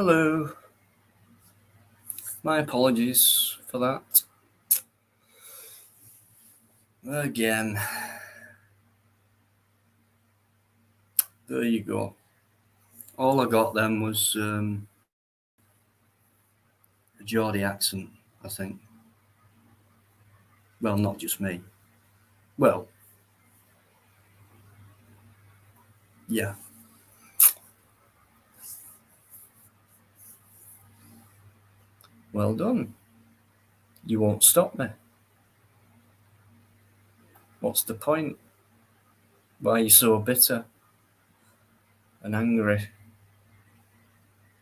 Hello. My apologies for that. Again. There you go. All I got then was a Geordie accent, I think. Well, not just me. Well, yeah. Well done. You won't stop me. What's the point? Why are you so bitter and angry?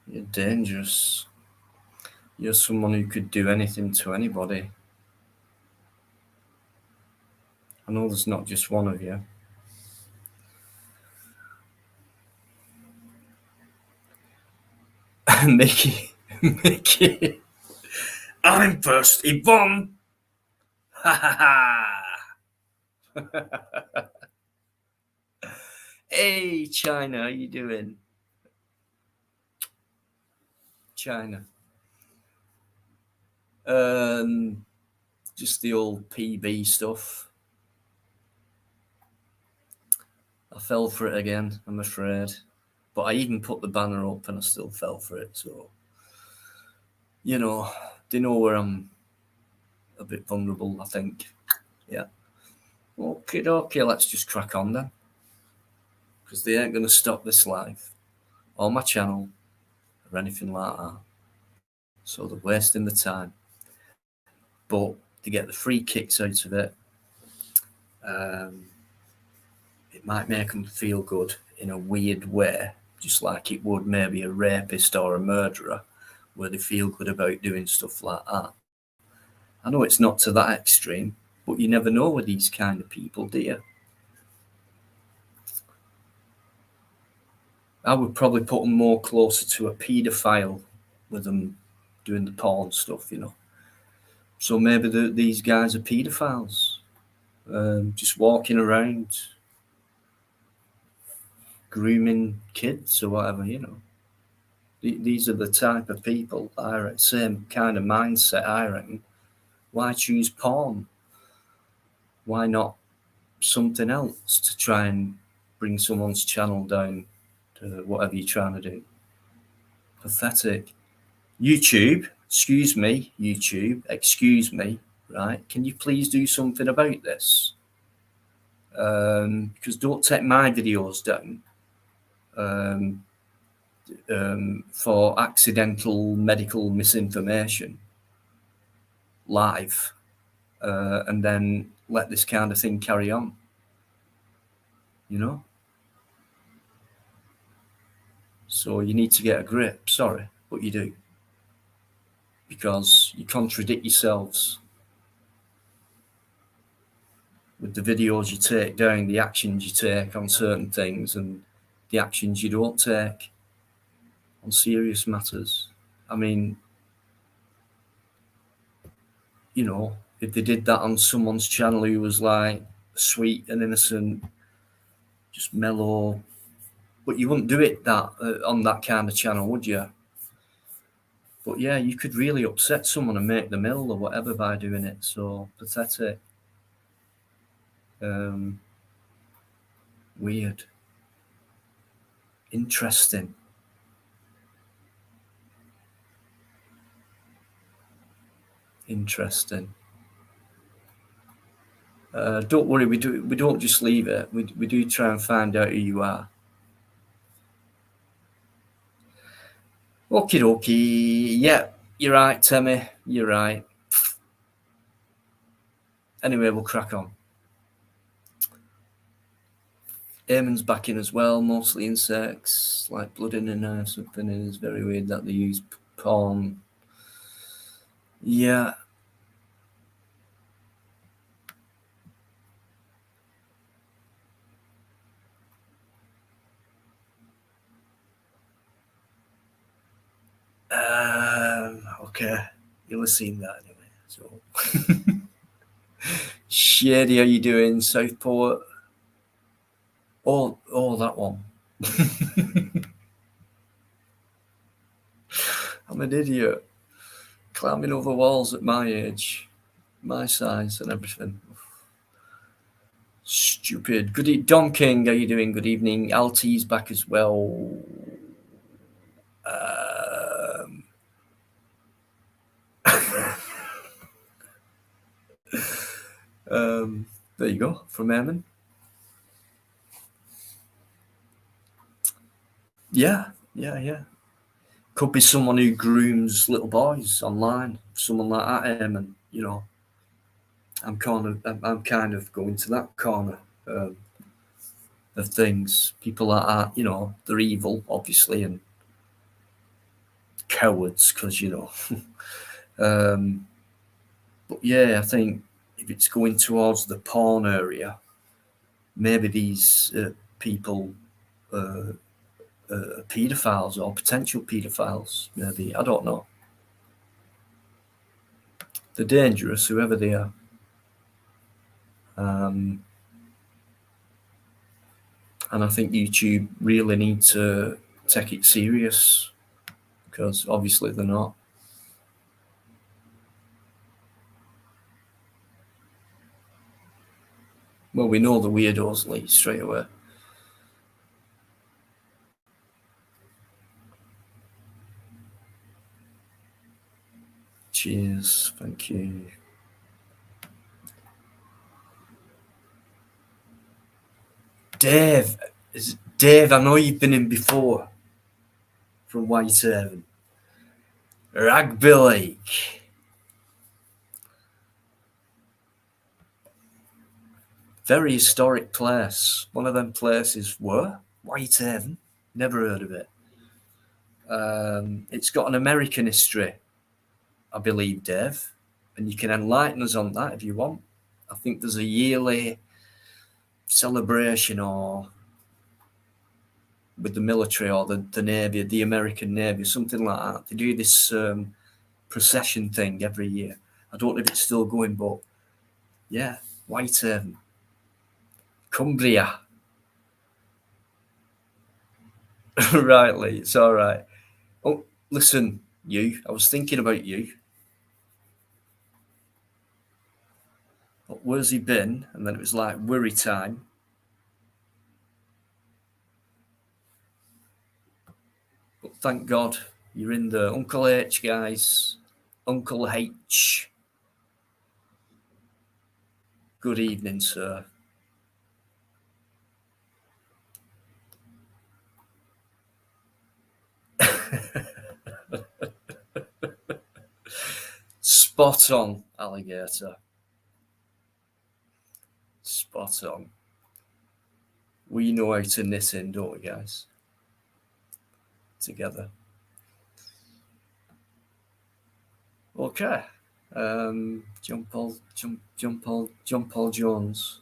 You're dangerous. You're someone who could do anything to anybody. I know there's not just one of you. Mickey. Mickey. I'm first, Yvonne. Ha ha ha. Hey, China, how you doing? China. Just the old PB stuff. I fell for it again, I'm afraid. But I even put the banner up and I still fell for it. So, they know where I'm a bit vulnerable, I think. Yeah. Okay, let's just crack on then. Because they ain't going to stop this live or my channel or anything like that. So they're wasting the time. But to get the free kicks out of it, it might make them feel good in a weird way, just like it would maybe a rapist or a murderer, where they feel good about doing stuff like that. I know it's not to that extreme, but you never know with these kind of people, do you? I would probably put them more closer to a paedophile with them doing the porn stuff, So maybe these guys are paedophiles, just walking around grooming kids or whatever, These are the type of people, same kind of mindset, I reckon. Why choose porn? Why not something else to try and bring someone's channel down to whatever you're trying to do? Pathetic. YouTube, excuse me, right? Can you please do something about this? Because don't take my videos down for accidental medical misinformation live, and then let this kind of thing carry on. So you need to get a grip. Sorry, but you do, because you contradict yourselves with the videos you take down, the actions you take on certain things, and the actions you don't take on serious matters. I mean, if they did that on someone's channel who was like sweet and innocent, just mellow, but you wouldn't do it on that kind of channel, would you? But yeah, you could really upset someone and make them ill or whatever by doing it. So pathetic. Weird. Interesting. Don't worry, we don't just leave it. We do try and find out who you are. Okie dokie. Yeah, you're right, Timmy. You're right. Anyway, we'll crack on. Eamon's back in as well, mostly insects, like blood in or something. It is very weird that they use porn. Yeah. Okay. You'll have seen that anyway. So, Shady, how you doing, Southport? Oh, that one. I'm an idiot. Climbing over walls at my age, my size, and everything. Stupid. Don King, how you doing? Good evening. LT's back as well. Um, there you go, from Eamon. Yeah. Could be someone who grooms little boys online. Someone like that, Eamon. You know, I'm kind of going to that corner of things. People like that, you know, they're evil, obviously, and cowards, because you know. But yeah, I think if it's going towards the porn area, maybe these people are paedophiles or potential paedophiles. Maybe, I don't know. They're dangerous, whoever they are. And I think YouTube really need to take it serious, because obviously they're not. Well, we know the weirdos, Lee, straight away. Cheers, thank you. Dave, I know you've been in before from Whitehaven. Rugby League. Very historic place. One of them places were Whitehaven. Never heard of it. It's got an American history, I believe, Dave, and you can enlighten us on that if you want. I think there's a yearly celebration or with the military or the Navy, the American Navy, something like that. They do this procession thing every year. I don't know if it's still going, but yeah, Whitehaven. Cumbria. Rightly, it's all right. Oh, listen, I was thinking about you. Where's he been? And then it was like worry time. But thank God you're in the Uncle H, guys. Uncle H. Good evening, sir. Spot on, alligator. Spot on. We know how to knit in, don't we, guys? Together. Okay. John Paul Jones.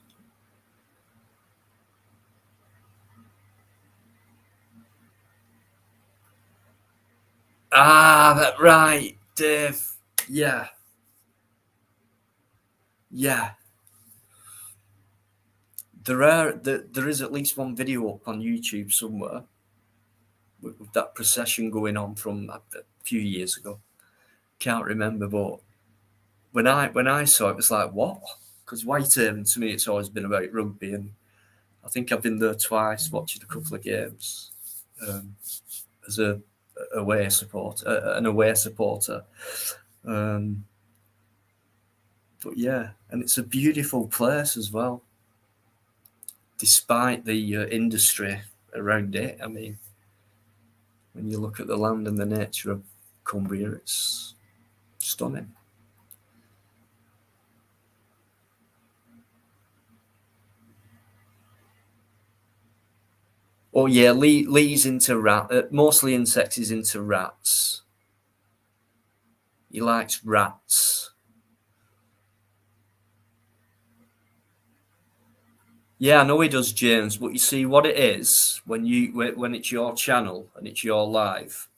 That right, Dave. Yeah. There is at least one video up on YouTube somewhere with that procession going on from a few years ago. Can't remember, but when I saw it, it was like, what? Because Whitehaven, to me, it's always been about rugby, and I think I've been there twice, watching a couple of games as an away supporter. But yeah, and it's a beautiful place as well, despite the industry around it. I mean, when you look at the land and the nature of Cumbria, it's stunning. Oh yeah, Lee's into mostly insects. He's into rats. He likes rats. Yeah, I know he does, James. But you see what it is when it's your channel and it's your live.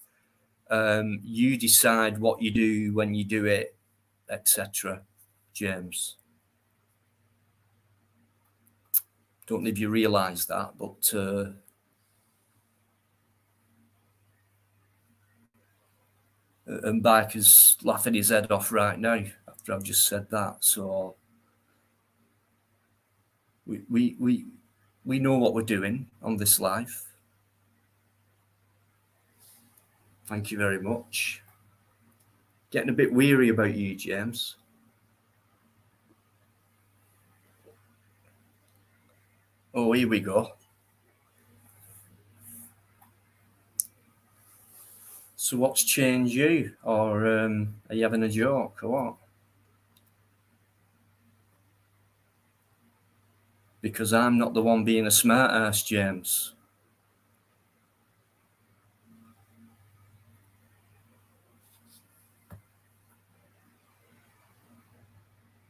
You decide what you do when you do it, etc. James, don't know if you realise that, but And Biker's laughing his head off right now after I've just said that. So we know what we're doing on this life. Thank you very much. Getting a bit weary about you, James. Oh, here we go. So what's changed you? Or are you having a joke or what? Because I'm not the one being a smart ass, James.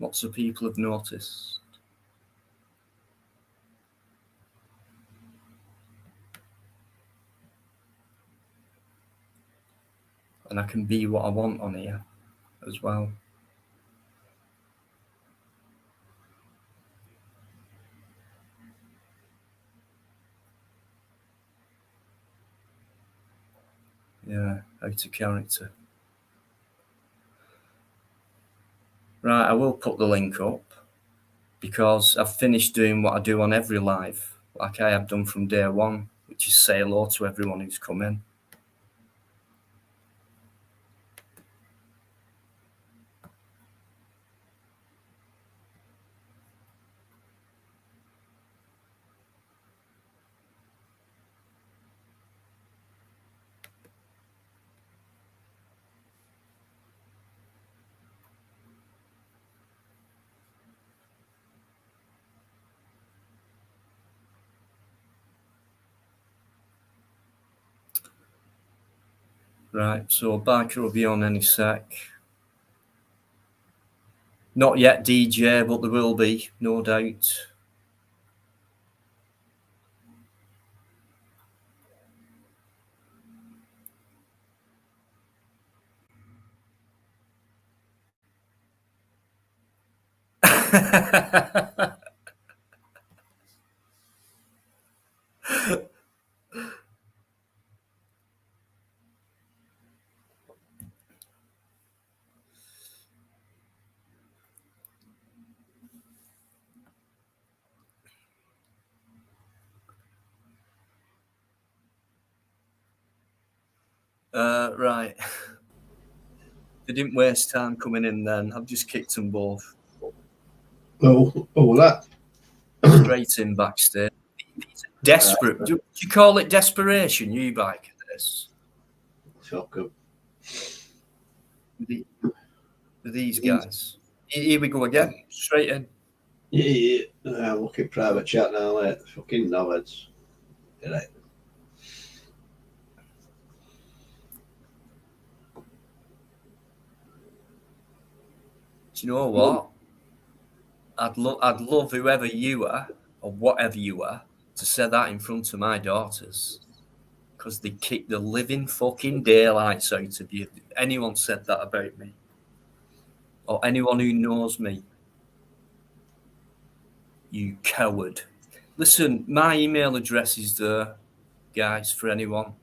Lots of people have noticed. And I can be what I want on here as well. Yeah, out of character. Right, I will put the link up because I've finished doing what I do on every live, like I have done from day one, which is say hello to everyone who's come in. Right, so Biker will be on any sec. Not yet DJ, but there will be, no doubt. Right. They didn't waste time coming in then. I've just kicked them both. Oh, that. Straight in backstage. Desperate. Do you call it desperation, you Biker, this? Fuck up. These guys. Here we go again. Straight in. Yeah. I'm looking private chat now, mate. Fucking knobheads. Right. Do you know what? I'd love whoever you are or whatever you are to say that in front of my daughters, because they kick the living fucking daylights out of you. If anyone said that about me or anyone who knows me, you coward. Listen, my email address is there, guys, for anyone.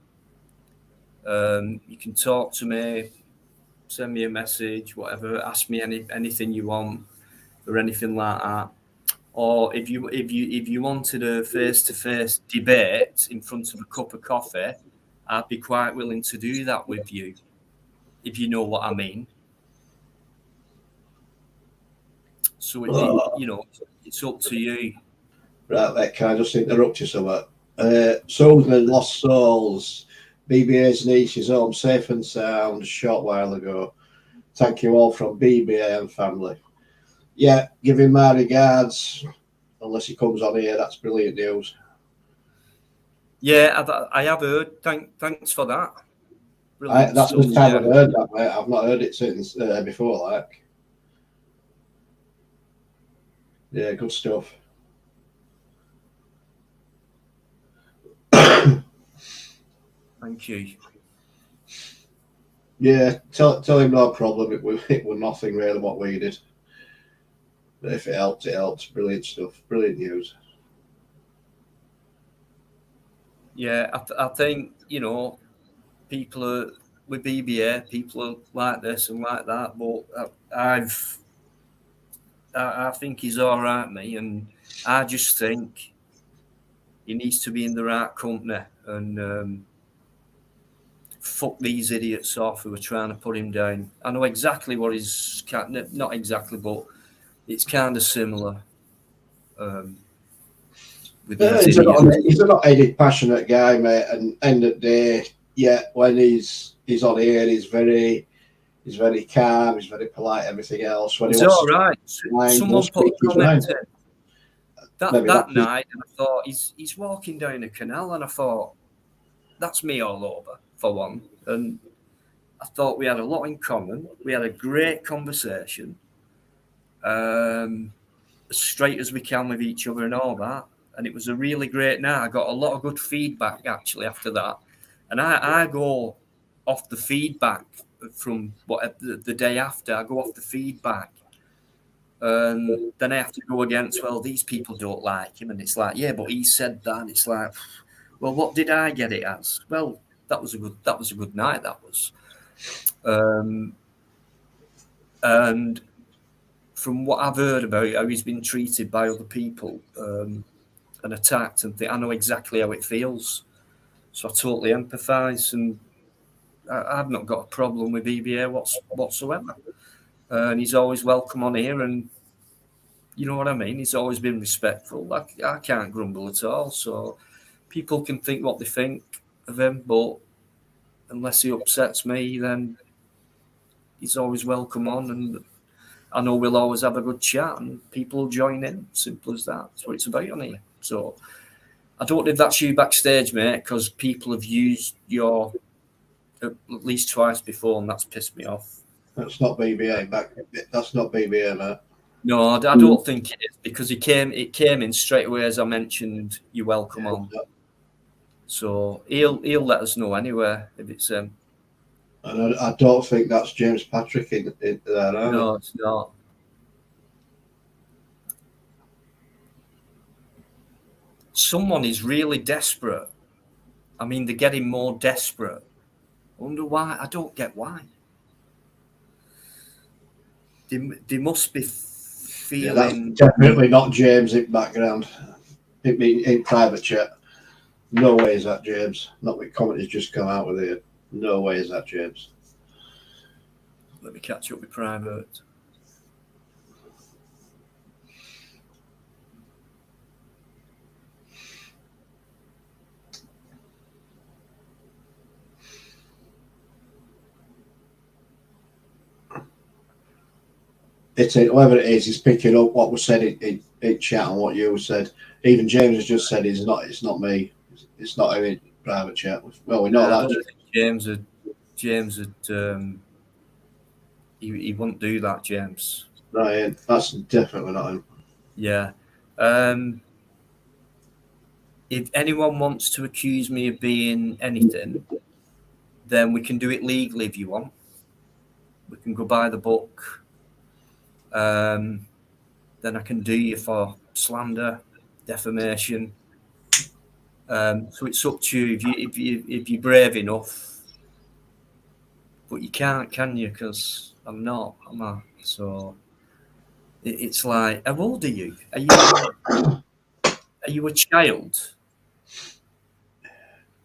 You can talk to me, send me a message, whatever, ask me anything you want or anything like that. Or if you wanted a face-to-face debate in front of a cup of coffee, I'd be quite willing to do that with you, if you know what I mean. So it's up to you. Right, mate, can I just interrupt you somewhat? Souls and Lost Souls. BBA's niche is home safe and sound a short while ago. Thank you all from BBA and family. Yeah, give him my regards. Unless he comes on here, that's brilliant news. Yeah, I have heard. Thanks for that. That's the time I've heard that, mate. I've not heard it since before, like. Yeah, good stuff. Thank you. Yeah, tell him no problem. It was nothing really what we did. But if it helps, it helps. Brilliant stuff. Brilliant news. Yeah, I think people are with BBA, people are like this and like that, but I think he's all right, me, and I just think he needs to be in the right company and fuck these idiots off who are trying to put him down. I know exactly what he's not exactly, but it's kind of similar with these idiots. He's not any passionate guy, mate. And end of the day, yeah, when he's on here, he's very calm, he's very polite, everything else. When he He's wants all to right. he'll Someone put speak a his mind. comment in that night, and I thought he's walking down a canal, and I thought that's me all over for one. And I thought we had a lot in common. We had a great conversation, as straight as we can with each other and all that. And it was a really great night. I got a lot of good feedback actually after that. And I go off the feedback from the day after. I go off the feedback. And then I have to go against, well, these people don't like him. And it's like, yeah, but he said that. And it's like, well, what did I get it as? Well, that was a good night, that was. And from what I've heard about how he's been treated by other people and attacked, and I know exactly how it feels. So I totally empathise, and I've not got a problem with EBA whatsoever. And he's always welcome on here, and you know what I mean? He's always been respectful. I can't grumble at all. So people can think what they think of him, but unless he upsets me, then he's always welcome on, and I know we'll always have a good chat, and people will join in. Simple as that. That's what it's about on here. So I don't know if that's you backstage, mate, because people have used your at least twice before, and that's pissed me off. That's not BBA back. That's not BBA, mate. No, I don't think it is, because it came in straight away as I mentioned. You're welcome on. So he'll let us know anyway if it's And I don't think that's James Patrick in there. No, it's not. Someone is really desperate. I mean, they're getting more desperate. I wonder why. I don't get why. They must be feeling. That's definitely not James in background. In private chat. No way is that James. Not with commentaries just come out with it. No way is that James. Let me catch up with private. Whoever it is, he's picking up what was said in chat and what you said. Even James has just said it's not me. It's not in private chat. Well, we know that. I don't think James would he wouldn't do that, James. Right, that's definitely not him. Yeah. If anyone wants to accuse me of being anything, then we can do it legally if you want. We can go by the book. Then I can do you for slander, defamation. So it's up to you if you're brave enough. But you can't, can you? Because I'm not, am I? So it's like, how old are you? Are you a child?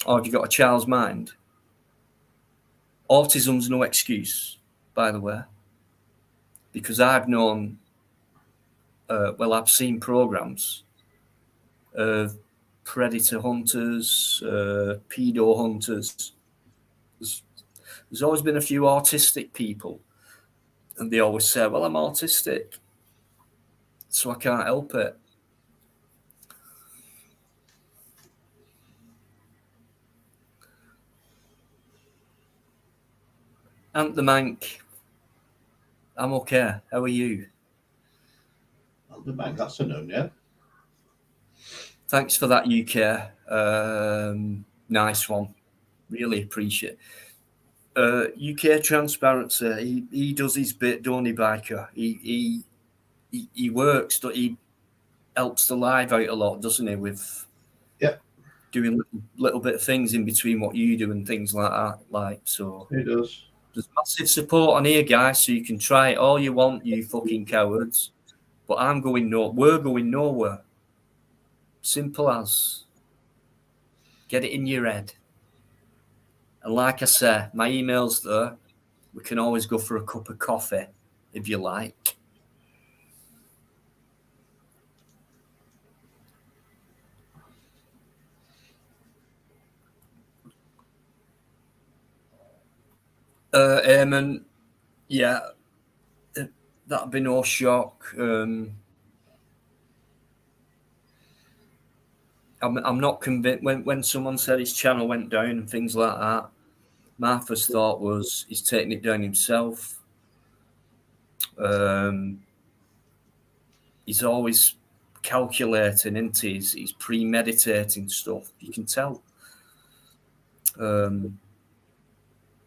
Or have you got a child's mind? Autism's no excuse, by the way, because I've known, I've seen programs of predator hunters, pedo hunters. There's always been a few autistic people, and they always say, well, I'm autistic, so I can't help it. Ant the Mank, I'm okay. How are you? Ant the Mank, that's a known, yeah. Thanks for that, UK. Nice one. Really appreciate it. UK Transparency, he does his bit, don't he, Biker? He works, he helps the live out a lot, doesn't he? With yeah. doing little bit of things in between what you do and things like that. Like, so It does. there's massive support on here, guys. So you can try it all you want, you fucking cowards. But we're going nowhere. Simple as. Get it in your head. And like I say, my email's there. We can always go for a cup of coffee if you like. Eamon, yeah, that'd be no shock. I'm not convinced. When someone said his channel went down and things like that, my first thought was he's taking it down himself. He's always calculating, isn't he? He's premeditating stuff. You can tell.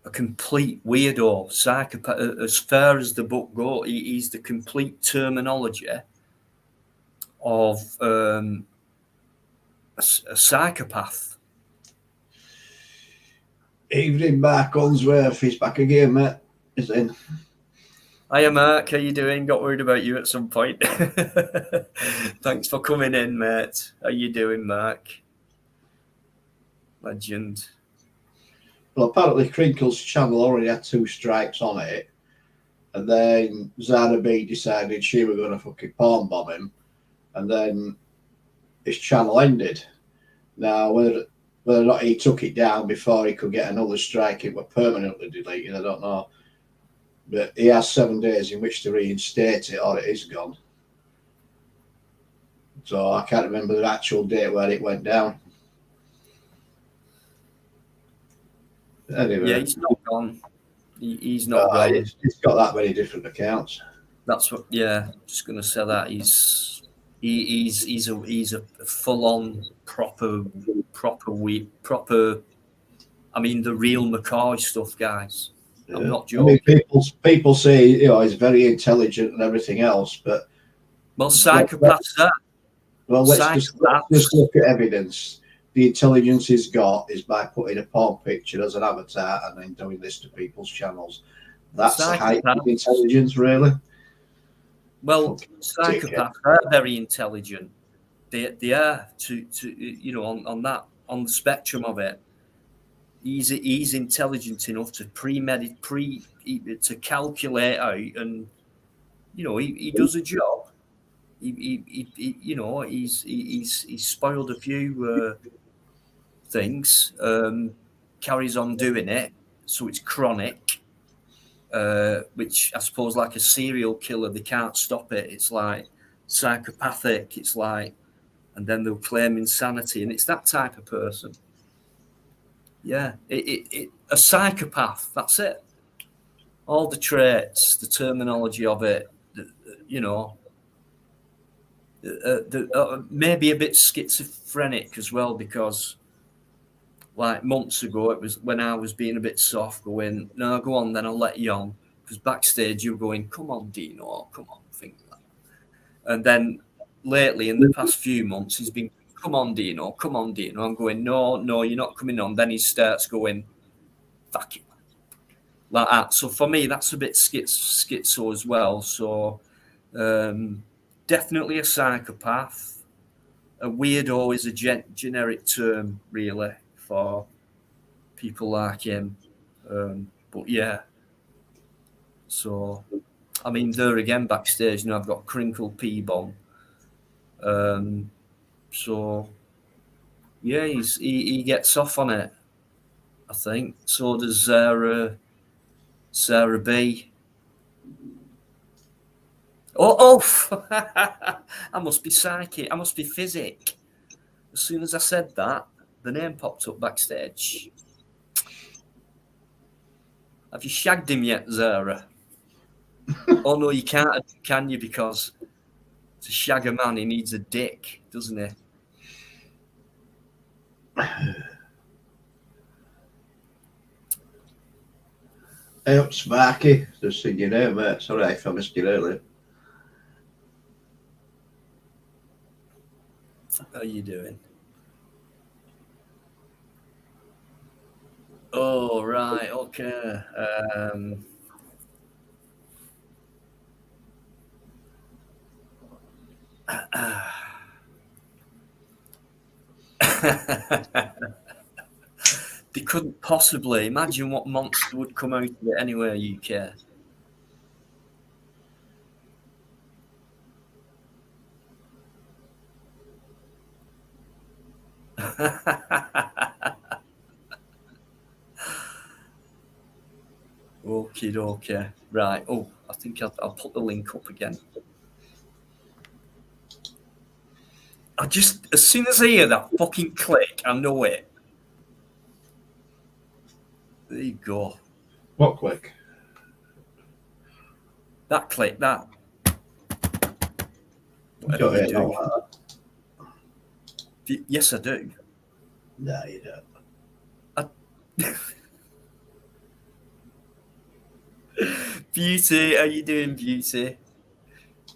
A complete weirdo, psychopath. As far as the book goes, he's the complete terminology of a psychopath. Evening, Mark Unsworth. He's back again, mate. He's in. Hiya, Mark. How you doing? Got worried about you at some point. Thanks for coming in, mate. How you doing, Mark? Legend. Well, apparently Crinkle's channel already had 2 strikes on it, and then Zara B decided she was going to fucking porn bomb him, and then his channel ended. Now, whether or not he took it down before he could get another strike, it was permanently deleted, I don't know. But he has 7 days in which to reinstate it, or it is gone. So I can't remember the actual date where it went down. Anyway. Yeah, he's not gone. He's not gone. He's got that many different accounts. That's what. Yeah, just gonna say that he's a full on proper. I mean, the real McCoy stuff, guys. Yeah. I'm not joking. I mean, people say he's very intelligent and everything else, but psychopaths. Let's just look at evidence. The intelligence he's got is by putting a porn picture as an avatar and then doing this to people's channels. That's the height of intelligence, really. Well, psychopaths are very intelligent. They are to on the spectrum of it. He's intelligent enough to to calculate out, and he does a job. He's spoiled a few things. Carries on doing it, so it's chronic. Which I suppose, like a serial killer, they can't stop it. It's like psychopathic. It's like, and then they'll claim insanity, and it's that type of person. Yeah, a psychopath. That's it. All the traits, the terminology of it. Maybe a bit schizophrenic as well, because like months ago, it was when I was being a bit soft, going, no, go on, then I'll let you on. Because backstage, you were going, come on, Dino, come on, things like that. And then lately, in the past few months, he's been, come on, Dino, come on, Dino. I'm going, no, you're not coming on. Then he starts going, fuck you. Like that. So for me, that's a bit schizo as well. So definitely a psychopath. A weirdo is a generic term, really, for people like him. But yeah. So, I mean, there again, backstage, I've got Crinkle P-Bomb. So, yeah, he gets off on it, I think. So does Sarah B. Oh, I must be psychic. I must be physic. As soon as I said that, the name popped up backstage. Have you shagged him yet, Zara? Oh, no, you can't, can you? Because to shag a man, he needs a dick, doesn't he? Hey up, Sparky. Just seen your name, mate. Sorry if I missed you earlier. How are you doing? Oh, right. Okay. They couldn't possibly imagine what monster would come out of it anyway, UK. Okay. Right. Oh, I think I'll put the link up again. I just, as soon as I hear that fucking click, I know it. There you go. What click? That click, that. You Whatever don't you hear do. no Yes, I do. No, you don't. I... Beauty, how you doing, Beauty?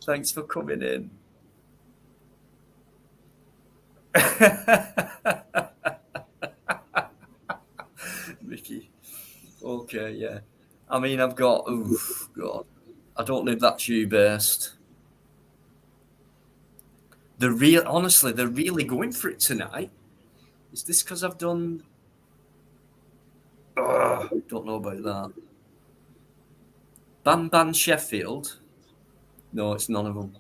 Thanks for coming in. Mickey. Okay, yeah. I mean, I've got. Oh God, I don't know if that's you based. Honestly, they're really going for it tonight. Is this because I've done? Don't know about that. Ban Sheffield. No, it's none of them.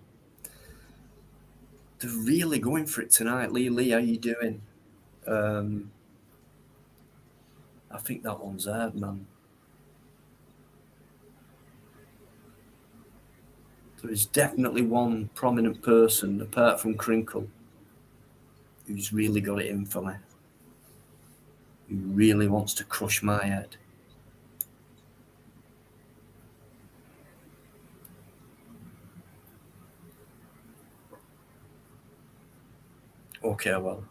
They're really going for it tonight. Lee, how you doing? I think that one's hard, man. There is definitely one prominent person, apart from Crinkle, who's really got it in for me. Who really wants to crush my head. Okay, well,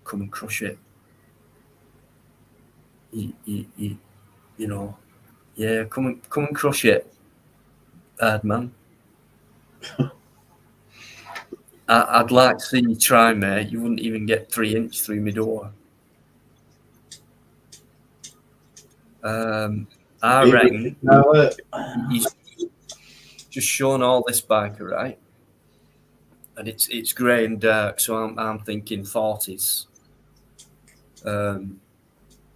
come and crush it. You know, yeah, come and crush it, hard man. I'd like to see you try, mate. You wouldn't even get 3 inch through my door. I reckon he's just shown all this biker, right? And it's grey and dark, so I'm thinking 40s,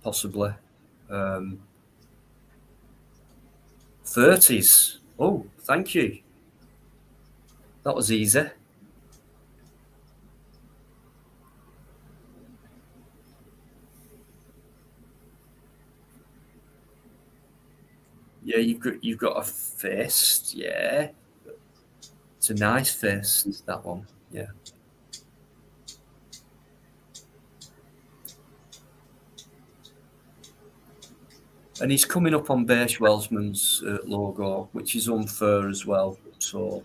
possibly 30s. Oh, thank you. That was easy. Yeah, you've got a fist. Yeah, it's a nice fist. That one. Yeah. And he's coming up on Beige Welsman's logo, which is unfair as well. So,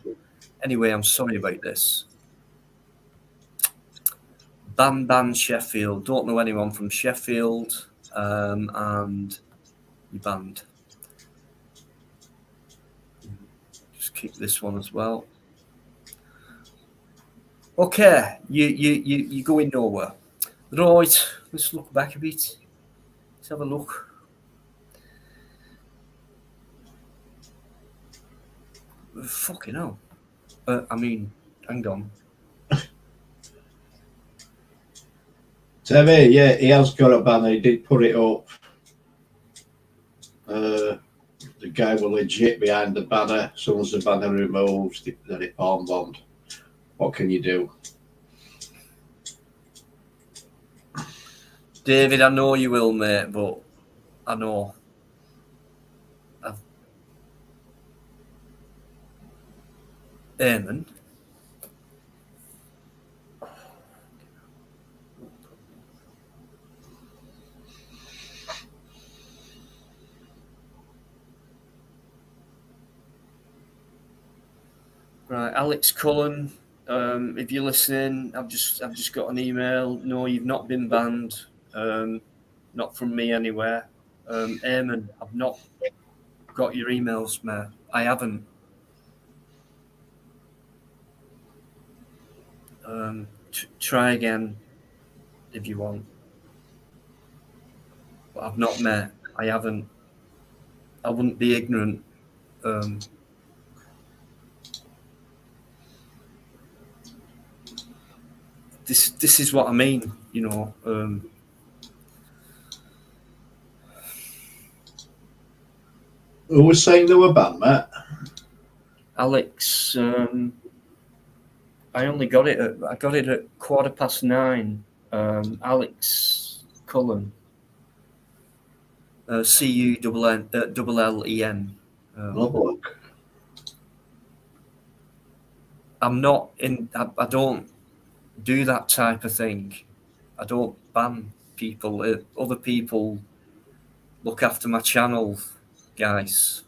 anyway, I'm sorry about this. Ban Sheffield. Don't know anyone from Sheffield, and you banned. Just keep this one as well. Okay, you going nowhere. Right, let's look back a bit. Let's have a look. Fucking hell. I mean, hang on. Tell yeah, he has got a banner. He did put it up. The guy was legit behind the banner. As soon as the banner removed, then it palm bombed. What can you do? David, I know you will, mate, but I know. Eamon. Right, Alex Cullen. If you're listening, I've just got an email. No, you've not been banned. Not from me anywhere. Eamon, I've not got your emails, mate. I haven't. Try again if you want. but I've not met. I haven't. I wouldn't be ignorant. Um, this is what I mean. Who was saying they were banned, Matt? Alex. I only got it. I got it at 9:15. Alex Cullen. Cullen. Look. I'm not in. I don't do that type of thing. I don't ban people. Other people look after my channel, guys,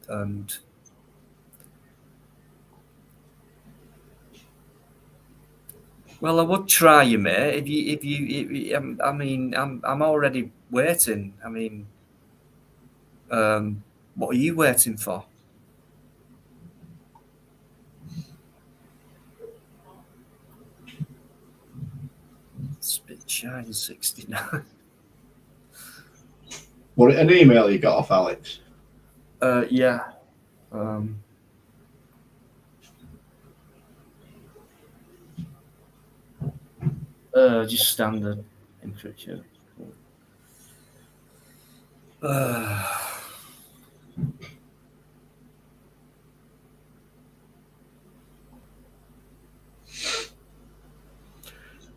and well, I would try you, mate. I mean, I'm already waiting. I mean, what are you waiting for? Spit shine 69. Was it an email you got off Alex? Yeah. Just standard encryption.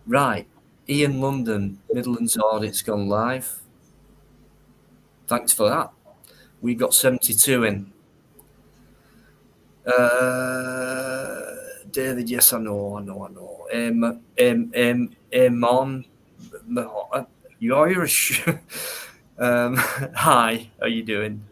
Right. Ian London, Midlands audit's gone live. Thanks for that. We got 72 in. David, yes, I know. Amon, you're Irish. Hi, how you doing?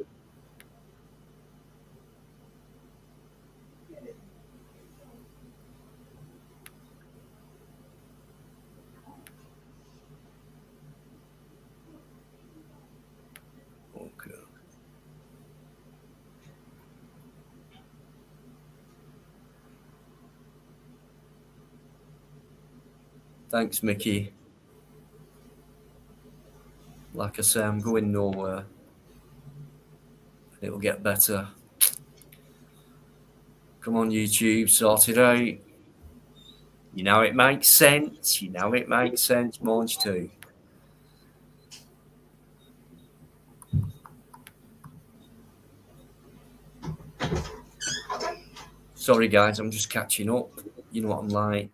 Okay. Thanks, Mickey. Like I say, I'm going nowhere. It'll get better. Come on, YouTube, sort it out. You know it makes sense. Monge too. Sorry, guys, I'm just catching up. You know what I'm like.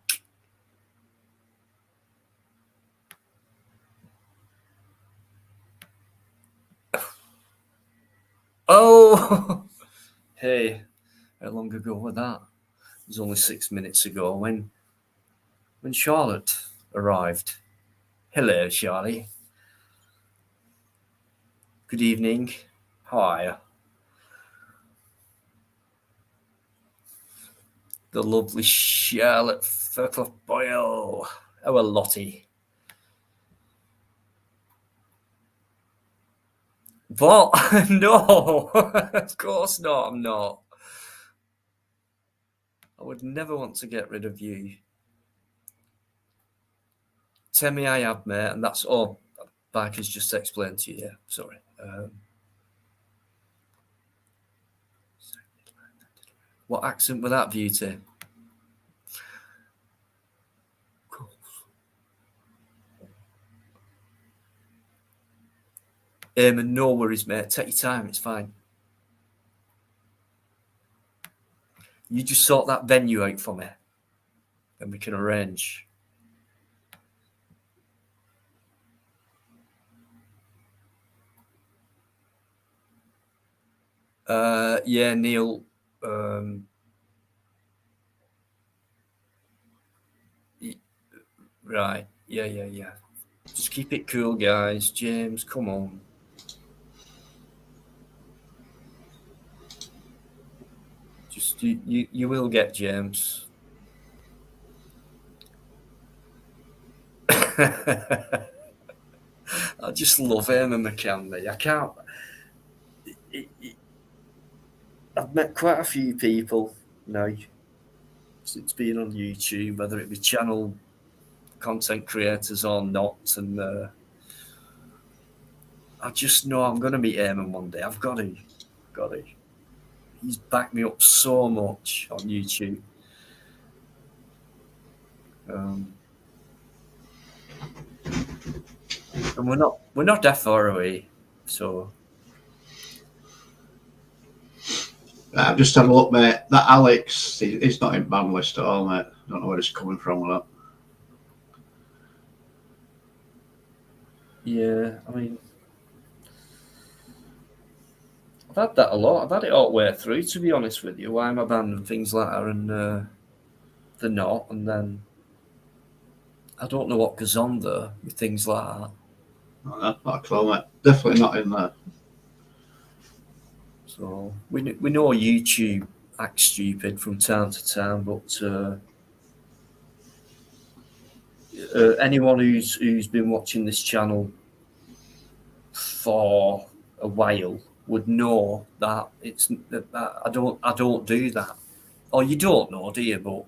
Oh, hey, how long ago was that? It was only 6 minutes ago when Charlotte arrived. Hello, Charlie. Good evening. How are you? The lovely Charlotte Fairclough Boyle. Our Lottie. What? No, of course not. I'm not. I would never want to get rid of you. Tell me I have, mate, and that's all. Biker's just explained to you. Yeah, sorry. What accent was that, Beauty? And no worries, mate. Take your time. It's fine. You just sort that venue out for me, and we can arrange. Yeah, Neil. Right. Yeah. Just keep it cool, guys. James, come on. Just you will get James. I just love him and McCandy. I can't. I've met quite a few people now since being on YouTube, whether it be channel content creators or not, and I just know I'm going to meet Eamon one day. I've got to. Got to. He's backed me up so much on YouTube. And we're not that far away. So I've just had a look, mate. That Alex, he's not in ban list at all, mate. I don't know where he's coming from with that. yeah, I mean, I've had that a lot. I've had it all the way through, to be honest with you. Why am I banned and things like that, and they're not, and then I don't know what goes on there with things like that. Not a clue, mate. Definitely not in there. So we know YouTube acts stupid from time to time, but anyone who's been watching this channel for a while would know that it's that I don't do that. Or you don't know, do you? But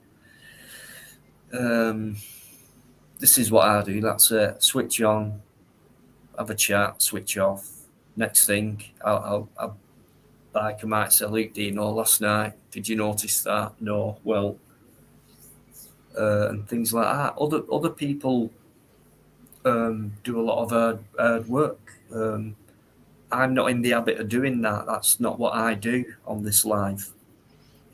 this is what I do. That's it. Switch on, have a chat, switch off. Next thing, I'll Biker might say, Luke, do you know last night? Did you notice that? No. Well, and things like that. Other people do a lot of hard work. I'm not in the habit of doing that. That's not what I do on this live.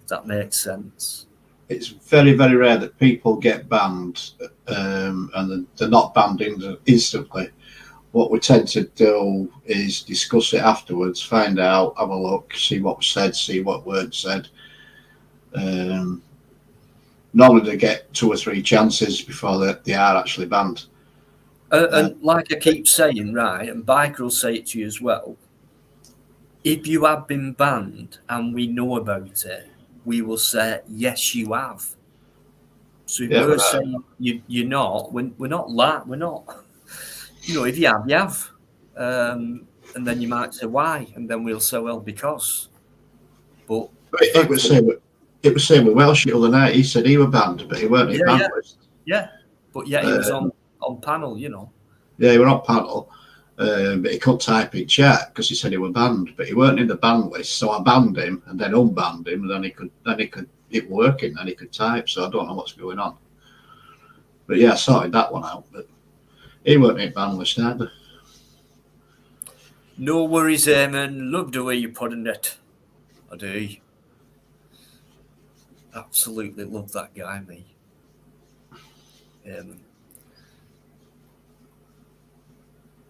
If that makes sense. It's very, very rare that people get banned and they're not banned instantly. What we tend to do is discuss it afterwards, find out, have a look, see what was said, see what weren't said. Normally they get 2 or 3 chances before they are actually banned. And like I keep saying, right, and Biker will say it to you as well, if you have been banned and we know about it, we will say, yes, you have. So if we're saying you're not, we're not we're not, if you have, you have. And then you might say, why? And then we'll say, well, because. But it was same with Welsh the other night. He said he was banned, but he weren't in ban list. Yeah, but yeah, he was on panel, Yeah, he was on panel, but he couldn't type in chat because he said he was banned, but he weren't in the ban list. So I banned him and then unbanned him, and then he could it working, and he could type. So I don't know what's going on. But yeah, I sorted that one out. But he weren't in ban list either. No worries, Eamon. Love the way you're putting it. I do. Absolutely love that guy, me.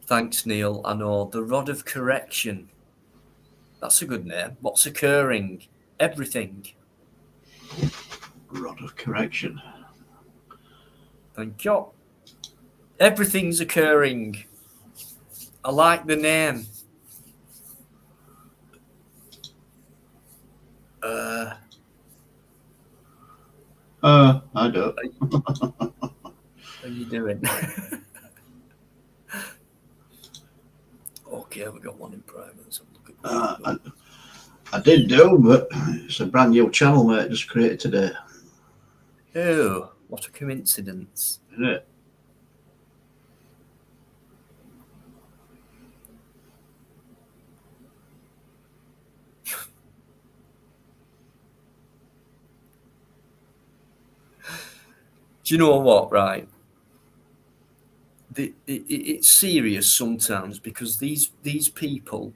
Thanks, Neil. I know. The Rod of Correction. That's a good name. What's occurring? Everything. Rod of Correction. Thank you. Everything's occurring. I like the name. I don't. How are you doing? Okay, we got one in private. So I did do, but it's a brand new channel, mate. Just created today. Oh, what a coincidence! Isn't it? Do you know what? Right, it's serious sometimes because these people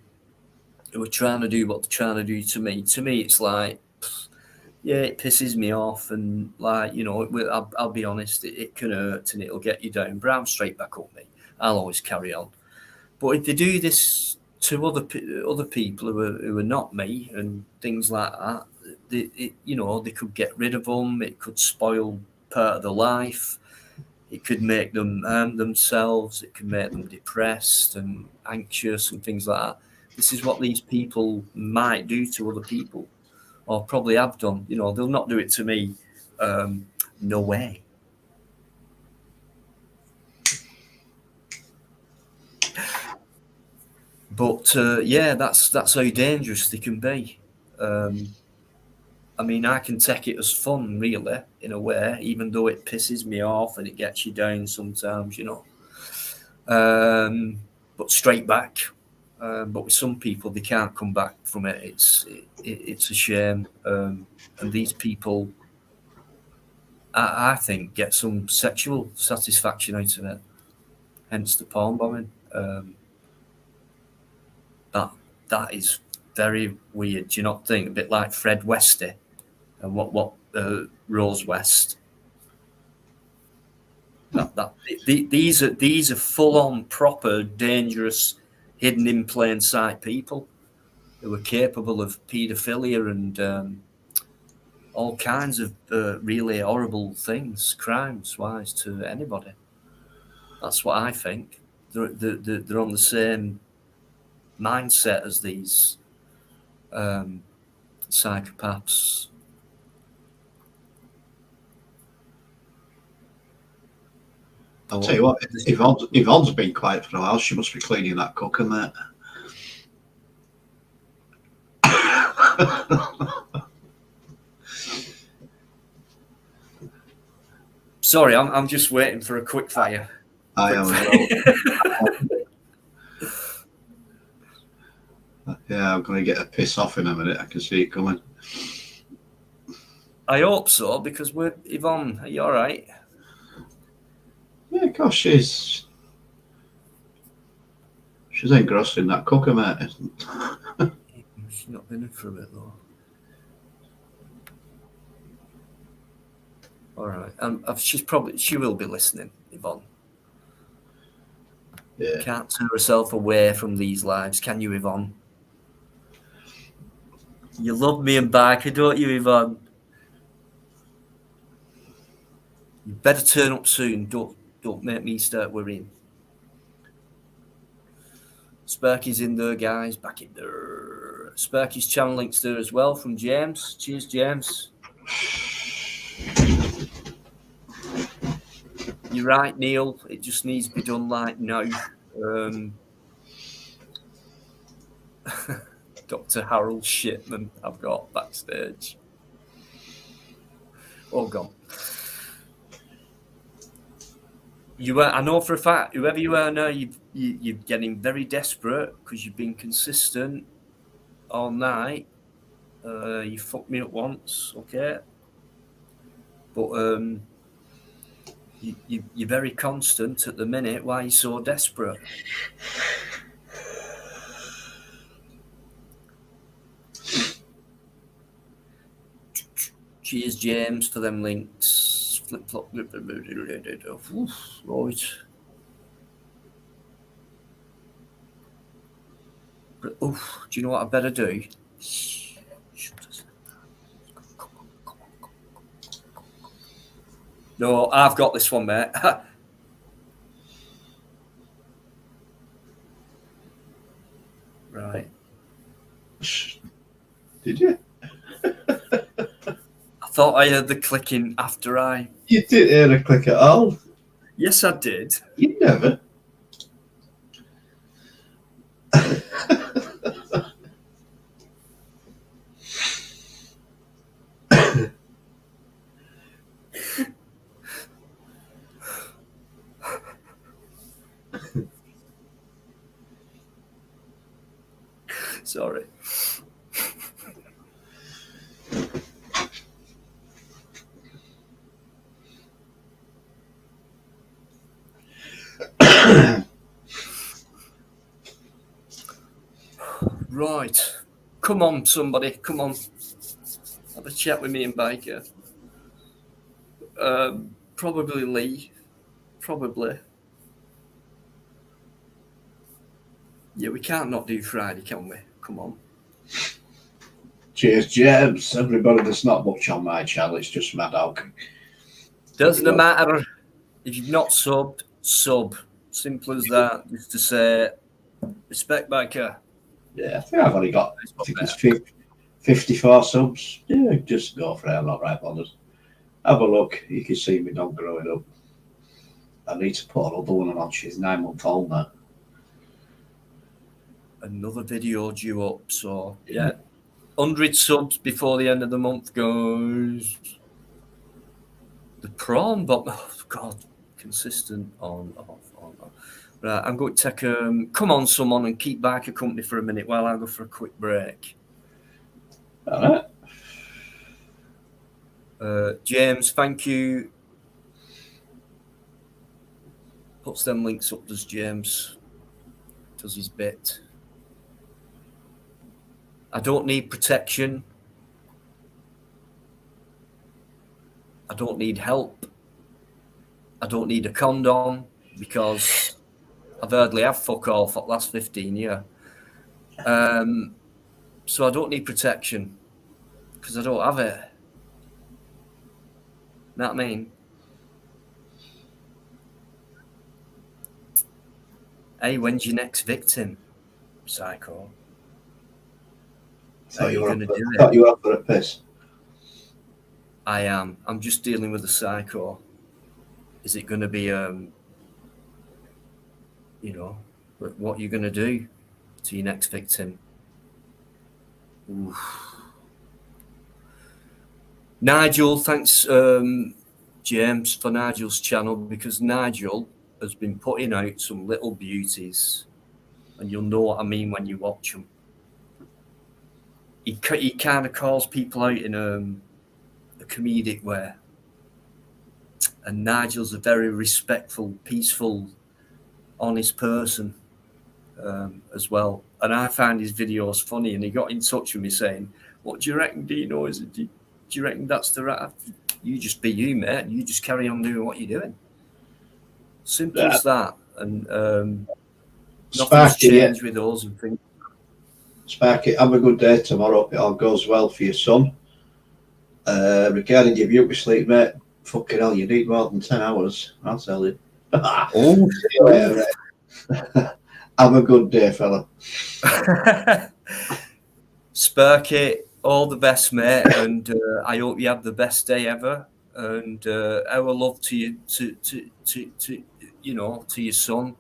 who are trying to do what they're trying to do to me, it's like, yeah, it pisses me off, and like I'll be honest, it can hurt and it'll get you down. But I'm straight back up, me. I'll always carry on. But if they do this to other people who are not me and things like that, they could get rid of them. It could spoil part of their life. It could make them harm themselves. It could make them depressed and anxious and things like that. This is what these people might do to other people, or probably have done. They'll not do it to me. No way. But yeah, that's how dangerous they can be. I mean, I can take it as fun, really, in a way, even though it pisses me off and it gets you down sometimes, But straight back, But with some people, they can't come back from it. It's a shame. And these people, I think, get some sexual satisfaction out of it. Hence the porn bombing. That is very weird. Do you not think? A bit like Fred Westy and what Rose West. These are full on, proper, dangerous, hidden in plain sight people who are capable of paedophilia and all kinds of really horrible things, crimes-wise, to anybody. That's what I think. They're on the same mindset as these psychopaths. I'll tell you what, Yvonne's been quiet for a while. She must be cleaning that cooker, mate. Sorry, I'm just waiting for a quick fire. I am. Yeah, I'm going to get a piss off in a minute. I can see it coming. I hope so, because we're Yvonne. Are you all right? Yeah, gosh, she's engrossed in that cooker, mate. She's not been in for a bit though. All right, she will be listening, Yvonne. Yeah. Can't turn herself away from these lives, can you, Yvonne? You love me and Biker, don't you, Yvonne? You better turn up soon. Don't make me start worrying. Sparky's in there, guys. Back in there. Sparky's channel links there as well from James. Cheers, James. You're right, Neil. It just needs to be done like now. Dr. Harold Shipman, I've got backstage. Oh, gone. I know for a fact, whoever you are now, you're getting very desperate because you've been consistent all night. You fucked me up once, okay? But you're very constant at the minute. Why are you so desperate? Cheers, James, for them links. Flip flop. Right. Do you know what I better do? No, I've got this one, mate. Right. Did you? I thought I heard the clicking after I... You didn't hear a click at all? Yes, I did. You never. Sorry. Right. Come on, somebody. Come on. Have a chat with me and Biker. Probably Lee. Probably. Yeah, we can't not do Friday, can we? Come on. Cheers, James. Everybody, there's not much on my channel. It's just my dog. Doesn't matter. If you've not subbed, sub. Simple as that. Just to say, respect Biker. Yeah, I think I've only got, I think it's 54 subs. Yeah, just go for it. I'm not right bothered. Have a look. You can see my dog growing up. I need to put another one on. She's 9 months old now. Another video due up, so yeah. 100 subs before the end of the month, guys. The prawn, but oh God, consistent on, off, on, off. Right, I'm going to take come on, someone, and keep Biker company for a minute while I go for a quick break. All right. James, thank you. Puts them links up, does James? Does his bit. I don't need protection. I don't need help. I don't need a condom because I've hardly had fuck all for the last 15 years. So I don't need protection because I don't have it. Know what I mean? Hey, when's your next victim, psycho? I thought you were do up for a piss. I am. I'm just dealing with a psycho. Is it going to be, what you're going to do to your next victim? Oof. Nigel, thanks, James, for Nigel's channel, because Nigel has been putting out some little beauties, and you'll know what I mean when you watch them. He kind of calls people out in a comedic way, and Nigel's a very respectful, peaceful, honest person as well. And I find his videos funny, and he got in touch with me saying, "What do you reckon, Dino? Do you reckon that's the right? You just be you, mate. You just carry on doing what you're doing. Simple as that." And nothing's changed with us and things. Sparky, have a good day tomorrow. It all goes well for your son. Regarding your beauty sleep, mate, fucking hell, you need more than 10 hours, I'll tell you. Oh, see you later, mate. Have a good day, fella. Sparky, all the best, mate, and I hope you have the best day ever. And our love to you, to your son.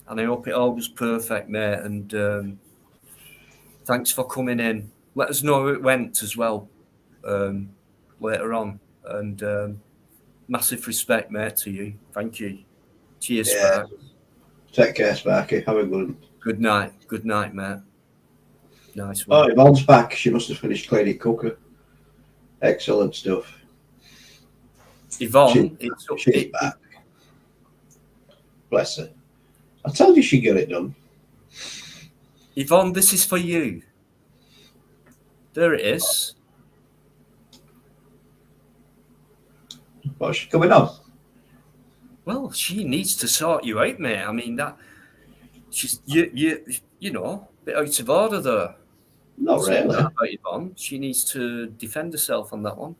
And I hope it all goes perfect, mate. And thanks for coming in. Let us know how it went as well later on. And massive respect, mate, to you. Thank you. Cheers, Spark. Take care, Sparky. Have a good one. Good night. Good night, mate. Nice one. Oh, Yvonne's back. She must have finished cleaning cooker. Excellent stuff. Yvonne, she's back. Bless her. I told you she'd get it done. Yvonne, this is for you. There it is. What's she coming on? Well, she needs to sort you out, mate. I mean, that she's you know, a bit out of order there. Not really. That about Yvonne. She needs to defend herself on that one.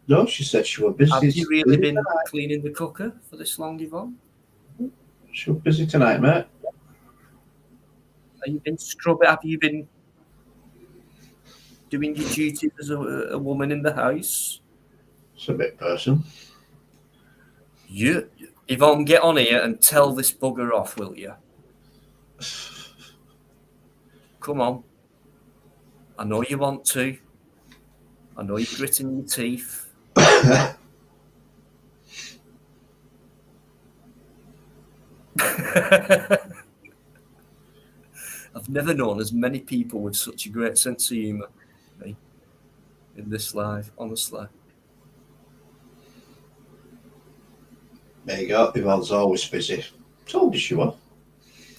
No, she said she was busy. Have you really been cleaning the cooker for this long, Yvonne? She was busy tonight, mate. Have you been scrubbing? Have you been doing your duties as a woman in the house? It's a bit personal. Yvonne, get on here and tell this bugger off, will you? Come on. I know you want to. I know you're gritting your teeth. I've never known as many people with such a great sense of humour in this life, honestly. There you go. Yvonne's always busy. Told you she was.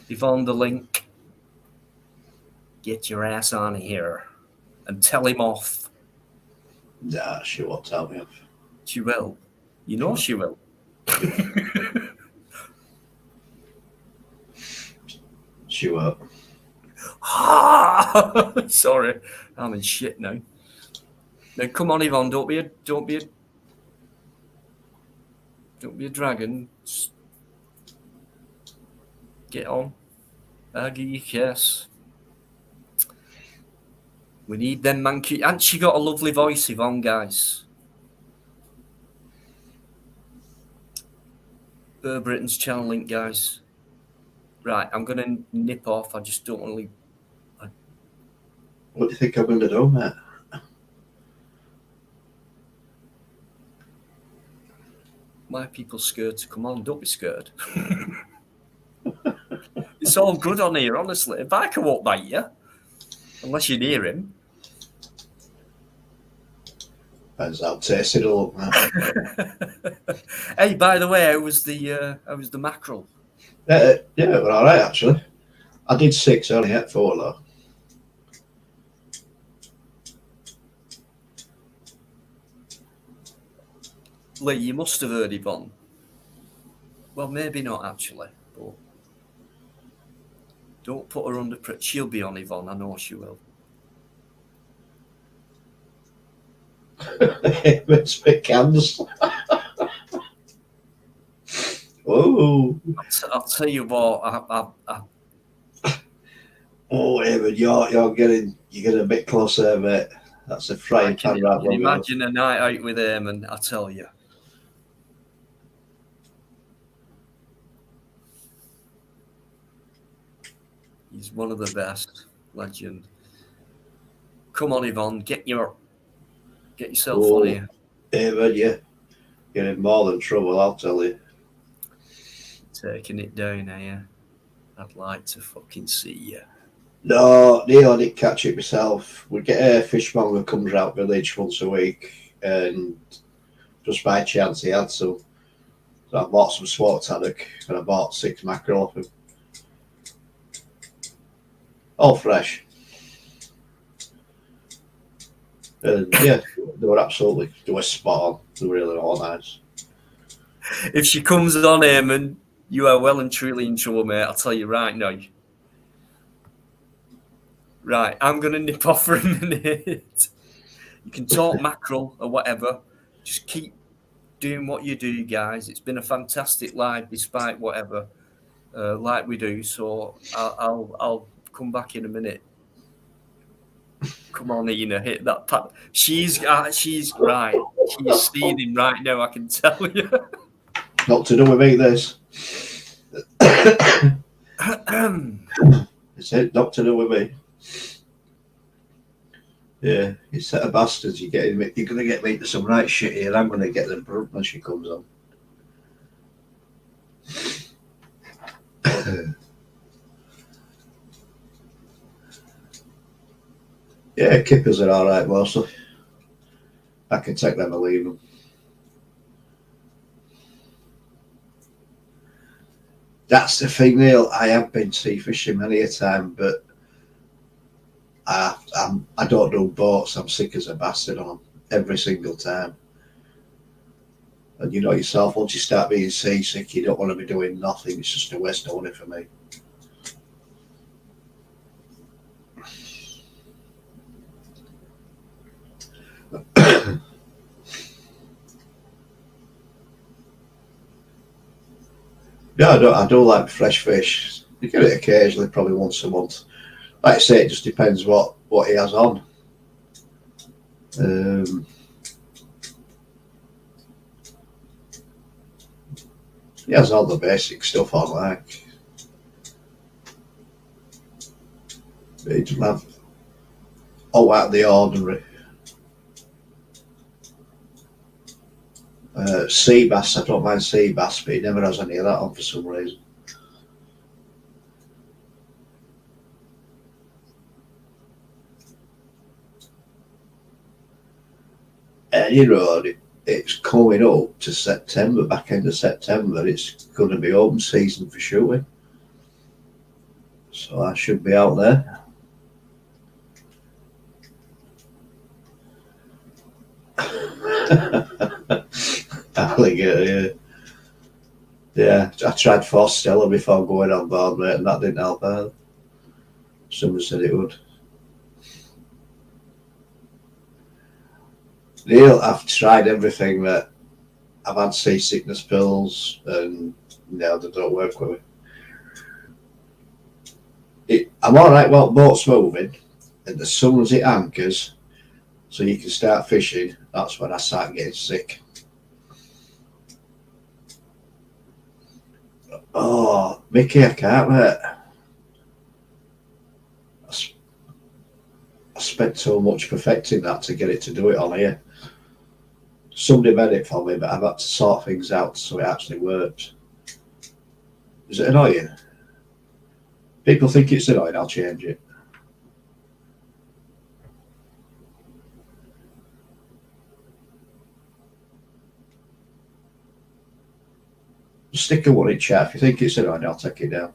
Yvonne, the link. Get your ass on here and tell him off. Nah, she won't tell me off. She will. You know she will. She won't. Sorry, I'm in shit now. Now come on, Yvonne. Don't be a dragon. Just get on. I'll give you a kiss. We need them monkey. And she got a lovely voice, Yvonne, guys. Britain's channel link, guys. Right, I'm going to nip off. I just don't want to leave. What do you think I'm going to do, mate? Why are people scared to come on? Don't be scared. It's all good on here, honestly. A biker won't bite you unless you're near him. Depends how tasty it look, man. Hey, by the way, how was the mackerel? Yeah, we're all right actually. I did 6, only ate 4 though. Lee, you must have heard Yvonne. Well, maybe not actually, but don't put her under pressure. She'll be on, Yvonne. I know she will. It's big cans. Oh. I'll tell you what. Oh, Evan, you're getting a bit closer, mate. That's a frying pan right I can imagine a night out with him, and I tell you. He's one of the best. Legend. Come on, Yvonne. Get yourself on here. Evan, you're in more than trouble, I'll tell you. Taking it down here. I'd like to fucking see you. No, Neil, I didn't catch it myself. We get a fishmonger comes out village once a week, and just by chance he had some. So I bought some smoked haddock, and I bought 6 mackerel off him. All fresh. And yeah, they were spot on. They were really all nice. If she comes on him, and you are well and truly in trouble, mate, I'll tell you right now. Right, I'm going to nip off for a minute. You can talk mackerel or whatever. Just keep doing what you do, guys. It's been a fantastic live, despite whatever, like we do. So I'll come back in a minute. Come on, Ina, hit that pat. She's right. She's seething right now. I can tell you. Not to do with me, this. It's it. Not to do with me. Yeah, you set of bastards. You're going to get me into some right shit here. I'm going to get them brunt when she comes on. Yeah, kippers are all right mostly. I can take them or leave them. That's the thing, Neil. I have been sea fishing many a time, but I don't do boats. I'm sick as a bastard on them every single time. And you know yourself, once you start being seasick, you don't want to be doing nothing. It's just a waste of money for me. Yeah, I do like fresh fish. You get it occasionally, probably once a month. Like I say, it just depends what he has on. He has all the basic stuff on, like. He doesn't have all out of the ordinary. Sea bass, I don't mind sea bass, but he never has any of that on for some reason. And you know, it's coming up to September, back end of September. It's going to be open season for shooting, so I should be out there. Alligator, yeah. I tried Force Stella before going on board, mate, and that didn't help either. Someone said it would. Neil, I've tried everything, that I've had seasickness pills, and no, they don't work with me. I'm all right while boat's moving, and as soon as it anchors, so you can start fishing, that's when I start getting sick. Oh, Mickey, I can't, mate. I spent so much perfecting that to get it to do it on here. Somebody made it for me, but I've had to sort things out so it actually works. Is it annoying? People think it's annoying, I'll change it. Just stick a 1 in chat. If you think it's annoying, I'll take it down.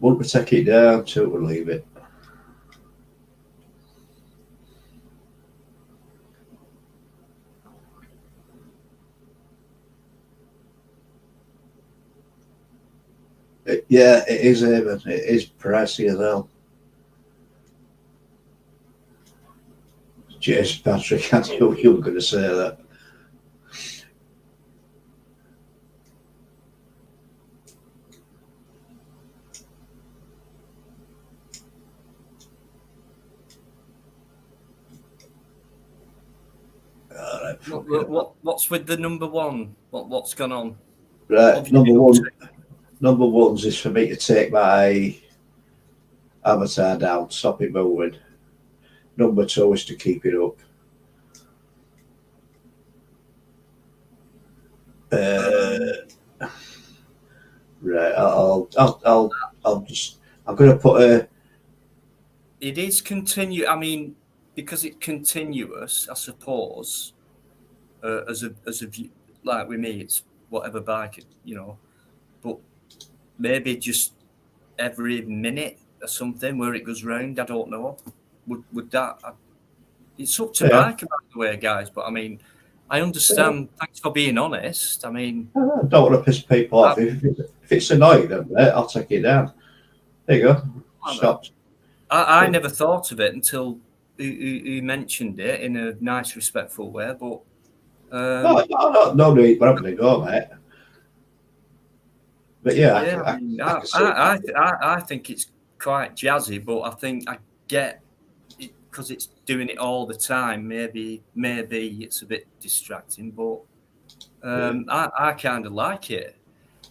One would take it down, 2 would leave it. Yeah, it is, Eamon. It is pricey as hell. Cheers, Patrick. I knew you were going to say that. What's with the number one? What's gone on? Right, number one's is for me to take my avatar down, stop it moving. Number 2 is to keep it up. Right, I'm going to put a. It is I mean, because it's continuous, I suppose. As a view, like with me, it's whatever bike, but maybe just every minute or something where it goes round. I don't know. Would that? It's up to bike, by the way, guys. But I mean, I understand. Yeah. Thanks for being honest. I mean, I don't want to piss people off. If it's annoying, then I'll take it down. There you go. Stopped. I never thought of it until you mentioned it in a nice, respectful way. But no need. We're having a go, mate. But yeah, I think it's quite jazzy. But I think I get it because it's doing it all the time. Maybe it's a bit distracting, but I kind of like it.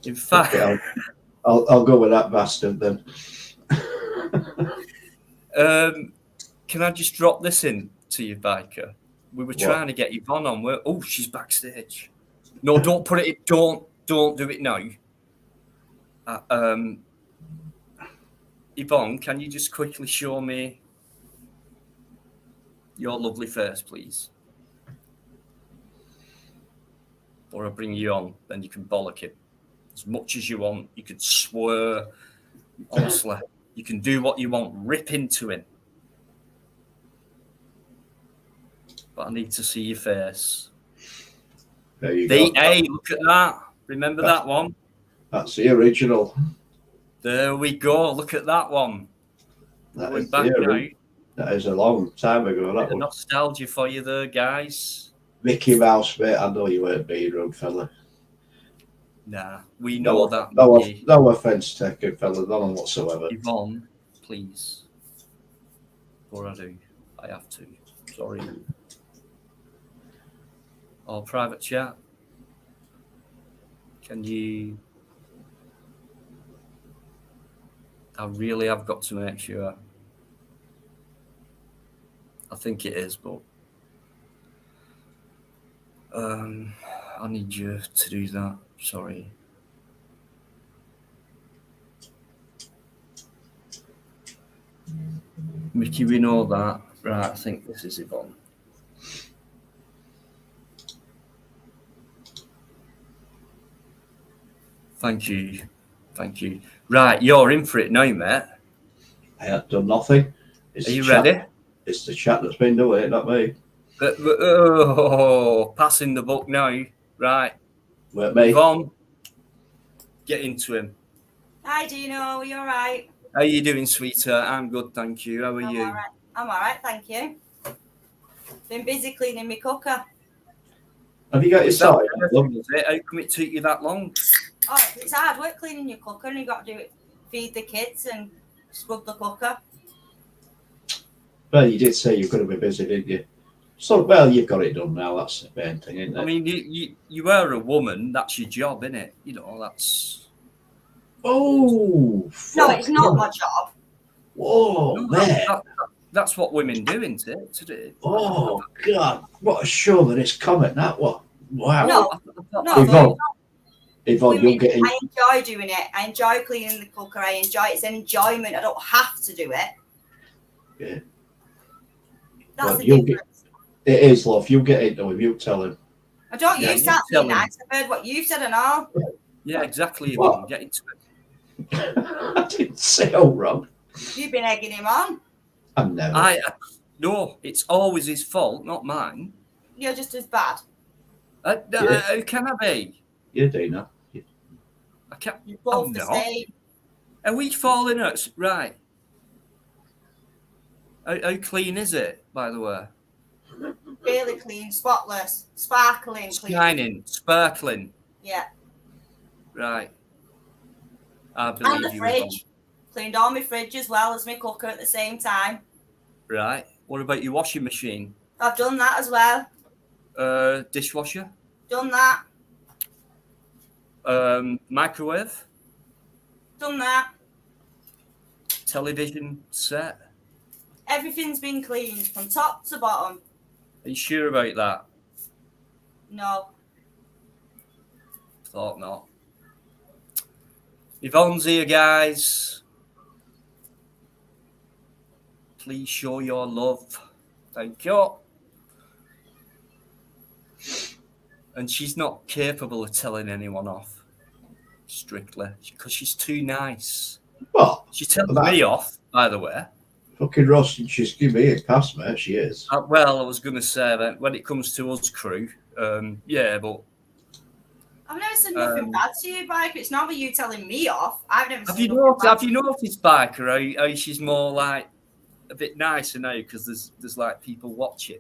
In fact, okay, I'll go with that bastard then. Can I just drop this in to you, Biker? We were trying to get Yvonne on. Oh, she's backstage. No, don't put it. Don't do it now. Yvonne, can you just quickly show me your lovely face, please? Or I'll bring you on, then you can bollock it as much as you want. You can swear. Honestly, you can do what you want. Rip into him. But I need to see your face. There you go. Hey, look at that. Remember that one? That's the original. There we go. Look at that one. That is a long time ago. That one. Nostalgia for you there, guys. Mickey Mouse, mate. I know you weren't being rude, fella. Nah, we know that. No offence taken, fella. None whatsoever. Yvonne, please. Before I do, I have to. Sorry. Or private chat. Can you? I really have got to make sure. I think it is, but I need you to do that. Sorry. Mickey, we know that. Right, I think this is Yvonne. Thank you. Right, you're in for it now, mate. I have done nothing. Are you ready? It's the chat that's been doing it, not me. Passing the book now. Right. Wait, me. Yvonne, get into him. Hi, Dino. You all right? How are you doing, sweetheart? I'm good, thank you. How are you? All right. I'm all right, thank you. Been busy cleaning my cooker. Have you got your side? How come it took you that long? Oh, it's hard work cleaning your cooker, and you got to do it, feed the kids and scrub the cooker. Well, you did say you're going to be busy, didn't you? So, well, you've got it done now. That's the main thing, isn't it? I mean, you are a woman. That's your job, isn't it? You know, that's. Oh. No, it's not my job. Whoa, man. That's what women do, isn't it? Today. Oh, God. What a show that it's coming, that one. Wow. No. Yvonne, you'll get it. I enjoy doing it. I enjoy cleaning the cooker. I enjoy it. It's an enjoyment. I don't have to do it. Yeah. That's Well, the you'll difference. It is, love. You get into him. You tell him. I don't Yeah, use you that tell being him. nice. I've heard what you've said and all. Yeah, exactly, What? Yvonne. Get into it. I didn't say all wrong. You've been egging him on. I'm never. No, it's always his fault, not mine. You're just as bad. Yeah. How can I be? You do know. I can't. You're both I'm the not. same. Are we falling out? Right. How clean is it, by the way? Really clean, spotless, sparkling clean. Shining, sparkling. Yeah. Right. I And believe the you, Yvonne. fridge. Cleaned all my fridge as well as my cooker at the same time. Right. What about your washing machine? I've done that as well. Dishwasher? Done that. Microwave? Done that. Television set? Everything's been cleaned from top to bottom. Are you sure about that? No. Thought not. Yvonne's here, guys. Please show your love. Thank you. And she's not capable of telling anyone off, strictly, because she's too nice. What? She tells me off, by the way. Fucking roasting. She's giving me a pass, mate. She is. Well, I was going to say that when it comes to us crew, yeah, but I've never said nothing bad to you, Bike. It's not you telling me off. I've never have said you nothing bad. have you noticed, Biker, how she's more like a bit nicer now because there's like people watching.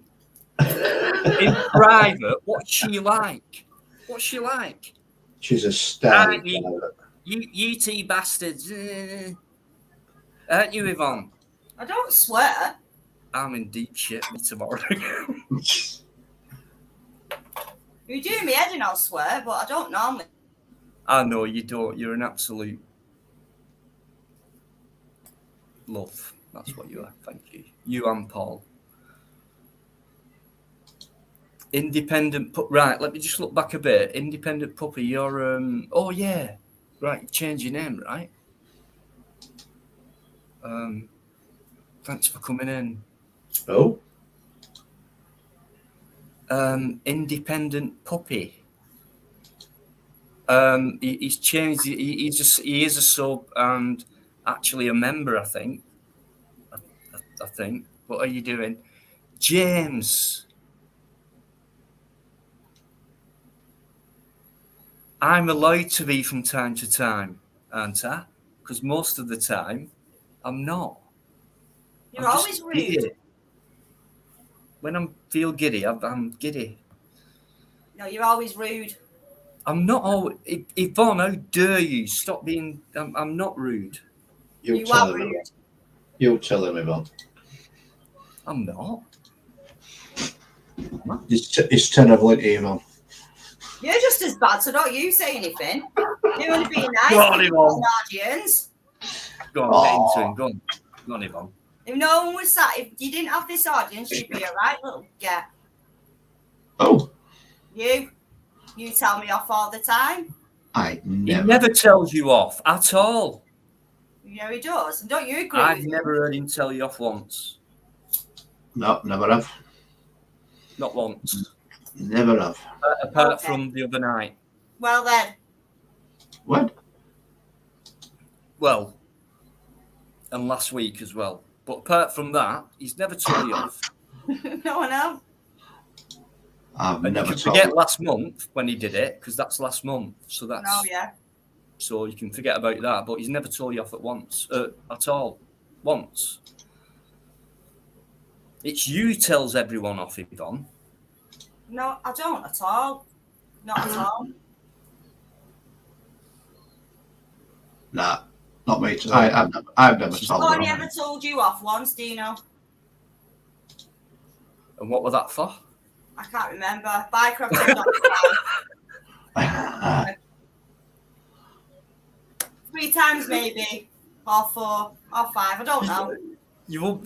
In private, what's she like? What's she like? She's a star. Aren't you two bastards. Aren't you, Yvonne? I don't swear. I'm in deep shit tomorrow. You do me head and I'll swear, but I don't normally. I know you don't. You're an absolute love. That's what you are. Thank you. You and Paul. Independent right, let me just look back a bit. Independent puppy, you're oh yeah. Right, you changed your name, right? Thanks for coming in. Oh. Independent puppy. He's changed. He is a sub and actually a member, I think. I think. What are you doing, James? I'm allowed to be from time to time, aren't I? Because most of the time, I'm not. You're always rude. Giddy. When I feel giddy, I'm giddy. No, you're always rude. I'm not always. Yvonne, how dare you? Stop being. I'm not rude. You are tell him. rude. You tell him, Yvonne. I'm not. It's terrible, isn't it, Yvonne? You're just as bad, so don't you say anything. You want to be nice Go on, to Yvonne. the audience. Go on, get into him. Go on, Yvonne. If no one was sat, if you didn't have this audience, you'd be a right little get. Oh. You tell me off all the time. I He never. never tells you off at all. Yeah, he does. And don't you agree? I've with him? never heard him tell you off once. No, never have. Not once. Never have. Apart from the other night. Well then. What? Well, and last week as well. But apart from that, he's never told you off. No one else. I've And never you can told. forget last month when he did it, because that's last month. So that's No, yeah. so you can forget about that. But he's never told you off at all. Once. It's you tells everyone off, Yvonne. No, I don't at all. Not at all. Nah, not me. I've never told I've her. only ever told you off once, Dino. And what was that for? I can't remember. Bikereddie. 3 times maybe. Or 4 or 5. I don't know.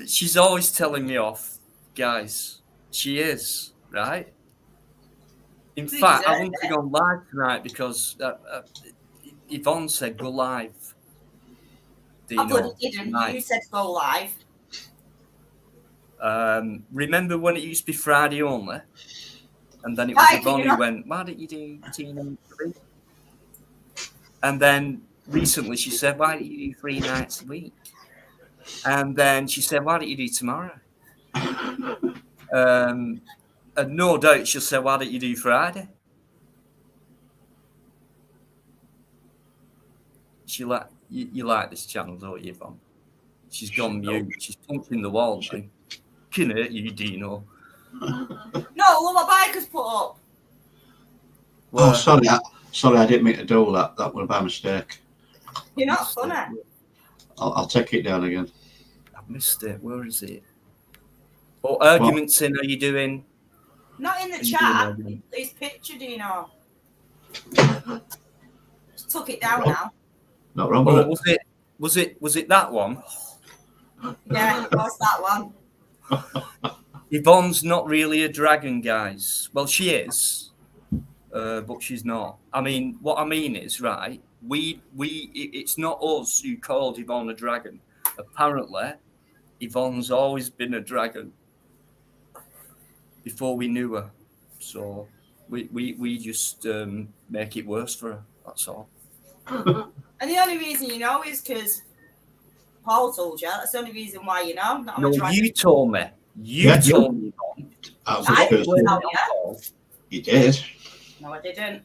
She's always telling me off, guys. She is, right? In You fact, I deserve wouldn't it. have gone live tonight because Yvonne said go live. I bloody Dino, didn't. tonight. You said go live. Remember when it used to be Friday only? And then it was Right, Yvonne you who know? went, why don't you do Tina and 3? And then recently she said, why don't you do 3 nights a week? And then she said, why don't you do tomorrow? And no doubt she'll say, why don't you do Friday? You like this channel, don't you, Yvonne? She's gone mute. She's punching the wall now. Can hurt you, Dino. No, look what Bikers put up. Oh, sorry, I didn't mean to do that. That was by mistake. You're not funny. I'll take it down again. I've missed it. Where is it? Oh, arguments in. Are you doing? Not in the Are you doing chat. argument? His picture, Dino. Just took it down now. Not wrong Oh, with it. was it that one? Yeah, it was that one. Yvonne's not really a dragon, guys. Well, she is, but she's not. I mean, what I mean is, right? It's not us who called Yvonne a dragon. Apparently, Yvonne's always been a dragon before we knew her. So we just make it worse for her. That's all. And the only reason you know is because Paul told you. That's the only reason why you know. Not No, you told me. Yeah, Told me, Yvonne. I didn't Because tell you. you did. No, I didn't.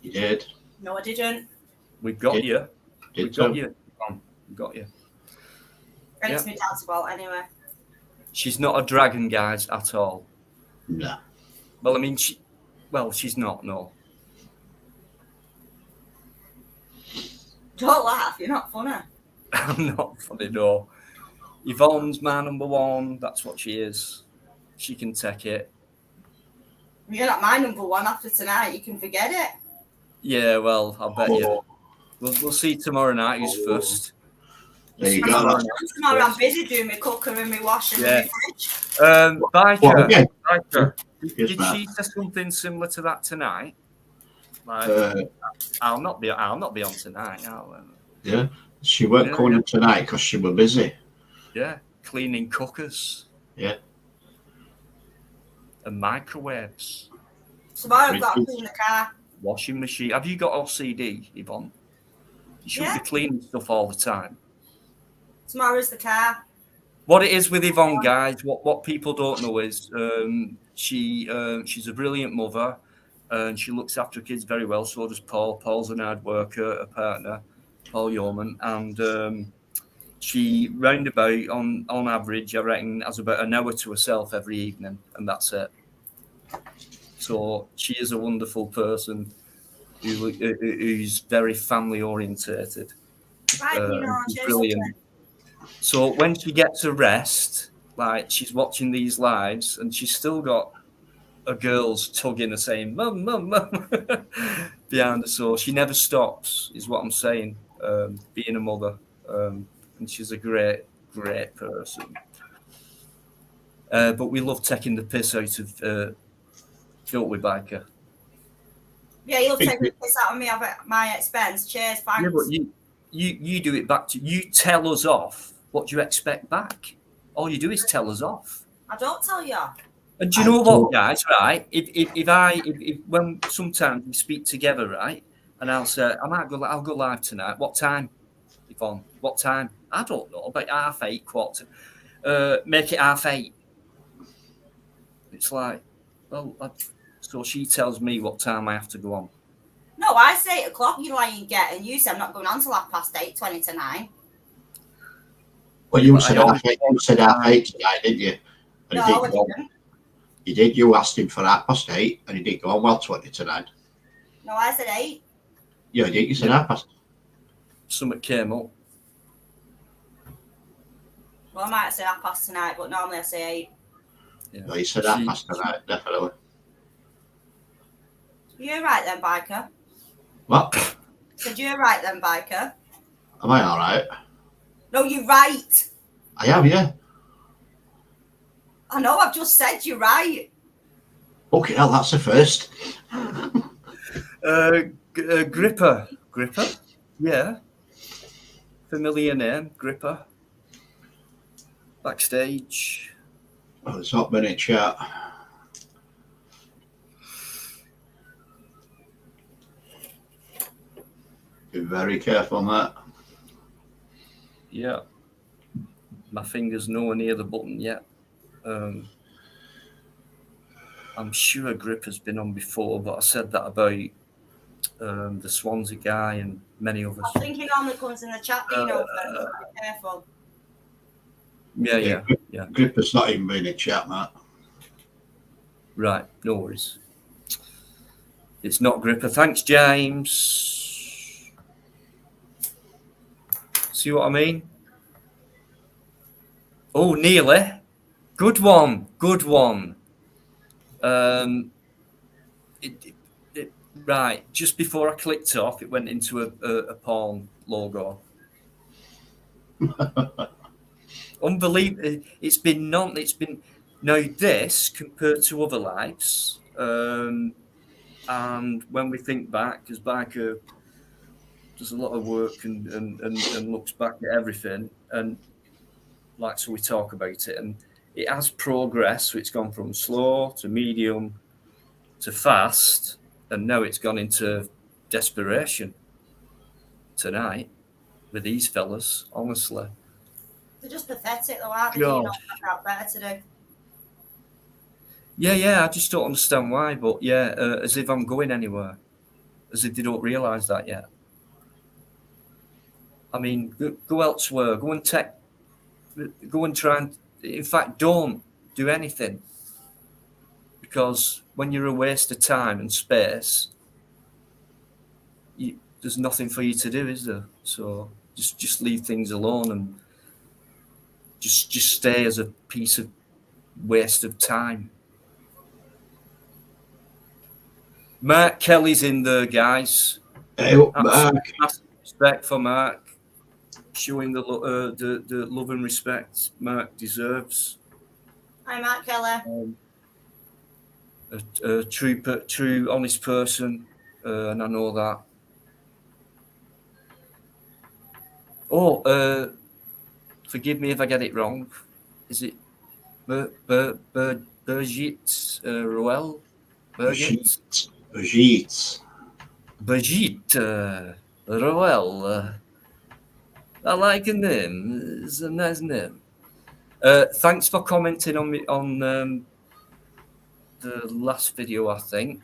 You did. No, I didn't. We've got you. Did We've got so. you. Yvonne. We've got you. Breaks me down to about anyway. She's not a dragon, guys, at all. No. Well, I mean, she's not, no. Don't laugh. You're not funny. I'm not funny, no. Yvonne's my number one. That's what she is. She can take it. You're not my number one after tonight. You can forget it. Yeah, well, I'll bet you. We'll see tomorrow night who's first. There you Tomorrow go. I'm busy doing my cooker and my washing Yeah. and my fridge. Biker, did Yes, she say something similar to that tonight? Like, ma'am. I'll not be on tonight. Yeah. She weren't coming in tonight because she was busy. Yeah, cleaning cookers. Yeah. And microwaves. Tomorrow I've got to clean the car. Washing machine. Have you got OCD, Yvonne? You shouldn't Yeah. be cleaning stuff all the time. Tomorrow's the car. What it is with Yvonne, guys, what people don't know is she's a brilliant mother and she looks after her kids very well. So does Paul. Paul's an hard worker, a partner, Paul Yeoman, and she roundabout on average, I reckon, has about an hour to herself every evening, and that's it. So she is a wonderful person who's very family orientated. Right, She's brilliant. So when she gets a rest, like she's watching these lives, and she's still got a girl's tugging her saying, "Mum, mum, mum," behind her. So she never stops, is what I'm saying. Being a mother, and she's a great person. But we love taking the piss out of, don't we, Biker? Yeah, you love taking the piss out of me at my expense. Cheers, thanks. Yeah, but you do it back to you. Tell us off. What do you expect back? All you do is tell us off. I don't tell you. And do you know what, guys? Right? If when sometimes we speak together, right? And I'll say, I'll go live tonight. What time, Yvonne? What time? I don't know, about 8:30, quarter. Make it 8:30. It's like, well, so she tells me what time I have to go on. No, I say 8 o'clock, you lying get, and you say I'm not going on till 8:30, 20 to 9. Well, you said half 8 tonight, didn't you? And No, he I didn't go. didn't. You did. You asked him for 8:30, and he didn't go on well 20 to 9. No, I said 8. Yeah, you did. You said 8:30. Something came up. Well, I might say 8:30 tonight, but normally I say 8. Yeah. No, you said 8:30 tonight, definitely. You're right then, Biker. What? Said you're right then, Biker. Am I all right? No, you're right. I am, yeah. I know, I've just said you're right. Okay, hell, that's the first. Gripper. Gripper? Yeah. Familiar name, Gripper. Backstage. Oh, it's not been in chat. Be very careful on that. Yeah. My finger's nowhere near the button yet. I'm sure Gripper's been on before, but I said that about the Swansea guy and many others. I think it only comes in the chat, Dino, first, so be careful. Yeah. Gripper's not even been in chat, Matt. Right, no worries. It's not Gripper. Thanks, James. See what I mean? Oh, nearly. Good one. Good one. Right, just before I clicked off, it went into a porn logo. Unbelievable. It's been now this compared to other lives. And when we think back, because Biker does a lot of work and looks back at everything, and so we talk about it, and it has progressed. So it's gone from slow to medium to fast, and now it's gone into desperation tonight with these fellas, honestly. They're just pathetic, though, aren't they? You know, got better to do. Yeah, I just don't understand why, but yeah, as if I'm going anywhere, as if they don't realise that yet. I mean, go elsewhere, go and try and, in fact, don't do anything, because when you're a waste of time and space, there's nothing for you to do, is there? So just leave things alone and just stay as a piece of waste of time. Mark Kelly's in there, guys. Massive respect for Mark, showing the love and respect Mark deserves. Hi, Mark Kelly. A true, honest person, and I know that. Oh, forgive me if I get it wrong. Is it Birgit Roel? Birgit Roel. I like a name. It's a nice name. Thanks for commenting on the last video, I think.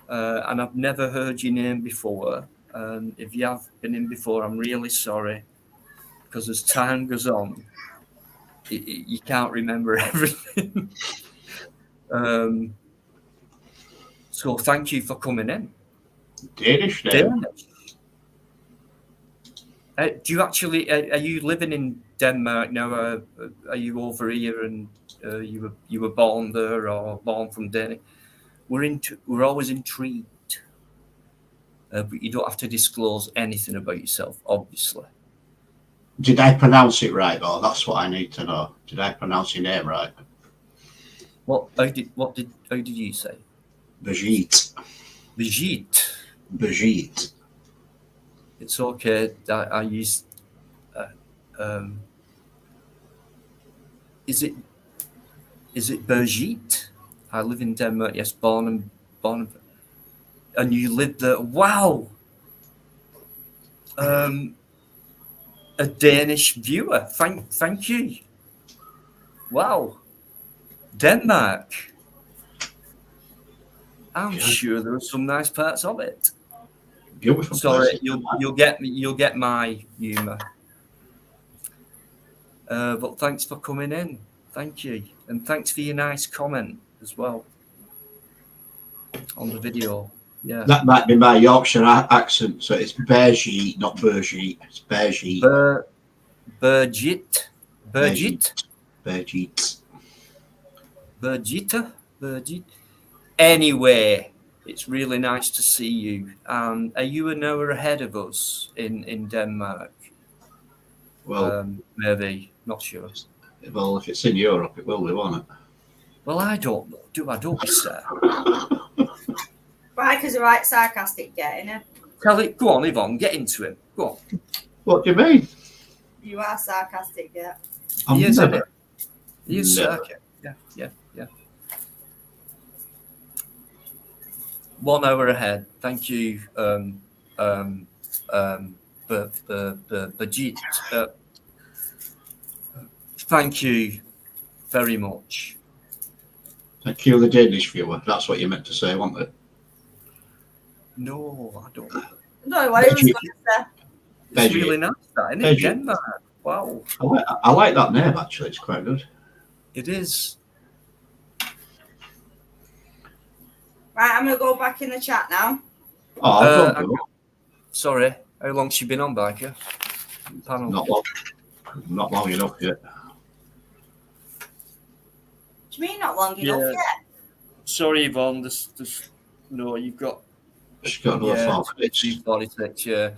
And I've never heard your name before. If you have been in before, I'm really sorry, because as time goes on, you can't remember everything. So thank you for coming in. Danish. Do you actually? Are you living in Denmark now? Are you over here and you were born there or born from Denmark? We're always intrigued, but you don't have to disclose anything about yourself, obviously. Did I pronounce it right, though? That's what I need to know. Did I pronounce your name right? How did you say? Birgit. It's okay. I use. Is it Birgit? I live in Denmark. Yes, born and you lived there. Wow. A Danish viewer. Thank you. Wow. Denmark. I'm sure there are some nice parts of it. Beautiful. Sorry, you'll get my humour. But thanks for coming in. Thank you, and thanks for your nice comment as well on the video. Yeah, that might be my Yorkshire accent. So it's Birgit, not Birgit. It's Birgit. Birgit. Anyway, it's really nice to see you. Are you an hour ahead of us in Denmark? Well, maybe, not sure. Well, if it's in Europe, it will be, won't it? Well, I don't know. Do I? Don't be sad. Bikers are right sarcastic, getting it. Tell it. Go on, Yvonne. Get into him. Go on. What do you mean? You are sarcastic, yeah. He is, isn't Never. it? He is Never. circuit. Yeah. 1 hour ahead. Thank you, Bajit. Thank you very much. Thank you, the Danish viewer. That's what you meant to say, wasn't it? I No, I don't. don't know what he was going to say. It's Bajit. really nice, that, isn't it? Bajit. Denmark. Wow. I like that name, actually. It's quite good. It is. Right, I'm going to go back in the chat now. Oh, don't go. Sorry. How long's she been on, Biker? Panel. Not long. Not long enough yet. What do you mean not long enough yet? Sorry, Yvonne. No, you've got. She's got another 4 minutes. 46, yeah.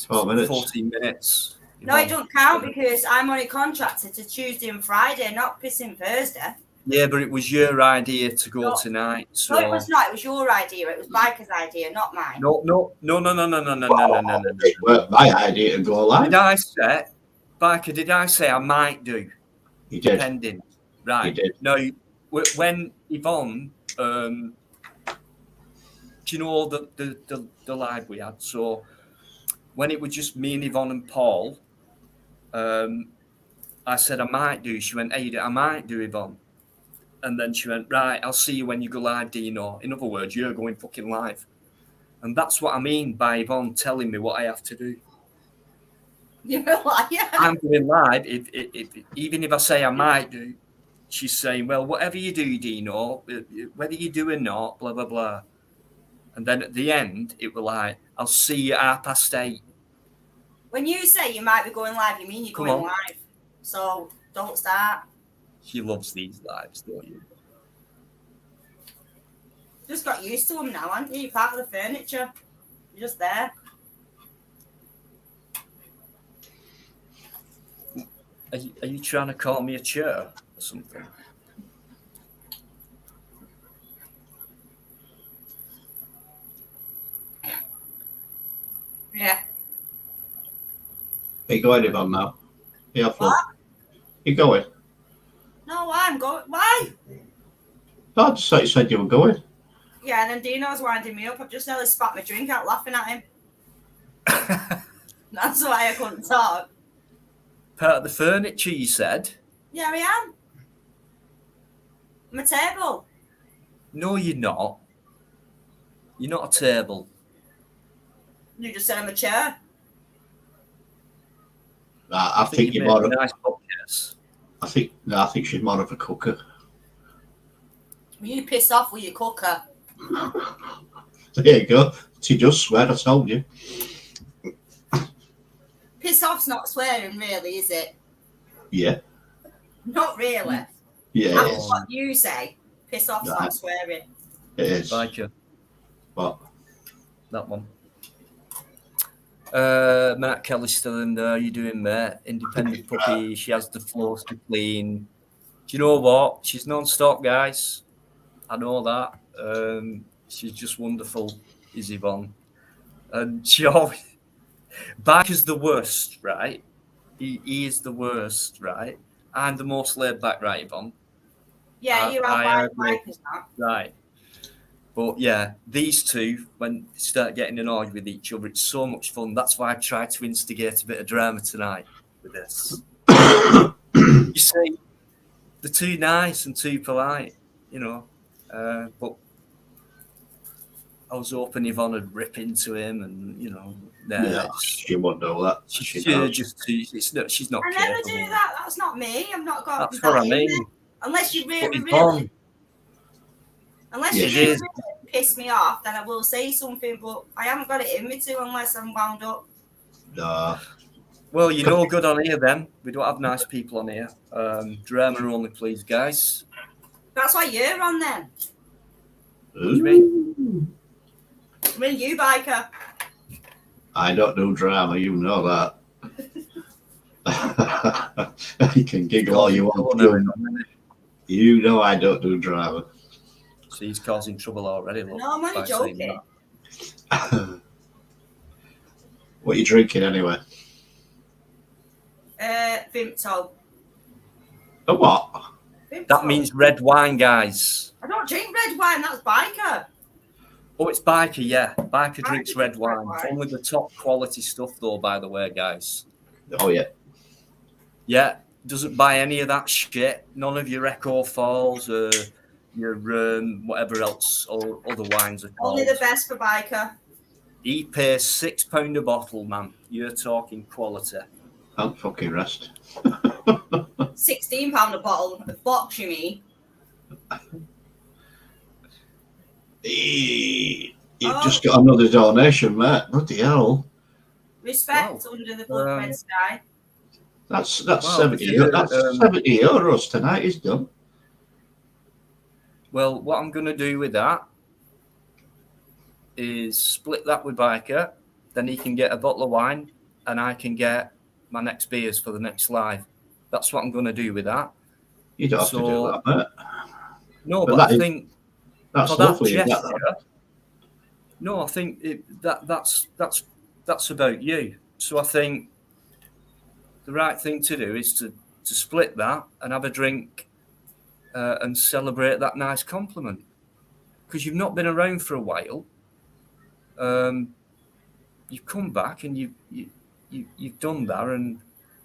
4 minutes. 14 minutes. No, it don't count because I'm only contracted to Tuesday and Friday, not pissing Thursday. Yeah, but it was your idea to go tonight. So. No, it was not. It was your idea. It was Biker's idea, not mine. No. It weren't my idea to go live. Did I say, Biker, did I say I might do? You did. Depending. Right. You did. No, when Yvonne, do you know the live we had? So when it was just me and Yvonne and Paul, I said I might do. She went, hey, I might do, Yvonne. And then she went, right, I'll see you when you go live, Dino. In other words, you're going fucking live. And that's what I mean by Yvonne telling me what I have to do. You're a liar. I'm going live. Even if I say I might do, she's saying, well, whatever you do, Dino, whether you do or not, blah, blah, blah. And then at the end, it was like, I'll see you at 8:30. When you say you might be going live, you mean you're going live. So don't start. She loves these lives, don't you? Just got used to them now, aren't you? You're part of the furniture. You're just there. Are you trying to call me a chair or something? Yeah. Are you going, Yvonne, now? Yeah, What? You going? No, I'm going. Why? I just thought you said you were going. Yeah, and then Dino's winding me up. I've just nearly spat my drink out laughing at him. That's why I couldn't talk. Part of the furniture, you said? Yeah, I am. I'm a table. No, you're not. You're not a table. You just said I'm a chair. I think you're more of a nice podcast. I think she's more of a cooker. You piss off with your cooker. There you go. She just swear, I told you. Piss off's not swearing, really, is it? Yeah. Not really. Yeah. That's what you say. Piss off's not swearing. It is. Like you. What? That one. Matt Kelly's still in there. You doing, mate? Independent puppy. She has the floors to clean. Do you know what? She's non-stop, guys. I know that. She's just wonderful, is Yvonne. And she always... Biker's the worst, right? He is the worst, right? I'm the most laid back, right, Yvonne? Yeah, you are Biker's not. Right. But yeah, these two, when they start getting annoyed with each other, it's so much fun. That's why I tried to instigate a bit of drama tonight with this. You see, they're too nice and too polite, you know. But I was hoping Yvonne would rip into him, and you know, she won't know that. She's not. She's not. I never do that. That's not me. I'm not going. That's what I mean. Unless you really, unless you really piss me off, then I will say something. But I haven't got it in me to unless I'm wound up. No. Well, you're no good on here then. We don't have nice people on here. Drama only, please, guys. That's why you're on then. What do you mean? I mean, you, Biker. I don't do drama, you know that. You can giggle all you want. You know I don't do driving. So he's causing trouble already. Look, No, I'm only by saying joking. that. What are you drinking anyway? Vimto. A what? Vimto. That means red wine, guys. I don't drink red wine. That's biker. Oh, it's Biker, yeah. Biker drinks drinks red red wine. wine. Only the top quality stuff, though, by the way, guys. Oh, yeah. Yeah, doesn't buy any of that shit. None of your Echo Falls, your whatever else or other wines are called. Only the best for biker. He pays £6 a bottle, man. You're talking quality. I'm fucking rest. £16 a bottle of box, you mean? You've just got another donation, mate. Bloody hell. Respect under the blood red sky. That's 70. That's 70 euros tonight. Is done. Well, what I'm going to do with that is split that with Biker. Then he can get a bottle of wine, and I can get my next beers for the next live. That's what I'm going to do with that. You don't have to do that, mate. No, but I think that's for that lovely. gesture, no, I think that's about you. So I think the right thing to do is to split that and have a drink and celebrate that nice compliment, because you've not been around for a while. You've come back and you've done that, and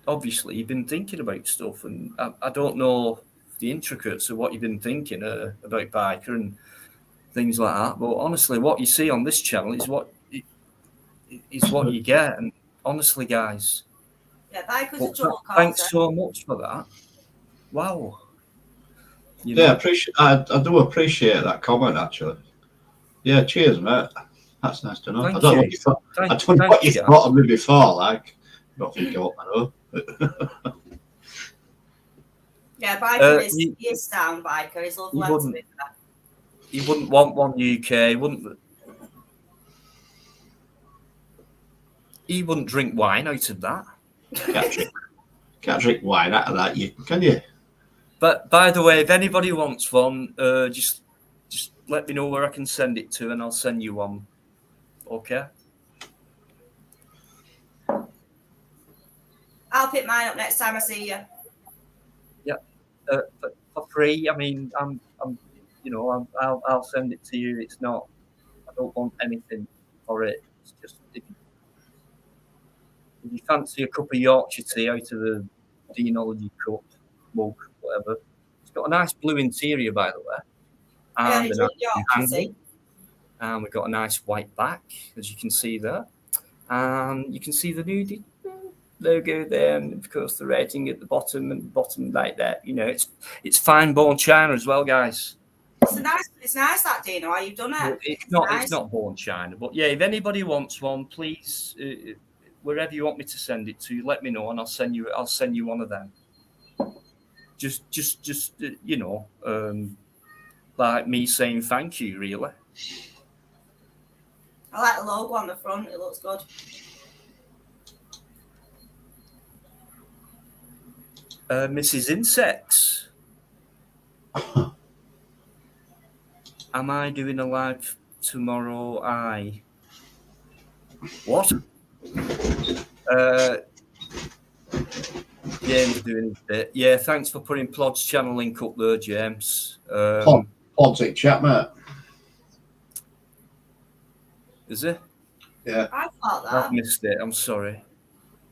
obviously you've been thinking about stuff, and I don't know the intricates of what you've been thinking about Biker and things like that, but honestly, what you see on this channel is what you get. And honestly, guys, yeah, Biker's a joke. Thanks so much for that. Wow. Yeah, I do appreciate that comment, actually. Yeah, cheers, mate. That's nice to know. I don't know what you thought. I don't know what you thought of me before. Like, I don't think you want to know. Yeah, Biker is sound. Biker is lovely. He wouldn't want one UK. He wouldn't drink wine out of that. Can't drink wine out of that, can you? But by the way, if anybody wants one, just let me know where I can send it to, and I'll send you one. Okay. I'll pick mine up next time I see you. Yeah, for free. I mean, I'll send it to you. It's not. I don't want anything for it. It's just if you fancy a cup of Yorkshire tea out of the Deanology cup, mug, whatever. It's got a nice blue interior, by the way. And yeah, Yorkshire tea. And we've got a nice white back, as you can see there. And you can see the new logo there, and of course the rating at the bottom and bottom like that. You know, it's fine born China as well, guys. It's nice that Dino. You've done it. It's not born China, but yeah, if anybody wants one, please, wherever you want me to send it to, let me know, and I'll send you one of them. Just like me saying thank you, really. I like the logo on the front. It looks good. Mrs. Insects. Am I doing a live tomorrow? What? James doing his bit. Yeah, thanks for putting Plod's channel link up there, James. Plod's in chat, mate. Is it? Yeah. I thought that. I've missed it. I'm sorry.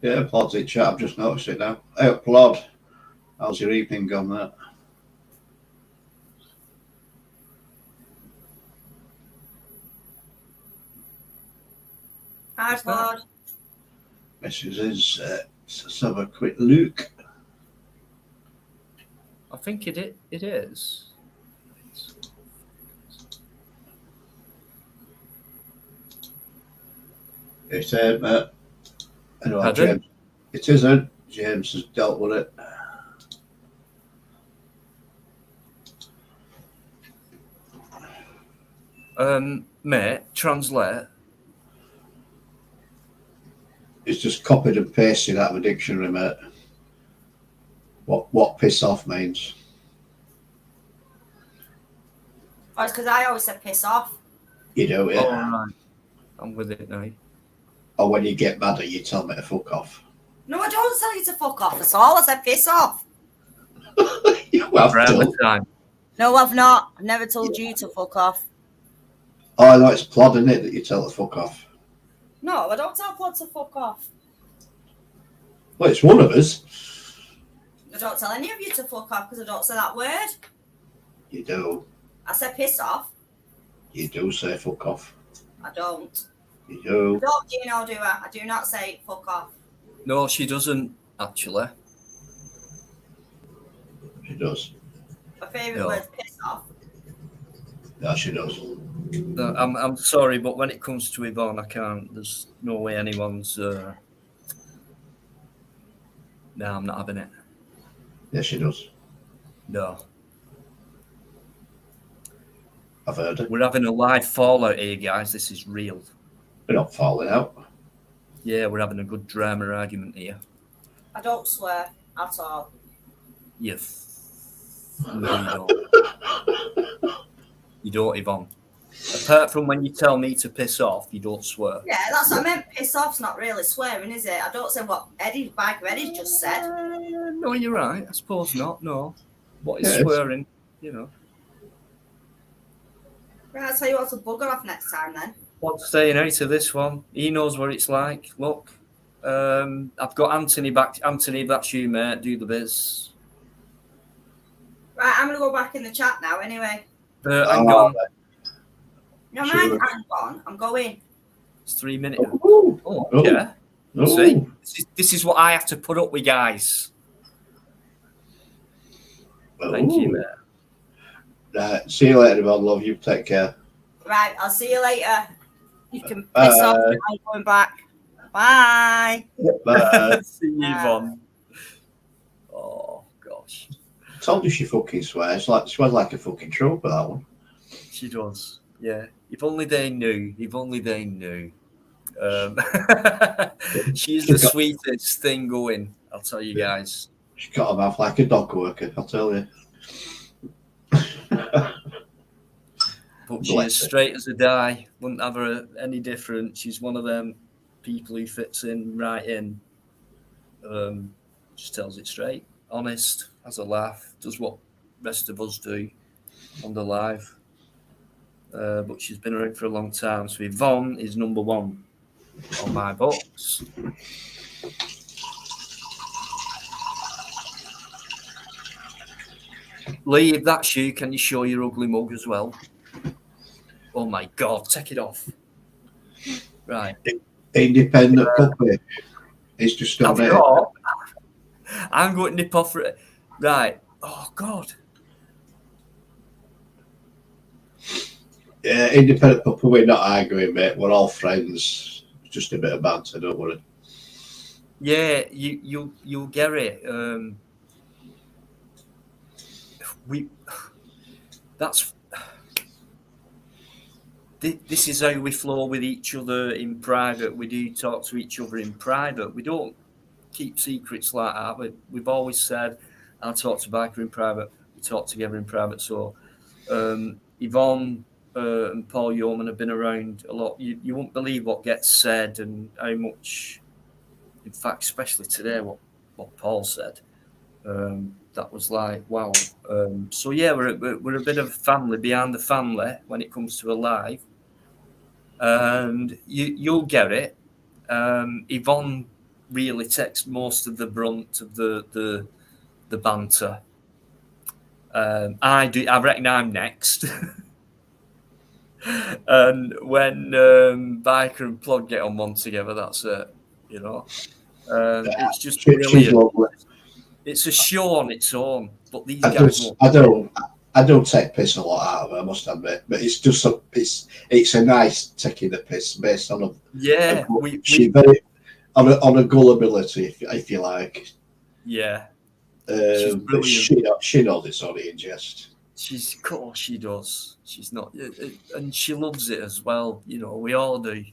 Yeah, Plod's in chat. I've just noticed it now. Hey, Plod. How's your evening gone, mate? Hi, Plod. Mrs. is, let's have a quick look. I think it is. It ain't, mate. Anyway, James, it isn't. James has dealt with it. Mate, translate. It's just copied and pasted out of a dictionary, mate. What piss off means. Oh, it's because I always said piss off. You do, yeah. Oh, right. I'm with it now. Or when you get mad at you tell me to fuck off. No, I don't tell you to fuck off at all. I said piss off. You have Forever to. time. No, I've not. I've never told you to fuck off. Oh, I know it's Plod, isn't it, that you tell to fuck off? No, I don't tell Plod to fuck off. Well, it's one of us. I don't tell any of you to fuck off because I don't say that word. You do. I said piss off. You do say fuck off. I don't. You do. I don't, do I? I do not say fuck off. No, she doesn't, actually. She does. My favourite No. word is piss off. Yeah, she does. No, I'm sorry, but when it comes to Yvonne, I can't. There's no way anyone's... No, I'm not having it. Yeah, she does. No. I've heard it. We're having a live fallout here, guys. This is real. We're not falling out. Yeah, we're having a good drama argument here. I don't swear at all. No, you don't. You don't, Yvonne. Apart from when you tell me to piss off, you don't swear. Yeah, that's what I meant. Piss off's not really swearing, is it? I don't say what Bikereddie just said. No, you're right. I suppose not. No. What is Yes. swearing? You know. Right, I'll tell you what to bugger off next time then. What's staying out of this one? He knows what it's like. Look, I've got Anthony back. Anthony, that's you, mate. Do the biz. Right, I'm going to go back in the chat now anyway. Hang on. No, Sure. mind, hang on. I'm going. It's 3 minutes. Ooh. Oh, Oh. yeah. Ooh. See, this is what I have to put up with, guys. Thank you, Ooh. mate. Right, see you later, Yvonne. Love you. Take care. Right, I'll see you later. You can piss off. I'm going back. Bye. Bye. See you, Yvonne. Oh, gosh. Told you she fucking swears. Like, she swears like a fucking trooper, that one. She does. Yeah. If only they knew. If only they knew. She's the sweetest thing going, I'll tell you guys. She's got a mouth like a dog worker, I'll tell you. But she is straight as a die. Wouldn't have her any different. She's one of them people who fits in right in. Just tells it straight. Honest, has a laugh, does what rest of us do on the live. But she's been around for a long time. So Yvonne is number one on my books. Lee, if that's you, can you show your ugly mug as well? Oh my God, take it off. Right. Independent puppy. It's just not there. I'm going to nip off for it. Right. Oh God. Yeah, independent puppy, we're not arguing, mate. We're all friends. Just a bit of banter, don't worry. Yeah, you'll get it. This is how we flow with each other in private. We do talk to each other in private. We don't keep secrets like that. We've always said, I talk to Biker in private. We talk together in private. So Yvonne and Paul Yeoman have been around a lot. You won't believe what gets said and how much. In fact, especially today, what Paul said. That was like, wow. So yeah, we're a bit of a family behind the family when it comes to a live, and you'll get it. Yvonne really takes most of the brunt of the banter. I do. I reckon I'm next. And when Biker and Plod get on one together, that's it. You know, it's just brilliant. It's a show on its own, but these guys won't. I don't take piss a lot out of it, I must admit, but it's just it's a nice taking the piss based on she's very on a gullibility, if you like. Yeah, but she knows it's only in jest. Of course she does. She's not, and she loves it as well. You know, we all do.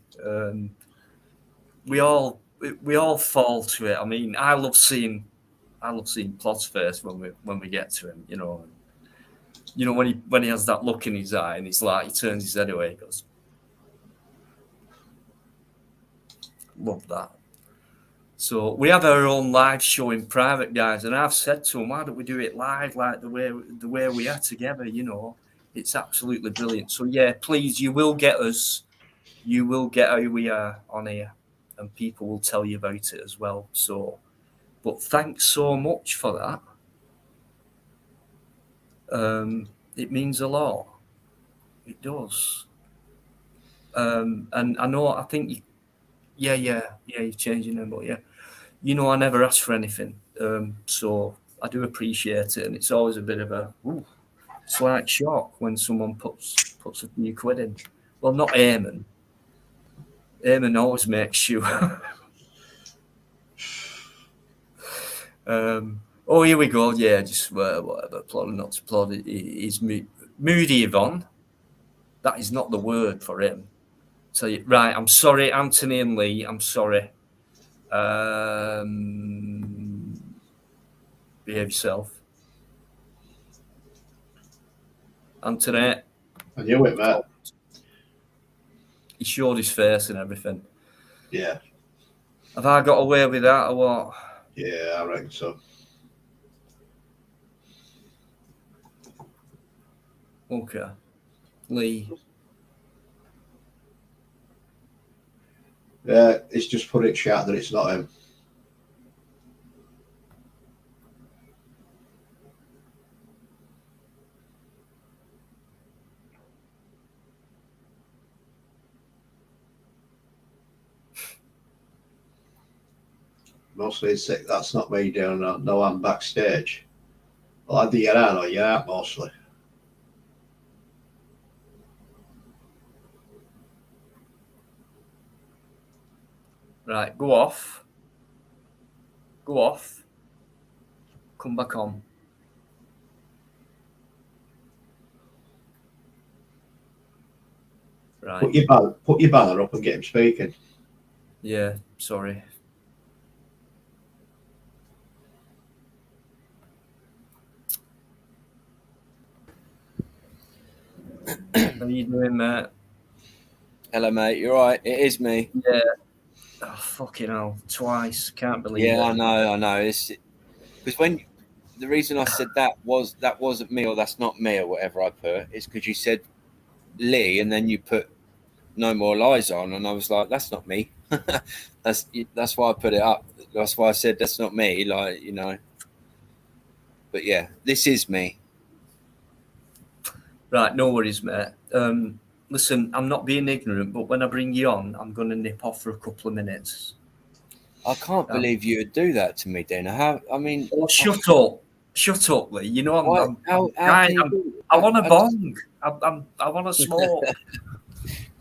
We all fall to it. I mean, I love seeing Plod's face when we get to him. You know, You know, when he has that look in his eye and he's like, he turns his head away, he goes, love that. So we have our own live show in private, guys, and I've said to him, why don't we do it live, like the way we are together? You know, it's absolutely brilliant. So yeah, please, you will get us. You will get how we are on here, and people will tell you about it as well. So, but thanks so much for that. It means a lot. It does. And I know, I think you, you're changing them, but yeah, you know, I never ask for anything. So I do appreciate it, and it's always a bit of a slight shock when someone puts a few quid in. Well, not Eamon. Eamon always makes sure. Oh, here we go. Yeah, just whatever. Plod or not to plod. He's moody, Yvonne. That is not the word for him. So, right, I'm sorry, Anthony and Lee. I'm sorry. Behave yourself. Anthony. I knew it, mate. He showed his face and everything. Yeah. Have I got away with that or what? Yeah, I reckon so. Okay. Lee. It's just put it chat that it's not him. Mostly it's that's not me doing that. No, I'm backstage. Well, either you're out or you're out mostly. Right, go off. Go off. Come back on. Right. Put your banner up and get him speaking. Yeah, sorry. How you doing, mate? Hello, mate. You're right. It is me. Yeah. Oh, fucking hell. Twice. Can't believe it. Yeah, I know. It's because when the reason I said that wasn't me or that's not me or whatever I put is because you said Lee and then you put no more lies on, and I was like, that's not me. that's why I put it up. That's why I said that's not me. Like, you know. But yeah, this is me. Right, no worries, mate. Listen, I'm not being ignorant, but when I bring you on, I'm going to nip off for a couple of minutes. I can't believe you would do that to me, Dana. How? I mean, shut up, Lee. You know I want a bong. I want to smoke.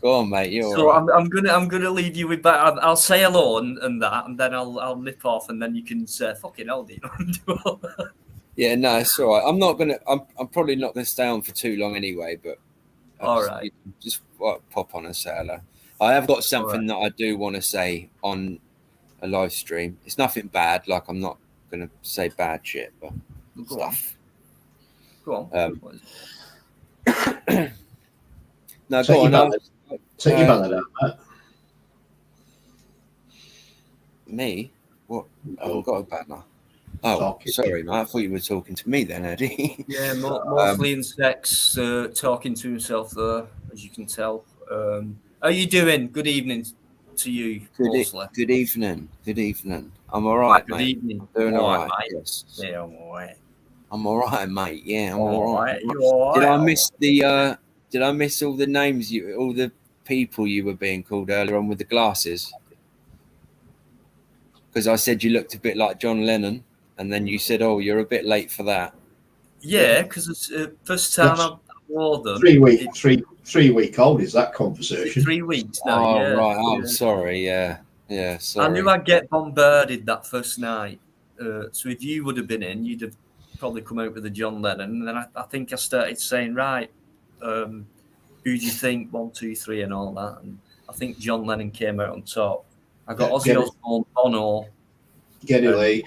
Go on, mate. You're so right. I'm gonna leave you with that. I'll say hello and that, and then I'll nip off, and then you can say fucking hell, do you want to do all that? Yeah, no, it's all right. I'm probably not gonna stay on for too long anyway. But all right, just pop on and say hello. I have got something that I do want to say on a live stream. It's nothing bad. Like, I'm not gonna say bad shit, but stuff. Go on. No, go on. Take your banner down, mate. Me? What? I haven't got a banner. Oh, sorry, mate. I thought you were talking to me then, Eddie. Yeah, mostly in sex, talking to himself there, as you can tell. How are you doing? Good evening to you, mostly. Good evening. Good evening. I'm all right, good mate. Evening. I'm doing all right. Mate. Yes. Yeah, I'm all right. I'm all right, mate. Yeah, I'm all right. right. You all right? Did I miss the? Did I miss all the names? All the people you were being called earlier on with the glasses? Because I said you looked a bit like John Lennon, and then you said, "Oh, you're a bit late for that." Yeah, because it's the first time I wore them. 3 week old is that conversation? 3 weeks now. Oh, yeah. right. Oh, sorry. Yeah. Sorry. I knew I'd get bombarded that first night. So if you would have been in, you'd have probably come out with a John Lennon, and then I think I started saying, right, who do you think? 1, 2, 3, and all that. And I think John Lennon came out on top. I got Ozzy Osbourne, Bono, Geddy Lee.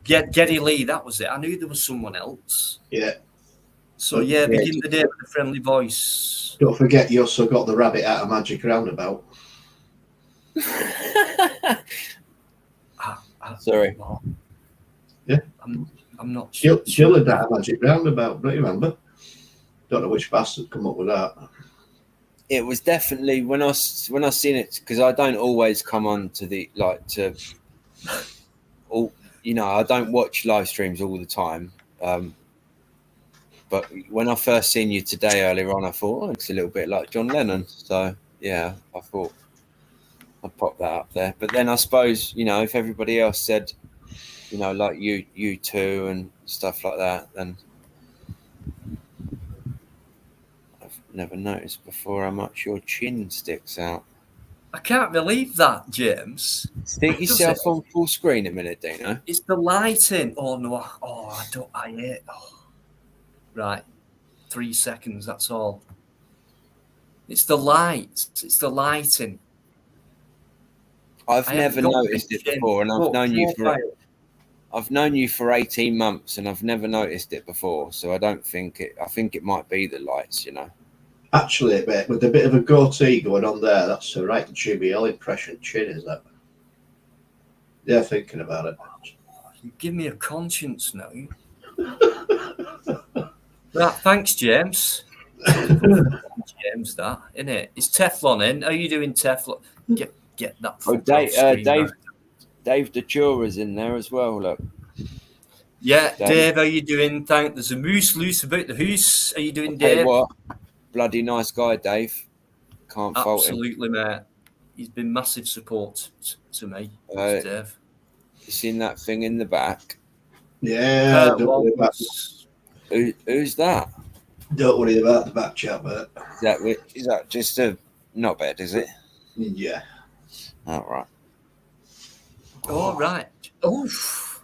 Geddy Lee. That was it. I knew there was someone else. Yeah. So yeah, begin the day with a friendly voice. Don't forget, you also got the rabbit out of Magic Roundabout. Sorry. Yeah. I'm not Jill sure. had that at Magic Roundabout, don't you remember? Don't know which bastard come up with that. It was definitely when I seen it, because I don't always come on to the all, you know, I don't watch live streams all the time. But when I first seen you today earlier on, I thought, oh, it's a little bit like John Lennon. So yeah, I thought I'd pop that up there. But then I suppose, you know, if everybody else said, you know, like you two and stuff like that, then I've never noticed before how much your chin sticks out. I can't believe that, James. Stick yourself on full screen a minute, Dino. It's the lighting. Oh no! Oh, I hate. Oh. Right, 3 seconds. That's all. It's the light. It's the lighting. I've never noticed it before, and I've known you for 18 months, and I've never noticed it before. So I think it might be the lights, you know. Actually, mate, with a bit of a goatee going on there, that's a right Jimmy L impression chin, is that? Yeah, thinking about it. You give me a conscience now. Right, thanks, James. James, that innit? It's Teflon in. How are you doing, Teflon? Get that. Oh, Dave Datura's in there as well. Look. Yeah, Dave, how you doing? There's a moose loose about the hoose. How you doing, Dave? Hey, what? Bloody nice guy, Dave. Can't fault him. Absolutely, mate. He's been massive support to me, Dave. You seen that thing in the back? Yeah, don't worry about who's that? Don't worry about the back chat, mate. Is that just a not bad, is it? Yeah. All right. All right. Oof.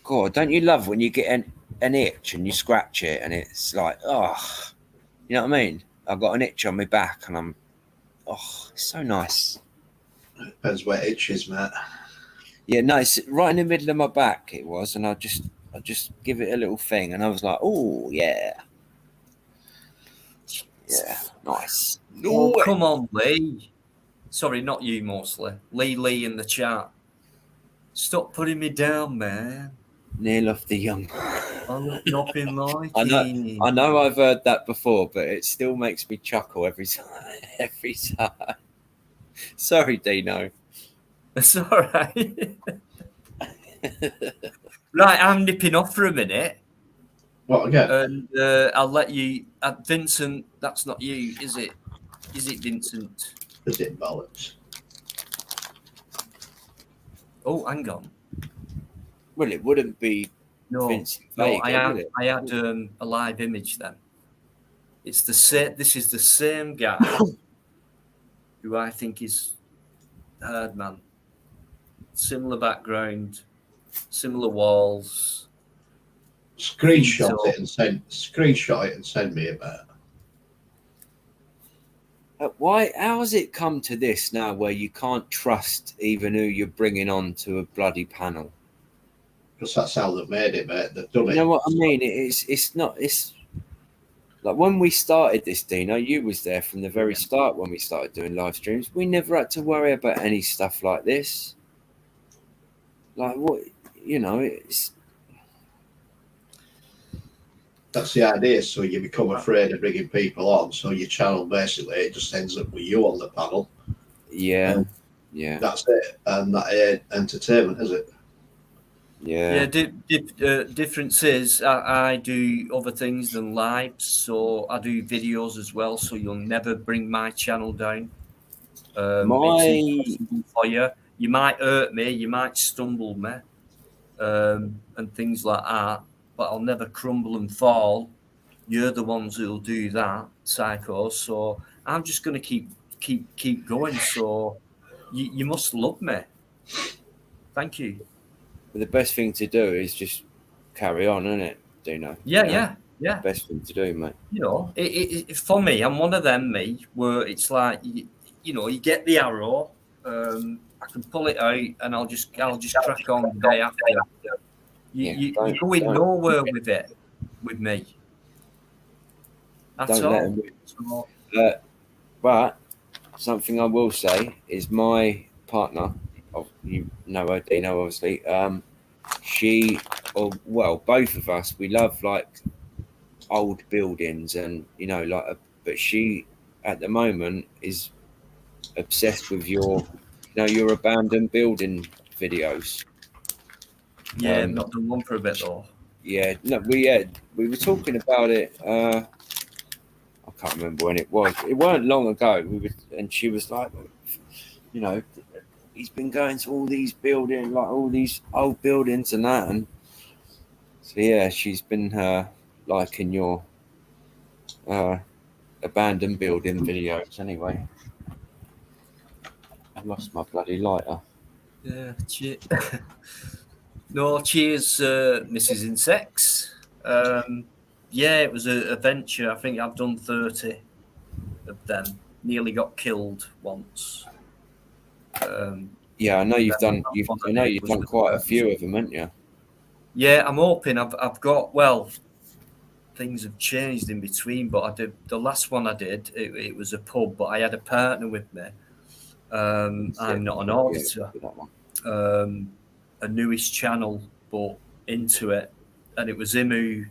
God, don't you love when you get an itch and you scratch it and it's like, oh, you know what I mean? I've got an itch on my back and I'm, oh, it's so nice. Depends where itch is, mate. Yeah, no, it's right in the middle of my back it was, and I just give it a little thing and I was like, oh, yeah. Yeah, nice. Oh, come on, Lee. Sorry, not you mostly. Lee in the chat. Stop putting me down, man. Neil off the young. I'm nothing like I know I've heard that before, but it still makes me chuckle every time. Sorry, Dino. It's all right. Right, I'm nipping off for a minute. What again? And I'll let you, Vincent. That's not you, is it? Is it Vincent? Is it bollocks? Oh, hang on. Well, it wouldn't be. No, Vincent no. Vega, I had a live image then. It's the same. This is the same guy who I think is hard man. Similar background, similar walls. Screenshot it and send me about it. Why? How has it come to this now, where you can't trust even who you're bringing on to a bloody panel? Because that's how they've made it, mate. They've done it. You know what I mean? It's not. It's like when we started this, Dino. You was there from the very start when we started doing live streams. We never had to worry about any stuff like this. Like what? You know, it's. That's the idea. So you become afraid of bringing people on. So your channel basically it just ends up with you on the panel. Yeah, yeah. That's it, and that ain't entertainment, is it? Yeah. Difference is I do other things than lives, so I do videos as well. So you'll never bring my channel down. It's impossible for you. You might hurt me, you might stumble me, and things like that. But I'll never crumble and fall. You're the ones who'll do that, psychos. So I'm just going to keep going. So you must love me. Thank you. But the best thing to do is just carry on, isn't it, Dino? Yeah. Best thing to do, mate. You know, it for me, I'm one of them, where it's like, you get the arrow, I can pull it out, and I'll just crack on the day after. You're going nowhere with it. with me. At Don't all. let him. So, But something I will say is my partner, you know her, Dino, obviously. She, or well, both of us, we love like old buildings, and but she, at the moment, is obsessed with your abandoned building videos. yeah, I've not done one for a bit though. Yeah, no, we were talking about it. I can't remember when it was. It weren't long ago. And she was like, you know, he's been going to all these buildings, like all these old buildings and that. And so yeah, she's been liking your abandoned building videos. Anyway, I lost my bloody lighter. Yeah, no, cheers, Mrs. Insects. Yeah, it was a venture. I think I've done 30 of them. Nearly got killed once. Yeah, I know you've Then done. the last one I I know did you've was done with quite a worms. few of them, haven't you? Yeah, I'm hoping I've got, well, things have changed in between, but I did the last one I did, it was a pub, but I had a partner with me. I'm not an auditor. Yeah, that one. A newish channel, but into it, and it was him who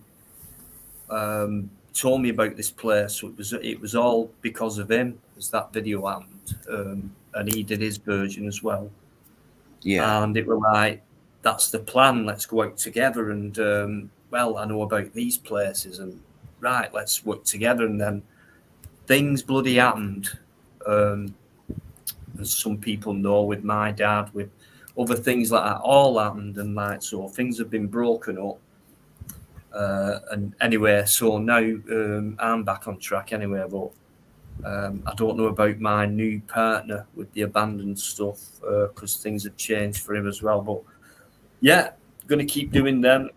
told me about this place. So it was all because of him as that video happened, and he did his version as well. Yeah, And it was like, that's the plan. Let's go out together. And well, I know about these places, and right, let's work together. And then things bloody happened, as some people know, with my dad, with other things like that, all happened, and like so, things have been broken up. And anyway, so now I'm back on track anyway, but I don't know about my new partner with the abandoned stuff because things have changed for him as well. But yeah, going to keep doing them.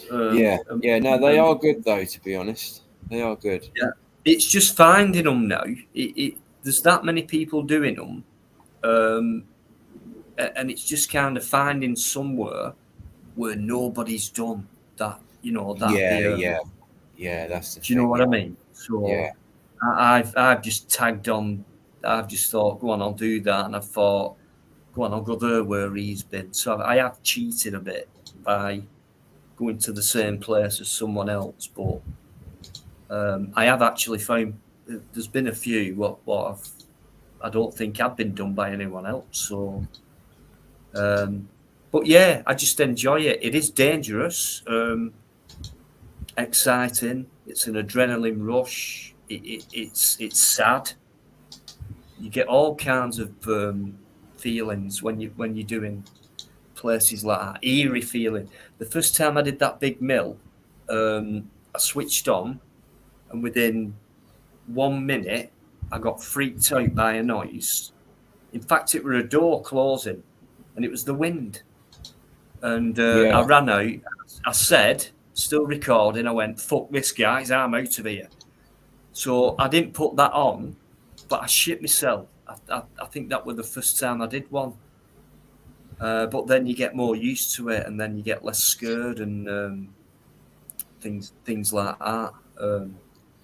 yeah. No, they are good though. To be honest, they are good. Yeah, it's just finding them now. There's that many people doing them, and it's just kind of finding somewhere where nobody's done that. Yeah. That's the Do you know thing. what I mean? Yeah. So I've just tagged on. I've just thought, go on, I'll do that, and I thought, go on, I'll go there where he's been. So I have cheated a bit by going to the same place as someone else, but I have actually found there's been a few what I don't think have been done by anyone else. So, but yeah, I just enjoy it. It is dangerous, exciting. It's an adrenaline rush. It's sad. You get all kinds of feelings when you're doing places like that. Eerie feeling. The first time I did that big mill, I switched on, and within 1 minute, I got freaked out by a noise. In fact, it was a door closing, and it was the wind. And I ran out. I said, still recording, I went, fuck this, guys, I'm out of here. So I didn't put that on, but I shit myself. I think that was the first time I did one. But then you get more used to it, and then you get less scared and things like that.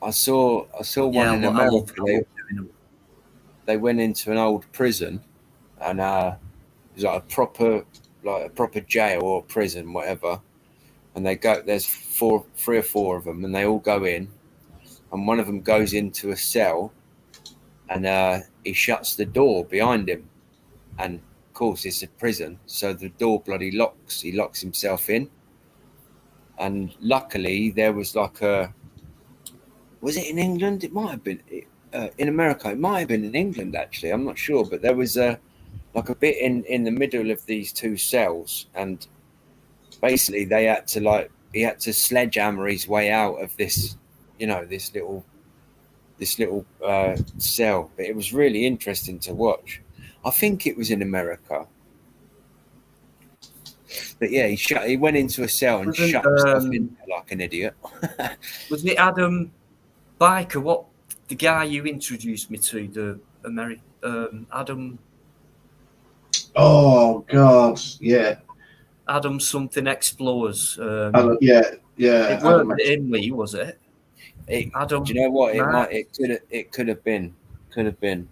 I saw one in America. They went into an old prison, and it was like a proper jail or prison, whatever. And they go. There's 3 or 4 of them, and they all go in, and one of them goes into a cell, and he shuts the door behind him, and of course it's a prison, so the door bloody locks. He locks himself in, and luckily there was like was it in England? It might have been in America. It might have been in England actually. I'm not sure, but there was like a bit in the middle of these 2 cells, and basically he had to sledgehammer his way out of this, this little cell. But it was really interesting to watch. I think it was in America. But yeah, he went into a cell and shut himself in like an idiot. Was it Adam Biker? What, the guy you introduced me to, the Adam? Oh God, yeah. Adam something Explorers. Yeah, yeah. It Adam, weren't in Lee, was it? Adam. Do you know what? Mark? It could have been. Could have been.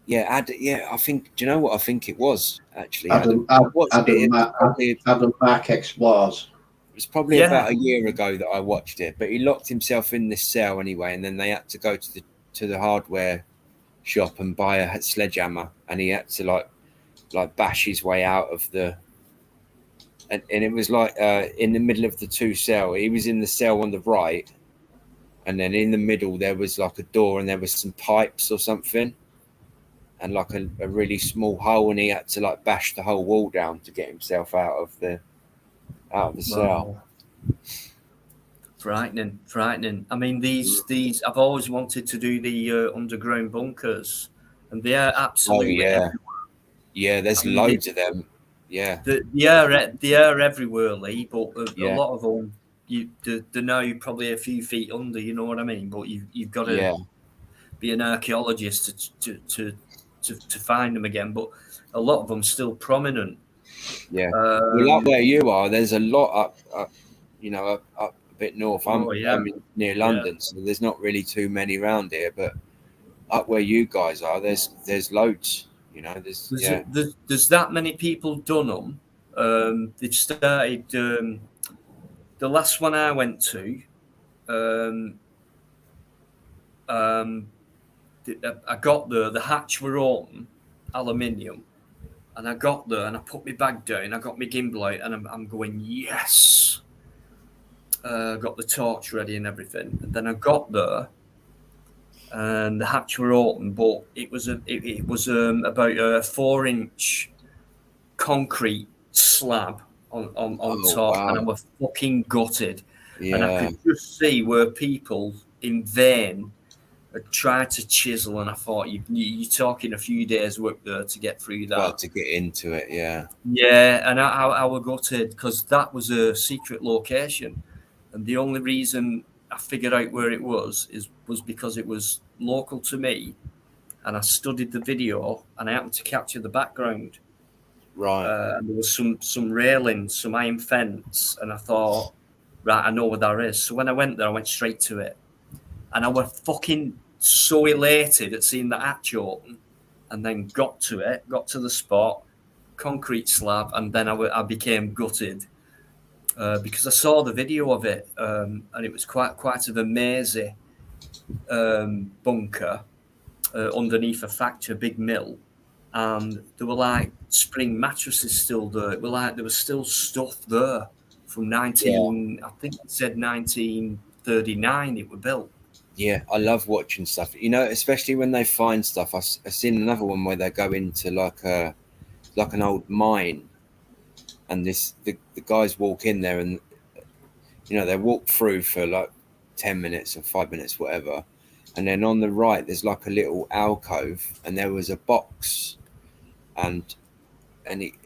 Yeah. I think. Do you know what? I think it was actually Adam. I watched it. Adam Mack Explores. It was probably Yeah. about a year ago that I watched it, but he locked himself in this cell anyway, and then they had to go to the hardware shop and buy a sledgehammer, and he had to like bash his way out of the. And it was like in the middle of the two cell. He was in the cell on the right, and then in the middle there was like a door, and there was some pipes or something, and like a really small hole, and he had to like bash the whole wall down to get himself out of the cell. Wow. Frightening. I mean, these. I've always wanted to do the underground bunkers, and they are absolutely. Yeah. There's loads of them. Yeah, they are everywhere, Lee. But a Yeah. lot of them, they're now probably a few feet under. You know what I mean? But you've got to be an archaeologist to find them again. But a lot of them still prominent. Yeah. Well, up where you are, there's a lot up a bit north. I'm near London, so there's not really too many around here. But up where you guys are, there's loads. You know, there's that many people done them. They've started. The last one I went to, I got there. The hatch were open, aluminium, and I got there and I put my bag down. I got my gimbal out, and I'm going yes. Got the torch ready and everything, and then I got there, and the hatch were open, but it was about a 4-inch concrete slab on top, wow. And I was fucking gutted, and I could just see where people in vain had tried to chisel, and I thought you're talking a few days work there to get through that. Well, to get into it, yeah, and I was gutted because that was a secret location, and the only reason I figured out where it was because it was local to me, and I studied the video, and I happened to capture the background. Right. And there was some railings, some iron fence, and I thought, right, I know where that is. So when I went there, I went straight to it, and I was fucking so elated at seeing the hatch open, and then got to the spot, concrete slab, and then I became gutted. Because I saw the video of it, and it was quite of a mazy bunker underneath a big mill, and there were like spring mattresses still there. It were like there was still stuff there from I think it said 1939 it was built. Yeah, I love watching stuff. You know, especially when they find stuff. I've seen another one where they go into like an old mine. And the guys walk in there, and you know they walk through for like 10 minutes or 5 minutes, whatever. And then on the right, there's like a little alcove, and there was a box, and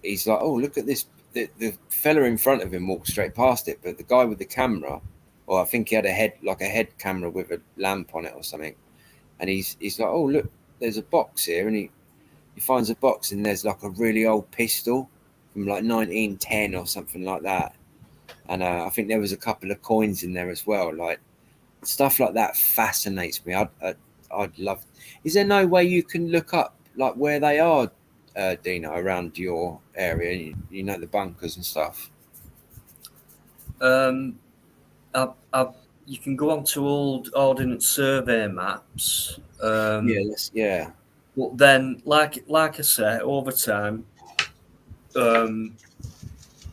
he's like, "Oh, look at this!" The fella in front of him walked straight past it, but the guy with the camera, or I think he had a head camera with a lamp on it or something, and he's like, "Oh, look, there's a box here," and he finds a box, and there's like a really old pistol from like 1910 or something like that, and I think there was a couple of coins in there as well. Like stuff like that fascinates me. I'd love. Is there no way you can look up like where they are, Dino, around your area? You know the bunkers and stuff. You can go onto old Ordnance Survey maps. Yeah. But then, like I say, over time.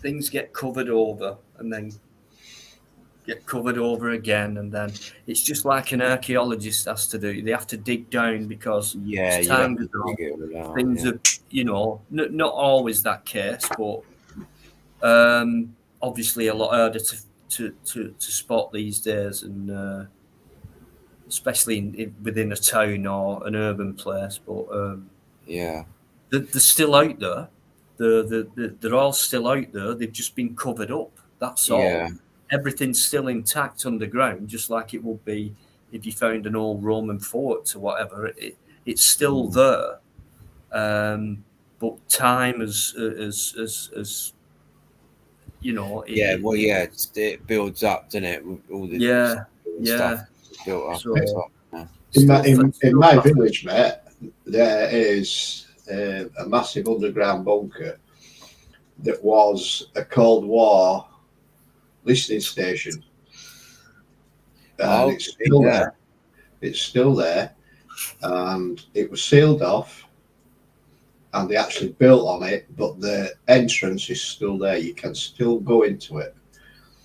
Things get covered over and then get covered over again, and then it's just like an archaeologist has to do. They have to dig down because as time goes on, things are, you know, not always that case, but obviously a lot harder to spot these days, and especially within a town or an urban place. But they're still out there. They're all still out there. They've just been covered up. That's all. Everything's still intact underground, just like it would be if you found an old Roman fort or whatever. It's still there. But but time has you know, Yeah, well, yeah, it builds up, doesn't it? With all the yeah, stuff yeah. built up. So Yeah. In my village, mate, there is a massive underground bunker that was a Cold War listening station, and Oh, it's still yeah. there. It's still there, and it was sealed off, and they actually built on it, but the entrance is still there. You can still go into it.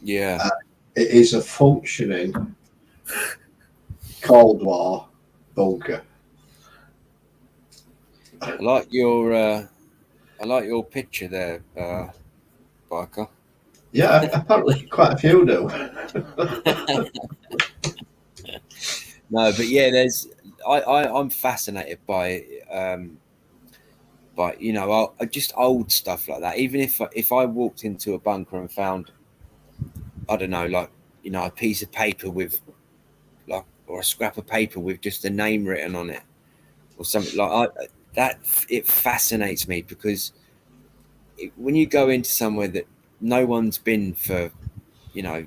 Yeah. It is a functioning Cold War bunker. I like your picture there, Biker. Yeah, apparently quite a few do. No, but yeah, I'm fascinated by you know just old stuff like that. Even if I walked into a bunker and found, I don't know, like, you know, a piece of paper with like, or a scrap of paper with just a name written on it or something like that, it fascinates me because when you go into somewhere that no one's been for, you know,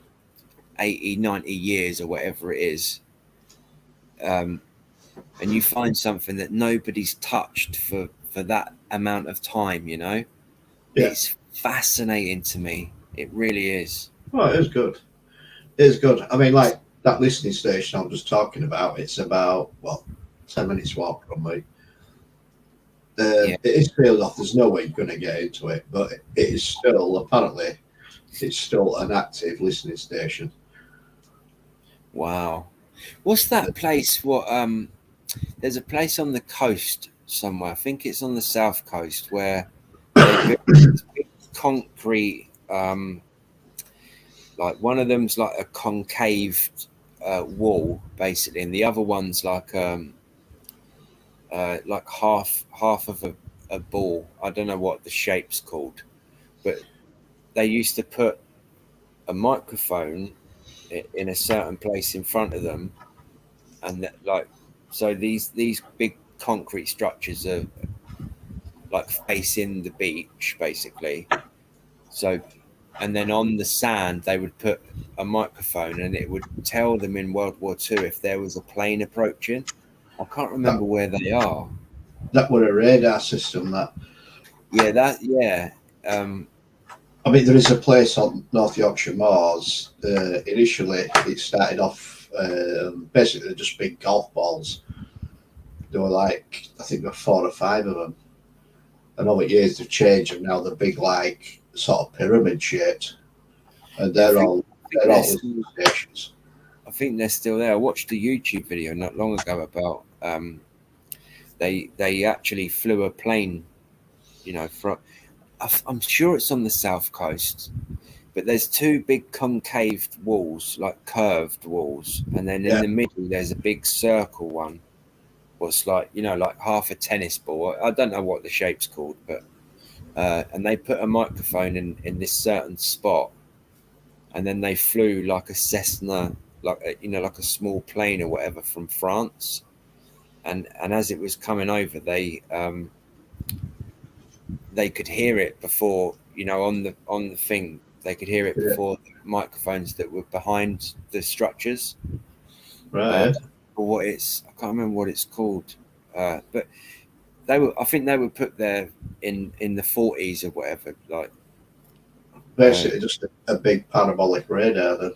80, 90 years or whatever it is, and you find something that nobody's touched for that amount of time, you know, Yeah. it's fascinating to me. It really is. Oh, it is good. It is good. I mean, like that listening station I was just talking about, it's about, well, 10 minutes walk from me. Yeah. It is sealed off. There's no way you're going to get into it, but it is still, apparently, it's still an active listening station. Wow. What's that place? There's a place on the coast somewhere. I think it's on the south coast where they built this big concrete. Like one of them's like a concave wall, basically, and the other one's like half of a ball. I don't know what the shape's called, but they used to put a microphone in a certain place in front of them, and that, like, so these big concrete structures are like facing the beach, basically. So, and then on the sand they would put a microphone, and it would tell them in World War II if there was a plane approaching. I can't That remember where they are. that were a radar system. That Yeah, yeah. I mean, there is a place on North Yorkshire Moors. Initially, it started off basically just big golf balls. There were like, I think there were 4 or 5 of them. And over years they've changed, and now they're big, like sort of pyramid shaped, and Yeah, I think they're they're all still, listening stations. I think they're still there. I watched a YouTube video not long ago about they actually flew a plane, you know, from, I'm sure it's on the south coast, but there's two big concave walls, like curved walls, and then in Yeah, the middle there's a big circle one. What's like, you know, like half a tennis ball. I don't know what the shape's called, but and they put a microphone in this certain spot, and then they flew like a Cessna, like a, you know, like a small plane or whatever from France, and as it was coming over, they could hear it before, you know, on the thing. They could hear it yeah, before the microphones that were behind the structures. right. Uh, Yeah. or what it's, I can't remember what it's called. But they were, I think they were put there in the 40s or whatever. Like, Basically, just a big parabolic radar. Then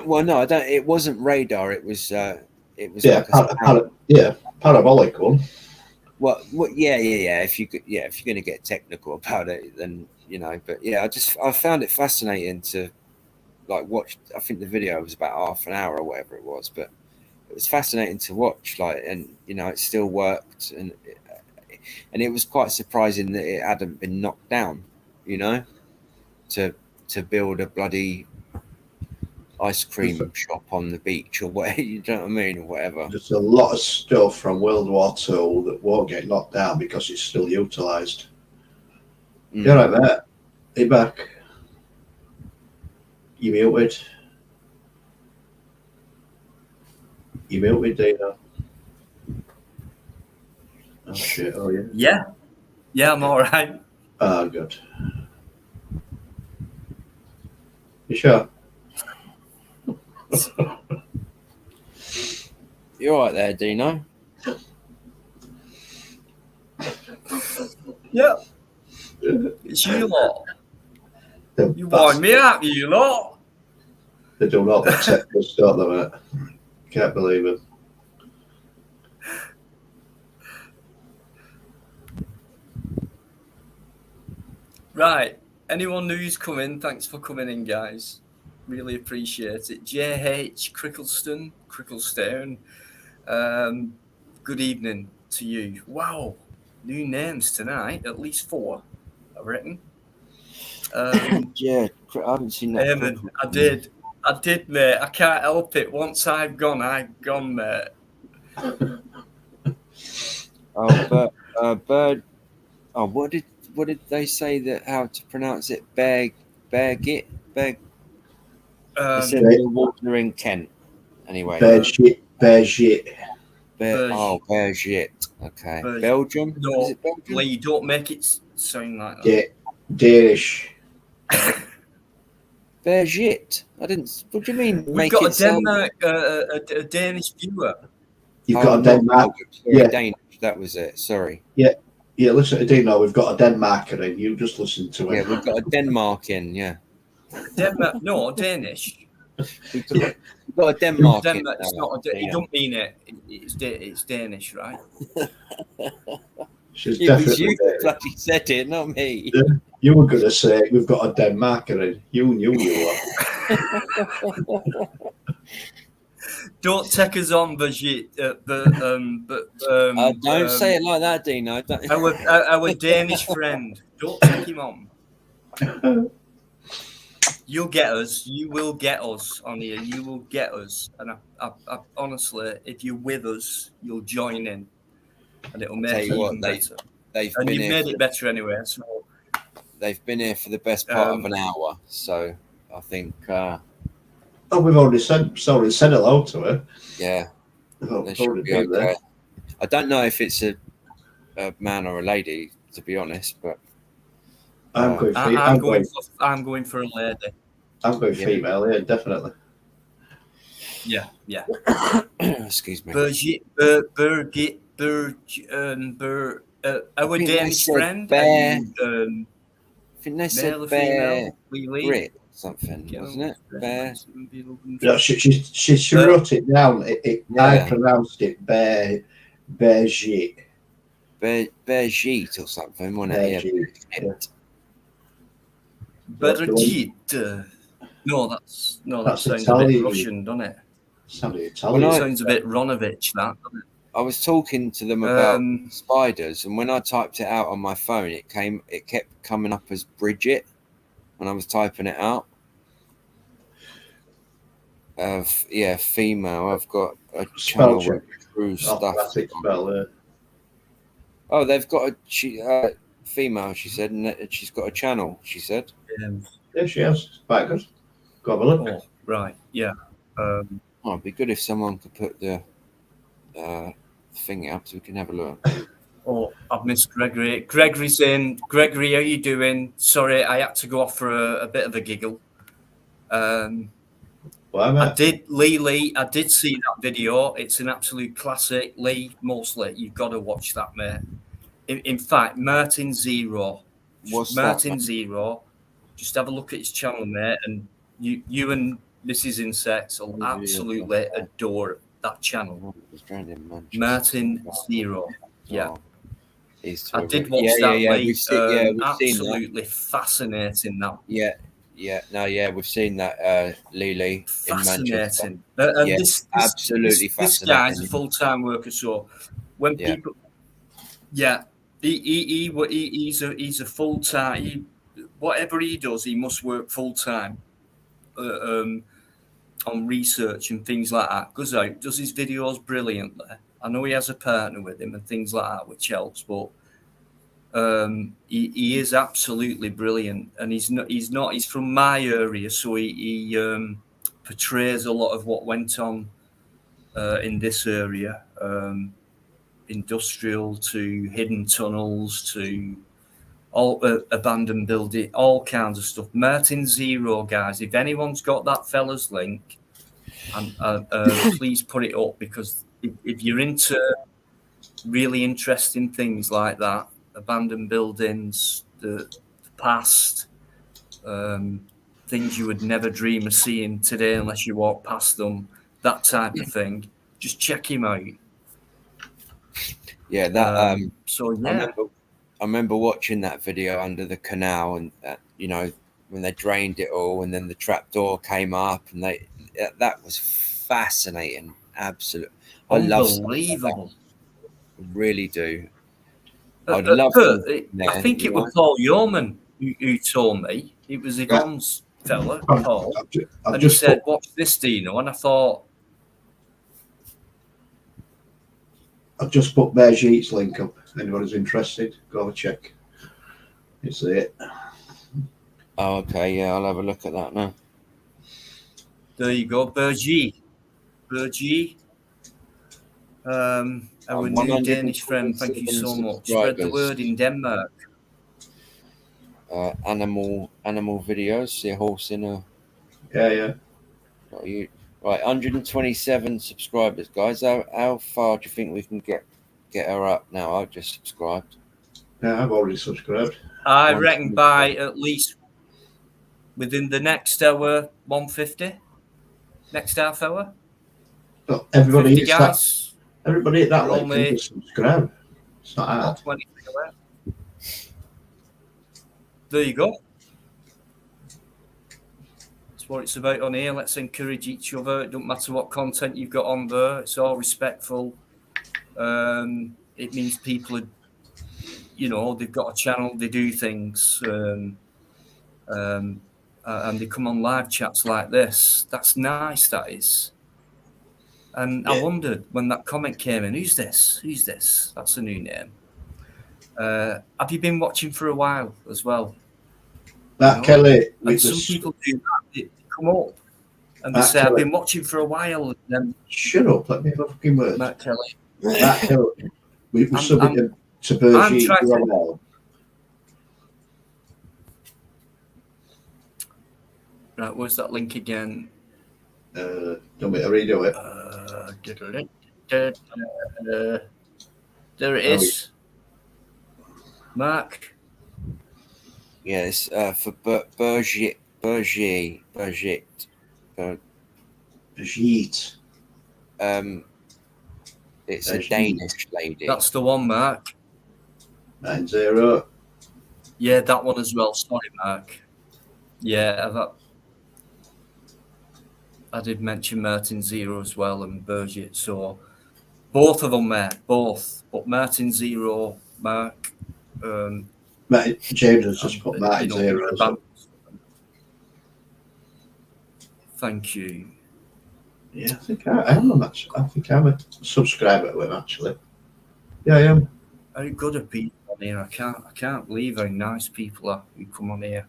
well, no, I don't. It wasn't radar. It was yeah, like a sound. yeah, parabolic one. Well, yeah. If you're going to get technical about it, then, you know. But yeah, I found it fascinating to like watch. I think the video was about half an hour or whatever it was, but it was fascinating to watch. Like, and you know, it still worked, and it was quite surprising that it hadn't been knocked down. You know, to build a bloody ice Just, cream shop on the beach or whatever. You know what I mean, or whatever. just a lot of stuff from World War II that won't get knocked down because it's still utilised. Mm. You're right, mate. Hey, back. You muted. You mute me, Dino. Oh shit! Oh yeah. Yeah, I'm all right. Oh good. You sure? You all right there, Dino? Yeah, it's you lot. The You wind me bastard. up, you lot. They do not protect us, don't they, mate? Can't believe it. Right. Anyone who's coming, thanks for coming in, guys. Really appreciate it. JH Cricklestone. Good evening to you. Wow, new names tonight. At least 4, I reckon. Yeah, I haven't seen that. Eamon, I did, mate. I can't help it. Once I've gone, mate. Oh, bird. Oh, what did they say that how to pronounce it? They said Um, the water in Kent. Anyway, Bear shit. Bergit. Okay, Berg- Belgium. No, Is it Belgium? Lee, don't make it sound like that. Danish. Bergit. I didn't. What do you mean? We've Make got it a sound. Denmark, a Danish viewer. You've got a not Denmark. Belgium, sorry, Yeah. Danish. That was it. Sorry. Yeah, listen to Dino. We've got a Denmarker in. You just listen to Yeah, him. we've got a Denmark in. Yeah, Denmark, no, Danish. we've got a Denmark in. Denmark, it's not. Yeah. You don't mean it. It's Danish, right? She's It was definitely you that Danish. bloody said it, not me. Yeah. You were going to say we've got a Denmarker in. You knew you were. Don't take us on, Brigitte. Don't say it like that, Dino. Don't. Our Danish friend. Don't take him on. You'll get us. You will get us on here. You will get us. And I honestly, if you're with us, you'll join in, and it'll make it even better. And you've made it better anyway. So they've been here for the best part of an hour. So I think. Oh, we've already said hello to her. Yeah. Oh, They should be okay. I don't know if it's a man or a lady, to be honest, but I'm going for a lady. I'm going female, yeah, definitely. Yeah. Excuse me. Our Danish friend. I think they said male or bear female? Brit something, wasn't it? Bear. Yeah, she wrote it down. I pronounced it bear sheet. Bear sheet or something, wasn't it? Yeah. Bergit. No, that sounds Italian. a bit Russian, doesn't it? Sounded Italian. It sounds a bit Ronovich, that, doesn't it? I was talking to them about spiders, and when I typed it out on my phone, it kept coming up as Bridget when I was typing it out. Female. I've got a channel with true stuff. Oh, they've got a female. She said, and she's got a channel. She said. Yeah, she has. Quite good. Go have a look. Oh, right. Yeah. It'd be good if someone could put the thing up so we can have a look. Oh, I've missed Gregory. Gregory's in. Gregory, how you doing? Sorry, I had to go off for a bit of a giggle. I did see that video. It's an absolute classic. Lee, mostly, you've got to watch that, mate. In fact, Martin Zero. Zero. Just have a look at his channel, mate, and you and Mrs. Insects will absolutely adore that channel. Martin Zero. Yeah. I did watch that, Lee. We've seen absolutely fascinating, that. We've seen that, Lily. Fascinating. Absolutely fascinating. This guy's a full-time worker, so when people, he's a full-time. Whatever he does, he must work full-time on research and things like that. Goes out, does his videos brilliantly. I know he has a partner with him and things like that, which helps, but he is absolutely brilliant, and he's from my area, so he portrays a lot of what went on in this area, industrial to hidden tunnels to all abandoned building, all kinds of stuff. Martin Zero, guys, if anyone's got that fella's link, and please put it up, because if you're into really interesting things like that, abandoned buildings, the past, things you would never dream of seeing today unless you walk past them, that type of thing, just check him out. Yeah, that so yeah, I remember watching that video under the canal, and you know, when they drained it all, and then the trapdoor came up, and that was fascinating. Absolutely, I love stuff like that. unbelievable. I really do. I'd love to. I think it was Paul Yeoman who told me. It was Yvonne's fella, Paul. And he said, watch this, Dino. And I thought, I've just put Berjeet's link up. Anybody's interested, go have a check. It's it. Oh, okay, yeah, I'll have a look at that now. there you go, Bergie. Our new Danish friend, thank you so much. Spread the word in Denmark. Animal videos. See a horse in a. Yeah. Right, 127 subscribers, guys. How far do you think we can get her up now? I've just subscribed. Yeah, I've already subscribed. I reckon by at least within the next hour, 150. Next half hour. But everybody 50 guys. Everybody at that link can just subscribe. It's not hard. 20 away. There you go. That's what it's about on here. Let's encourage each other. It doesn't matter what content you've got on there. It's all respectful. It means people are, they've got a channel. They do things, and they come on live chats like this. That's nice. That is. And yeah. I wondered when that comment came in, who's this? That's a new name. Have you been watching for a while as well? Kelly. And some people do that. They come up and they say, Kelly. I've been watching for a while. And then, shut up, let me have a fucking word. Matt Kelly. Matt Kelly. We subbing to Bergie. Right, where's that link again? Don't me to redo it. There it is. Mark. Yes, for Berjeet. It's a Danish lady. That's the one, Mark. 90. Yeah, that one as well. Sorry, Mark. Yeah, I did mention Martin Zero as well and Berjeet. So both of them, mate. Both. But Martin Zero, Mark. James has just put Martin Zero. Thank you. Yeah, I think I am. I think I'm a subscriber to him, actually. Yeah, I am. Very good at people on here. I can't believe how nice people are who come on here.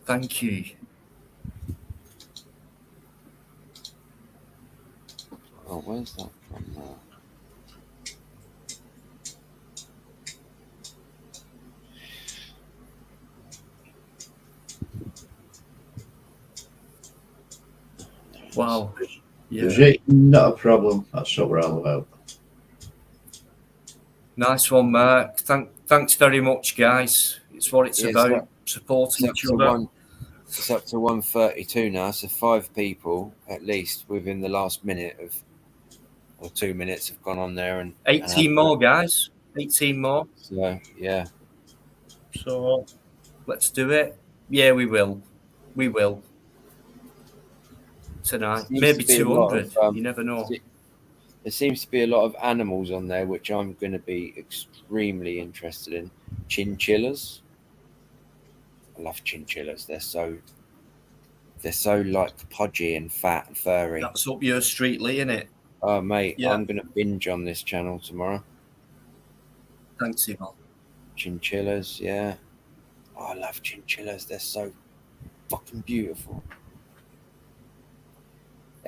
Thank you. Oh, where's that from now? Wow. Yeah. Not a problem. That's what we're all about. Nice one, Mark. Thanks very much, guys. It's what it's about. Supporting each other. It's up to 132 now, so 5 people at least within the last minute or 2 minutes have gone on there, and 18 more, guys. 18 more. So yeah. So let's do it. Yeah, we will. Tonight, maybe 200. You never know. There seems to be a lot of animals on there, which I'm going to be extremely interested in. Chinchillas. I love chinchillas. They're so like podgy and fat and furry. That's up your street, Lee, isn't it? Oh, mate, yeah. I'm going to binge on this channel tomorrow. Thanks, Yvonne. Chinchillas, yeah. Oh, I love chinchillas. They're so fucking beautiful.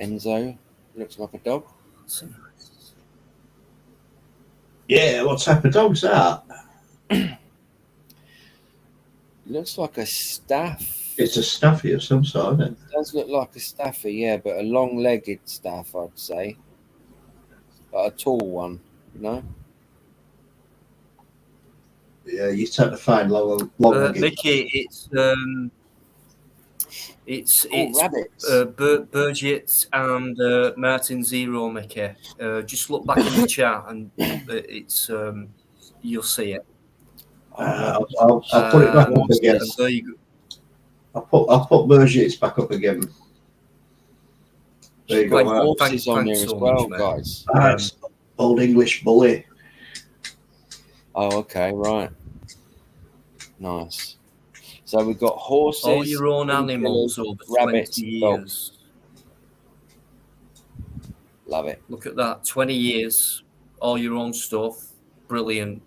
Enzo looks like a dog. Yeah, what type of dog's that? Looks like a staff. It's a staffy of some sort, isn't it? It does look like a staffy, yeah, but a long-legged staff, I'd say. But a tall one, you know? Yeah, you tend to find long-legged. Mickey, it's rabbits. Burgett and Martin Zero, Mickey. Just look back in the chat and it's you'll see it. I'll put it back up again. There you go. I'll put Burgess back up again. There you go. Quite Horses on there as so well, much, guys. That's Old English bully. Oh, okay, right. Nice. So we've got horses. All your own animals over rabbits, 20 dogs. years. Love it. Look at that, 20 years, all your own stuff, brilliant.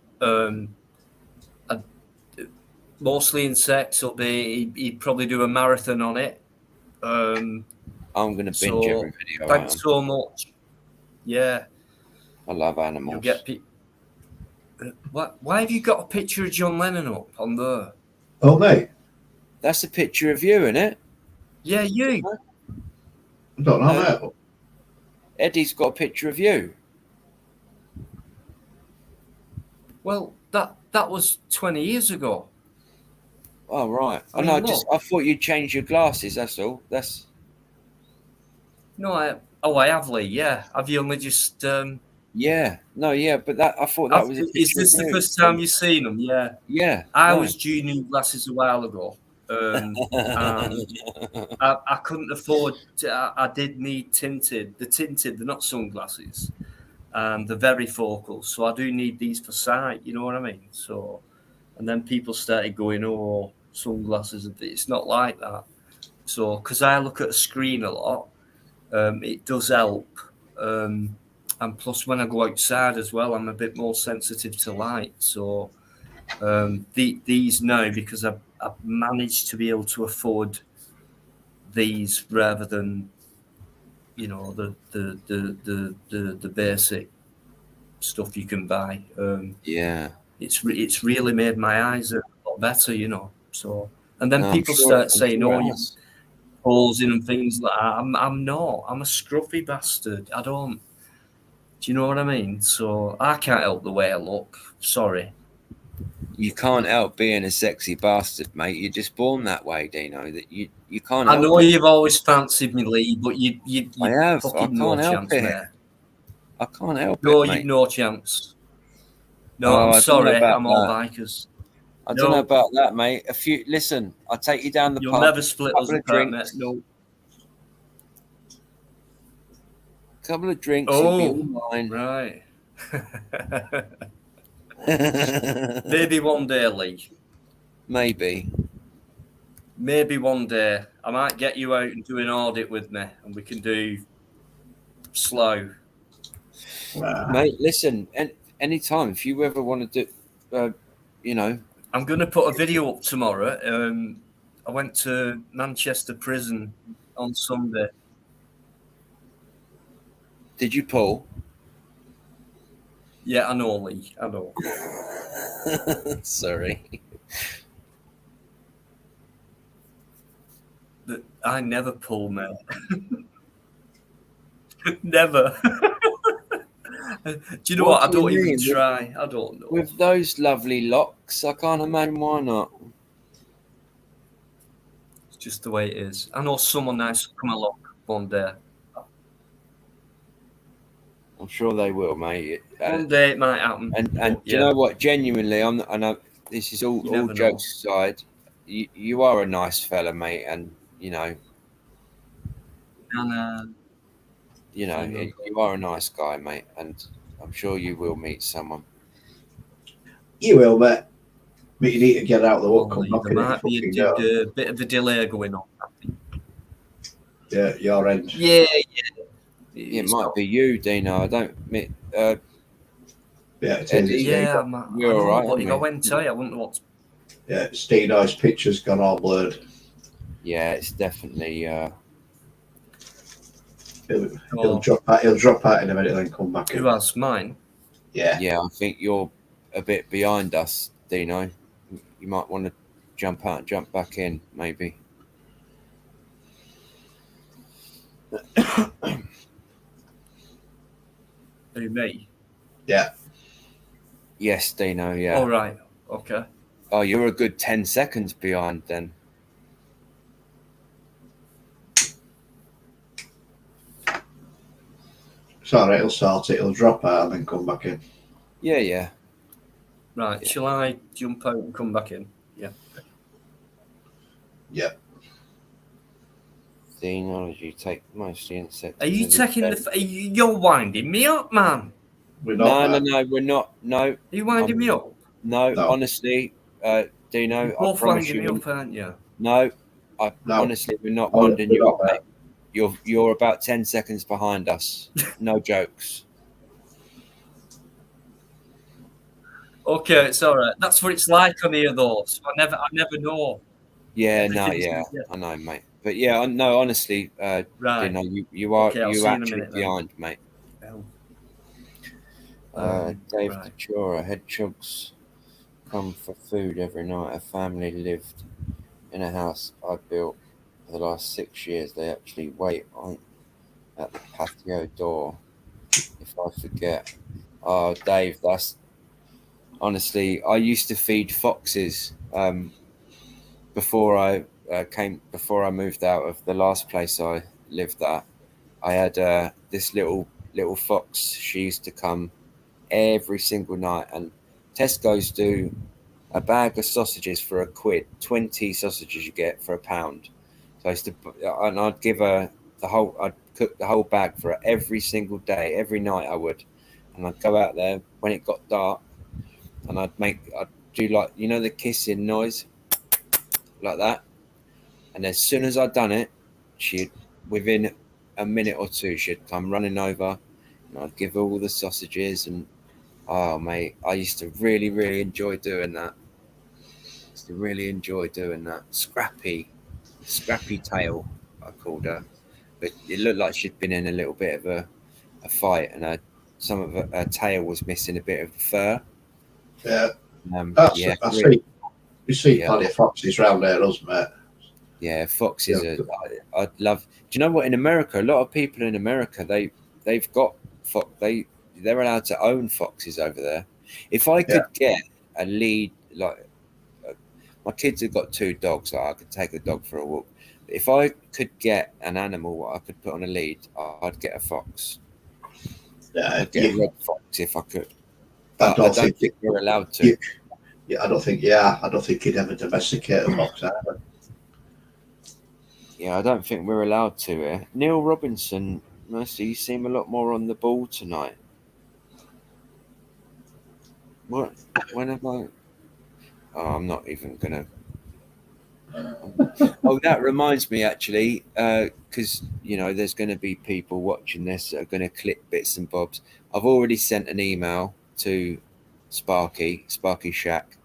Mostly insects. He'd probably do a marathon on it. I'm going to binge every video. Thanks so much. Yeah, I love animals. you'll get why have you got a picture of John Lennon up on there? Oh, mate. That's a picture of you, isn't it? Yeah, you. I don't know that. Eddie's got a picture of you. Well, that was 20 years ago. Oh, right. I mean, I thought you'd change your glasses, that's all. No, I have, Lee. Yeah, have you only just? Yeah. No, yeah, but I thought that was a picture Is this of the you. first time you've seen them? Yeah. Yeah. I no. was due new glasses a while ago. And I couldn't afford. I did need tinted. They're not sunglasses. They're very focal, so I do need these for sight. You know what I mean? So, and then people started going, "Oh, sunglasses." It's not like that. So, because I look at a screen a lot, it does help. And plus, when I go outside as well, I'm a bit more sensitive to light. So, these now, because I've managed to be able to afford these rather than, the basic stuff you can buy. Yeah. It's really made my eyes a lot better, So, and then people start saying, "Oh, you holes in and things like that." I'm not. I'm a scruffy bastard. I don't. Do you know what I mean? So I can't help the way I look. Sorry. You can't help being a sexy bastard, mate. You're just born that way, Dino. That you can't. I know you've always fancied me, Lee, but you I have. fucking I can't no help chance, it. mate. I can't help No, it, mate. you've no chance. No, I'm sorry. I'm all bikers. I don't know about that, mate. Listen, I'll take you down the You'll pub. never split us apart, mate. No. Couple of drinks. Right. Maybe one day, Lee. Maybe one day. I might get you out and do an audit with me, and we can do slow. Mate, listen, anytime if you ever want to do, I'm going to put a video up tomorrow. I went to Manchester prison on Sunday. Did you pull? Yeah, I know, Lee. I know. Sorry. I never pull, mate. Never. Do you know what? I don't even try. I don't know. With those lovely locks, I can't imagine why not. It's just the way it is. I know someone nice will come along one day. I'm sure they will, mate. One day it might happen. And do you know what? Genuinely, I know this is all jokes aside. You are a nice fella, mate, and you are a nice guy, mate, and I'm sure you will meet someone. You will, mate. But you need to get out the walk. There might be a bit of a delay going on. Yeah, your end. Yeah. It might be you, Dino. I don't. Yeah, it is. Yeah, you're all right. I went to tell you. I wouldn't know what. Yeah, Dino's picture's gone all blurred. Yeah, it's definitely. He'll drop out. He'll drop out in a minute, and then come back in. Who has mine? Yeah. Yeah, I think you're a bit behind us, Dino. You might want to jump out and jump back in, maybe. Who, me? Yeah. Yes, Dino, yeah. All right. Okay. Oh, you're a good 10 seconds behind then. It's all right. He'll sort it. He'll drop out and then come back in. Yeah. Right. Yeah. Shall I jump out and come back in? Yeah. Yeah. Dino, you take most insects. Are you taking you're winding me up, man. We're not. No, we're not. No. Are you winding me up? No, No. honestly, Dino, You're I both promise winding you. me up, aren't you? No, No. honestly, we're not Oh, winding we're you not up, there. mate. You're about 10 seconds behind us. No jokes. Okay, it's all right. That's what it's like on here, though. So I never know. Yeah, no, Everything's- yeah, I know, mate. But yeah, no, honestly, Right. Dino, you are Okay, I'll you see you in a actually minute then. behind, mate. Dave Right. Chora, hedgehogs come for food every night. A family lived in a house I built for the last 6 years. They actually wait on at the patio door if I forget. Oh, Dave, that's honestly, I used to feed foxes before I before I moved out of the last place I lived at. I had this little fox. She used to come every single night, and Tesco's do a bag of sausages for £1. 20 sausages you get for £1. So I used to, and I'd give her I'd cook the whole bag for her every single day, every night I would, and I'd go out there when it got dark, and I'd do like the kissing noise, like that, and as soon as I'd done it, within a minute or two she'd come running over, and I'd give her all the sausages and. Oh, mate, I used to really, really enjoy doing that. Scrappy tail, I called her. But it looked like she'd been in a little bit of a fight, and some of her tail was missing a bit of the fur. Yeah. Yeah, We see plenty of foxes around there, us, mate. Yeah, foxes I'd love. Do you know what? In America, a lot of people in America, they've got they're allowed to own foxes over there. If I could get a lead, like my kids have got 2 dogs, so I could take a dog for a walk. If I could get an animal I could put on a lead, I'd get a fox. Yeah, I'd get a red fox if I could. I don't think you're allowed to. I don't think you'd ever domesticate a fox either. Yeah, I don't think we're allowed to. Neil Robinson, Mercy, you seem a lot more on the ball tonight. What? When have I? Oh, I'm not even gonna. Oh, that reminds me, actually, because there's going to be people watching this that are going to clip bits and bobs. I've already sent an email to Sparky Shack,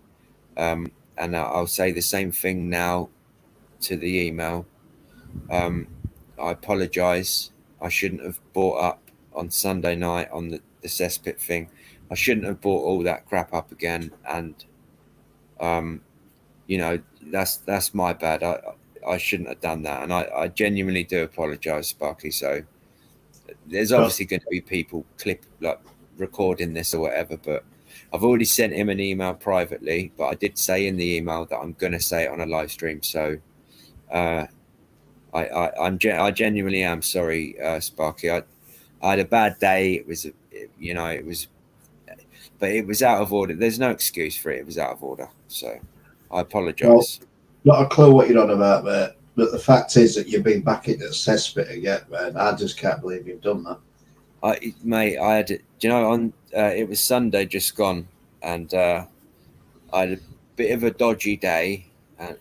and I'll say the same thing now to the email. I apologise. I shouldn't have brought up on Sunday night on the cesspit thing. I shouldn't have brought all that crap up again, and that's my bad. I shouldn't have done that, and I genuinely do apologise, Sparky. So there's obviously going to be people recording this or whatever, but I've already sent him an email privately. But I did say in the email that I'm going to say it on a live stream. So I genuinely am sorry, Sparky. I had a bad day. It was, but it was out of order. There's no excuse for it. It was out of order. So I apologise. Well, not a clue what you're on about, mate. But the fact is that you've been back into cesspit again, man. I just can't believe you've done that. Mate, I had it. Do you know, it was Sunday just gone, and I had a bit of a dodgy day, and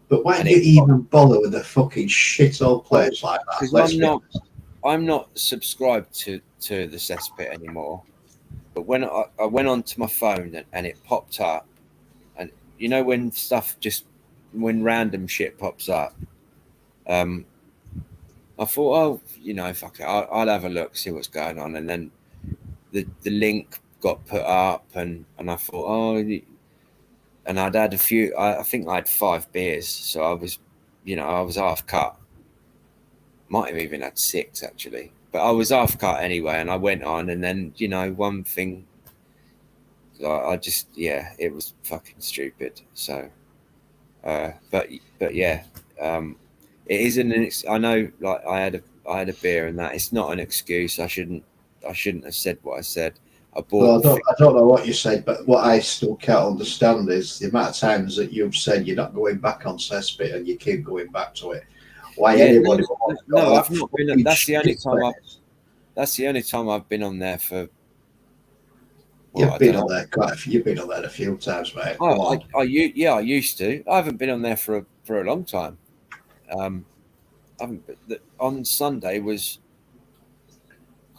But why do you even bother with a fucking shithole place like that? Because I'm not subscribed to the cesspit anymore. But when I went onto my phone and it popped up, and when random shit pops up, I thought, oh, fuck it, I'll have a look, see what's going on, and then the link got put up, and I thought, oh, and I'd had a few. I think I had 5 beers, so I was, I was half cut. Might have even had 6 actually, but I was half cut anyway, and I went on, and then one thing, I just it was fucking stupid. So, but yeah, it isn't I know, like I had a beer, and that it's not an excuse. I shouldn't have said what I said. I Well, bought. I don't know what you said, but what I still can't understand is the amount of times that you've said you're not going back on cesspit and you keep going back to it. Why anybody would want to go no, that I've not been. fucking That's the only shit time place. That's the only time I've been on there for. Well, You've I been don't on know. there you've been on there a few times, mate. Come Oh, on. I used to. I haven't been on there for a long time. I haven't. On Sunday was.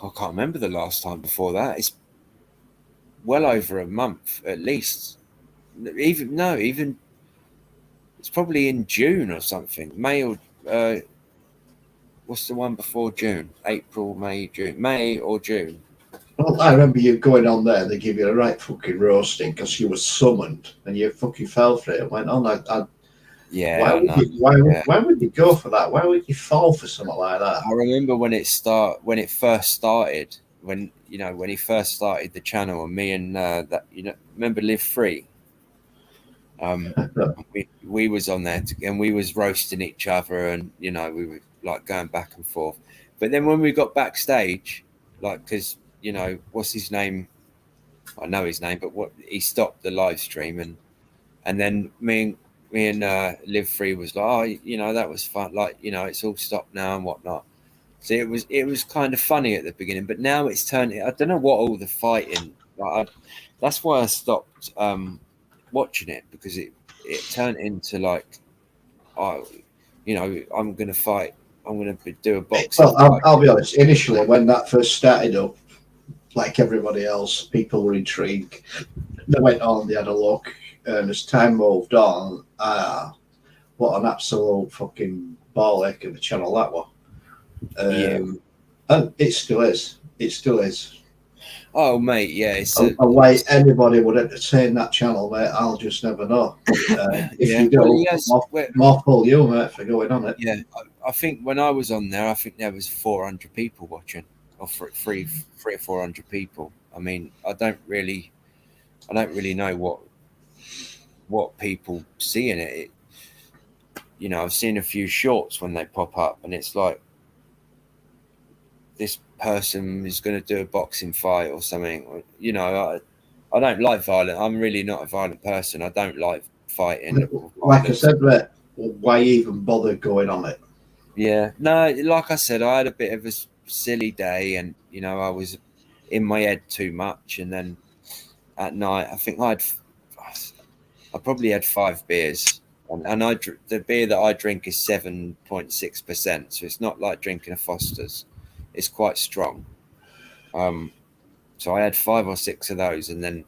I can't remember the last time before that. It's well over a month at least. Even it's probably in June or something. May or what's the one before June? April, May, June, May or June. Well, I remember you going on there, they give you a right fucking roasting because you were summoned and you fucking fell for it and went on. Yeah, I know. Yeah. Why would you go for that? Why would you fall for something like that? I remember when it first started, when he first started the channel, and me and that remember Live Free. We was on there and we was roasting each other, and we were like going back and forth. But then when we got backstage, like, because what's his name? I know his name, but he stopped the live stream, and then me and Live Free was like, oh, that was fun. Like, it's all stopped now and whatnot. So it was kind of funny at the beginning, but now it's turned. I don't know what all the fighting. That's why I stopped watching it, because it turned into like, oh, I'm gonna fight. I'm gonna do a boxing Well, fight. I'll be honest. Initially, when that first started up, like everybody else, people were intrigued. They went on, they had a look, and as time moved on, what an absolute fucking ball ache of a channel that was. Yeah. And it still is. It still is. Oh, mate, yeah. It's And why anybody would entertain that channel, mate, I'll just never know. If yeah. you do, Well, yes. more pull you, mate, for going on it. Yeah, I think when I was on there, I think there was 400 people watching, or three or 400 people. I mean, I don't really know what people see in it. I've seen a few shorts when they pop up, and it's like, this person is going to do a boxing fight or something. I don't like violence. I'm really not a violent person. I don't like fighting. Like I said, mate, why even bother going on it? Yeah, no, like I said, I had a bit of a silly day, and I was in my head too much. And then at night, I think I probably had 5 beers, and the beer that I drink is 7.6%, so it's not like drinking a Foster's. It's quite strong. So I had 5 or 6 of those, and then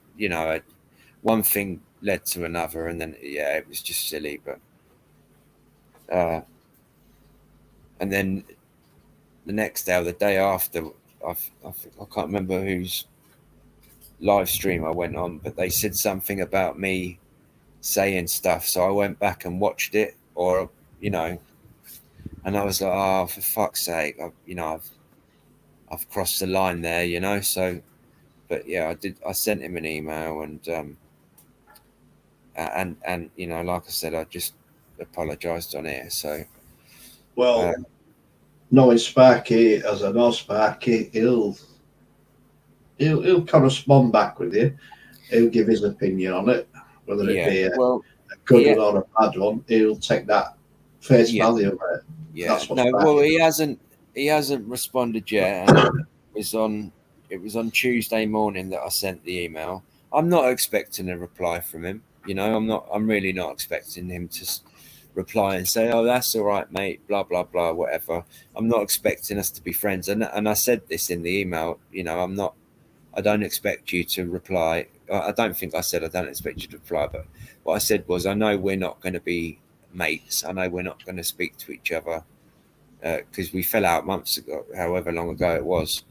one thing led to another, and then it was just silly. But and then the next day or the day after, I can't remember whose live stream I went on, but they said something about me saying stuff, so I went back and watched it, and I was like, oh, for fuck's sake, I've crossed the line there, so. But yeah, I sent him an email, and like I said, I just apologized on air. So, well, knowing Sparky as I know Sparky, he'll correspond back with you. He'll give his opinion on it, whether it be a good one or a bad one. He'll take that face value of it. Yeah. That's what he hasn't responded yet, and it was on Tuesday morning that I sent the email. I'm not expecting a reply from him. I'm really not expecting him to reply and say, oh, that's all right, mate, blah, blah, blah, whatever. I'm not expecting us to be friends. And I said this in the email, I don't expect you to reply. I don't think I said I don't expect you to reply, but what I said was, I know we're not going to be mates. I know we're not going to speak to each other because we fell out months ago, however long ago it was.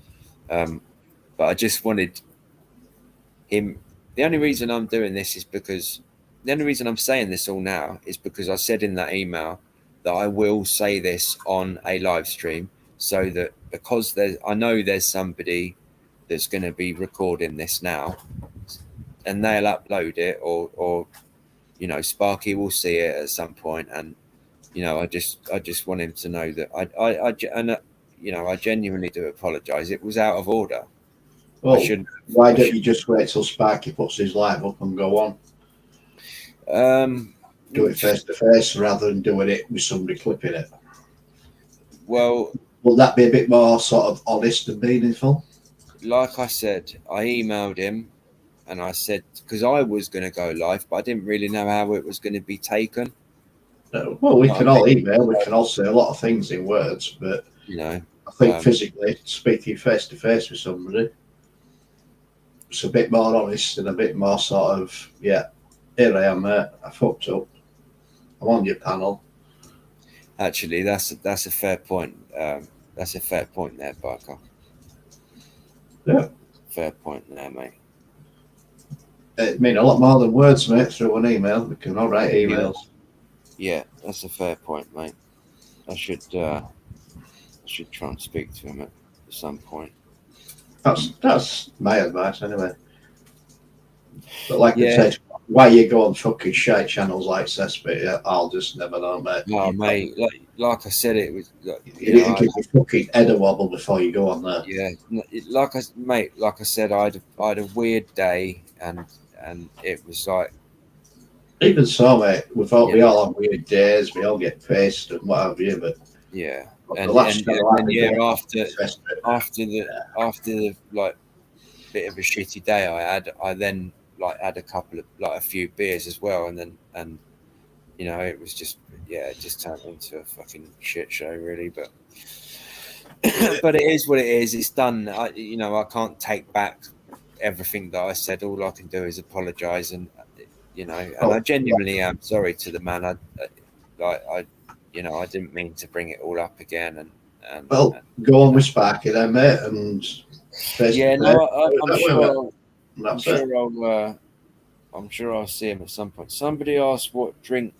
But I just wanted him. The only reason I'm doing this is because the only reason I'm saying this all now is because I said in that email that I will say this on a live stream, so that because I know there's somebody that's going to be recording this now, and they'll upload it, or you know, Sparky will see it at some point, and you know, I just want him to know that you know, I genuinely do apologise. It was out of order. Well, I shouldn't. why don't you just wait till Sparky puts his live up and go on? Do it face to face rather than doing it with somebody clipping it. Well, Will that be a bit more sort of honest and meaningful? like I said, I emailed him and I said, because I was going to go live, but I didn't really know how it was going to be taken. No. Well, we can all email, we can all say a lot of things in words, but You know, I think physically speaking face to face with somebody, it's a bit more honest and a bit more sort of, yeah, here I am, mate, I fucked up. I'm on your panel. actually, that's a fair point. That's a fair point there, Barker. Yeah. Fair point there, mate. It mean a lot more than words, mate, through an email. We can all write emails. Yeah, that's a fair point, mate. I should try and speak to him at some point. That's my advice anyway. But like Yeah. I said, why you go on fucking shite channels like Cesspit, I'll just never know, mate. No, mate, like I said, it was It'll give you fucking head a wobble before you go on there. Yeah, like I said, I had a weird day, and it was like, Even so, mate, we all have weird days, we all get pissed and what have you, but yeah, after the like bit of a shitty day I had, I then like had a few beers as well, and you know, it was just, yeah, it just turned into a fucking shit show really, but but it is what it is. It's done. You know, I can't take back everything that I said. All I can do is apologise, and you know, and I genuinely am sorry to the man. I you know, I didn't mean to bring it all up again, and go on with Sparky then, mate, and yeah, no, I'm sure I'll see him at some point. Somebody asked what drink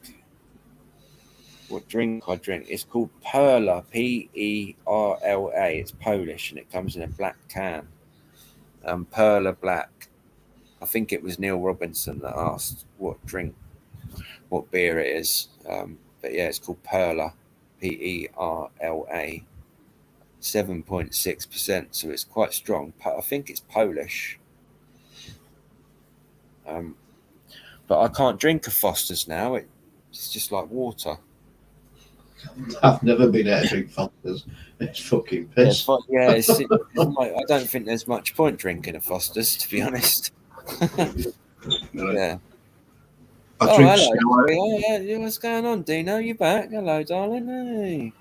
I drink. It's called Perla, Perla. It's Polish and it comes in a black can. Perla Black. I think it was Neil Robinson that asked what beer it is. But yeah, it's called Perla, Perla. 7.6%, so it's quite strong. I think it's Polish. But I can't drink a Foster's now. It's just like water. I've never been able to drink Foster's. It's fucking piss. Yeah, I don't think there's much point drinking a Foster's, to be honest. Yeah. Hello. Yeah, what's going on, Dino? You back? Hello, darling. Hey.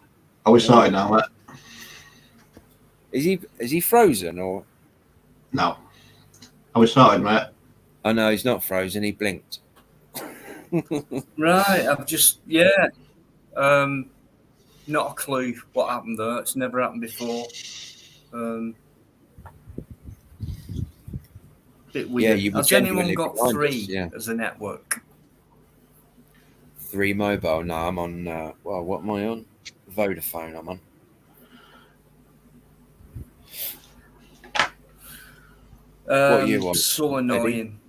Are we starting now, mate? Is he frozen or? No. Are we starting, mate? Oh no, he's not frozen. He blinked. Right, I've just not a clue what happened there. It's never happened before. Bit weird. Yeah, Has anyone got three as a network? 3 mobile? No, I'm on. Well, what am I on? Vodafone. I'm on. What are you on? So annoying.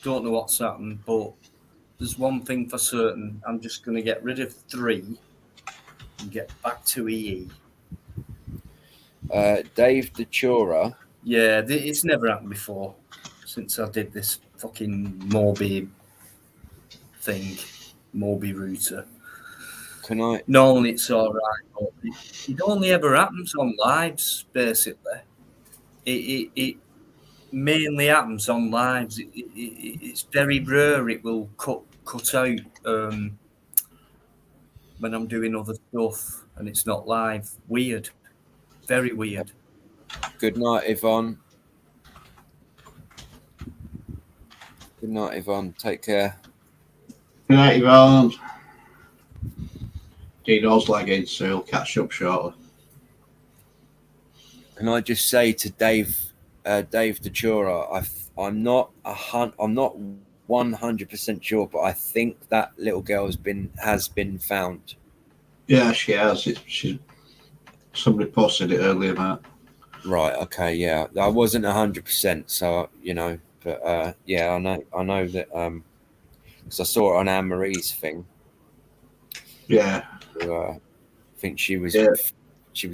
Don't know what's happened, but there's one thing for certain. I'm just going to get rid of 3 and get back to EE. Dave Dechura. Yeah, it's never happened before since I did this fucking Morbi thing, Morbi router. Can I? Normally it's all right, but it only ever happens on lives, basically. It mainly happens on lives. It's very rare it will cut out when I'm doing other stuff and it's not live. Weird. Very weird. Good night, Yvonne. Good night, Yvonne. Take care. Good night, Yvonne. he knows leggings, so he'll catch up shortly. Can I just say to Dave Dachura, I'm not 100% sure, but I think that little girl has been found. Yeah, she has. Somebody posted it earlier, Matt. Right. Okay. Yeah. I wasn't 100%, so but yeah, I know that because I saw it on Anne Marie's thing. Yeah. I think she was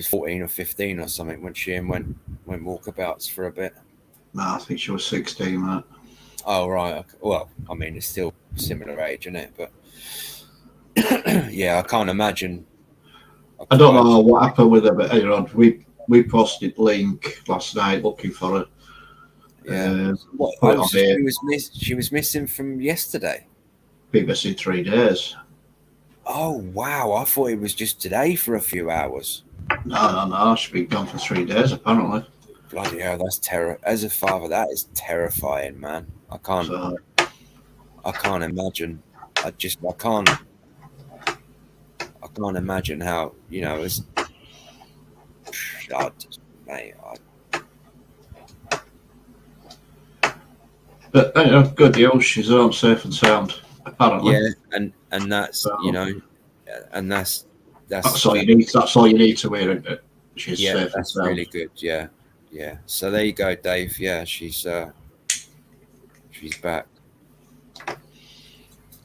14 or 15 or something when she went walkabouts for a bit. No, I think she was 16, Matt. Oh right. Okay. Well, I mean, it's still similar age, isn't it? But yeah, I can't imagine. I don't know what happened with her, but we posted link last night looking for her. Yeah. She was missing from yesterday. BBC 3 days. Oh wow! I thought it was just today for a few hours. No. She's been gone for 3 days apparently. Bloody hell, that's terror. As a father, that is terrifying, man. I can't imagine. I can't imagine how, it's. Mate, But good news. She's home safe and sound. Apparently. Yeah, and that's and that's all you need. That's all you need to hear, isn't it? She's safe and sound. Really good. Yeah. So there you go, Dave. Yeah, she's back.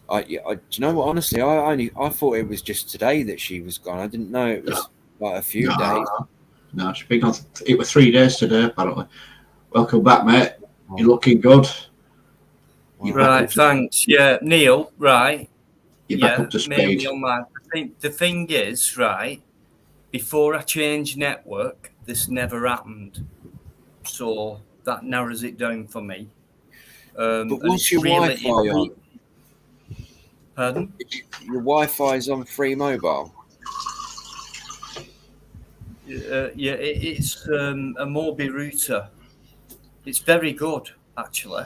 Do you know what? Honestly, I thought it was just today that she was gone. I didn't know it was like a few days. No, she's been gone. It was 3 days today, apparently. Welcome back, mate. You're looking good. Right, thanks. Yeah, Neil, right. You're back up to speed. I think the thing is, right, before I changed network, this never happened. So that narrows it down for me. But what's your Wi-Fi on? Pardon? Your Wi-Fi is on free mobile. Yeah, it's a Mobi router. It's very good, actually.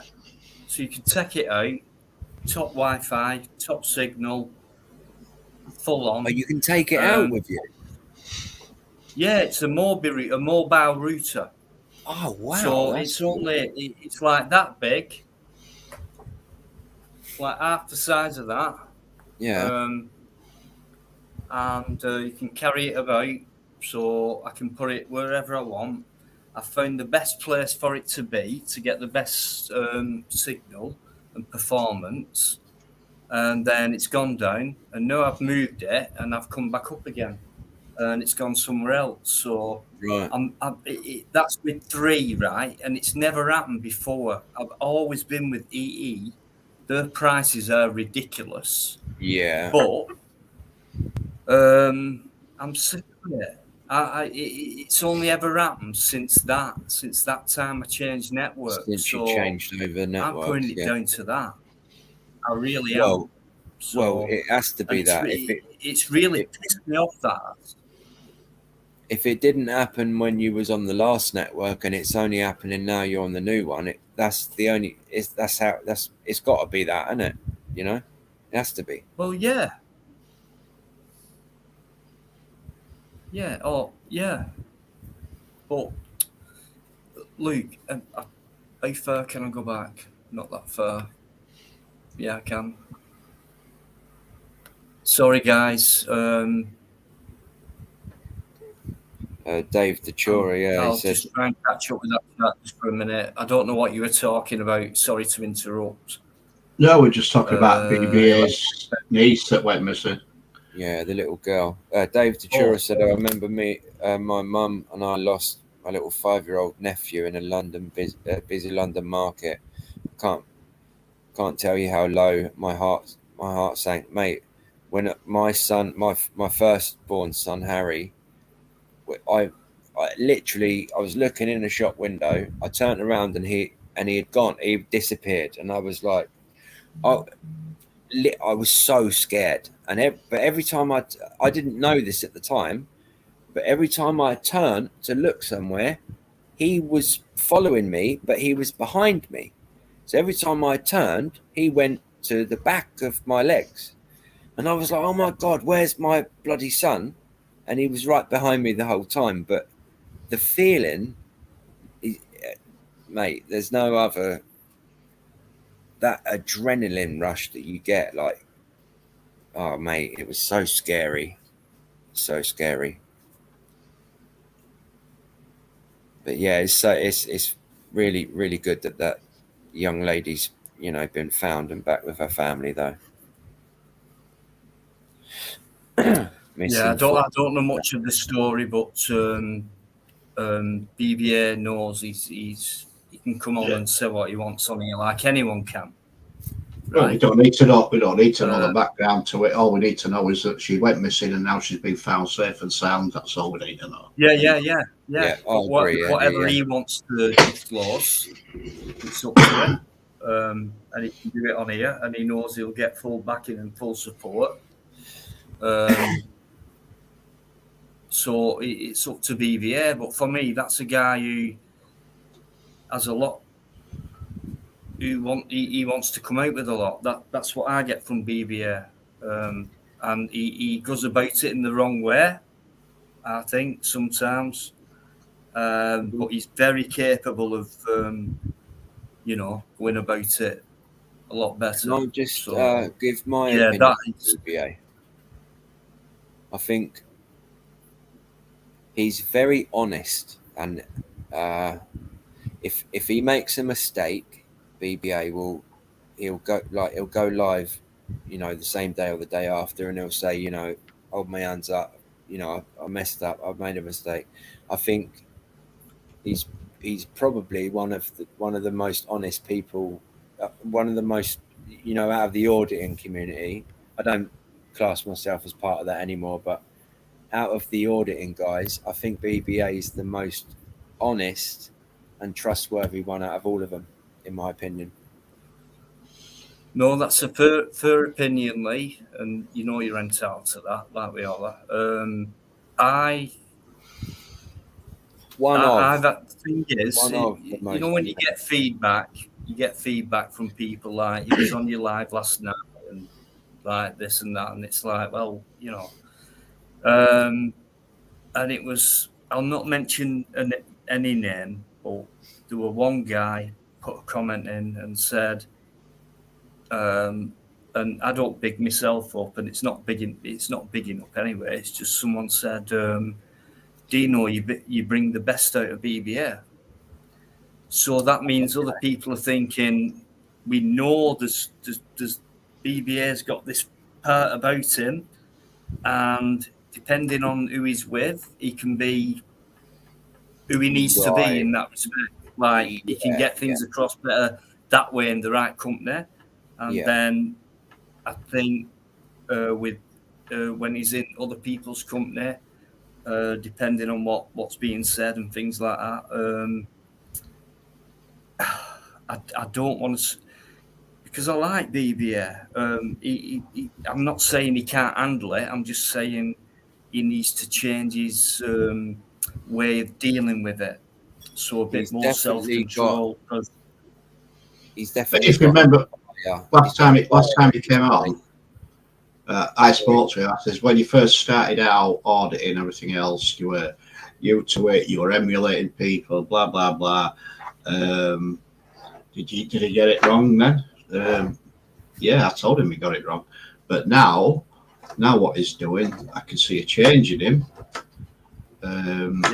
So you can take it out, top Wi-Fi, top signal, full on. Oh, you can take it out with you? Yeah, it's a mobile router. Oh, wow. So it's like that big, like half the size of that. Yeah. And you can carry it about, so I can put it wherever I want. I found the best place for it to be to get the best signal and performance, and then it's gone down. And now I've moved it, and I've come back up again, and it's gone somewhere else. So right. That's with 3, right? And it's never happened before. I've always been with EE. Their prices are ridiculous. Yeah. But I'm sick of it. It's only ever happened since that time I changed network. Since you changed over network, I'm putting it down to that. I really am. So, well, it has to be that. It's really pissed me off that. If it didn't happen when you was on the last network and it's only happening now you're on the new one, it's got to be that, isn't it? It has to be. Well, yeah. Yeah. Oh, yeah. But Luke, how far can I go back? Not that far. Yeah, I can. Sorry, guys. Dave Dachura, I'll just try and catch up with that chat just for a minute. I don't know what you were talking about. Sorry to interrupt. No, we're just talking about BBA's niece that went missing. Yeah, the little girl. Dave Dachura said, I remember my mum and I lost my little 5-year-old nephew in a busy London market. Can't tell you how low my heart sank, mate. When my son, my firstborn son Harry, I was looking in a shop window. I turned around and he had gone. He disappeared, and I was like, I was so scared. But every time I didn't know this at the time, but every time I turned to look somewhere, he was following me, but he was behind me. So every time I turned, he went to the back of my legs. And I was like, oh my God, where's my bloody son? And he was right behind me the whole time. But the feeling, mate, there's no other, that adrenaline rush that you get, like, oh mate, it was so scary. So scary. But yeah, it's really, really good that young lady's, you know, been found and back with her family though. Yeah, Missing I four. don't know much of the story, but BBA knows he can come on Yeah. and say what he wants on here, like anyone can, Well, we right? don't need to know. We don't need to know the Uh, background to it. All we need to know is that she went missing and now she's been found safe and sound. That's all we need to know. yeah. Yeah, I But agree, Andy, whatever yeah. he wants to disclose, it's up to him. And he can do it on here, and he knows he'll get full backing and full support. So it's up to BBA. But for me, that's a guy who has a lot. He wants to come out with a lot. That's what I get from BBA, and he goes about it in the wrong way, I think sometimes. But he's very capable of, going about it a lot Can better. I just So give my yeah, opinion that on is. BBA? I think he's very honest, and if he makes a mistake, BBA he'll go live, you know, the same day or the day after, and he'll say, you know, hold my hands up, you know, I messed up, I've made a mistake. I think he's probably one of the most honest people, one of the most, you know, out of the auditing community. I don't class myself as part of that anymore, but out of the auditing guys, I think BBA is the most honest and trustworthy one out of all of them, in my opinion. No, that's a fair opinion, Lee, and you know you're entitled to that, like we all are. I that thing is, One of the you know, most. when you get feedback from people like you was on your live last night and like this and that, and it's like, well, you know, and it was. I'll not mention any name, but there were one guy put a comment in and said, and I don't big myself up, and it's not big enough anyway. It's just someone said, Dino, you bring the best out of BBA. So that means other people are thinking, we know there's BBA's got this part about him, and depending on who he's with, he can be who he needs to be Right. in that respect. Like he can get things across better that way in the right company, and then I think with when he's in other people's company, depending on what's being said and things like that. I don't want to, because I like BBA. I'm not saying he can't handle it. I'm just saying he needs to change his way of dealing with it. So a bit He's more definitely got. self-control. He's But definitely if you got. remember, Yeah. last time he came on, I spoke to him. I says, when you first started out auditing everything else, you were emulating people, blah blah blah. Did he get it wrong then? Yeah, I told him he got it wrong. But now what he's doing, I can see a change in him. And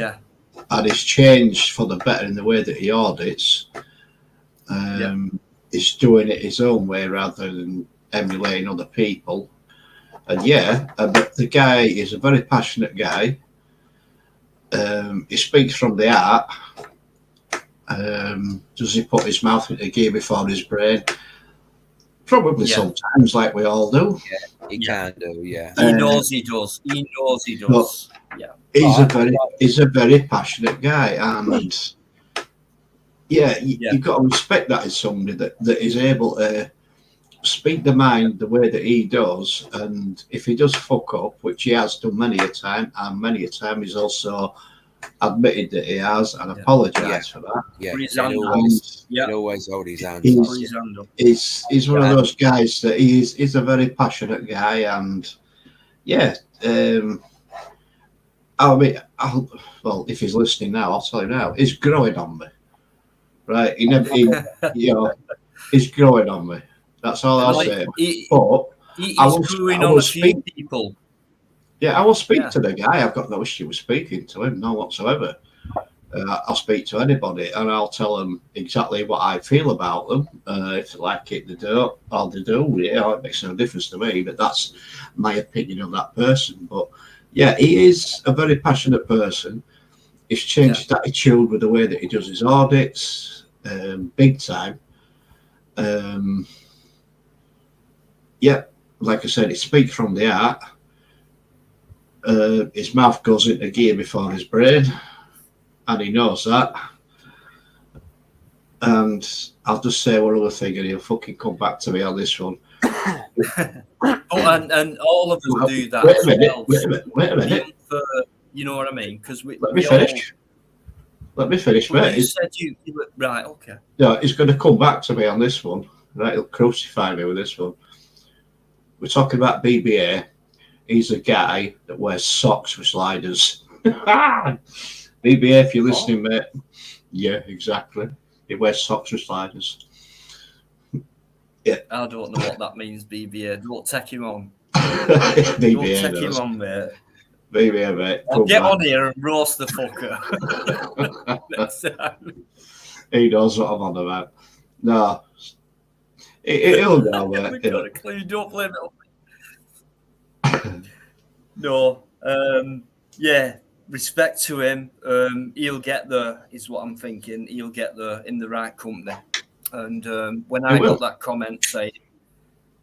it's changed for the better in the way that he audits. He's doing it his own way rather than emulating other people. And but the guy is a very passionate guy. He speaks from the heart. Does he put his mouth into gear before his brain? Probably sometimes, like we all do. Yeah, he can do. Yeah, he knows he does. He knows he does. Yeah, he's a very passionate guy, and you've got to respect that as somebody that is able to speak the mind the way that he does. And if he does fuck up, which he has done many a time, and many a time he's also admitted that he has and Yeah. apologised for that. Yeah, Put his he'll hand up. always, Yeah. he'll always hold his hands He's- up. Put his hand up. He's one of those guys that he's a very passionate guy, and yeah, I mean, well, if he's listening now, I'll tell him now. He's growing on me, right? He's growing on me. That's all I'll say. But He's screwing on a few people. yeah, I will speak to the guy. I've got no issue with speaking to him, no whatsoever. I'll speak to anybody and I'll tell them exactly what I feel about them. If they like it, they don't, or they do. Yeah, it makes no difference to me, but that's my opinion on that person. But yeah, he is a very passionate person. He's changed his attitude with the way that he does his audits, big time. Yeah, like I said, he speaks from the heart. His mouth goes into gear before his brain, and he knows that. And I'll just say one other thing, and he'll fucking come back to me on this one. And all of us do that. Wait a minute. You know what I mean? Because Let me finish. Mate. You said you right. Okay. Yeah, he's going to come back to me on this one. Right, he'll crucify me with this one. We're talking about BBA. He's a guy that wears socks with sliders. BBA, if you're listening, mate. Yeah, exactly. He wears socks with sliders. Yeah. I don't know what that means, BBA. Don't take him on. BBA don't take him on, mate. BBA, mate. I'll get on here and roast the fucker. Next time. He knows what I'm on about. No. He'll go, mate. We've got a clue. Don't blame it on me. No. Yeah. Respect to him. He'll get there, is what I'm thinking. He'll get there in the right company. And when I got that comment saying,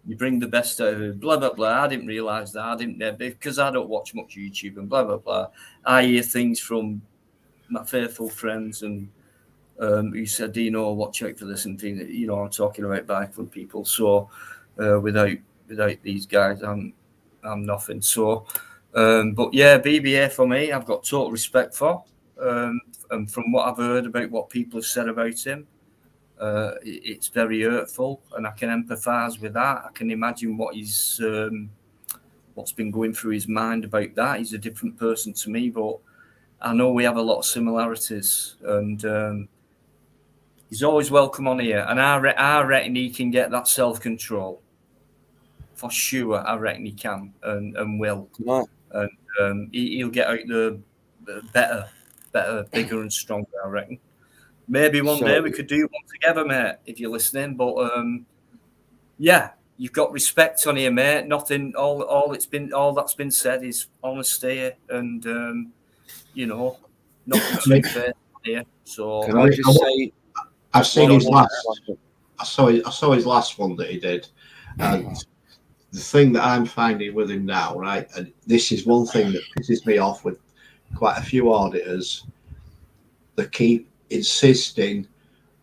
you bring the best out of it, blah, blah, blah, I didn't realise that. I didn't, because I don't watch much YouTube and blah, blah, blah. I hear things from my faithful friends and who said, Dino, watch out for this and things. You know, I'm talking about biking people. So without these guys, I'm nothing. So, but yeah, BBA for me, I've got total respect for. And from what I've heard about what people have said about him, it's very hurtful, and I can empathise with that. I can imagine what he's what's been going through his mind about that. He's a different person to me, but I know we have a lot of similarities, and he's always welcome on here. And I reckon he can get that self-control for sure. I reckon he can and will, and he'll get out the better, bigger and stronger. I reckon. Maybe one day we could do one together, mate, if you're listening. But yeah, you've got respect on here, mate. Nothing. All that's been said is honesty, and you know, nothing too fair here. So can I just say, I've seen his last. I saw his last one that he did, and the thing that I'm finding with him now, right, and this is one thing that pisses me off with quite a few auditors. They keep insisting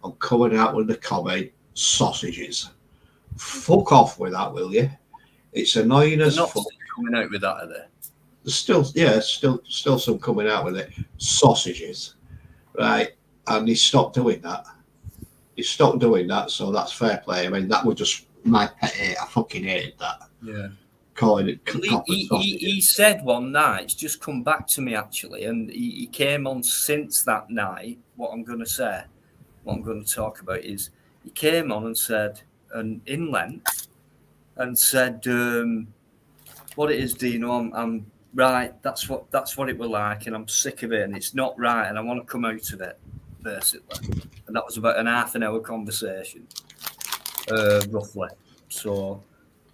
on coming out with the comment sausages. Fuck off with that, will you? It's annoying as fuck. Coming out with that, are they? There's still some coming out with it. Sausages, right? And he stopped doing that. So that's fair play. I mean, that was just my pet hate. I fucking hated that. Yeah. Calling it. He said one night, it's just come back to me actually, and he came on since that night. What I'm going to talk about is he came on and said, and in length, and said, what it is, Dino, I'm right. That's what it was like, and I'm sick of it, and it's not right, and I want to come out of it, basically. And that was about an half an hour conversation, roughly. So.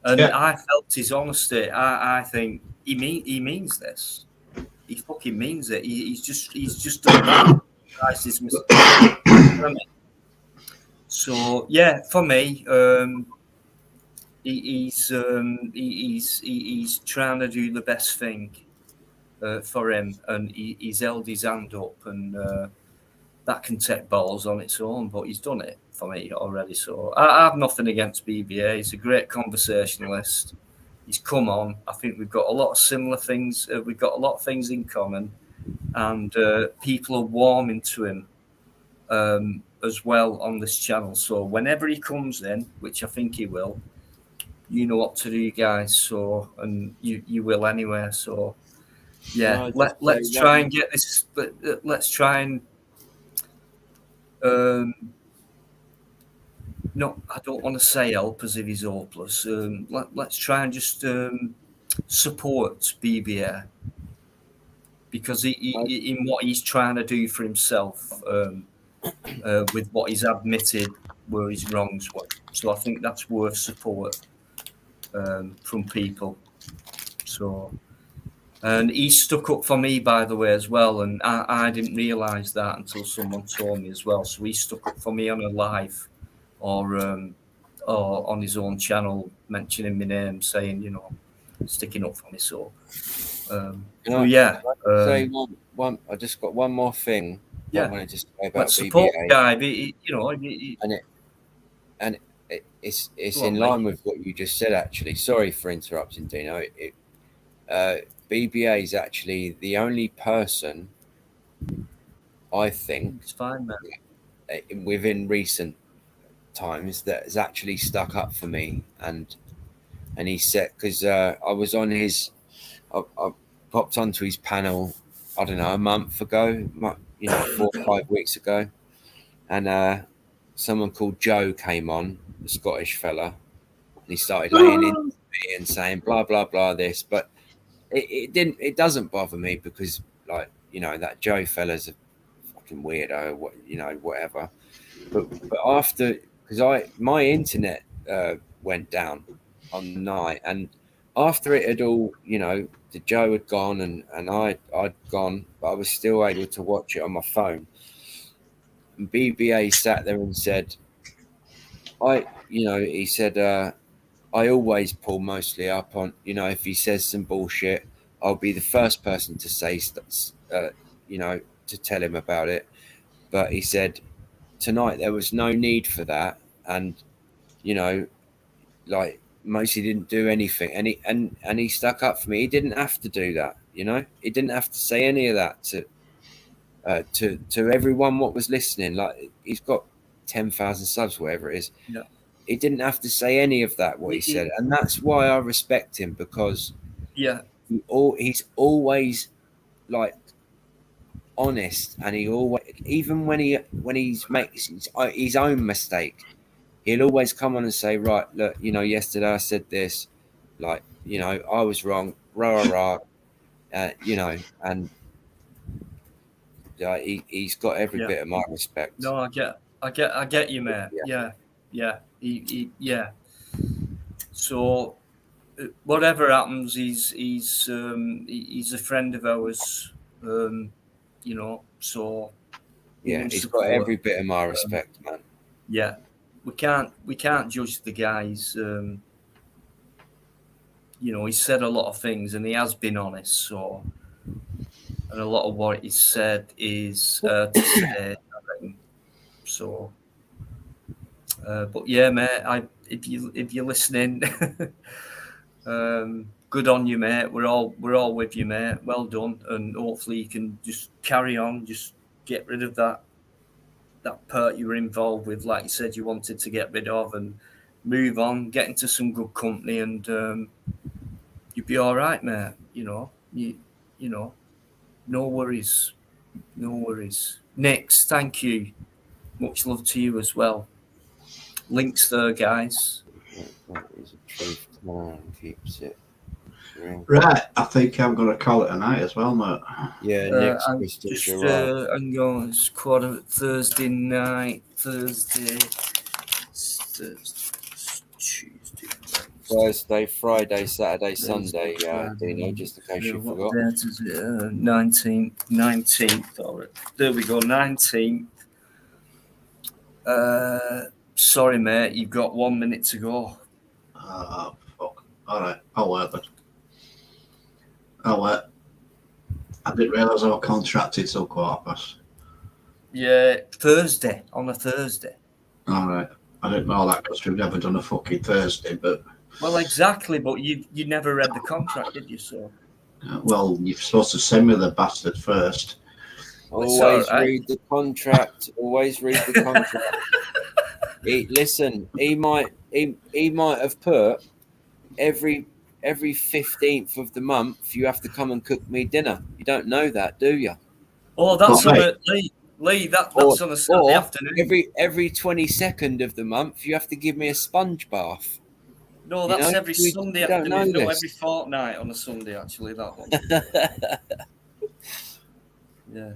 And I felt his honesty. I think he means this. He fucking means it. He's just done that. So yeah, for me, he's trying to do the best thing for him, and he's held his hand up, and that can take balls on its own, but he's done it for me already. So I have nothing against BBA. He's a great conversationalist. He's come on. I think we've got a lot of similar things. We've got a lot of things in common. and people are warming to him as well on this channel. So whenever he comes in, which I think he will, you know what to do, guys. So, and you will anyway. So yeah, No, just say let's try and get this. Let's try and no, I don't want to say help as if he's hopeless. Let's try and just support BBA, because in what he's trying to do for himself, with what he's admitted were his wrongs. So I think that's worth support from people. So, and he stuck up for me, by the way, as well, and I didn't realise that until someone told me as well. So he stuck up for me on a live or on his own channel, mentioning my name, saying, you know, sticking up for me. So, yeah. Say one. I just got one more thing. Yeah. I wanted to say about Let's support BBA, the guy. You know, it's Go on, in line with what you just said. Actually, sorry for interrupting, Dino. BBA is actually the only person I think it's fine, man. within recent times that has actually stuck up for me, and he said, because I was on his, I popped onto his panel, I don't know, a month ago, 4 or 5 weeks ago, and someone called Joe came on, the Scottish fella, and he started laying into me and saying blah blah blah this, but it doesn't bother me, because, like, that Joe fella's a fucking weirdo, whatever. But after, because my internet went down on the night, and after it had all, the Joe had gone and I'd gone, but I was still able to watch it on my phone. And BBA sat there and said, he said, I always pull mostly up on, if he says some bullshit, I'll be the first person to say, to tell him about it. But he said, tonight there was no need for that, and like, mostly didn't do anything, and he stuck up for me. He didn't have to do that, he didn't have to say any of that to everyone what was listening. Like, he's got 10,000 subs, whatever it is. Yeah. He didn't have to say any of that, what he said, and that's why I respect him, because he's always, like, honest, and he always, even when he's makes his own mistake, he'll always come on and say, right, look, yesterday I said this, like, I was wrong, rah rah rah, and he's got every bit of my respect. No, I get you, mate. Yeah. Yeah. So whatever happens, he's a friend of ours. So yeah, he's got every bit of my respect, man. Yeah, we can't judge the guys. He said a lot of things, and he has been honest. So, and a lot of what he said is to say. So, but yeah, mate, if you're listening, good on you, mate. We're all with you, mate. Well done, and hopefully you can just carry on, just get rid of that part you were involved with, like you said you wanted to get rid of, and move on, get into some good company, and you'll be all right, mate. No worries. Nix, thank you. Much love to you as well. Links there, guys. That is a truth. Time keeps it. Right, I think I'm going to call it a night as well, mate. Yeah, Nick's just I'm going. It's Thursday night. Thursday, Thursday, Friday, Saturday, Sunday. Dino, just in case you forgot. 19th. All right. There we go. 19th. Sorry, mate. You've got 1 minute to go. Fuck. All right. I'll wait, but I'll wait. I didn't realise I was contracted till 15:15. Yeah, Thursday, on a Thursday. All right. I didn't know that because we've never done a fucking Thursday, but... Well, exactly, but you never read the contract, did you, so? Well, you're supposed to send me the bastard first. Always all right. read the contract. Always read the contract. Listen, he might have put every 15th of the month you have to come and cook me dinner. You don't know that, do you? Oh, that's But, on mate, a Lee. That's on a Saturday Or afternoon. every 22nd of the month you have to give me a sponge bath. No, You that's know, every Sunday you don't know afternoon. No, this. every fortnight on a Sunday. Actually, that one. Yeah.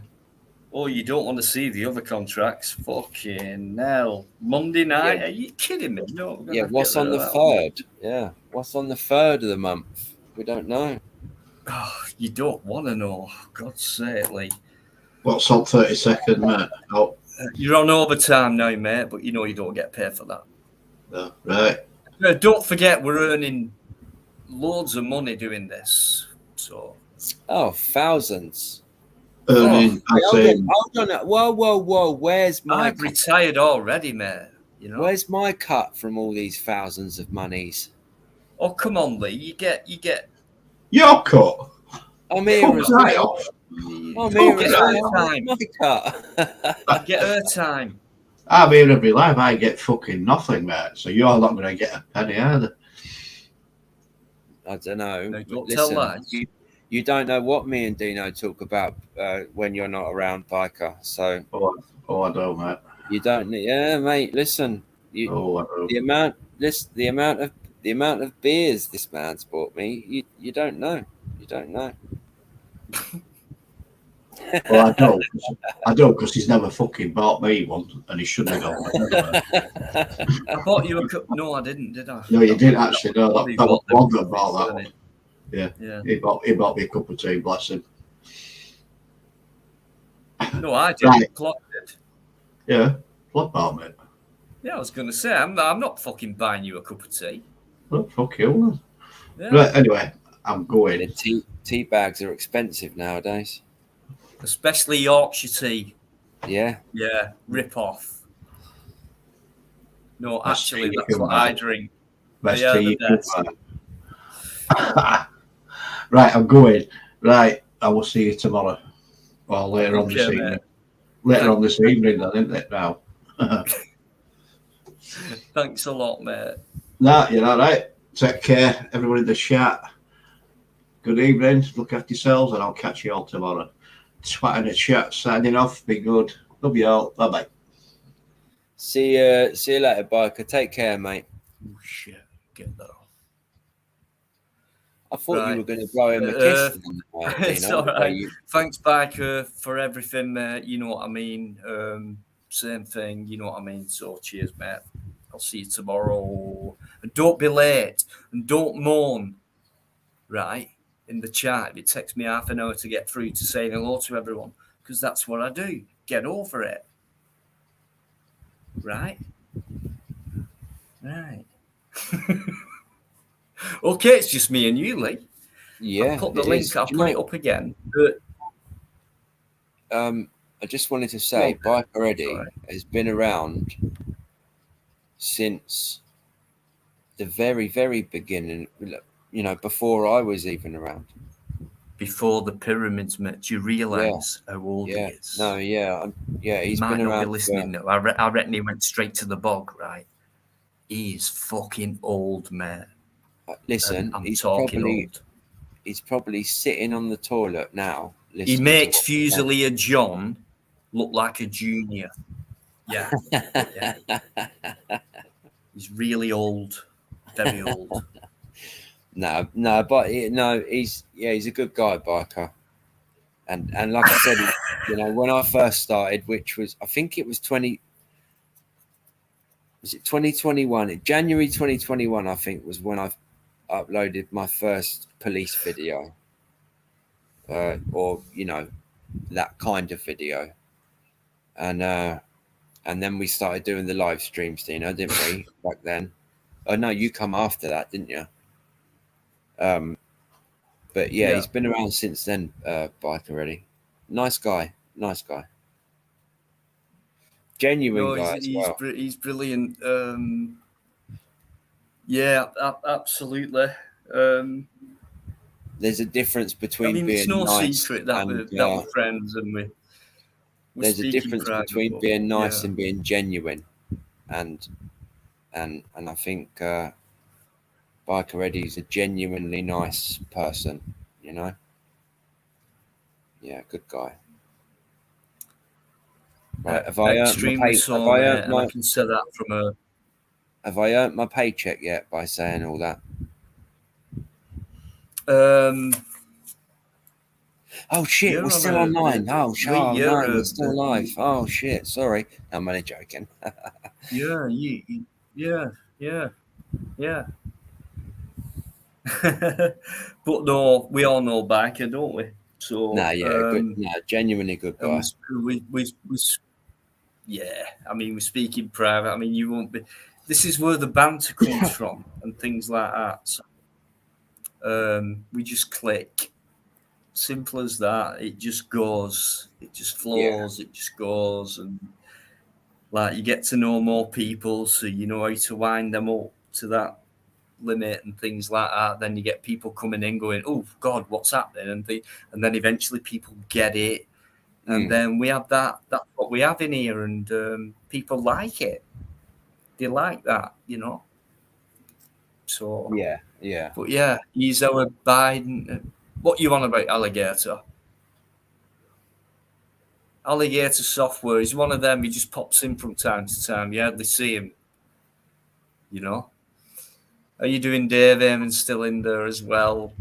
Oh, you don't want to see the other contracts? Fucking hell! Monday night? Yeah. Are you kidding me? No, we're gonna Yeah, have to what's get rid on the of that one. 3rd? Yeah, what's on the 3rd of the month? We don't know. Oh, you don't want to know. God's sake, Lee. what's on 32nd, mate? Oh, You're on overtime now, mate, but you know you don't get paid for that. no, right. Don't forget, we're earning loads of money doing this. So, Oh, thousands. Earning, I say, Hold on. Whoa. Where's my I've retired already, mate. You know. Where's my cut from all these thousands of monies? Oh, come on, Lee. You get. your cut. I'm here Fuck as right well. off. I'm You here get as well. airtime. Where's my cut? Get airtime. I'm here every life. I get fucking nothing, mate. So you're not going to get a penny either. I don't know. No, don't Listen, tell that. you don't know what me and Dino talk about when you're not around, Biker. So I don't, mate. you don't. Yeah, mate. Listen, I don't. the amount of beers this man's bought me. You don't know. You don't know. Well, I don't, because he's never fucking bought me one, and he shouldn't have gone. I bought you a cup. No, I didn't, did I? No, you didn't actually. No, that was one that bought that one. Yeah. He bought me a cup of tea, bless him. No, I didn't. Right. Clock did. Yeah, what about me? Yeah, I was going to say, I'm not fucking buying you a cup of tea. Well, fuck you. Yeah. Right, anyway, I'm going. The tea bags are expensive nowadays. Especially Yorkshire tea. Yeah. Yeah, rip off. No, Best actually, tea that's you can what buy. I drink. Best They are tea the you can best. buy. Right, I'm going. Right, I will see you tomorrow. Or later on this evening. Mate. Later on this evening, then, isn't it now? Thanks a lot, mate. Nah, you're all right. Take care, everybody in the chat. Good evening. Look after yourselves, and I'll catch you all tomorrow. Twat in the chat, signing off. Be good. Love you all. Bye bye. See you later, Biker. Take care, mate. Oh, shit. Get that off. I thought Right. you were going to blow him a kiss. It's all right. Thanks, Biker, for everything, mate. You know what I mean. Same thing. You know what I mean. So cheers, mate. I'll see you tomorrow. And don't be late. And don't moan. Right? In the chat. It takes me half an hour to get through to say hello to everyone. Because that's what I do. Get over it. Right? Right. Okay, it's just me and you, Lee. Yeah. I'll put the link. I'll put it up again. I just wanted to say, Bikereddie has been around since the very, very beginning. You know, before I was even around. Before the pyramids, mate. Do you realise how old he is? No, yeah. He's might been not around. Be listening now. I reckon he went straight to the bog, right? He's fucking old, mate. Listen, I'm talking old. He's probably sitting on the toilet now. He makes Fusilier John look like a junior. Yeah. He's really old. Very old. He's a good guy, Biker. And like I said, you know, when I first started, which was, I think it was 2021? January 2021, I think, was when I uploaded my first police video. Or, you know, that kind of video. And then we started doing the live streams, Dino, didn't we, back then? Oh, no, you come after that, didn't you? But yeah, he's been around since then, Bikereddie. Nice guy. Genuine guy as well. He's brilliant. Yeah, absolutely. there's a difference I between mean, it's being no nice secret that and we're friends and we're there's a speaking difference private. between But, being nice yeah. and being genuine, and I think Bikereddie is a genuinely nice person, you know. Yeah, good guy. Right, have I earned my Extremely pay? Have so, I mate, earned and I my can say that from a. Have I earned my paycheck yet by saying all that? Oh shit, we're You're on still a. online. Oh, Lee, oh no, you're we're still live. Oh shit, sorry. I'm only joking. yeah, yeah, yeah, yeah. But no, we all know Biker, don't we? So, Nah, yeah, good. Nah, genuinely good and guy. yeah. I mean, we speak in private. I mean, you won't be. This is where the banter comes from and things like that. So, we just click. Simple as that. It just goes. It just Yeah, flows. It just goes, and like you get to know more people, so you know how to wind them up to that limit and things like that. Then you get people coming in going, "Oh God, what's happening?" And then eventually people get it, and then we have that. That's what we have in here, and people like it. They like that, you know. So, yeah, yeah. but yeah, he's our Biden. What you on about, alligator? Alligator software. He's one of them. He just pops in from time to time. You hardly see him, you know. Are you doing Dave Eamon still in there as well?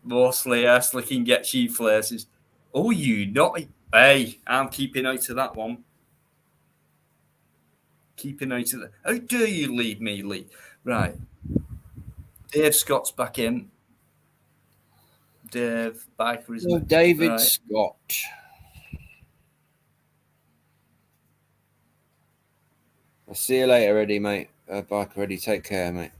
Mostly, yes, looking get cheap places. Oh, you not? Hey, I'm keeping out of that one. Keeping out of that. How dare you leave me, Lee? Right. Dave Scott's back in. Dave Biker So isn't David right. Scott. I'll see you later, Eddie, mate. Bikereddie, take care, mate.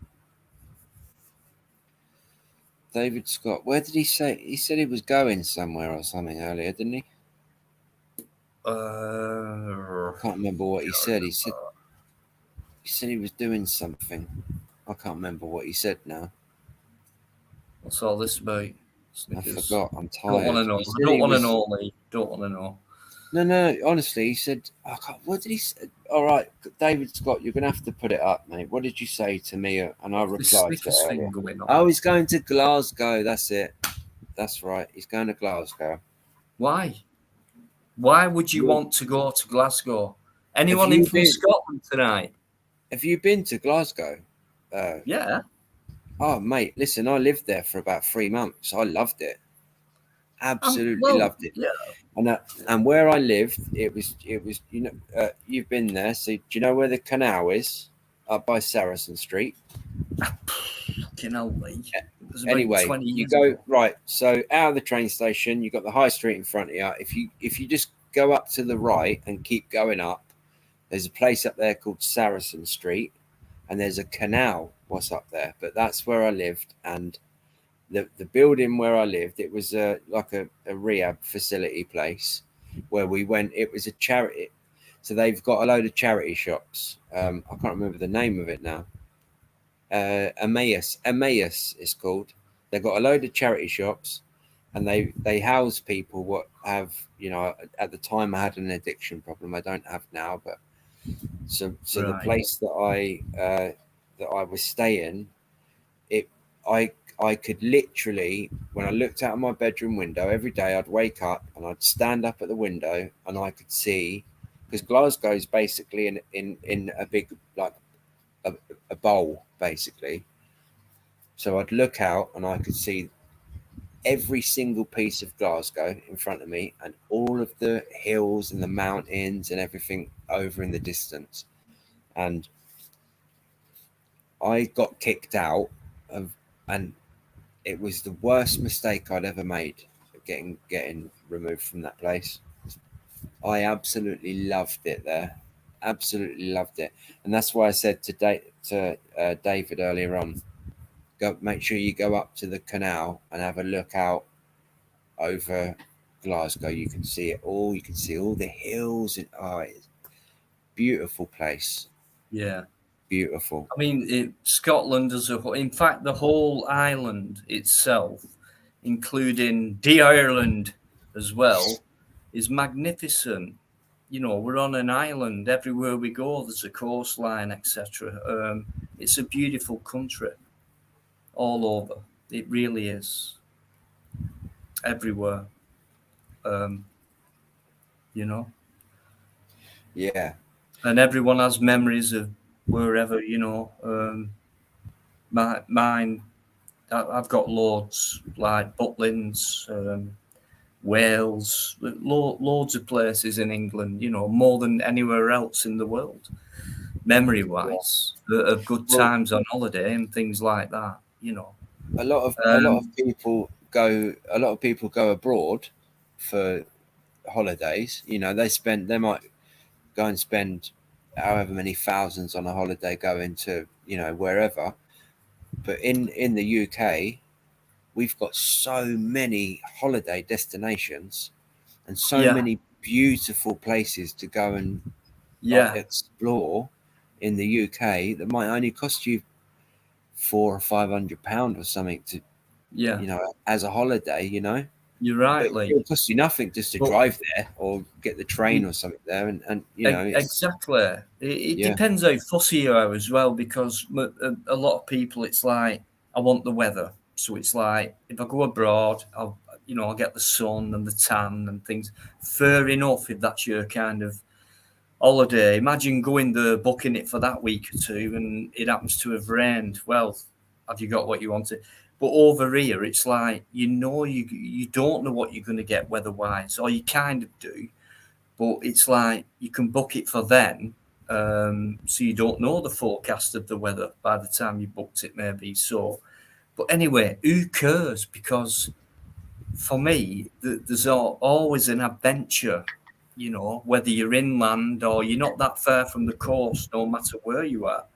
David Scott. Where did he say? He said he was going somewhere or something earlier, didn't he? Can't remember what he said. He said he was doing something. I can't remember what he said now. What's all this about? I Snickers. forgot. I'm Don't want tired. to know. He I said don't he want to was. know, Lee. Don't want to know. No. Honestly, he said. I can't, what did he say? All right, David Scott, you're gonna have to put it up, mate. What did you say to me? And I What's this replied to it Snickers thing earlier. going on? Oh, he's going to Glasgow. That's it. That's right. He's going to Glasgow. Why? Why would you Yeah. want to go to Glasgow? Have Anyone in you from been? Scotland tonight? Have you been to Glasgow? Yeah. Oh, mate, listen, I lived there for about 3 months. I loved it. Absolutely Well, loved it. yeah. And where I lived, it was you know you've been there. So do you know where the canal is? Up by Saracen Street. Fucking hell, Lee. It was about Anyway, 20 you years go ago. right. So out of the train station, you've got the high street in front of you. If you just go up to the right and keep going up, there's a place up there called Saracen Street, and there's a canal. What's up there? But that's where I lived, and the building where I lived, it was like a rehab facility place where we went. It was a charity, so they've got a load of charity shops. I can't remember the name of it now. Emmaus is called. They've got a load of charity shops, and they house people what have, you know. At the time, I had an addiction problem. I don't have now, but so the Right. place that I was staying, it I I could literally, when I looked out of my bedroom window every day, I'd wake up and I'd stand up at the window and I could see, because Glasgow is basically in a big, like a, a bowl basically. So I'd look out and I could see every single piece of Glasgow in front of me and all of the hills and the mountains and everything over in the distance. And I got kicked out of, and it was the worst mistake I'd ever made, getting removed from that place. I absolutely loved it there, absolutely loved it, and that's why I said to David earlier on, go make sure you go up to the canal and have a look out over Glasgow. You can see it all. You can see all the hills, and oh, it's a beautiful place. Yeah. beautiful. I mean, Scotland as a whole, in fact, the whole island itself, including the Ireland as well, is magnificent. You know, we're on an island. Everywhere we go, there's a coastline, etc. It's a beautiful country all over. It really is. Everywhere. Um, you know, Yeah, and everyone has memories of wherever, you know. Mine, I've got loads, like Butlins, Wales, loads of places in England, you know, more than anywhere else in the world, memory wise, of good well, times on holiday and things like that, you know. a lot of Um, people go abroad for holidays. You know, they might go and spend however many thousands on a holiday going to, you know, wherever. But in the UK, we've got so many holiday destinations and so yeah, many beautiful places to go and like yeah, explore in the UK that might only cost you £400 or £500 or something to, yeah, you know, as a holiday, you know. you're right, It'll Lee. cost you nothing just to But drive there or get the train it, or something there, and you know, it's exactly. It yeah, depends how fussy you are as well, because a lot of people, it's like, I want the weather. So it's like, if I go abroad, I'll get the sun and the tan and things. Fair enough if that's your kind of holiday. Imagine going there, booking it for that week or two, and it happens to have rained. Well, have you got what you wanted? But over here, it's like, you don't know what you're going to get weather-wise, or you kind of do, but it's like you can book it for then, so you don't know the forecast of the weather by the time you booked it, maybe. So, but anyway, who cares? Because for me, there's always an adventure, you know, whether you're inland or you're not that far from the coast, no matter where you are.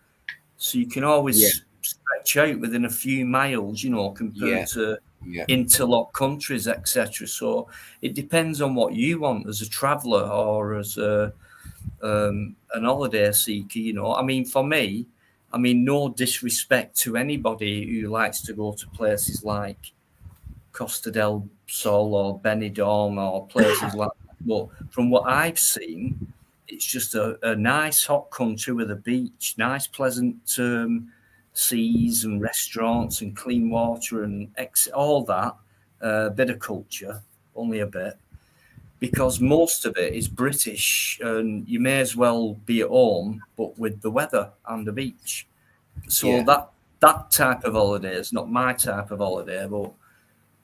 So you can yeah, always stretch out within a few miles, you know, compared yeah, to yeah, interlocked countries, etc. So it depends on what you want as a traveller or as an holiday seeker. You know, I mean, for me, I mean, no disrespect to anybody who likes to go to places like Costa del Sol or Benidorm or places like that. But from what I've seen, it's just a nice hot country with a beach, nice pleasant seas and restaurants and clean water and all that. A bit of culture, only a bit, because most of it is British, and you may as well be at home, but with the weather and the beach. So yeah, that type of holiday is not my type of holiday, but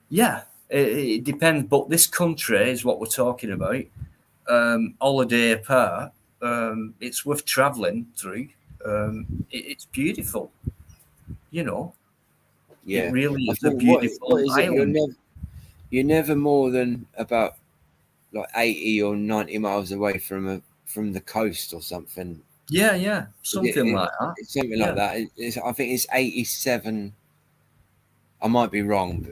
yeah, it depends. But this country is what we're talking about. Holiday apart, it's worth travelling through. It's beautiful, you know. It yeah. really I is a think what beautiful is it? island. You're never more than about like 80 or 90 miles away from the coast or something. Yeah, yeah, Is it, something like that. it's something like Yeah, that. I think it's 87. I might be wrong,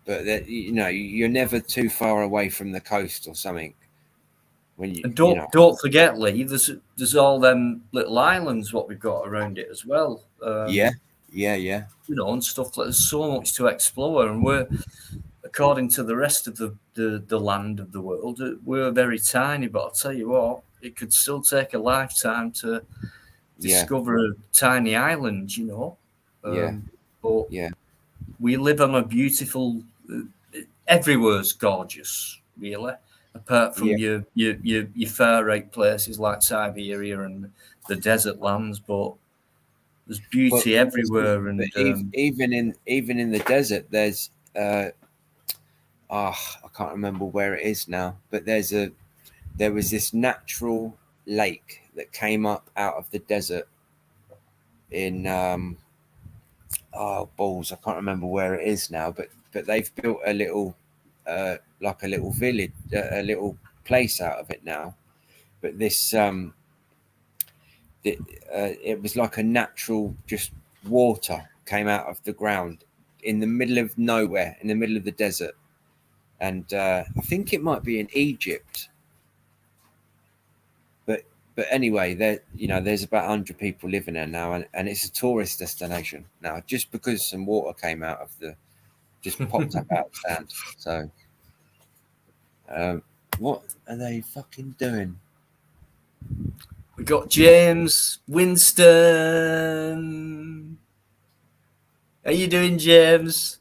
but that, you know, you're never too far away from the coast or something. When and you don't know, don't forget, Lee. There's all them little islands what we've got around it as well. yeah, yeah, yeah, You know, and stuff like, there's so much to explore, and we're, according to the rest of the land of the world, we're very tiny. But I'll tell you what, it could still take a lifetime to yeah, discover a tiny island, you know. yeah, But yeah, we live on a beautiful. Everywhere's gorgeous, really, apart from yeah. your far out places like Siberia and the desert lands. But there's Well, beauty everywhere, but and even in the desert, there's I can't remember where it is now, but there was this natural lake that came up out of the desert in oh balls, I can't remember where it is now, but they've built a little like a little village, a little place out of it now. But it was like a natural just water came out of the ground in the middle of nowhere, in the middle of the desert, and I think it might be in Egypt. But But anyway, there's about 100 people living there now, and it's a tourist destination now, just because some water came out of just popped up out of the sand. So, what are they fucking doing? We got James Winston. How you doing, James?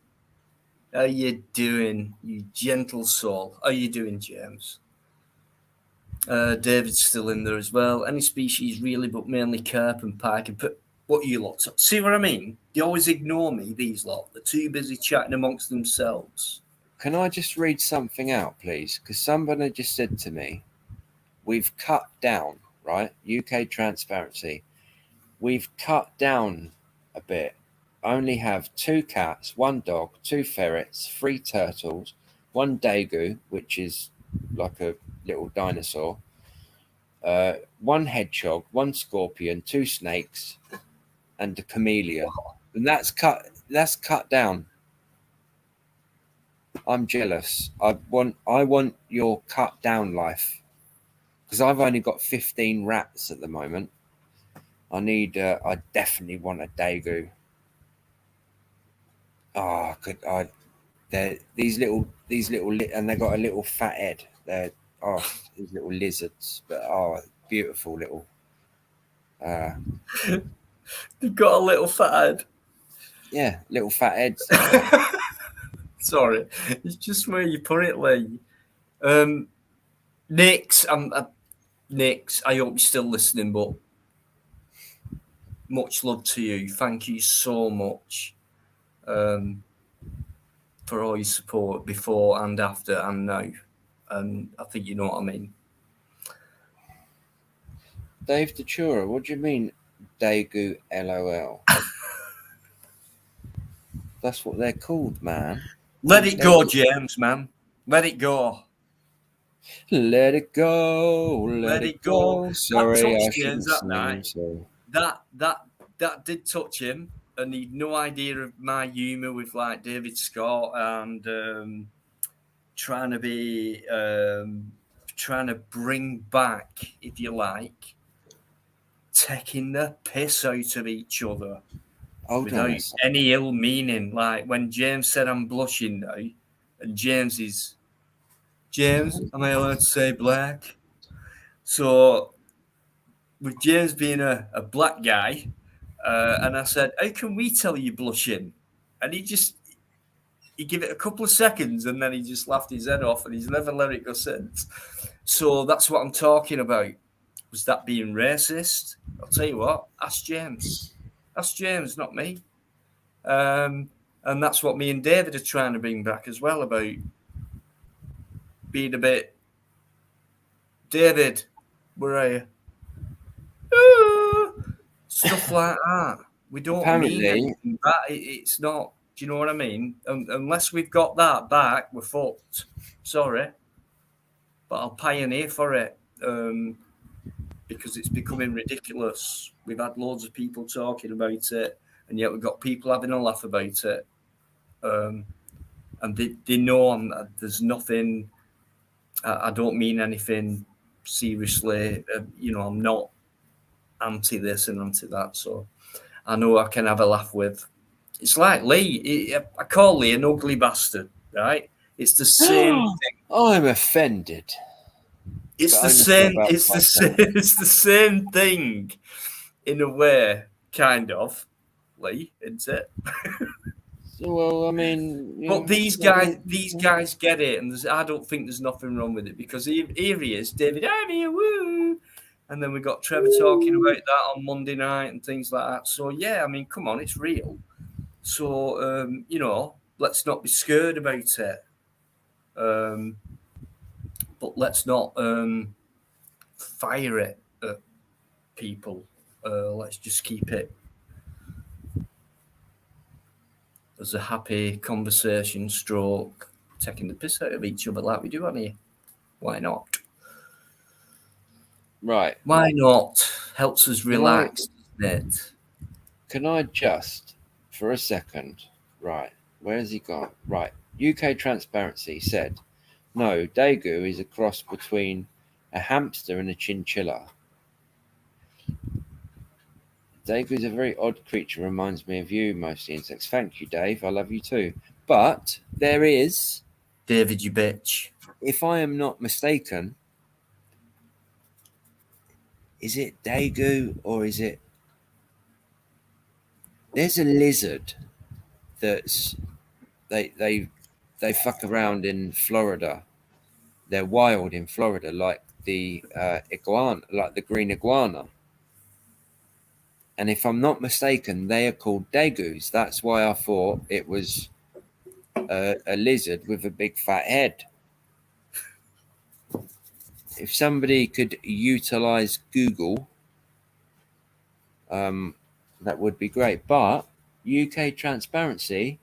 How you doing, you gentle soul? How you doing, James? David's still in there as well. Any species really, but mainly carp and pike. And what you lot? See what I mean? They always ignore me, these lot. They're too busy chatting amongst themselves. Can I just read something out, please? Because somebody just said to me, we've cut down, right? UK transparency. We've cut down a bit. Only have 2 cats, 1 dog, 2 ferrets, 3 turtles, 1 daegu, which is like a little dinosaur, 1 hedgehog, 1 scorpion, 2 snakes, and a chameleon. And that's cut down. I'm jealous. I want your cut down life, because I've only got 15 rats at the moment. I definitely want a daegu. Oh, they're these little, and they got a little fat head. They're these little lizards, but beautiful little. They've got a little fat head. Yeah, little fat heads. Sorry, it's just where you put it, Lee. Nix, Nix, I hope you're still listening, but much love to you. Thank you so much for all your support before and after and now. And I think you know what I mean. Dave Datura, what do you mean, daegu LOL? That's what they're called, man. Let it go, James, man. Let it go. Let it go. Let it go. That Sorry, touched I James shouldn't that sing, night. so. That did touch him, and he'd no idea of my humour with like David Scott and trying to bring back, if you like, taking the piss out of each other without any ill meaning. Like when James said, "I'm blushing now," and James, am I allowed to say black? So with James being a black guy, and I said, "How can we tell you blushing?" And he gave it a couple of seconds, and then he just laughed his head off, and he's never let it go since. So that's what I'm talking about. Was that being racist? I'll tell you what. Ask James. Ask James, not me. And that's what me and David are trying to bring back as well, about being a bit. David, where are you? Stuff like that. We don't mean anything. It's not. Do you know what I mean? Unless we've got that back, we're fucked. Sorry, but I'll pioneer for it because it's becoming ridiculous. We've had loads of people talking about it, and yet we've got people having a laugh about it. And they know there's nothing. I don't mean anything seriously. I'm not anti this and anti that. So I know I can have a laugh with. It's like Lee. I call Lee an ugly bastard, right? It's the same thing. I'm offended. It's the same. It's the same thing, in a way, kind of, Lee, isn't it? Well, I mean, but these guys get it, and I don't think there's nothing wrong with it, because here he is, David, I'm here, woo, and then we got Trevor talking about that on Monday night and things like that. So yeah, I mean, come on, it's real. So let's not be scared about it. But let's not fire it at people. Let's just keep it as a happy conversation stroke, taking the piss out of each other like we do on here. Why not? Right. Why not? Helps us relax, doesn't it? Can I just, for a second, right, where has he gone? Right, UK Transparency said, no, daegu is a cross between a hamster and a chinchilla. Dagu is a very odd creature. Reminds me of you, most insects. Thank you, Dave. I love you too. But there is, David, you bitch. if I am not mistaken, is it Dagu or is it? There's a lizard that's they fuck around in Florida. They're wild in Florida, like the iguana, like the green iguana. And if I'm not mistaken, they are called dagus. That's why I thought it was a lizard with a big fat head. If somebody could utilize Google, that would be great. But UK transparency,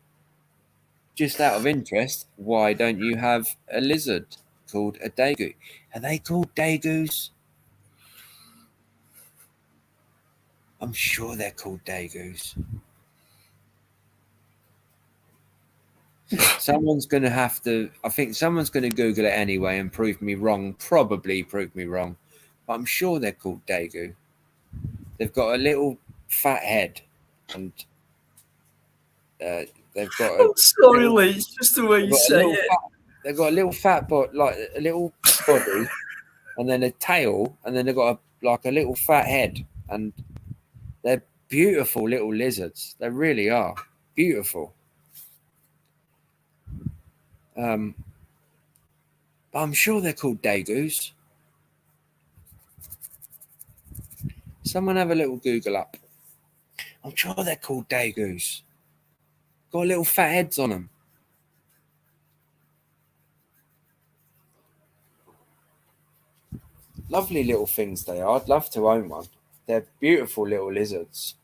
just out of interest, why don't you have a lizard called a dagu? Are they called dagus? I'm sure they're called dagus. Someone's going to have to, I think someone's going to Google it anyway and prove me wrong, probably prove me wrong. But I'm sure they're called dagu. They've got a little fat head and they've got a I'm sorry, little, Lee. It's just the way they've you got a say little it. fat, they've got a little fat body, like a little body, and then a tail, and then they've got like a little fat head, and they're beautiful little lizards. They really are beautiful. But I'm sure they're called dagus. Someone have a little Google up. I'm sure they're called dagus. Got little fat heads on them. Lovely little things they are. I'd love to own one. They're beautiful little lizards.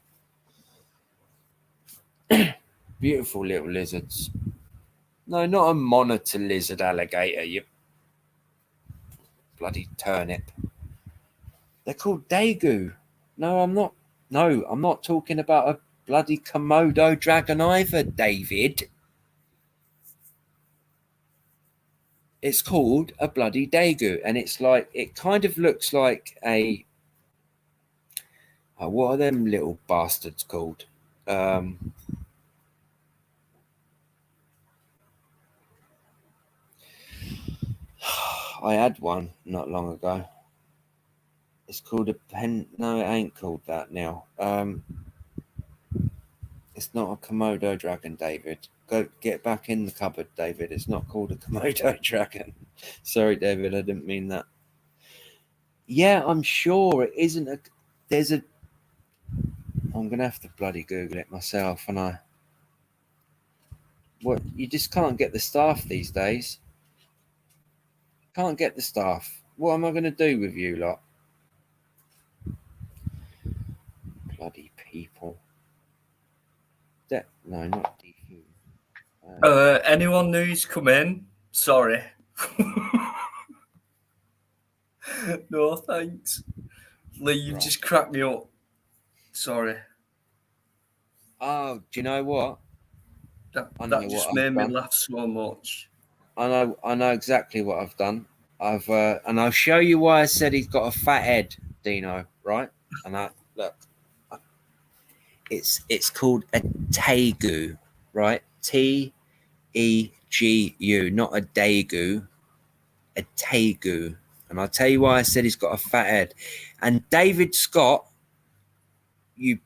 Beautiful little lizards. No, not a monitor lizard alligator, you bloody turnip. They're called dagu. No, I'm not. No, I'm not talking about a bloody Komodo dragon either, David. It's called a bloody dagu, and it's like, it kind of looks like a, what are them little bastards called? I had one not long ago. It's called a pen. No, it ain't called that now. It's not a Komodo dragon, David. Go get back in the cupboard, David. It's not called a Komodo dragon. Sorry, David, I didn't mean that. Yeah, I'm sure it isn't a. There's a. I'm gonna have to bloody Google it myself, and I. What, you just can't get the staff these days. Can't get the staff. What am I gonna do with you lot? Bloody people. No, not DQ. Anyone who's come in? Sorry. No, thanks. Lee, you've Right. just cracked me up. Sorry. Oh, do you know what? That just made me laugh so much. I know exactly what I've done. And I'll show you why I said he's got a fat head, Dino. Right? And look, it's called a tegu, right? TEGU, not a dagu, a tegu. And I'll tell you why I said he's got a fat head. And David Scott, you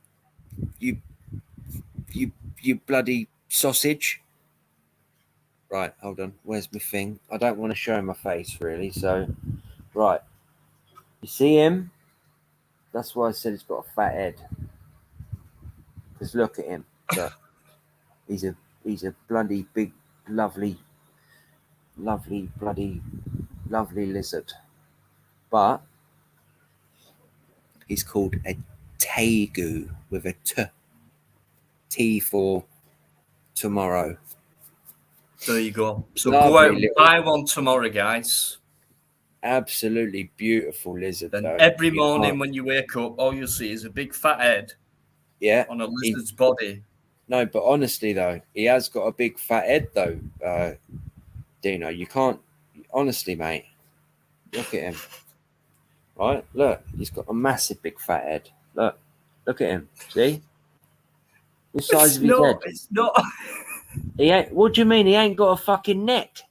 bloody sausage. Right, hold on. Where's my thing? I don't want to show my face really. So, right, you see him? That's why I said he's got a fat head. Because look at him. Look, he's a bloody big, lovely lizard. But he's called a tegu with a T for tomorrow. There you go. So Lovely go out and little, buy one tomorrow, guys. absolutely beautiful lizard. And though. every You morning can't- when you wake up, all you'll see is a big fat head yeah, on a lizard's body. no, but honestly though, he has got a big fat head though. Dino, you can't. Honestly, mate, look at him. Right, look, he's got a massive big fat head. Look, Look at him. See? The size It's of his not. head. It's not. He ain't. What do you mean? He ain't got a fucking neck.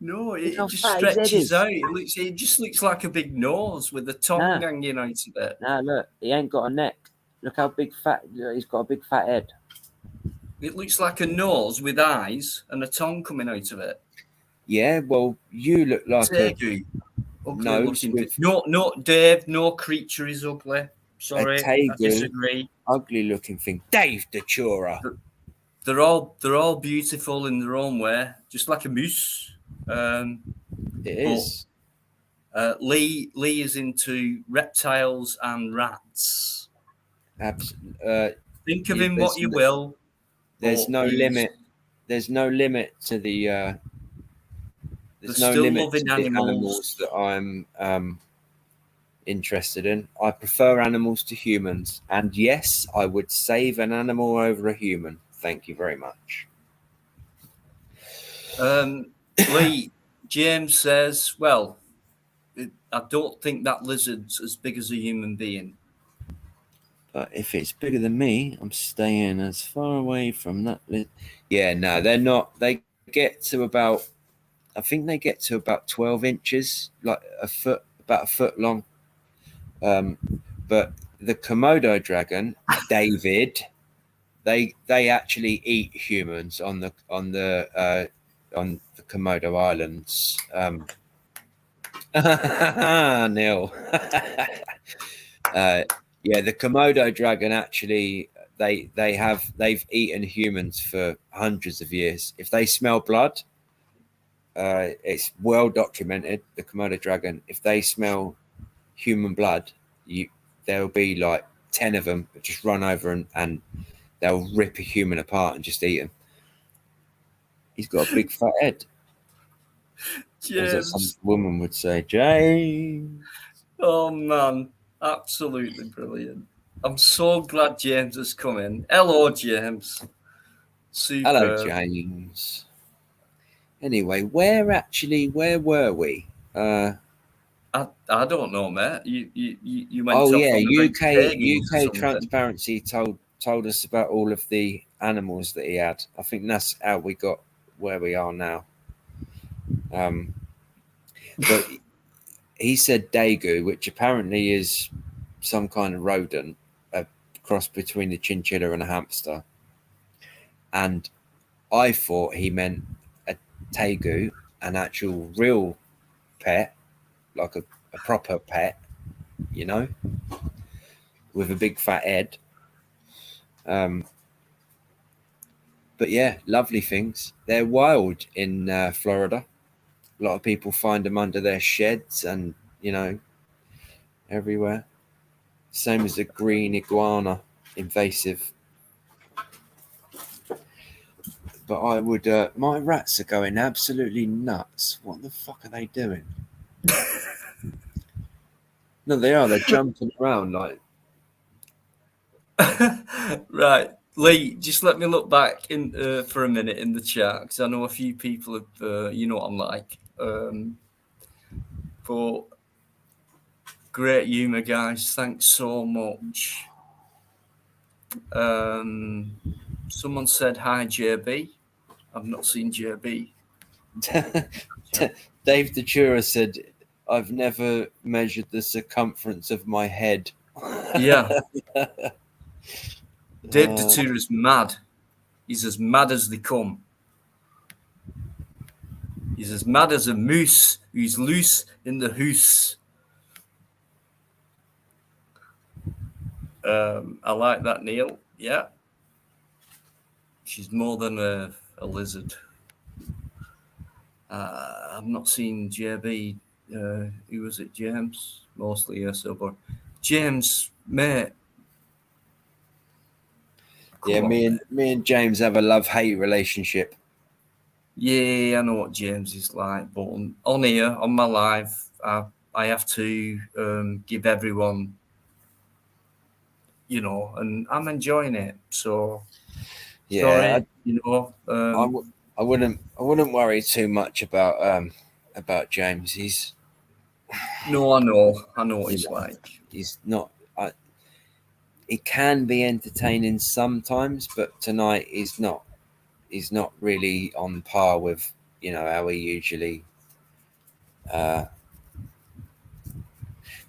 No, Look it how just fat his head stretches is. out. It just looks like a big nose with a tongue hanging out of it. No, look, he ain't got a neck. Look how big fat. He's got a big fat head. It looks like a nose with eyes and a tongue coming out of it. Yeah, well, you look like Tegu. Ugly nose looking. with No, Dave. No creature is ugly. Sorry, I tegu, disagree. ugly looking thing. Dave Datura. They're all beautiful in their own way, just like a moose. It is. Lee is into reptiles and rats. Think of him what you will. There's no limit. There's no limit to the. There's no still limit loving to the animals that I'm interested in. I prefer animals to humans, and yes, I would save an animal over a human. Thank you very much. Lee, James says, well, I don't think that lizard's as big as a human being. But if it's bigger than me, I'm staying as far away from that. Yeah, no, they're not. They get to about, I think they get to about 12 inches, like about a foot long. But the Komodo dragon, David, they actually eat humans on the Komodo Islands. Neil. Yeah, the Komodo dragon actually they've eaten humans for hundreds of years. If they smell blood, it's well documented. The Komodo dragon, if they smell human blood, there'll be like 10 of them that just run over and they'll rip a human apart and just eat him. He's got a big fat head. As some woman would say, James. Oh man, absolutely brilliant. I'm so glad James has come in. Hello, James. Super. Hello, James. Anyway, where were we? I don't know, mate. You went. Oh off yeah, on UK Transparency told us about all of the animals that he had. I think that's how we got where we are now. But he said daegu, which apparently is some kind of rodent, a cross between a chinchilla and a hamster. And I thought he meant a tegu, an actual real pet, like a proper pet, you know, with a big fat head. But yeah, lovely things. They're wild in Florida. A lot of people find them under their sheds and, you know, everywhere. Same as the green iguana, invasive. But I would, my rats are going absolutely nuts. What the fuck are they doing? No, they are. They're jumping around like. Right, Lee. Just let me look back in for a minute in the chat because I know a few people have. You know what I'm like. But great humour, guys. Thanks so much. Someone said hi, JB. I've not seen JB. Dave Datura said, "I've never measured the circumference of my head." Yeah. Dave Datura's mad. He's as mad as they come. He's as mad as a moose who's loose in the hoose. I like that, Neil. Yeah. She's more than a lizard. I've not seen JB. Who was it, James? Mostly, yeah, so, but James, mate. Yeah, me and James have a love-hate relationship. Yeah, I know what James is like, but on here, on my live, I have to give everyone, you know, and I'm enjoying it. So, yeah, sorry, you know, I wouldn't worry too much about James. No, I know what he's like. He's not. it can be entertaining sometimes, but tonight is not really on par with how we usually. Do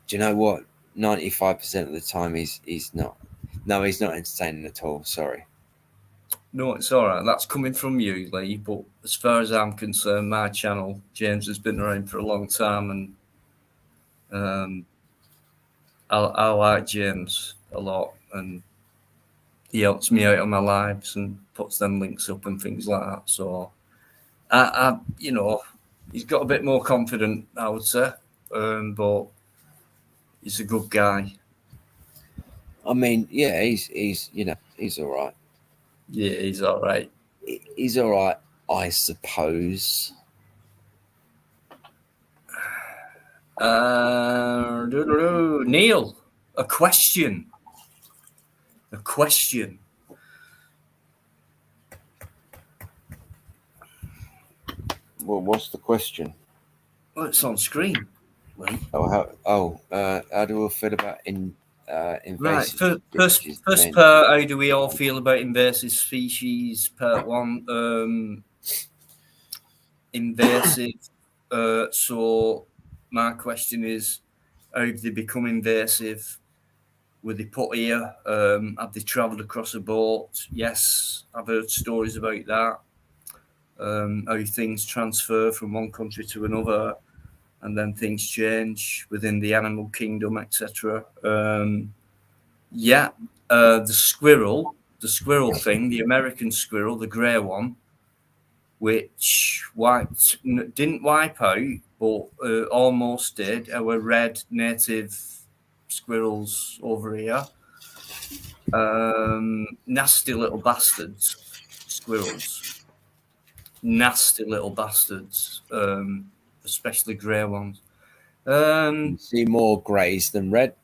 you know what? 95% of the time he's not. No, he's not entertaining at all. Sorry. No, it's all right. That's coming from you, Lee. But as far as I'm concerned, my channel, James, has been around for a long time, and I like James a lot, and he helps me out on my lives and puts them links up and things like that. So, he's got a bit more confident, I would say, but he's a good guy. I mean, yeah, he's he's all right. Yeah, he's all right. He's all right, I suppose. Neil, a question. A question. Well, what's the question? Well, it's on screen, Lee. How do we feel about invasive Right. species? First part. How do we all feel about invasive species? Part one. Invasive. So my question is, how have they become invasive? Were they put here? Have they travelled across a boat? Yes, I've heard stories about that. How things transfer from one country to another, and then things change within the animal kingdom, etc. The squirrel thing, the American squirrel, the grey one, which didn't wipe out, but almost did. Our red native squirrels over here. Nasty little bastards, squirrels. Nasty little bastards, especially grey ones. You see more greys than red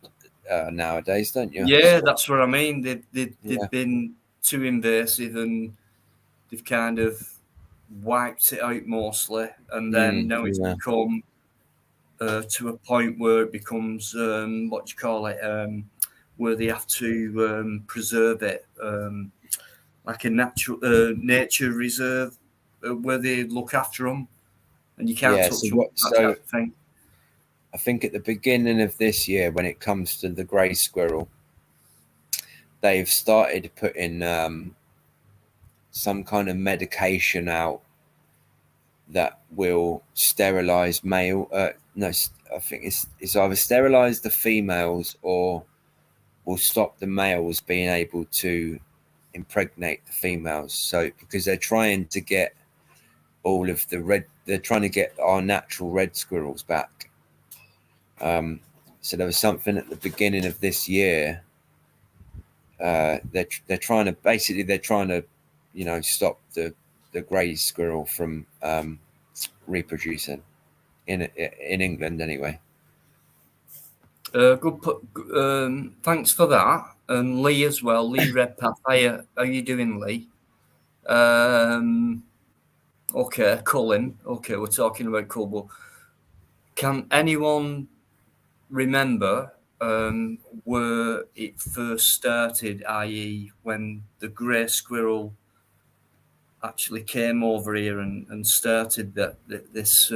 nowadays, don't you? Yeah, that's what I mean. They've been too invasive, and they've kind of wiped it out mostly, and then now it's become to a point where it becomes what do you call it? Where they have to preserve it, like a nature reserve, where they look after them, and you can't touch them. That type of thing. I think at the beginning of this year, when it comes to the grey squirrel, they've started putting some kind of medication out that will sterilize male. I think it's either sterilize the females or will stop the males being able to impregnate the females. So because they're trying to get all of the red, they're trying to get our natural red squirrels back. So there was something at the beginning of this year. They're trying to stop the grey squirrel from reproducing in England anyway. Good. Thanks for that, and Lee as well. Lee Redpath, how are you doing, Lee? Okay, Cullen. Okay, we're talking about Cullen. Can anyone remember where it first started, i.e., when the grey squirrel actually came over here and started this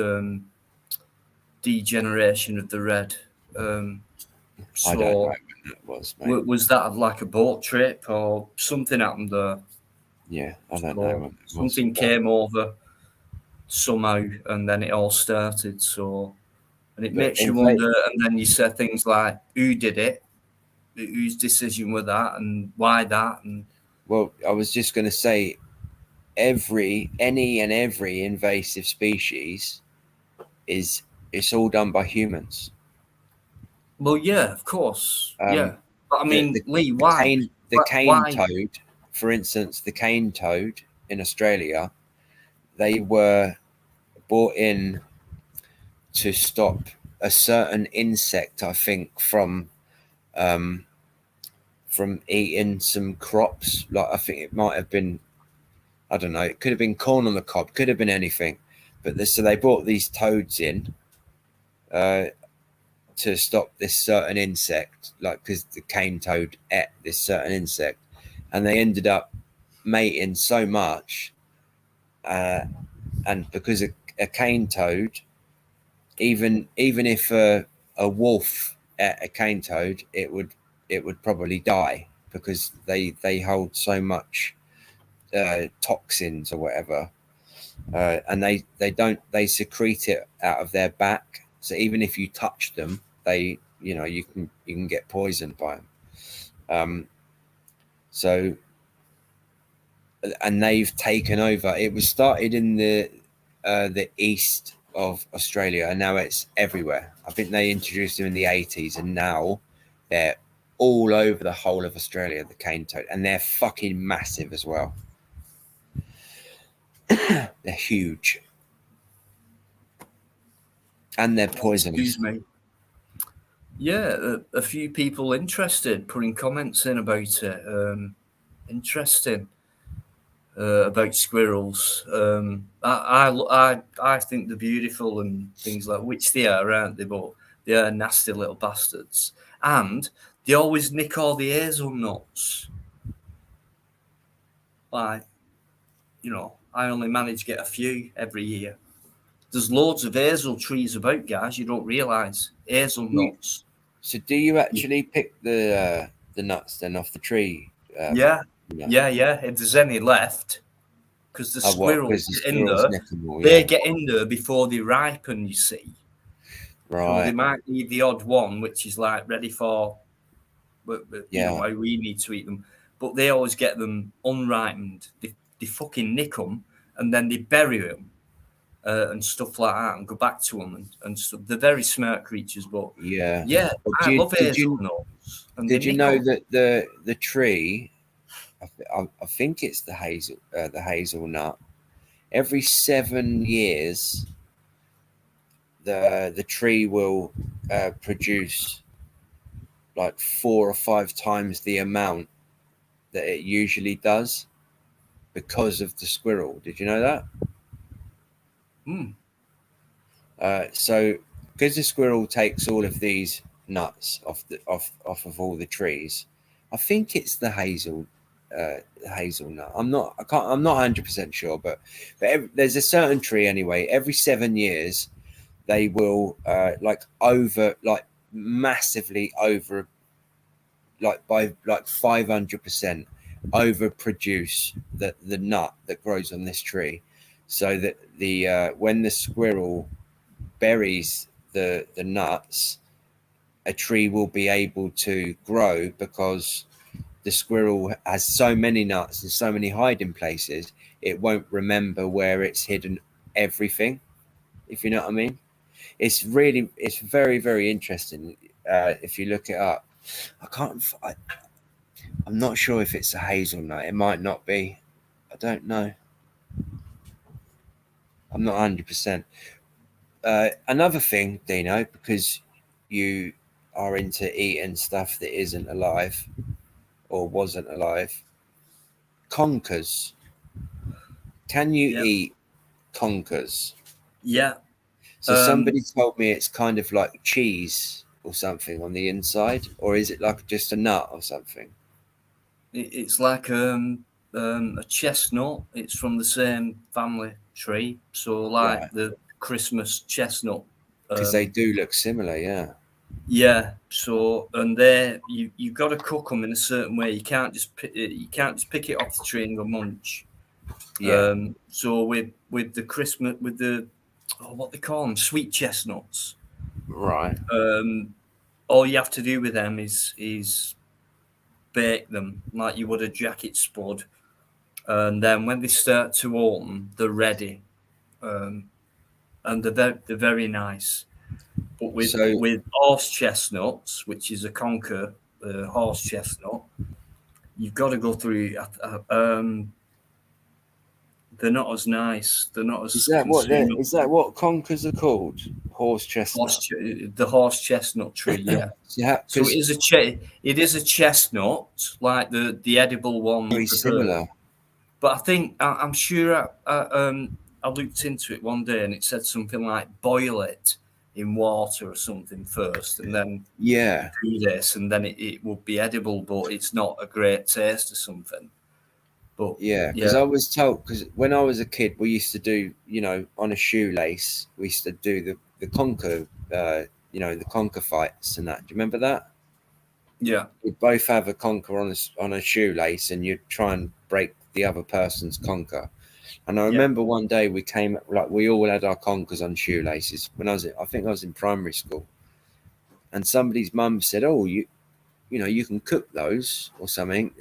degeneration of the red? I don't know when that was, mate. Was that like a boat trip or something happened there? Yeah, I don't know. When something came over somehow, and then it all started. And it makes you wonder. And then you say things like, "Who did it? Whose decision was that? And why that?" And well, I was just going to say, every invasive species it's all done by humans. Well, yeah, of course, yeah. But I mean, Lee, why? The cane toad, for instance, the cane toad in Australia, they were brought in to stop a certain insect, I think, from eating some crops. Like I think it might have been, I don't know, it could have been corn on the cob, could have been anything. But so they brought these toads in. to stop this certain insect, like because the cane toad ate this certain insect, and they ended up mating so much, and because a cane toad, even if a wolf ate a cane toad, it would probably die because they hold so much toxins or whatever, and they secrete it out of their back. So even if you touch them, you can get poisoned by them. So, and they've taken over. It was started in the east of Australia, and now it's everywhere. I think they introduced them in the 80s, and now they're all over the whole of Australia, the cane toad, and they're fucking massive as well. They're huge. And they're poisonous. Excuse me. Yeah, a few people interested, putting comments in about it. Interesting about squirrels. I think they're beautiful and things like, which they are, aren't they? But they are nasty little bastards, and they always nick all the hazelnuts. Like, I only manage to get a few every year. There's loads of hazel trees about, guys. You don't realise hazelnuts. So do you actually pick the nuts then off the tree? Yeah. If there's any left, because the squirrels get in there, they get in there before they ripen. You see, right? So they might need the odd one, which is like ready for, how we need to eat them. But they always get them unripened. They fucking nick them and then they bury them. And stuff like that, and go back to them and stuff. They're very smart creatures, but I love hazelnuts. Did you know that the tree? I think it's the hazelnut. Every 7 years, the tree will produce like 4 or 5 times the amount that it usually does because of the squirrel. Did you know that? So because the squirrel takes all of these nuts off of all the trees, I think it's the hazelnut. I'm not 100% sure, but there's a certain tree anyway. Every 7 years, they will massively over, like by like 500% overproduce the nut that grows on this tree. So that when the squirrel buries the nuts, a tree will be able to grow because the squirrel has so many nuts and so many hiding places, it won't remember where it's hidden everything, if you know what I mean. It's very, very interesting if you look it up. I'm not sure if it's a hazelnut. It might not be. I don't know. I'm not 100%. Another thing, Dino, because you are into eating stuff that isn't alive or wasn't alive, conkers. Can you eat conkers? Yeah. So somebody told me it's kind of like cheese or something on the inside, or is it like just a nut or something? It's like a chestnut. It's from the same family tree, so like the Christmas chestnut. Because they do look similar, yeah. Yeah. So, and you've got to cook them in a certain way. You can't just pick it off the tree and go munch. Yeah. So with the Christmas, with the what they call them, sweet chestnuts. Right. All you have to do with them is bake them like you would a jacket spud, and then when they start to open, they're ready, and they're very nice. But with horse chestnuts, which is a conker horse chestnut, you've got to go through. They're not as nice. They're not as. Is that what conkers are called? Horse chestnut. The horse chestnut tree, yeah. So it is a chestnut, like the edible one. Very similar. But I think I'm sure I looked into it one day and it said something like boil it in water or something first, and then Yeah. do this, and then it would be edible, but it's not a great taste or something. But Yeah, because yeah, I was told, because when I was a kid, we used to do, on a shoelace, we used to do the conker, the conker fights and that. Do you remember that? yeah, You'd both have a conker on a shoelace, and you'd try and break the other person's conker. And I yeah, remember one day we all had our conkers on shoelaces when I think I was in primary school, and somebody's mum said, "Oh, you can cook those or something."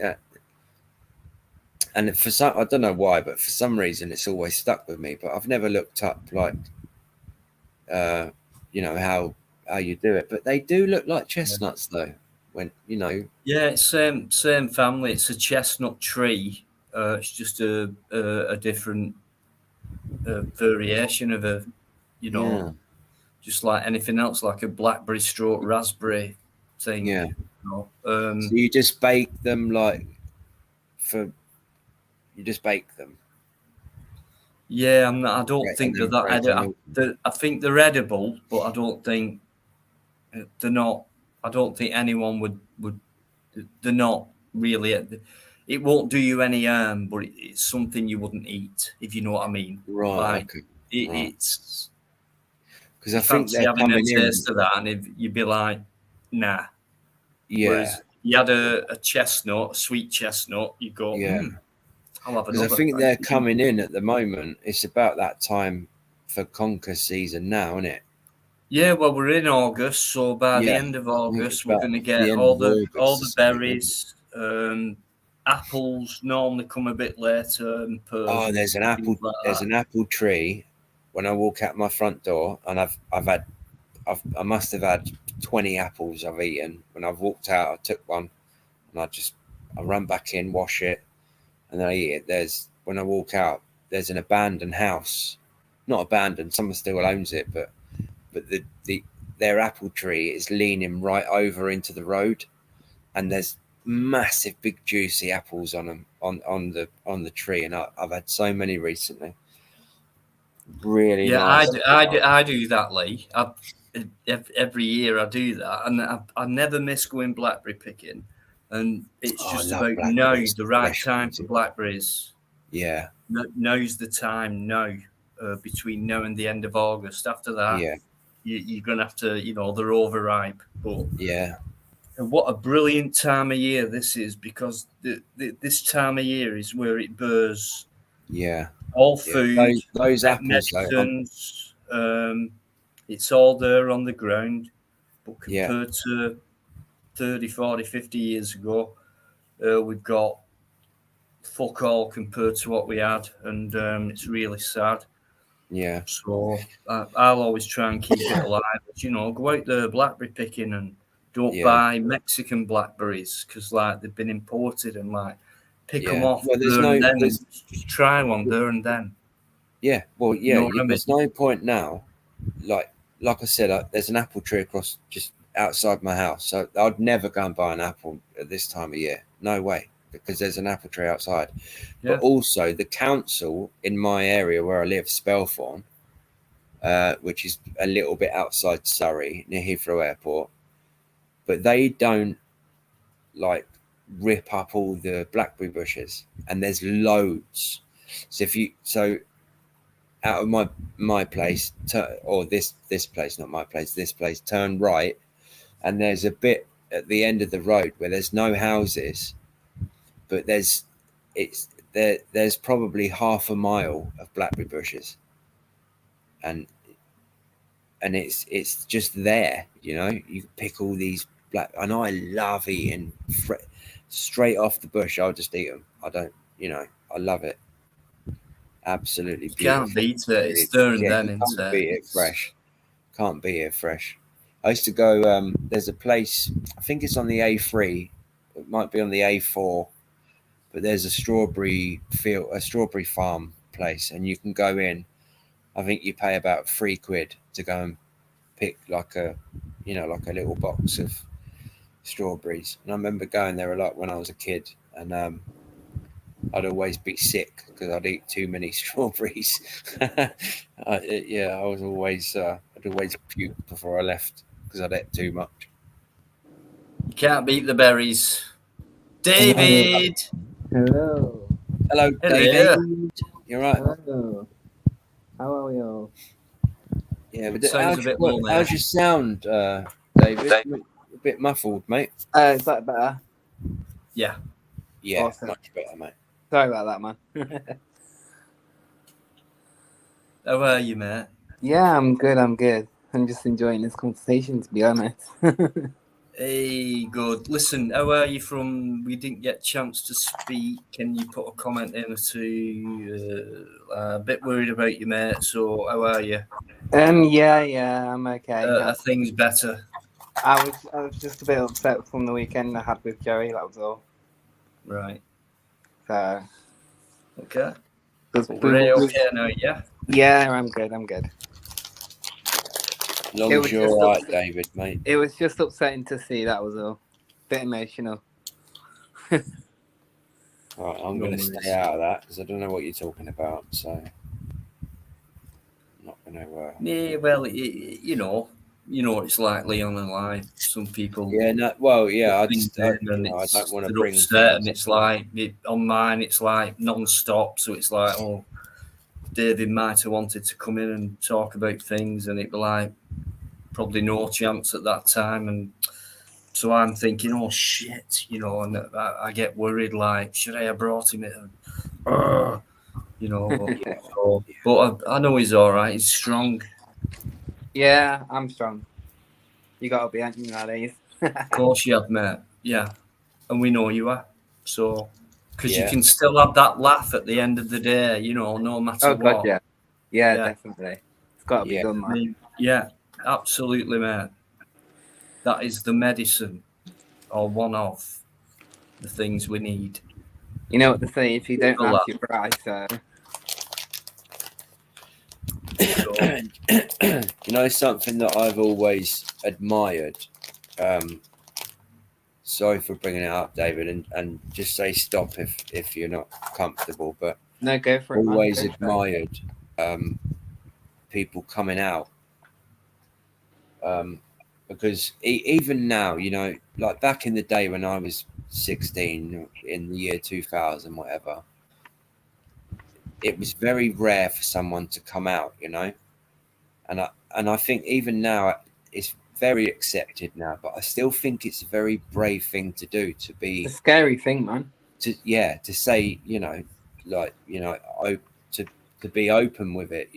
And for some, I don't know why, but for some reason, it's always stuck with me. But I've never looked up uh, how you do it. But they do look like chestnuts, though. When yeah. It's same family. It's a chestnut tree. It's just a different variation of a, you know, yeah, just like anything else, like a blackberry stroke raspberry thing. yeah. You know? So you just bake them for you just bake them, Yeah, I don't and think they're then that. break them open. I think they're edible, but I don't think they're not. I don't think anyone would. They're not really. It won't do you any harm, but it's something you wouldn't eat, if you know what I mean. Right. Like Okay. it, Right. it's Because I you think fancy they're having a coming in. taste of that, and if you'd be like, nah. Yeah. Whereas you had a chestnut, a sweet chestnut, you go, Yeah. I'll have Because I another. think they're coming in at the moment. It's about that time for conker season now, isn't it? Yeah, well, we're in August, so by the Yeah. end of I think it's August, we're about going to the get end of all August or the something, isn't it? berries. Apples normally come a bit later, and Oh, pears and things like there's that. an apple tree when I walk out my front door, and I must have had 20 apples I've eaten. When I've walked out, I took one and I run back in, wash it, and then I eat it. When I walk out, there's an abandoned house, not abandoned, someone still owns it, but their apple tree is leaning right over into the road, and there's massive, big, juicy apples on them on the tree, and I've had so many recently. Really Yeah, nice. I do that, Lee. Every year I do that, and I never miss going blackberry picking. And it's Oh, I just love about now, blackberries, the right fresh time ones. for blackberries. Yeah, Now's the time now, between now and the end of August. After that, yeah, you're going to have to, they're overripe. But yeah, what a brilliant time of year this is, because this time of year is where it bears yeah, all yeah. food, Those apples, though, medicines. It's all there on the ground. But yeah, compared to 30, 40, 50 years ago, we've got fuck all compared to what we had. And it's really sad. yeah, So I'll always try and keep it alive. Go out there blackberry picking, and don't yeah, buy Mexican blackberries, because like they've been imported, and like pick them yeah. off Well, there and then, and there's, just try one there and then. yeah, well, You yeah. know what I mean? There's no point now. Like, like I said, there's an apple tree across just outside my house, so I'd never go and buy an apple at this time of year. No way, because there's an apple tree outside. But Yeah. also, the council in my area where I live, Spelthorne, which is a little bit outside Surrey near Heathrow Airport, but they don't like rip up all the blackberry bushes, and there's loads. So out of my place, or this place, not my place, this place, turn right, and there's a bit at the end of the road where there's no houses, but there's probably half a mile of blackberry bushes, and it's just there. You pick all these and I love eating straight off the bush. I'll just eat them. I don't, I love it. Absolutely You can't beautiful. beat it. It's Really. there and Yeah, then, you isn't can't it? beat it fresh. Can't beat it fresh. I used to go. There's a place. I think it's on the A3. It might be on the A4, but there's a strawberry field, a strawberry farm place, and you can go in. I think you pay about £3 to go and pick like a little box of strawberries. And I remember going there a lot when I was a kid, and I'd always be sick because I'd eat too many strawberries. I was always I'd I'd always puke before I left because I'd ate too much. You can't beat the berries. David! Hello. Hello, Hello. David. You're right. Hello. How are we all? Yeah, but Sounds a bit low, mate. how's your sound, David? A bit muffled, mate. Is that better? Yeah. Yeah, Awesome. much better, mate. Sorry about that, man. How are you, mate? Yeah, I'm good. I'm just enjoying this conversation, to be honest. Hey, good. Listen, how are you from? We didn't get a chance to speak. Can you put a comment in or two? A bit worried about you, mate. So, how are you? Yeah, I'm okay. Are things better? I was just a bit upset from the weekend I had with Joey. That was all. Right. So, Okay. but But we're okay now, yeah? yeah, I'm good. As long It as was you're just all right, upset- David, mate. It was just upsetting to see. That was all. Bit emotional. All right, I'm No going to worries. stay out of that because I don't know what you're talking about. So, I'm not going to. Yeah, well, you know what it's like, Leon and life. Some people Yeah, no. Well, yeah. put things in and I don't want to they're bring upset, things. and it's like on mine, it's like non-stop. So it's like, oh, David might have wanted to come in and talk about things, and it'd be like probably no chance at that time. And so I'm thinking, oh shit, and I get worried, like, should I have brought him in? But, but I know he's all right. He's strong. Yeah, I'm strong. You gotta be, aren't you, nowadays? Of course you have, mate. Yeah, and we know you are. So, because you Yeah. can still have that laugh at the end of the day, no matter Oh God, what. yeah, definitely. It's gotta be Yeah. done, I man. mean, yeah, absolutely, mate. That is the medicine, or one of the things we need. You know what they say: if you don't The laugh, laugh. you cry. So So, something that I've always admired. Sorry for bringing it up, David, and just say stop if you're not comfortable. But no, go for it, man. always Go for it. admired people coming out because even now, like back in the day when I was 16 in the year 2000, whatever, it was very rare for someone to come out, and I think even now it's very accepted now, but I still think it's a very brave thing to do, to be It's a scary thing, man. to say, to be open with it,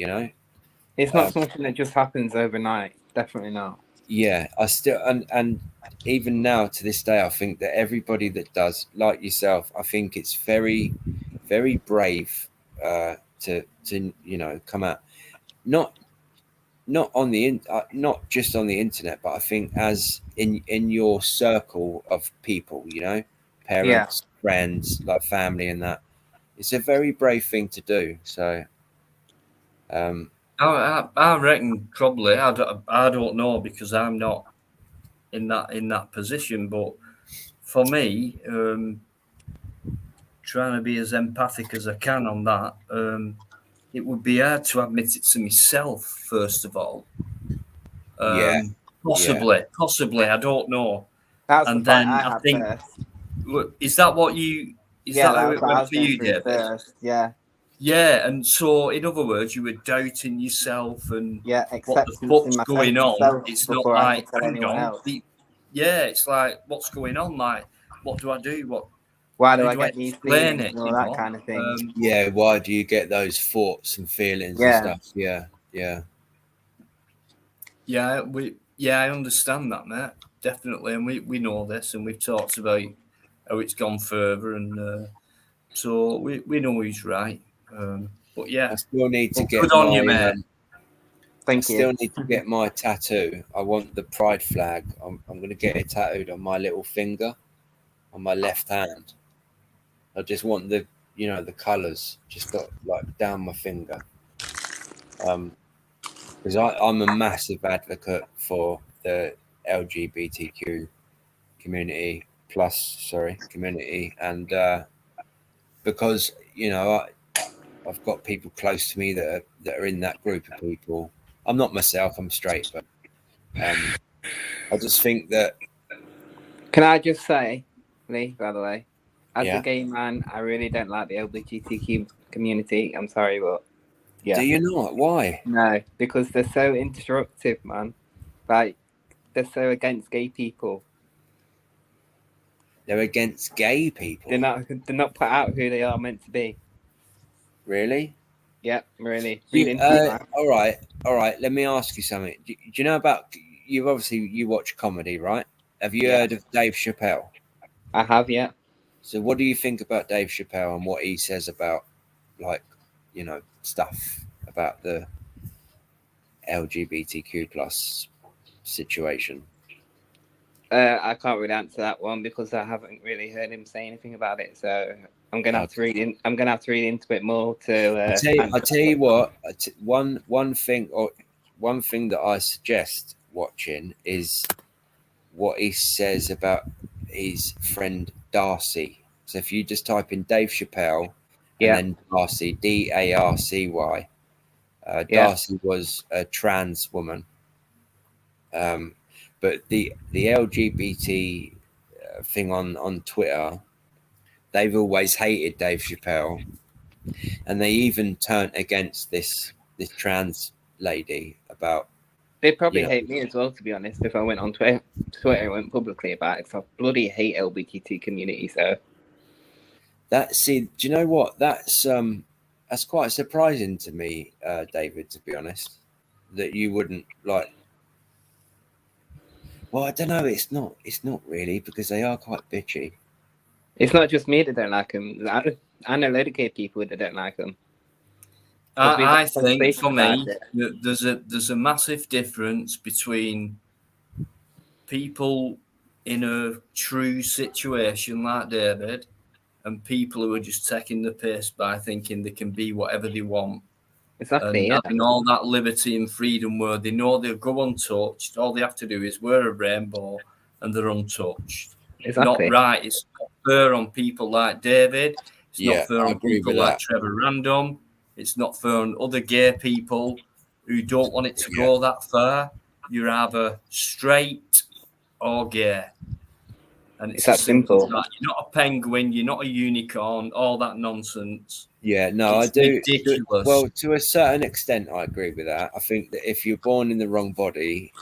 It's not something that just happens overnight. Definitely not. Yeah, I still and even now to this day, I think that everybody that does, like yourself, I think it's very, very brave to come out, not on the not just on the internet, but I think as in your circle of people, parents, friends, like family, and that it's a very brave thing to do. So, I reckon probably I don't know because I'm not in that position. But for me, trying to be as empathic as I can on that, it would be hard to admit it to myself first of all. Yeah. Possibly, I don't know. That's And the fight then I I had think, first. is that what you? Is Yeah, that how that was it what I went was for going you, through David? first. Yeah, Yeah, and so in other words, you were doubting yourself and yeah. what the Acceptance in fuck's going on. myself It's not before I like, could tell hang anyone on, else. yeah, it's like, what's going on? Like, what do I do? Why How do I do I get these explain feelings it? and all that kind of thing? Yeah, why do you get those thoughts and feelings and Yeah. stuff? Yeah. I understand that, mate. Definitely, and we know this, and we've talked about how it's gone further, and so we know he's right. But yeah, I still need to but get good on you, mate. I Thank you. still need to get my tattoo. I want the pride flag. I'm going to get it tattooed on my little finger, on my left hand. I just want the colours just got like down my finger. Because I'm a massive advocate for the LGBTQ community community, and because I've got people close to me that are in that group of people. I'm not myself. I'm straight, but I just think that. Can I just say, Lee, by the way, as Yeah. a gay man, I really don't like the LGBTQ community. I'm sorry, but yeah. Do you not? Why? No, because they're so instructive, man. Like, they're so against gay people. They're against gay people. They're not put out who they are meant to be. Really? Yeah, really. Read into it, man. All right. Let me ask you something. Do you know about? You watch comedy, right? Have you Yeah. heard of Dave Chappelle? I have, yeah. So, what do you think about Dave Chappelle and what he says about, like, stuff about the LGBTQ plus situation? I can't really answer that one because I haven't really heard him say anything about it. So I'm gonna have to read in. I'm gonna have to read into it more to. I tell you what. One thing that I suggest watching is what he says about his friend Darcy. So if you just type in Dave Chappelle and then Darcy, Darcy, Darcy was a trans woman. But the LGBT thing on Twitter, they've always hated Dave Chappelle, and they even turned against this trans lady about. They probably hate me as well, to be honest. If I went on Twitter and went publicly about it, because I bloody hate LGBT community. So Do you know what? That's quite surprising to me, David. To be honest, that you wouldn't like. Well, I don't know. It's not really, because they are quite bitchy. it's not just me that don't like them. I know a lot of gay people that don't like them. I think for me, there's a massive difference between people in a true situation like David and people who are just taking the piss by thinking they can be whatever they want. Exactly. And having all that liberty and freedom where they know they'll go untouched. All they have to do is wear a rainbow and they're untouched. Exactly. Not right. It's not fair on people like David. It's not fair on people like Trevor Random. It's not fair on other gay people who don't want it to go that far. You're either straight or gay. And it's that simple. You're not a penguin. You're not a unicorn. All that nonsense. Yeah, no, it's I do. Ridiculous. Well, to a certain extent, I agree with that. I think that if you're born in the wrong body,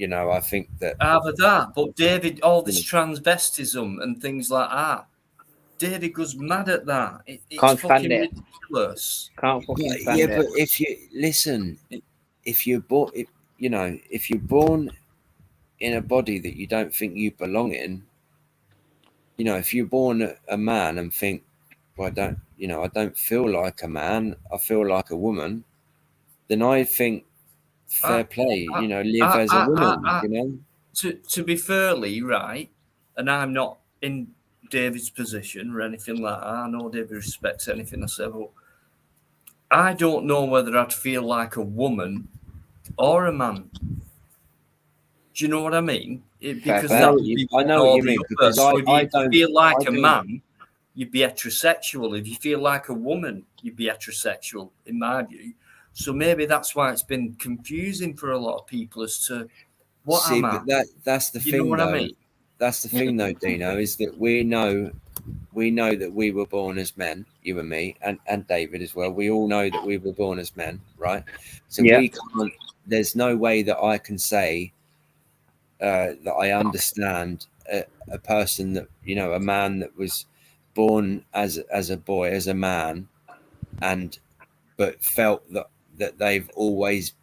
I think that. Either that, but David, all this transvestism and things like that, David goes mad at that. It's Can't fucking stand it. ridiculous. Can't fucking stand it. But if you listen, if you're born, if you're born in a body that you don't think you belong in, if you're born a man and think, well, I don't feel like a man, I feel like a woman, then I think fair play, live as a woman, To be fairly right, and I'm not in David's position or anything like that. I know David respects anything I say, but I don't know whether I'd feel like a woman or a man. Do you know what I mean? Because I know what you mean. Because if you feel like a man, you'd be heterosexual. If you feel like a woman, you'd be heterosexual, in my view. So maybe that's why it's been confusing for a lot of people as to what am I? But that's the thing. You know what though. I mean? That's the thing, though, Dino, is that we know that we were born as men, you and me, and David as well. We all know that we were born as men, right? So we can't. There's no way that I can say that I understand a person that a man that was born as a boy, as a man, but felt that they've always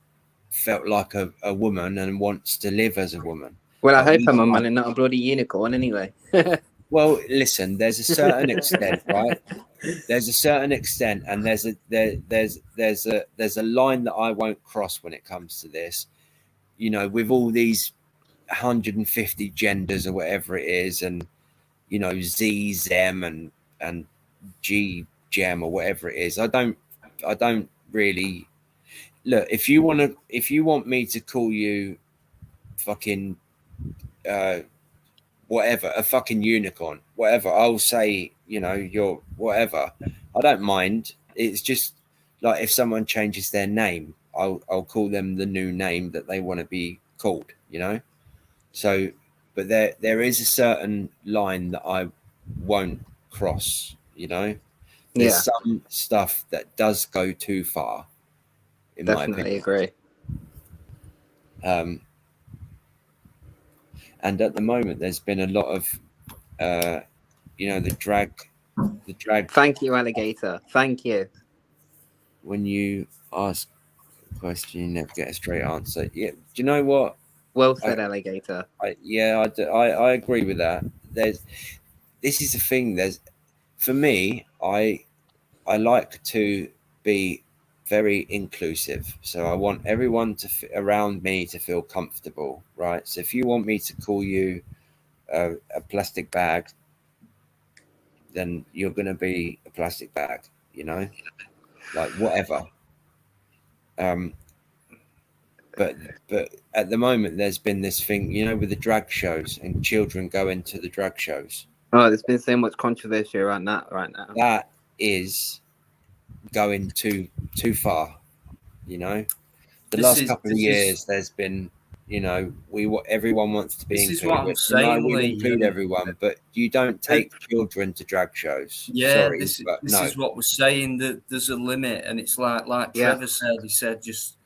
felt like a woman and wants to live as a woman. Well, I hope I'm a man and not a bloody unicorn anyway. Well, listen, there's a certain extent, right? There's a certain extent, and there's a line that I won't cross when it comes to this. With all these 150 genders or whatever it is, and Z, Zem, and G, Gem or whatever it is. I don't really look. If you want me to call you fucking whatever, a fucking unicorn, whatever, I'll say, you're whatever. I don't mind. It's just like if someone changes their name, I'll call them the new name that they want to be called, you know. So, but there is a certain line that I won't cross, you know. There's Yeah, some stuff that does go too far, in my definitely opinion. agree. And at the moment, there's been a lot of, the drag. Thank you, alligator. Thank you. When you ask a question, you never get a straight answer. Yeah, do you know what? Well said, alligator. I agree with that. This is the thing. For me, I like to be very inclusive. So I want everyone around me to feel comfortable, right? So if you want me to call you a plastic bag, then you're going to be a plastic bag, you know, like whatever. But at the moment, there's been this thing, you know, with the drag shows and children go into the drag shows. Oh, there's been so much controversy around that right now. That is going too far, you know. The last couple of years, there's been, you know, everyone wants to be This is what I'm included. No, saying, we'll Lee. include everyone, but you don't take children to drag shows. Yeah, Sorry, this but no. is what we're saying, that there's a limit, and it's like Yeah. Trevor said. He said just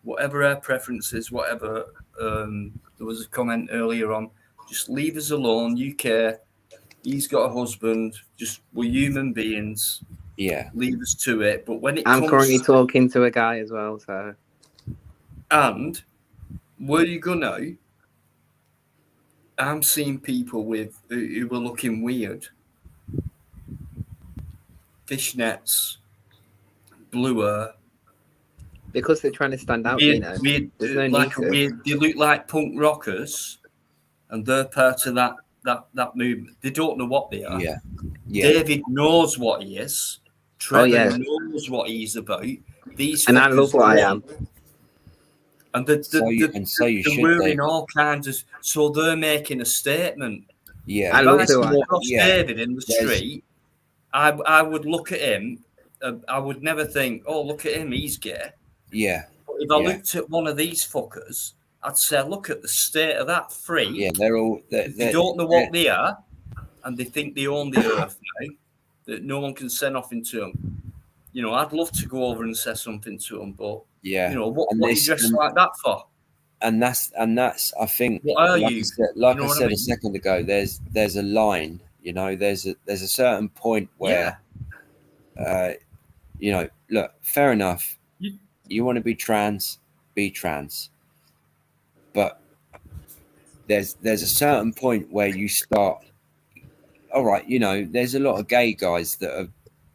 whatever our preferences, whatever. There was a comment earlier on. Just leave us alone. You care. He's got a husband. Just we're human beings. Yeah. Leave us to it. But when it I'm comes, currently talking to a guy as well, so. and where you go now, I'm seeing people who are looking weird. Fishnets, blue hair. Because they're trying to stand out, Weird, you know. weird, There's no like need a to. weird. They look like punk rockers, and they're part of that movement. They don't know what they are. Yeah. Yeah. David knows what he is. Trevor yeah. knows what he's about. These And I love fuckers what I don't. am. And So you they're should, wearing David. all kinds of. So they're making a statement. Yeah. I If love I who I saw am. Ross Yeah. David in the street, I would look at him. I would never think, "Oh, look at him, he's gay." Yeah. But if I Yeah. looked at one of these fuckers, I'd say, "Look at the state of that freak." Yeah. They're all. They don't know what they are, and they think they own the earth now. That no one can say nothing to them. You know, I'd love to go over and say something to them, but Yeah. you know, what And are you dressed like that for? And that's I think, What are like you? I said, like You know I what I said mean? a second ago, there's a line, you know, there's a certain point where, you know, look, fair enough. You want to be trans, but there's a certain point where you start. All right, you know, there's a lot of gay guys that are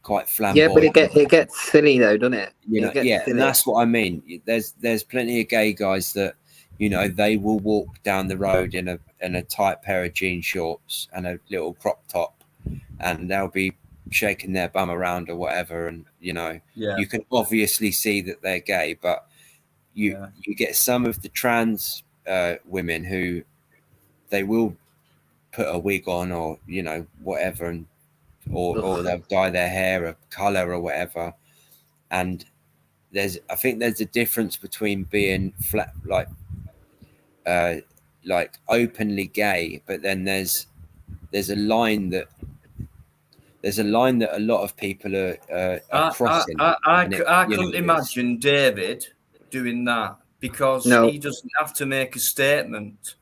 quite Yeah, but flamboyant. it gets silly though, doesn't it? You know, It gets yeah, silly. and that's what I mean. There's plenty of gay guys that, you know, they will walk down the road in a tight pair of jean shorts and a little crop top, and they'll be shaking their bum around or whatever, and you know, you can obviously see that they're gay, but you get some of the trans women who they will put a wig on or you know whatever, and or they'll dye their hair a color or whatever, and I think there's a difference between being flat like openly gay, but then there's a line that a lot of people are crossing. I couldn't imagine David doing that because he doesn't have to make a statement.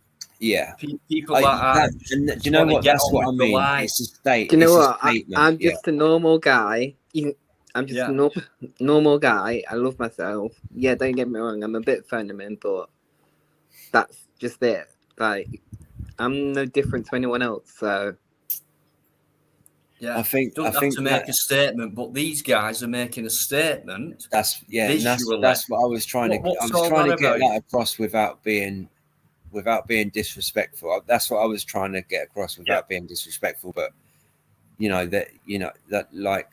Yeah, people that and do you know what? That's what I mean. It's a state. Do you know what? Statement. I'm just a normal guy. I'm just a normal guy. I love myself. Yeah, don't get me wrong. I'm a bit feminine, but that's just it. Like, I'm no different to anyone else. So, yeah, I think don't have to make a statement, but these guys are making a statement. That's what I was trying to. I was trying to get that across without being disrespectful. That's what I was trying to get across without being disrespectful. But you know that like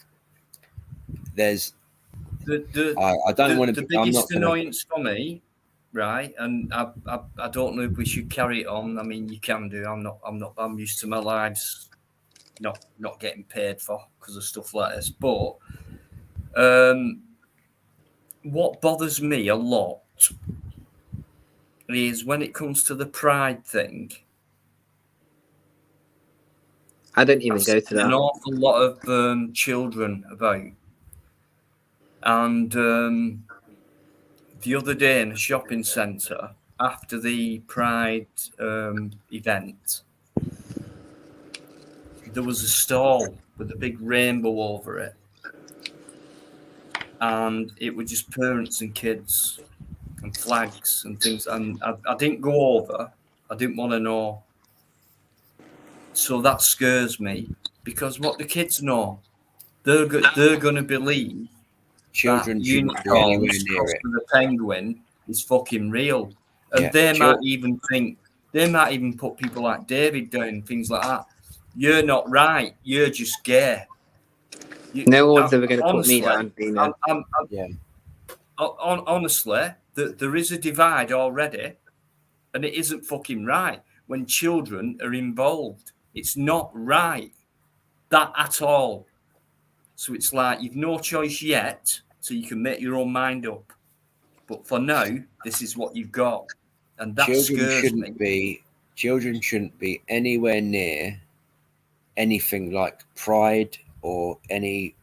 there's I don't want to. The biggest annoyance for me, right? And I don't know if we should carry it on. I mean, you can do. I'm used to my lives not getting paid for because of stuff like this. But what bothers me a lot is when it comes to the pride thing. I don't even go to that. An awful lot of children about. And the other day in a shopping centre, after the Pride event, there was a stall with a big rainbow over it. And it was just parents and kids and flags and things. And I didn't go over. I didn't want to know. So that scares me, because what the kids know, they're going to believe Children that shouldn't be anywhere unicorns near crossed it. with a penguin is fucking real. And Yeah, they might even put people like David down, things like that. You're not right. You're just gay. No one's ever going to put me down. Honestly, there is a divide already, and it isn't fucking right when children are involved. It's not right, that at all. So it's like you've no choice yet, so you can make your own mind up. But for now, this is what you've got, and that scares me. Children shouldn't be anywhere near anything like Pride or any,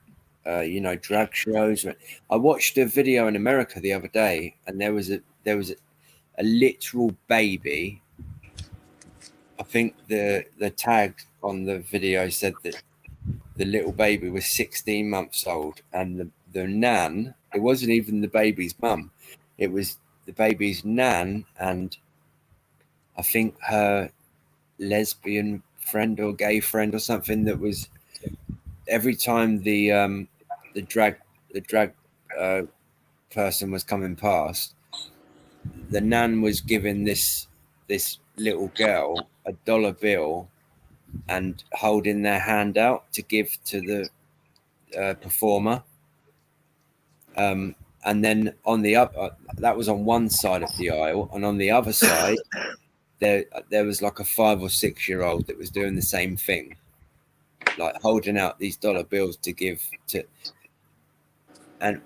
drag shows. I watched a video in America the other day, and there was a literal baby. I think the tag on the video said that the little baby was 16 months old, and the nan, it wasn't even the baby's mum, it was the baby's nan and I think her lesbian friend or gay friend or something. That was every time the drag person was coming past, the nan was giving this little girl $1 bill and holding their hand out to give to the performer. And then on the other, that was on one side of the aisle, and on the other side, there was like a 5 or 6 year old that was doing the same thing, like holding out these dollar bills to give to.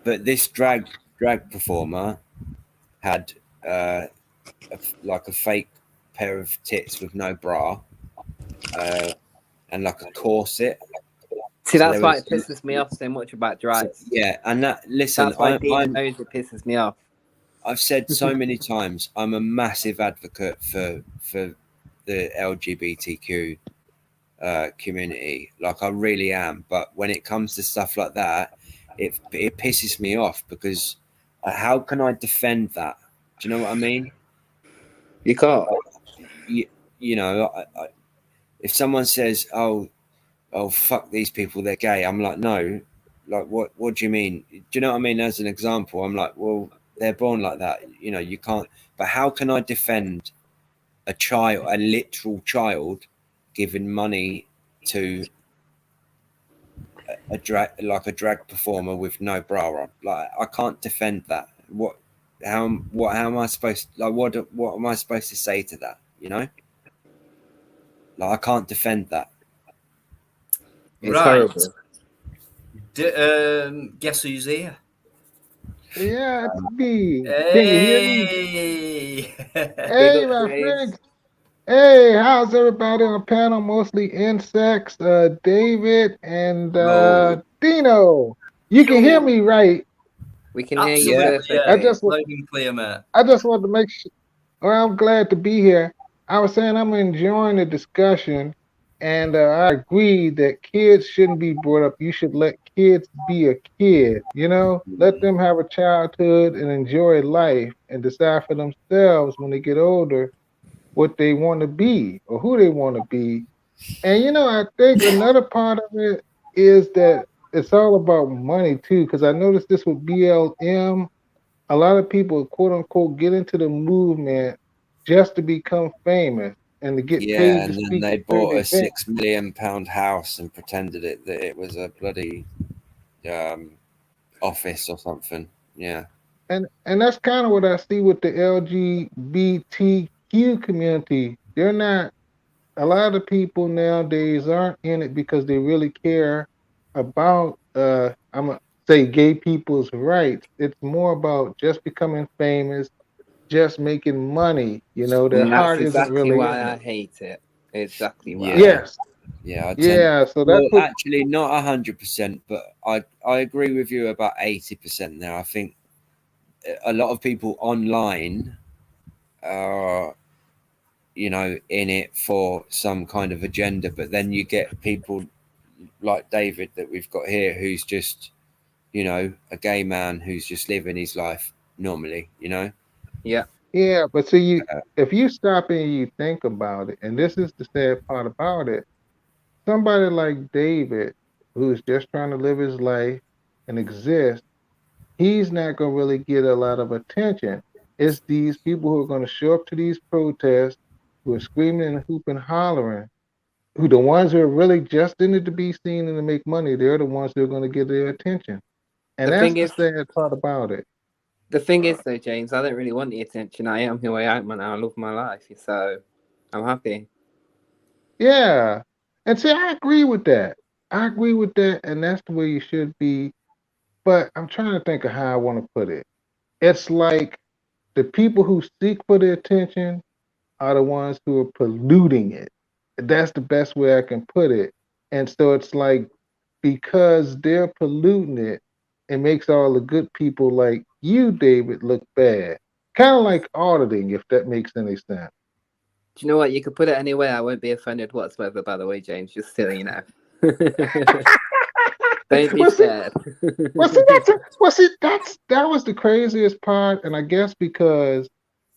But this drag performer had like a fake pair of tits with no bra, and like a corset. See, that's why it pisses me off so much about drags. Yeah, and listen, that's why Dina knows it pisses me off. I've said so many times, I'm a massive advocate for the LGBTQ community. Like, I really am. But when it comes to stuff like that, it pisses me off, because how can I defend that? Do you know what I mean? You can't. You know, if someone says, oh, fuck these people, they're gay, I'm like, no. Like, what do you mean? Do you know what I mean? As an example, I'm like, well, they're born like that. You know, you can't. But how can I defend a literal child, giving money to a drag performer with no bra on? Like, I can't defend that. How am I supposed to, like, what am I supposed to say to that? You know, like, I can't defend that. It's horrible. Guess who's here? Yeah, it's me. Hey. Can you hear me? Hey, my friends. Hey, how's everybody on the panel? Mostly insects. David and Dino. You can hear me, right? We can hear you. Yeah. I just wanted to make sure. Well, I'm glad to be here. I was saying I'm enjoying the discussion, and I agree that kids shouldn't be brought up. You should let kids be a kid, you know? Let them have a childhood and enjoy life and decide for themselves when they get older what they want to be or who they want to be. And, you know, I think another part of it is that it's all about money, too, because I noticed this with BLM. A lot of people, quote unquote, get into the movement just to become famous and to get paid to speak. And then they bought a £6 million house and pretended that it was a bloody office or something. Yeah. And that's kind of what I see with the LGBTQ community. They're not, a lot of people nowadays aren't in it because they really care about, I'm going to say gay people's rights. It's more about just becoming famous, just making money. Their And that's heart isn't exactly really why in I it. hate it. Exactly why. Yeah, Yes. yeah. Yeah. So that's Well, what. actually, not 100%, but I agree with you about 80% there. I think a lot of people online are, in it for some kind of agenda, but then you get people like David that we've got here, who's just, a gay man who's just living his life normally. Yeah. Yeah. But see, Uh, if you stop and you think about it, and this is the sad part about it, somebody like David, who's just trying to live his life and exist, he's not going to really get a lot of attention. It's these people who are going to show up to these protests, who are screaming and hooping, hollering, who the ones who are really just in it to be seen and to make money. They're the ones who are going to get their attention, and The that's thing the is, sad part about it. though, James, I don't really want the attention. I am who I am, and I love my life, so I'm happy. Yeah, and see, I agree with that. I agree with that, and that's the way you should be. But I'm trying to think of how I want to put it. It's like the people who seek for the attention are the ones who are polluting it. That's the best way I can put it. And so it's like because they're polluting it, it makes all the good people like you, David, look bad. Kind of like auditing, if that makes any sense. Do you know what? You could put it anywhere. I won't be offended whatsoever, by the way, James, just so you know. Don't be scared. That was the craziest part. And I guess because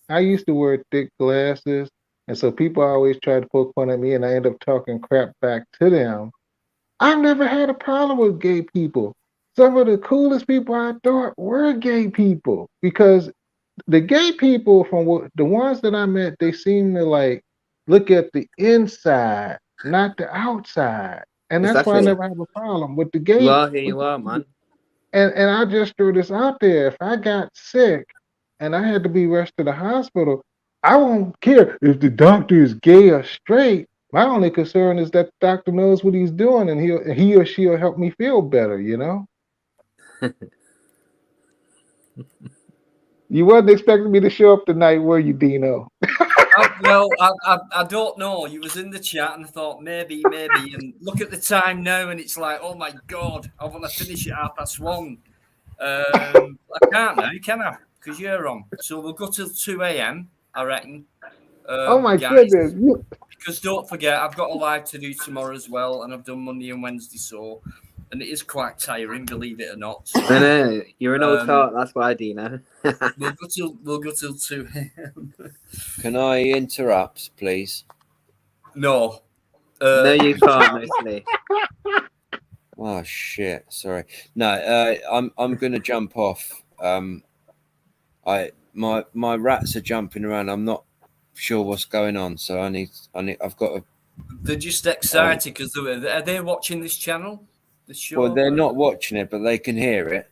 I used to wear thick glasses, and so people always try to poke fun at me, and I end up talking crap back to them. I've never had a problem with gay people. Some of the coolest people I thought were gay people because the gay people the ones that I met, they seem to like look at the inside, not the outside, and that's why I Exactly. never have a problem with the You gay. are who you are, man. And I just threw this out there. If I got sick and I had to be rushed to the hospital, I won't care if the doctor is gay or straight. My only concern is that the doctor knows what he's doing and he or she'll help me feel better, You wasn't expecting me to show up tonight, were you, Dino? Well, I don't know. You was in the chat and I thought maybe, and look at the time now, and it's like, oh my god, I want to finish at 1:30. I can't now, can I? Because you're on. So we'll go till 2 a.m. I reckon. Oh my Guys, goodness! because don't forget, I've got a live to do tomorrow as well, and I've done Monday and Wednesday, and it is quite tiring, believe it or not. So, I know you're an old tart. That's why, Dino. we'll go till 2 a.m. Can I interrupt, please? No. No, you can't, mostly. Oh shit! Sorry. No, I'm gonna jump off. My rats are jumping around. I'm not sure what's going on, so I've got to. They're just excited because are they watching this channel? The show? Well, they're not watching it, but they can hear it.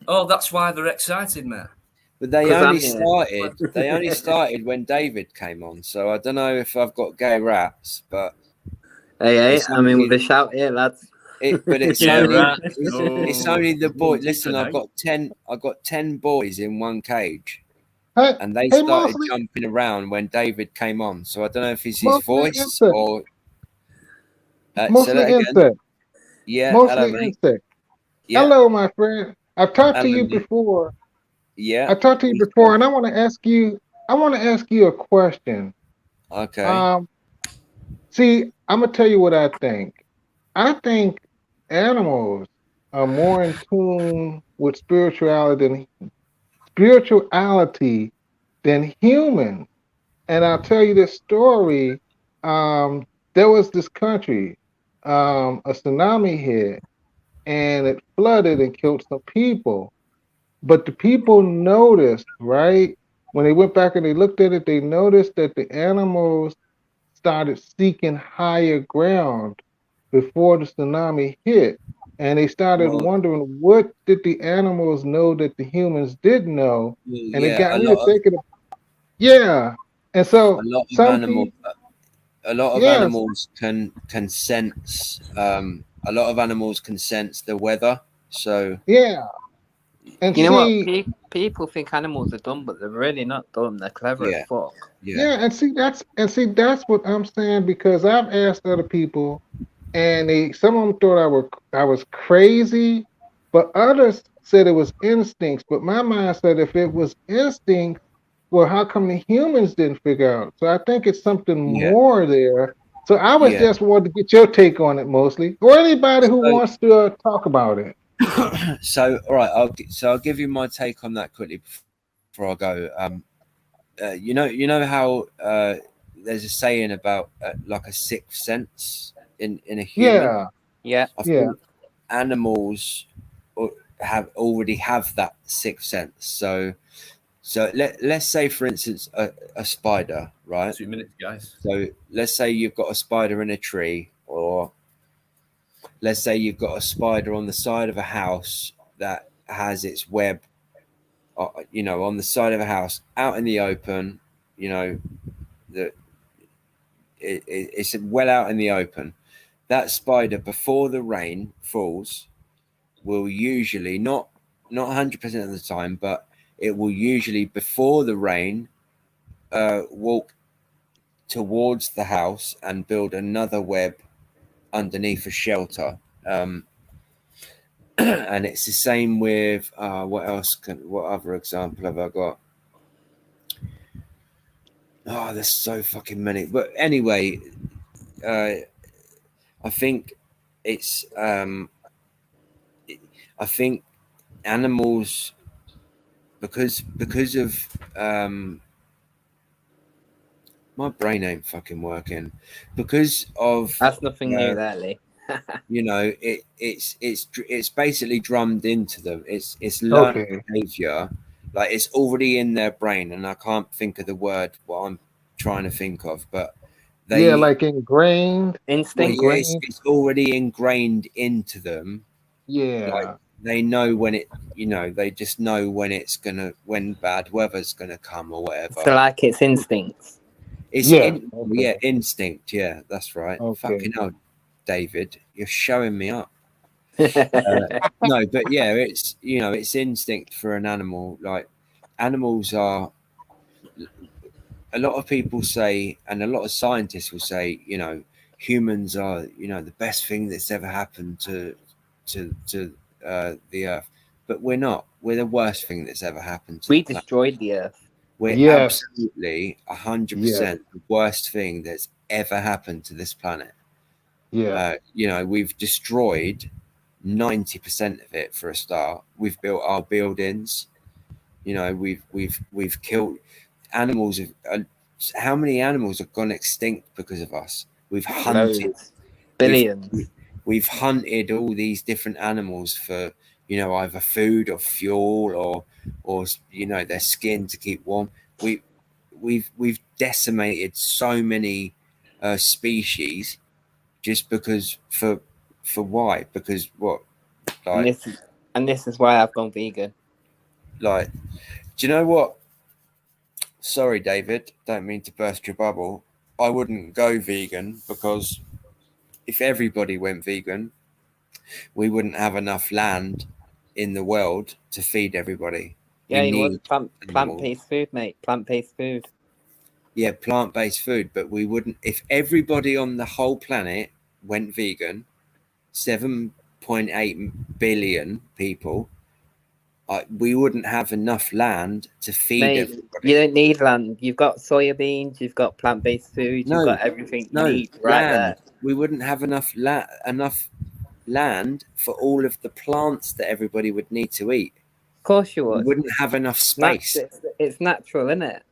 Oh, that's why they're excited, mate. But they only started. They only started when David came on. So I don't know if I've got gay rats, but hey, I mean, with a shout here, lads. But it's Yeah, only right. it's only the boy. Listen, I've got 10 boys in one cage, and they started jumping around when David came on. So I don't know if it's his voice or mostly insect. Yeah, mostly insect. Yeah. Hello, my friend. I've talked to you before. Yeah, I talked to you before, and I want to ask you. I want to ask you a question. Okay. See, I'm gonna tell you what I think. I think animals are more in tune with spirituality than humans. And I'll tell you this story. There was this country, a tsunami hit, and it flooded and killed some people. But the people noticed, right? When they went back and they looked at it, they noticed that the animals started seeking higher ground before the tsunami hit. And they started wondering, what did the animals know that the humans didn't know? And it got me to thinking of, And so a lot of animals can sense. A lot of animals can sense the weather. So yeah. And You know what? see, People think animals are dumb, but they're really not dumb. They're clever as yeah, fuck. yeah, and see that's what I'm saying, because I've asked other people, and some of them thought I was crazy, but others said it was instincts. But my mind said if it was instinct, well, how come the humans didn't figure out? So I think it's something yeah, more there. So I was yeah. just wanted to get your take on it mostly, or anybody who So, wants to talk about it. so all right, I'll give you my take on that quickly before I go. You know how there's a saying about like a sixth sense in a human. Yeah, Yeah. I yeah, think animals already have that sixth sense. So let's say, for instance, a spider, right? 2 minutes, guys. So let's say you've got a spider in a tree, or let's say you've got a spider on the side of a house that has its web, on the side of a house out in the open. You know, that it's well out in the open. That spider, before the rain falls, will usually not 100% of the time, but it will usually, before the rain, walk towards the house and build another web underneath a shelter. And it's the same with what other example have I got? Oh, there's so fucking many. But anyway, I think it's I think animals, because of my brain ain't fucking working, because of That's nothing new, there, Lee. it's basically drummed into them. It's learned okay, behavior, like it's already in their brain, and I can't think of the word what I'm trying to think of, but yeah, they like ingrained, Instinct. yeah, ingrained, it's already ingrained into them. Like yeah, they know when they just know when bad weather's gonna come or whatever. So like it's instincts. It's yeah, okay, instinct. Yeah, that's right. okay, Fucking hell, David, you're showing me up. Yeah, No, but yeah, it's instinct for an animal. Like animals are. A lot of people say, and a lot of scientists will say, humans are, the best thing that's ever happened to the earth, but we're not. We're the worst thing that's ever happened to we the planet. destroyed the earth. We're yes, absolutely yes, 100% the worst thing that's ever happened to this planet. yeah, We've destroyed 90% of it for a start. We've built our buildings. We've killed animals. How many animals have gone extinct because of us? We've hunted. Loads. Billions. We've hunted all these different animals for either food or fuel or their skin to keep warm. We've decimated so many species just because for why? Because what? And Like this is why I've gone vegan. like do you know what? Sorry, David, don't mean to burst your bubble. I wouldn't go vegan because if everybody went vegan, we wouldn't have enough land in the world to feed everybody. Yeah, We you know need what? animals. Plant-based food, mate. Plant-based food. Yeah, plant-based food, but we wouldn't. If everybody on the whole planet went vegan, 7.8 billion people, we wouldn't have enough land to feed Mate, everybody. you don't need land. You've got soya beans, you've got plant-based food, you've No, got everything you no need right land. there. We wouldn't have enough land for all of the plants that everybody would need to eat. Of course you We would. wouldn't have enough space. It's natural, isn't it?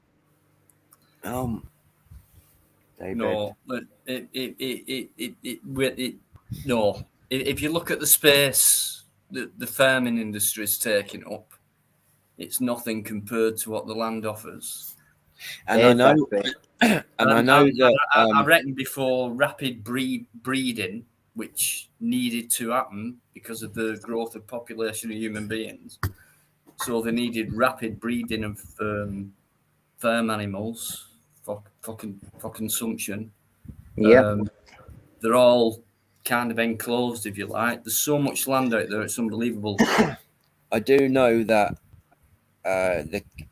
David. No, no. If you look at the space that the farming industry is taking up, it's nothing compared to what the land offers. And exactly. I know that I reckon before rapid breeding, which needed to happen because of the growth of population of human beings, so they needed rapid breeding of farm animals for consumption. Yeah. They're all kind of enclosed, if you like. There's so much land out there; it's unbelievable. I do know that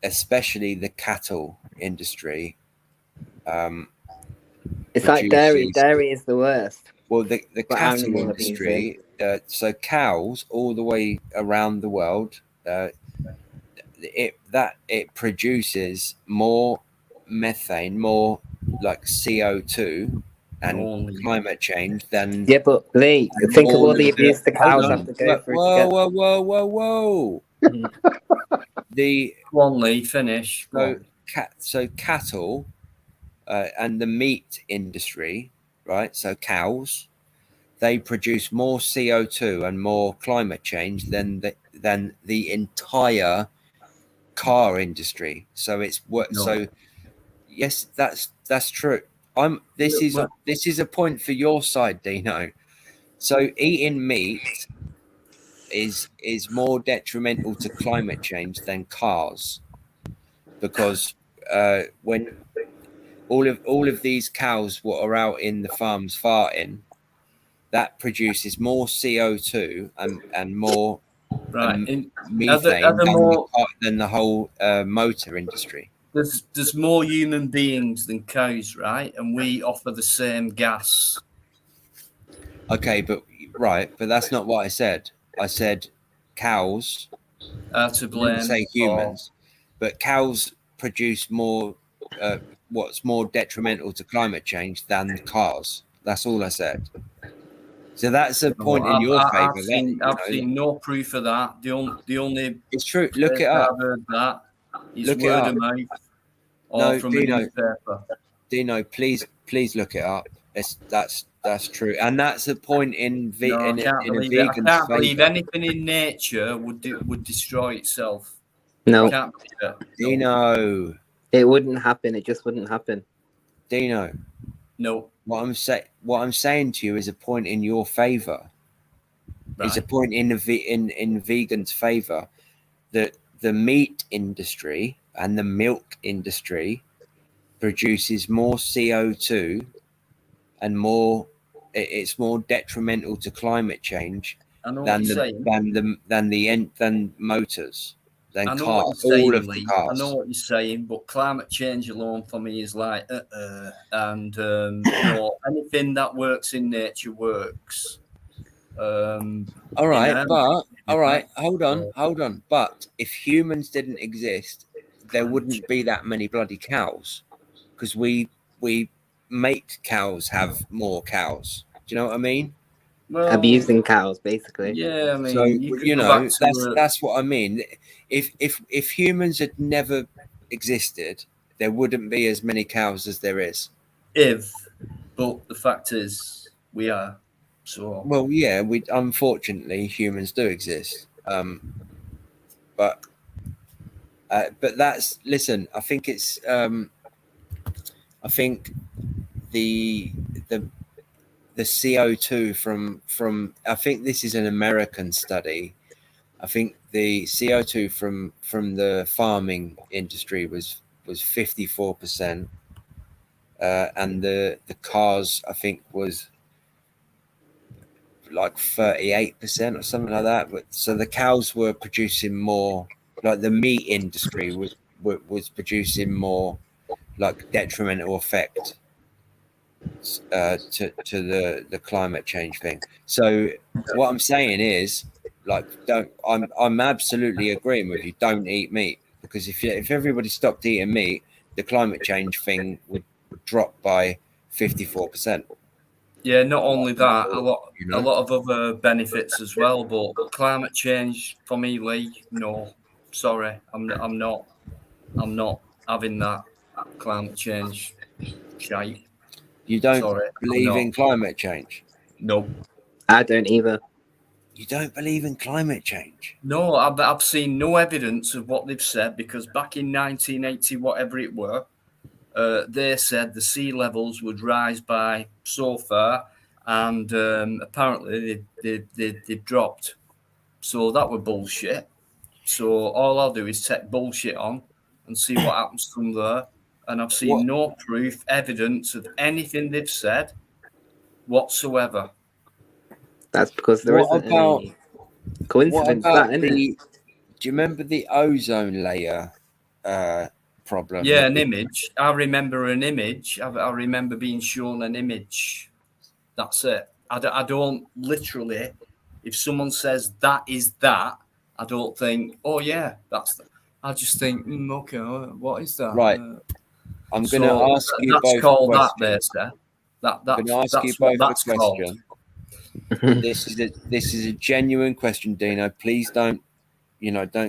especially the cattle industry. It's like dairy. Dairy is the worst. Well, the cattle industry. So cows all the way around the world. It produces more methane, more like CO2 and climate change than. Yeah, but Lee, think of all the abuse the cows have to go through. Whoa! One Lee, finish. So cattle and the meat industry, right? So cows, they produce more CO2 and more climate change than the entire car industry. So it's what? No. So yes, that's true. This is a point for your side, Dino. So eating meat is more detrimental to climate change than cars, because when all of these cows what are out in the farms farting, that produces more CO2 and more methane than the whole motor industry. There's more human beings than cows, right? And we offer the same gas. Okay, but that's not what I said. I said cows. To blame. I didn't say humans, but cows produce more. What's more detrimental to climate change than cars? That's all I said. So that's a point in your favor. I've seen no proof of that. The only it's true. Look it up. I've heard that is look word of mouth or from Dino, a newspaper. Dino, please look it up. That's true, and that's a point in a vegan's favor. I can't believe anything in nature would destroy itself. No, I can't believe it. Dino, it wouldn't happen. It just wouldn't happen. Dino, no. What I'm saying to you is a point in your favor. Right. It's a point in vegans' favor that the meat industry and the milk industry produces more CO2 and it's more detrimental to climate change than motors, than cars, all of the cars. I know what you're saying, but climate change alone for me is like and no, anything that works in nature works. All right, hold on. But if humans didn't exist, there wouldn't be that many bloody cows, because we make cows have more cows. Do you know what I mean? Well, abusing cows, basically. Yeah, I mean, so that's what I mean. If humans had never existed, there wouldn't be as many cows as there is. But the fact is, we are. So well, yeah, unfortunately humans do exist. But that's listen. I think it's. I think the CO2 from I think this is an American study. I think the CO2 from the farming industry was 54%, and the cars I think was like 38% or something like that. But so the cows were producing more, like the meat industry was producing more, like detrimental effect to the climate change thing. So what I'm saying is, like, I'm absolutely agreeing with you. Don't eat meat, because if everybody stopped eating meat, the climate change thing would drop by 54%. Yeah, not only that, a lot of other benefits as well. But climate change for me, Lee, no, sorry, I'm not having that climate change shite. You don't believe in climate change? No, I don't either. You don't believe in climate change? No, I've seen no evidence of what they've said, because back in 1980, whatever it were, they said the sea levels would rise by so far, and apparently they've dropped. So that were bullshit. So all I'll do is take bullshit on and see what happens from there. And I've seen no proof, evidence of anything they've said whatsoever. That's because there isn't any coincidence. What about that, do you remember the ozone layer problem? Yeah, an image. I remember an image. I remember being shown an image. That's it. I don't literally, if someone says that is that, I don't think, oh yeah, that's that. I just think, okay, what is that? Right. I'm going to ask you that's both called a question. That there, sir. I'm going to ask that's you what both that's a question. called. This is a genuine question, Dino. Please don't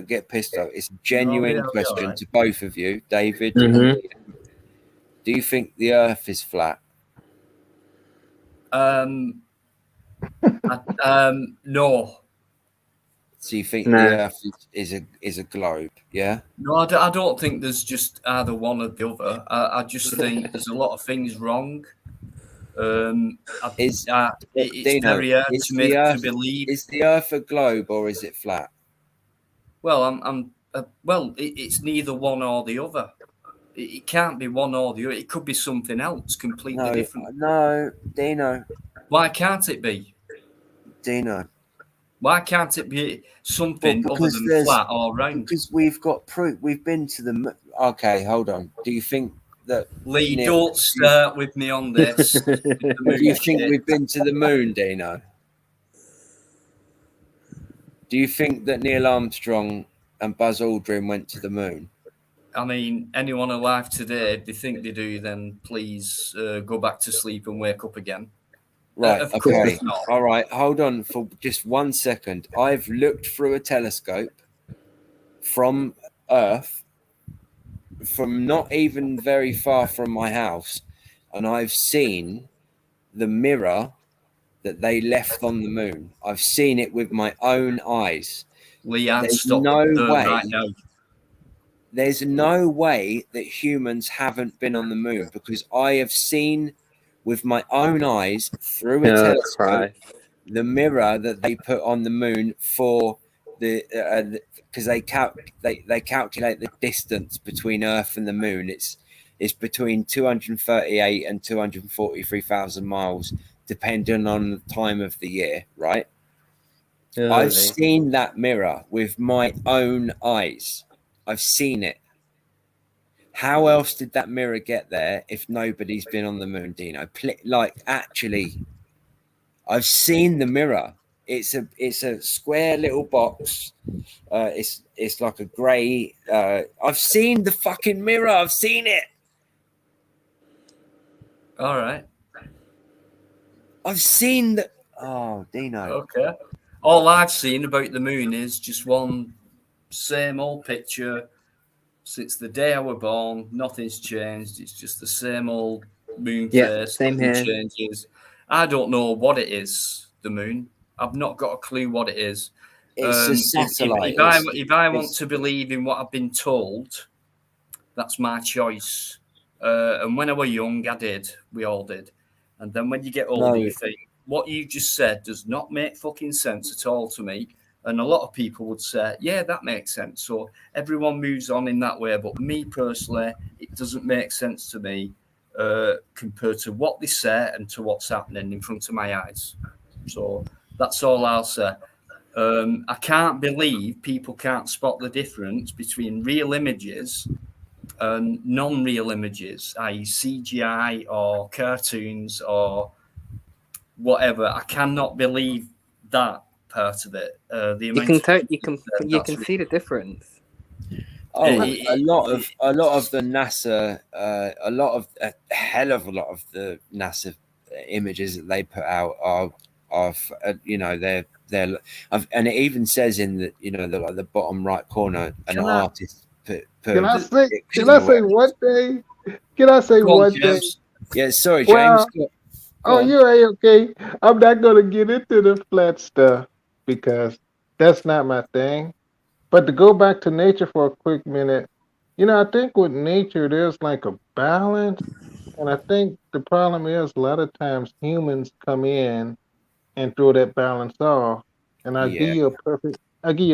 get pissed off. It's a genuine question to both of you, David. And Dino. Do you think the Earth is flat? No. So you think the Earth is a globe? Yeah. No, I don't think there's just either one or the other. I just think there's a lot of things wrong. It's Dino, very hard to believe. Is the Earth a globe or is it flat? Well, it's neither one or the other. It can't be one or the other. It could be something else completely different. No, Dino. Why can't it be? Dino. Why can't it be something other than flat or round? Because we've got proof. We've been to the. Okay, hold on. Do you think that Lee? Don't start with me on this. Do you think we've been to the moon, Dino? Do you think that Neil Armstrong and Buzz Aldrin went to the moon? I mean, anyone alive today, if they think they do, then please go back to sleep and wake up again. Right, okay. All right, hold on for just 1 second. I've looked through a telescope from Earth, from not even very far from my house, and I've seen the mirror that they left on the moon. I've seen it with my own eyes. There's no way that humans haven't been on the moon, because I have seen with my own eyes through a telescope the mirror that they put on the moon for because they calculate the distance between Earth and the moon. It's between 238 and 243,000 miles, depending on the time of the year, right? I've seen that mirror with my own eyes. I've seen it. How else did that mirror get there if nobody's been on the moon, Dino? Actually, I've seen the mirror. It's a square little box. It's like a grey. I've seen the fucking mirror. I've seen it. All right. I've seen the. Oh, Dino. Okay. All I've seen about the moon is just one same old picture. Since the day I was born, nothing's changed. It's just the same old moon face. Same here. Changes. I don't know what it is, the moon. I've not got a clue what it is. It's a satellite. If I want to believe in what I've been told, that's my choice. And when I was young, I did. We all did. And then when you get older, you think, what you just said does not make fucking sense at all to me. And a lot of people would say, yeah, that makes sense. So everyone moves on in that way. But me personally, it doesn't make sense to me compared to what they say and to what's happening in front of my eyes. So that's all I'll say. I can't believe people can't spot the difference between real images and non-real images, i.e. CGI or cartoons or whatever. I cannot believe that part of it. You can see the difference. A lot of the NASA, a hell of a lot of the NASA images that they put out are they're and it even says in the bottom right corner an artist put. Can I say one thing? Can I say one thing? Yeah, sorry, James. You're okay. I'm not gonna get into the flat stuff because that's not my thing. But to go back to nature for a quick minute, I think with nature there's like a balance, and I think the problem is a lot of times humans come in and throw that balance off. And I'll give you a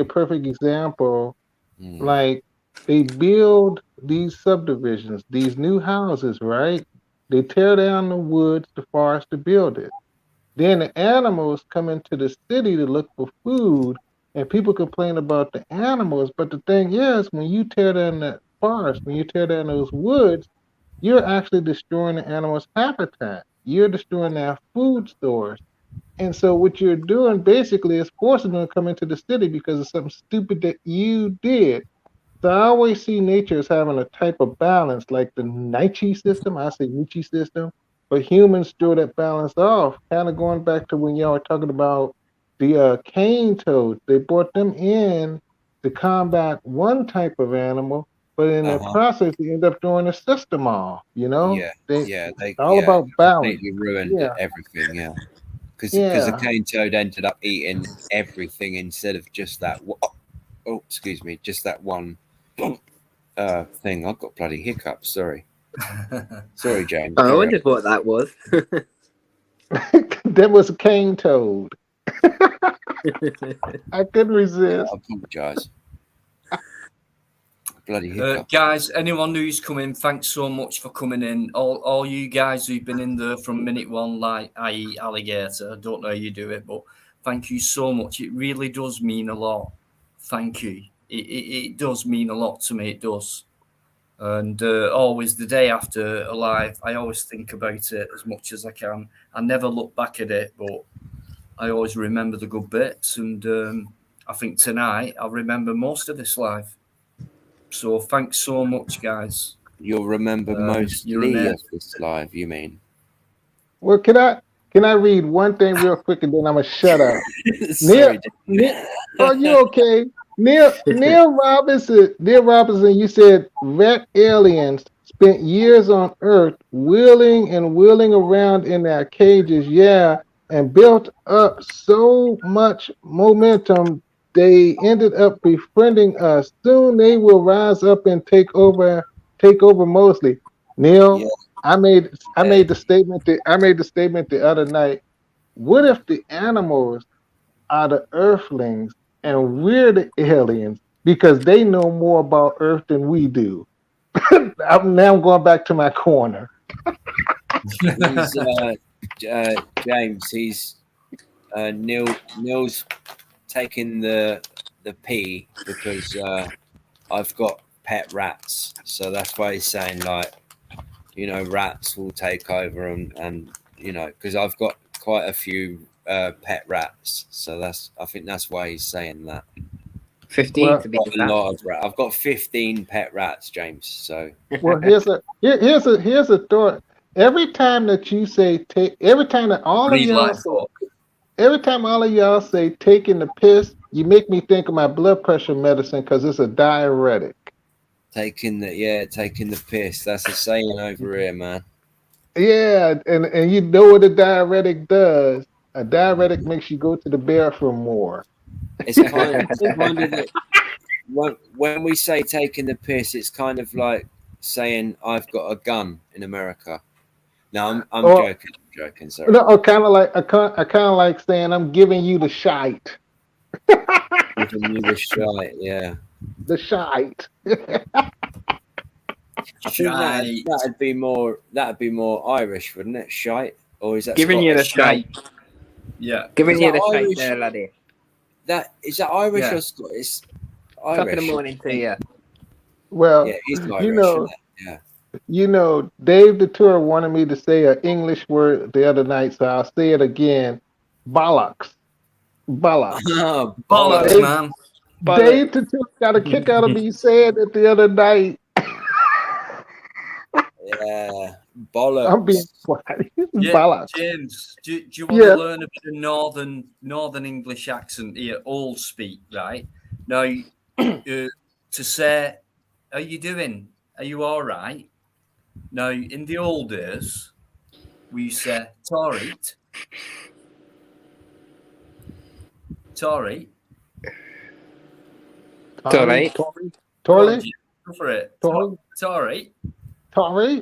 perfect example. Like they build these subdivisions, these new houses, right? They tear down the woods, the forest to build it. Then the animals come into the city to look for food, and people complain about the animals. But the thing is, when you tear down that forest, when you tear down those woods, you're actually destroying the animals' habitat. You're destroying their food stores. And so what you're doing basically is forcing them to come into the city because of something stupid that you did. So I always see nature as having a type of balance, like the Nietzsche system. I say Nietzsche system, but humans throw that balance off. Kind of going back to when y'all were talking about the cane toads. They brought them in to combat one type of animal, but in the process, they end up throwing the system off. You know, They it's all about balance. completely ruined everything. Yeah, because the Yeah. cane toad ended up eating everything instead of just that. Oh, excuse me, just that one thing. I've got bloody hiccups. Sorry, James. I wondered what that was. That was a cane toad. I couldn't resist. I apologise. Bloody hiccup. Guys, anyone who's coming, thanks so much for coming in. All you guys who've been in there from minute one, like i.e. Alligator, I don't know how you do it, but thank you so much. It really does mean a lot. Thank you. It does mean a lot to me. It does. And always the day after a live, I always think about it as much as I can. I never look back at it, but I always remember the good bits. And I think tonight I'll remember most of this live. So thanks so much, guys. You'll remember mostly of this live, you mean? Well, can I read one thing real quick and then I'm gonna shut up? Sorry, Neil, oh, you okay? Neil Robinson, you said vet aliens spent years on Earth wheeling around in their cages, and built up so much momentum they ended up befriending us. Soon they will rise up and take over mostly. Neil, I made the statement the other night. What if the animals are the Earthlings and we're the aliens because they know more about Earth than we do? I'm going back to my corner. James, he's Neil's taking the pee because I've got pet rats, so that's why he's saying, like, you know, rats will take over and you know, because I've got quite a few pet rats, so I think that's why he's saying that. 15 to be exact. I've got 15 pet rats, James. So well, here's a thought. Every time that you say every time all of y'all say taking the piss, you make me think of my blood pressure medicine because it's a diuretic. Taking the piss. That's a saying over here, man. Yeah, and you know what a diuretic does. A diuretic makes you go to the bathroom more. It's kind of when we say taking the piss, it's kind of like saying I've got a gun in America. No, I'm joking. I'm joking. Sorry. No, kind of like saying I'm giving you the shite. Giving you the shite, yeah. The shite. That'd be more Irish, wouldn't it? Shite, or is that giving Scottish? You the shite? Yeah, giving you the shite there, laddie. That is that Irish or Scottish? Irish. Top of the morning to you. Well, yeah, he's Irish. Yeah. You know, Dave the Tour wanted me to say an English word the other night, so I'll say it again. Bollocks. Bollocks. Oh, bollocks, man. Dave the Tour got a kick out of me saying it the other night. Yeah, bollocks. I'm being quiet. Yeah, bollocks. James, do you want to learn a bit of northern English accent here? All speak, right? Now, to say, how you doing? Are you all right? Now, in the old days, we say, Torrit. Torrit. Torrit. Go for it. Torrit. Torrit. How are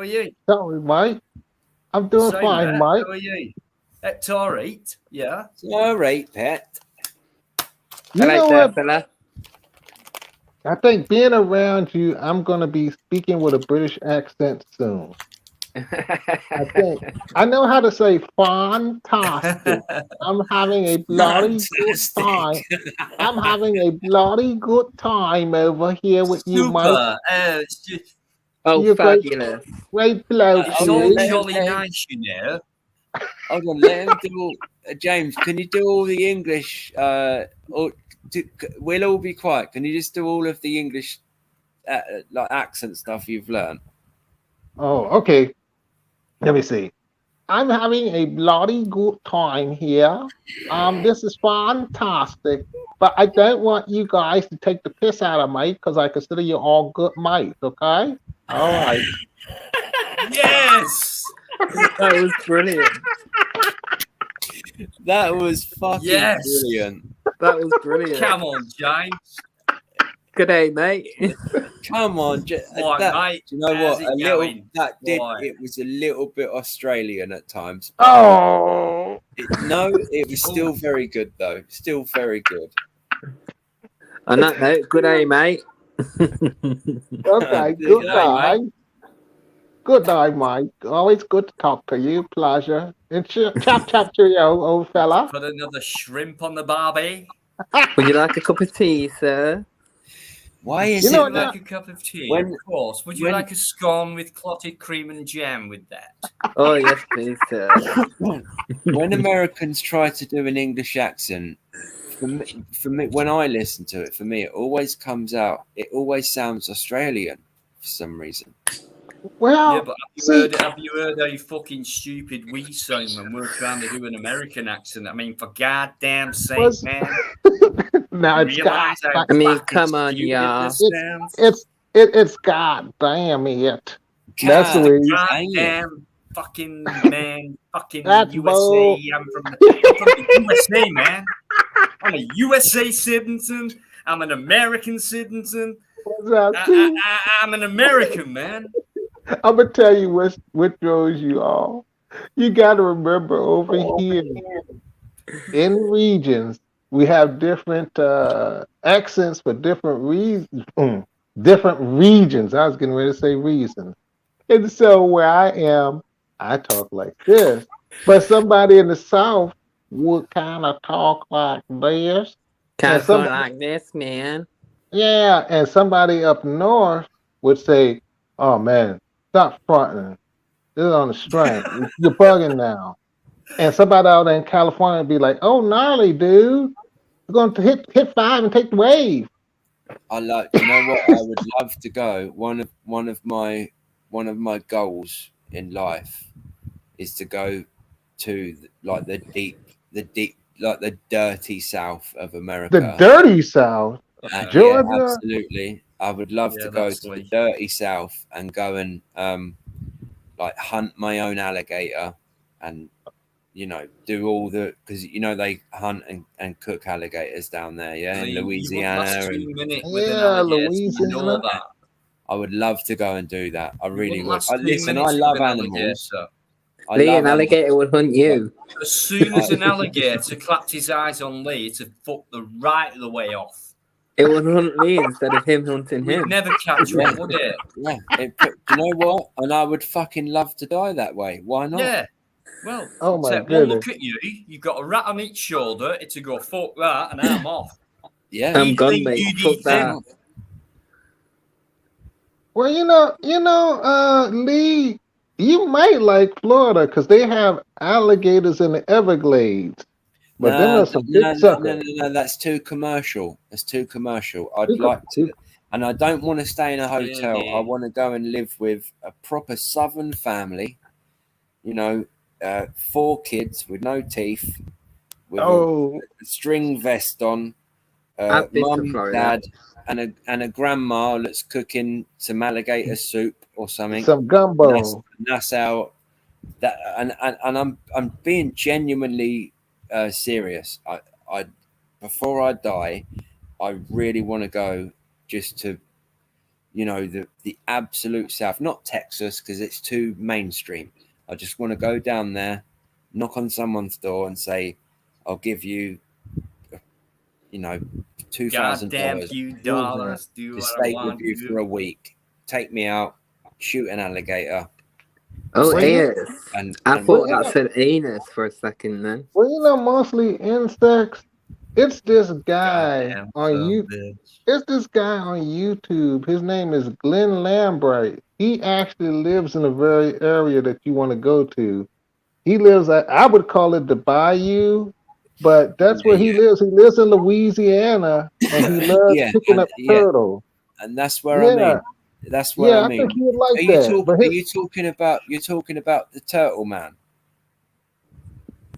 you? Torrit, Mike. I'm doing fine, Mike. How are you? Torrit, yeah. All right, pet. You know what, fella? I think being around you, I'm going to be speaking with a British accent soon. I think I know how to say fantastic. I'm having a bloody good time. I'm having a bloody good time over here with you, Mike. Super. It's just, You're fabulous. Great bloke. it's all jolly nice, you know. Hold on, let him do all. James, can you do all the English? We'll all be quiet. Can you just do all of the English, like accent stuff you've learned? Oh, okay. Let me see. I'm having a bloody good time here. This is fantastic. But I don't want you guys to take the piss out of me because I consider you all good mates, okay? All right. Yes! That was brilliant. That was fucking brilliant. That was brilliant. Come on, James. Good day, mate. Come on, mate. Do you know what? It was a little bit Australian at times. Oh it was still very good though. Still very good. On that note, good day, mate. Okay, good night. Good night, Mike. Always good to talk to you. Pleasure. And chop cheerio, old fella. Put another shrimp on the barbie. Would you like a cup of tea, sir? Why is it like a cup of tea? Of course. Would you like a scone with clotted cream and jam with that? Oh, yes, please, sir. When Americans try to do an English accent, for me, when I listen to it, for me, it always comes out. It always sounds Australian for some reason. Well, yeah, but have you heard how fucking stupid we sound when we're trying to do an American accent? I mean, for goddamn sake, man. Now it's got. I mean, come on, yeah. It's goddamn it. That's the way. Goddamn fucking man, fucking USA. I'm from the USA, man. I'm a USA citizen. I'm an American citizen. I'm an American, man. I'm gonna tell you what throws you off. You got to remember over here in regions we have different accents for different reasons. Different regions. I was getting ready to say reasons. And so where I am, I talk like this. But somebody in the South would kind of talk like this. Kind of talk like this, man. Yeah, and somebody up north would say, "Oh man, stop fronting. This is on the strength. You're bugging now." And somebody out there in California would be like, "Oh, gnarly, dude. We're going to hit 5 and take the wave." You know what? I would love to go. One of my goals in life is to go to like the deep, like the dirty South of America. The dirty South, Georgia. Yeah, absolutely. I would love to go to the dirty South and go and like hunt my own alligator and do all because they hunt and cook alligators down there, in Louisiana. Louisiana. I would love to go and do that. I really would. Listen, I love animals. Lee, an alligator would hunt you. As soon as an alligator clapped his eyes on Lee, it'd fuck the right of the way off. It would hunt Lee instead of him hunting him. We'd never catch one, would it? Yeah. You know what? And I would fucking love to die that way. Why not? Yeah. Well, one look at you. You've got a rat on each shoulder. It's a go, fuck that, and I'm off. Yeah. I'm gone, mate. Fuck that. Well, Lee, you might like Florida because they have alligators in the Everglades. But then there's some big suckers. No, that's too commercial. That's too commercial. I'd like to, and I don't want to stay in a hotel. I want to go and live with a proper Southern family. 4 kids with no teeth, with a string vest on, mum, dad, and a grandma that's cooking some alligator soup or something. Some gumbo. That's how. And I'm being genuinely serious. I before I die, I really want to go just to, the absolute south, not Texas because it's too mainstream. I just want to go down there, knock on someone's door and say, "I'll give you, $2,000 to stay with you for a week. Take me out, shoot an alligator, Oh, Well, anus. And I thought well, that said anus for a second then. Well, mostly insects. It's this guy Goddamn on you. bitch. It's this guy on YouTube. His name is Glenn Lambright. He actually lives in the very area that you want to go to. He lives at, I would call it the Bayou, but that's where he yeah, lives. He lives in Louisiana, and he loves yeah, picking up turtles. and that's where I Yeah, mean. That's where I yeah, I mean. think he would like Are you that. talk? But Are you talking about? You're talking about the turtle man?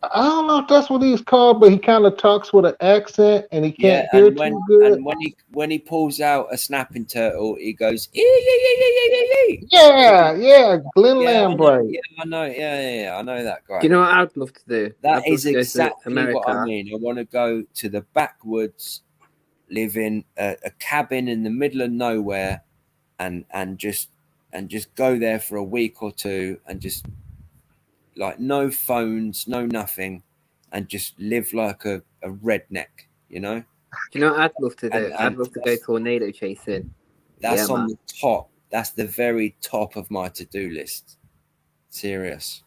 I don't know if that's what he's called, but he kind of talks with an accent, and he Yeah, can't hear too good. when he pulls out a snapping turtle, he goes ee, ee, ee, ee, ee, ee, Yeah, yeah, Glenn yeah, Lambright. I know, yeah, I know that guy. Do you know what I'd love to do? That I'd love is to go to exactly what I America. mean. I want to go to the backwoods, live in a cabin in the middle of nowhere, and just go there for a week or two, and just like no phones, no nothing, and just live like a redneck, you know. Do you know what I'd love to do? I'd And love to go tornado chasing. that's Yeah, on man. the top. That's the very top of my to-do list. Serious.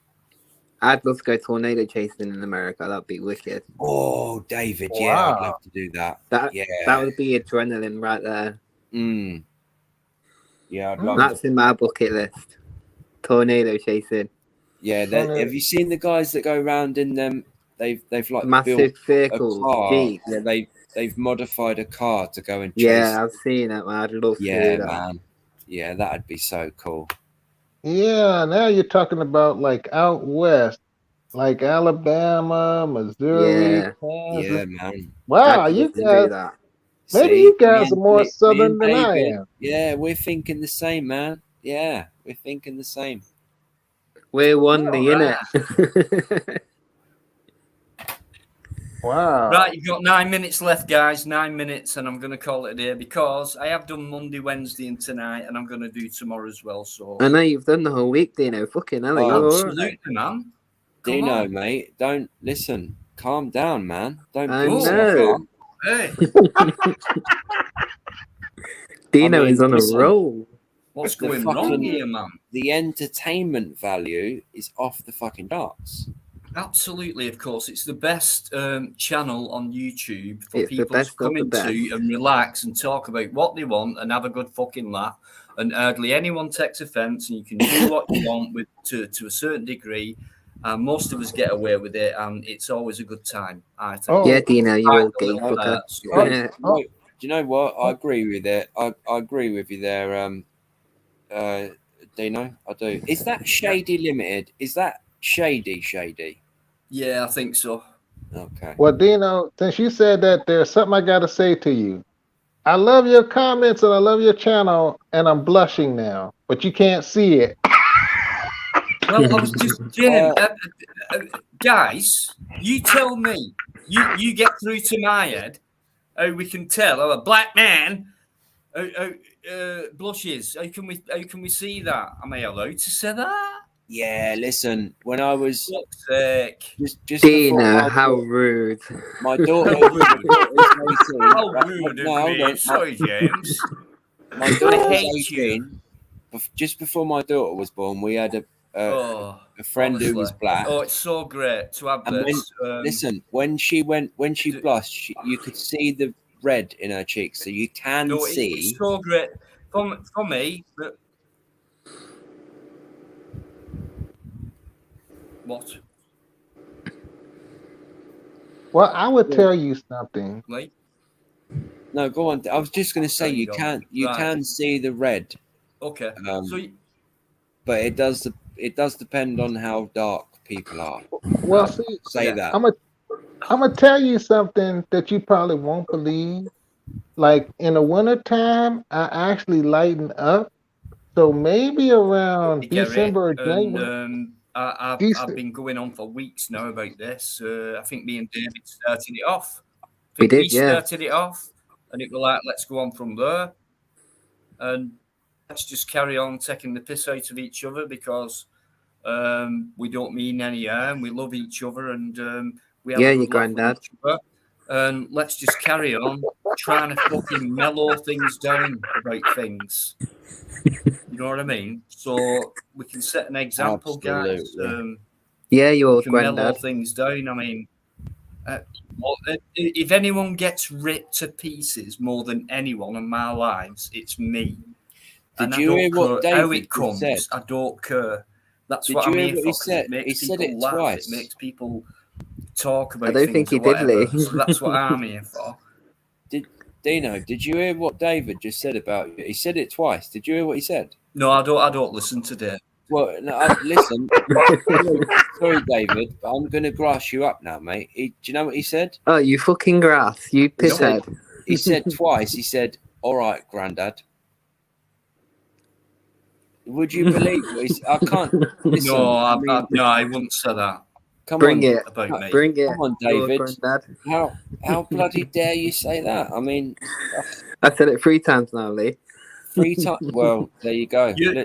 I'd love to go tornado chasing in America. That'd be wicked. Oh, David, yeah, I'd Wow. love to do that. That Yeah. would be adrenaline right there. Yeah, I'd love That's to. in my bucket list. Tornado chasing. Yeah, have you seen the guys that go around in them? They've like Massive built vehicles, a car. Jeep. Yeah, they've modified a car to go and chase. Yeah, I've seen it, man. I'd love to do that. Man. Yeah, that'd be so cool. Yeah, now you're talking about like out west, like Alabama, Missouri, Yeah. Kansas. Yeah, man. Wow, I'd you love to guys, do that. maybe See, you guys are more southern than I David, am. yeah, we're thinking the same, man. Yeah, we're thinking the same. We're one, innit? Wow. Right, you've got 9 minutes left, guys. 9 minutes, and I'm going to call it a day because I have done Monday, Wednesday, and tonight, and I'm going to do tomorrow as well. So I know you've done the whole week, Dino. Fucking hell, you're absolutely, right. man. Dino, mate, don't listen. Calm down, man. Don't I put know. Hey, Dino is on a roll. what's going wrong here, man? The entertainment value is off the fucking charts. Absolutely, of course. It's the best channel on YouTube for It's the people to best come of the into best. and relax and talk about what they want and have a good fucking laugh. And hardly anyone takes offence, and you can do what you want with to a certain degree. Most of us get away with it, and it's always a good time, I think. Oh, Yeah, Dino, you're all gay fucker. Do you know what? I agree with it. I agree with you there, Dino. I do. Is that Shady Limited? Is that Shady? Yeah, I think so. Okay. well, Dino, since you said that, there's something I got to say to you. I love your comments and I love your channel, and I'm blushing now, but you can't see it. Well, I was just kidding. Guys, you tell me. You get through to my head. Oh, we can tell. Oh, a black man blushes. How can we see that? Am I allowed to say that? Yeah, listen. When I was just Dino, how rude. My daughter. How rude of me. Sorry, James. My daughter was 18. Just before my daughter was born, we had a friend honestly. who was black. Oh, it's so great to have this. Listen, when she blushed, you could see the red in her cheeks, so you can see. It's so great for me. But what? Well, I would tell you something. Like? No, go on. I was just going to say you can see the red. Okay. But it does depend on how dark people are. Well, see, that. I'm gonna tell you something that you probably won't believe. Like in the wintertime, I actually lighten up. So maybe around December or January. I've been going on for weeks now about this. I think me and David started it off. Started it off, and it was like, let's go on from there, and let's just carry on taking the piss out of each other because we don't mean any harm. We love each other, and we have a good laugh with each other. And let's just carry on trying to fucking mellow things down about things. You know what I mean? So we can set an example, guys. Yeah, your we can granddad. mellow things down. I mean, if anyone gets ripped to pieces more than anyone in my lives, it's me. Did you hear what David how it comes? Said? I don't care. That's what I'm here for. It makes people laugh. Twice. It makes people talk about. I don't think he did, Lee. So that's what I'm here for. Dino, did you hear what David just said about you? He said it twice. Did you hear what he said? No, I don't listen to Dave. Well, no, listen. Sorry, David, but I'm going to grass you up now, mate. Do you know what he said? Oh, you fucking grass, you pisshead. He said twice. He said, "All right, Grandad." Would you believe what I can't. Listen, no, I wouldn't say that. Bring it. Bring it. Come on, David. How bloody dare you say that? I mean, I said it 3 times now, Lee. 3 times. Well, there you go. You're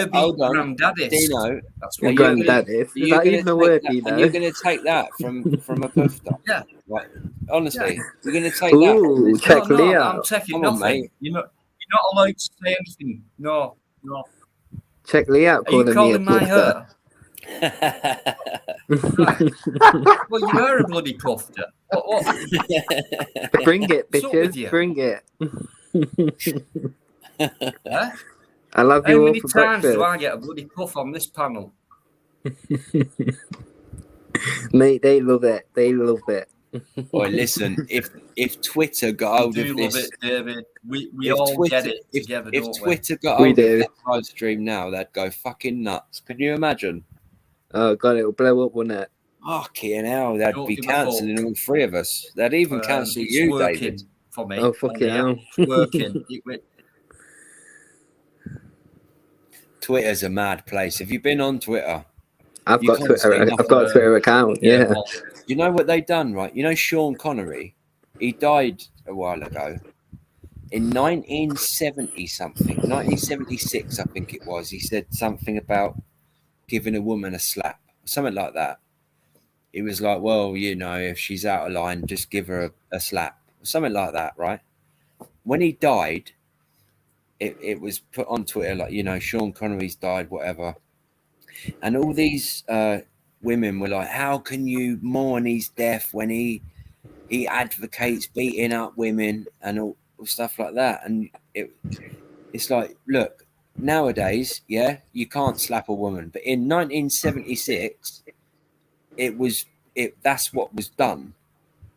granddaddy. Dino, that's what granddaddy is. Is that even a word, Dino? And you're going to take that from a puffed up. Yeah. Like, honestly, you're going to take that. Check Lee out. I'm taking nothing. Mate. You're not allowed to say anything. No. Check Lee out. Are you calling my hair? Well, you are a bloody puffer. What? Bring it, bitches. Bring it. Huh? I love you. How all many for times breakfast. do I get a bloody puff on this panel? Mate, they love it. They love it. Boy, listen, if Twitter got hold of this, love it, David. We all Twitter, get it together. If Twitter got hold of that live stream now, they'd go fucking nuts. Can you imagine? Oh god, it'll blow up, wouldn't it? Fucking hell, they'd be cancelling all 3 of us. They'd even cancel you, David. For me. Oh fucking hell. It's working. Twitter's a mad place. Have you been on Twitter? I've got a Twitter account. Yeah. You know what they done, right? You know Sean Connery, he died a while ago. In 1970 something, 1976, I think it was. He said something about giving a woman a slap, something like that. He was like, well, you know, if she's out of line, just give her a slap, something like that, right? When he died, it was put on Twitter, like, you know, Sean Connery's died, whatever. And all these women were like, how can you mourn his death when he advocates beating up women and all stuff like that? And it's like, look, nowadays, yeah, you can't slap a woman, but in 1976, that's what was done.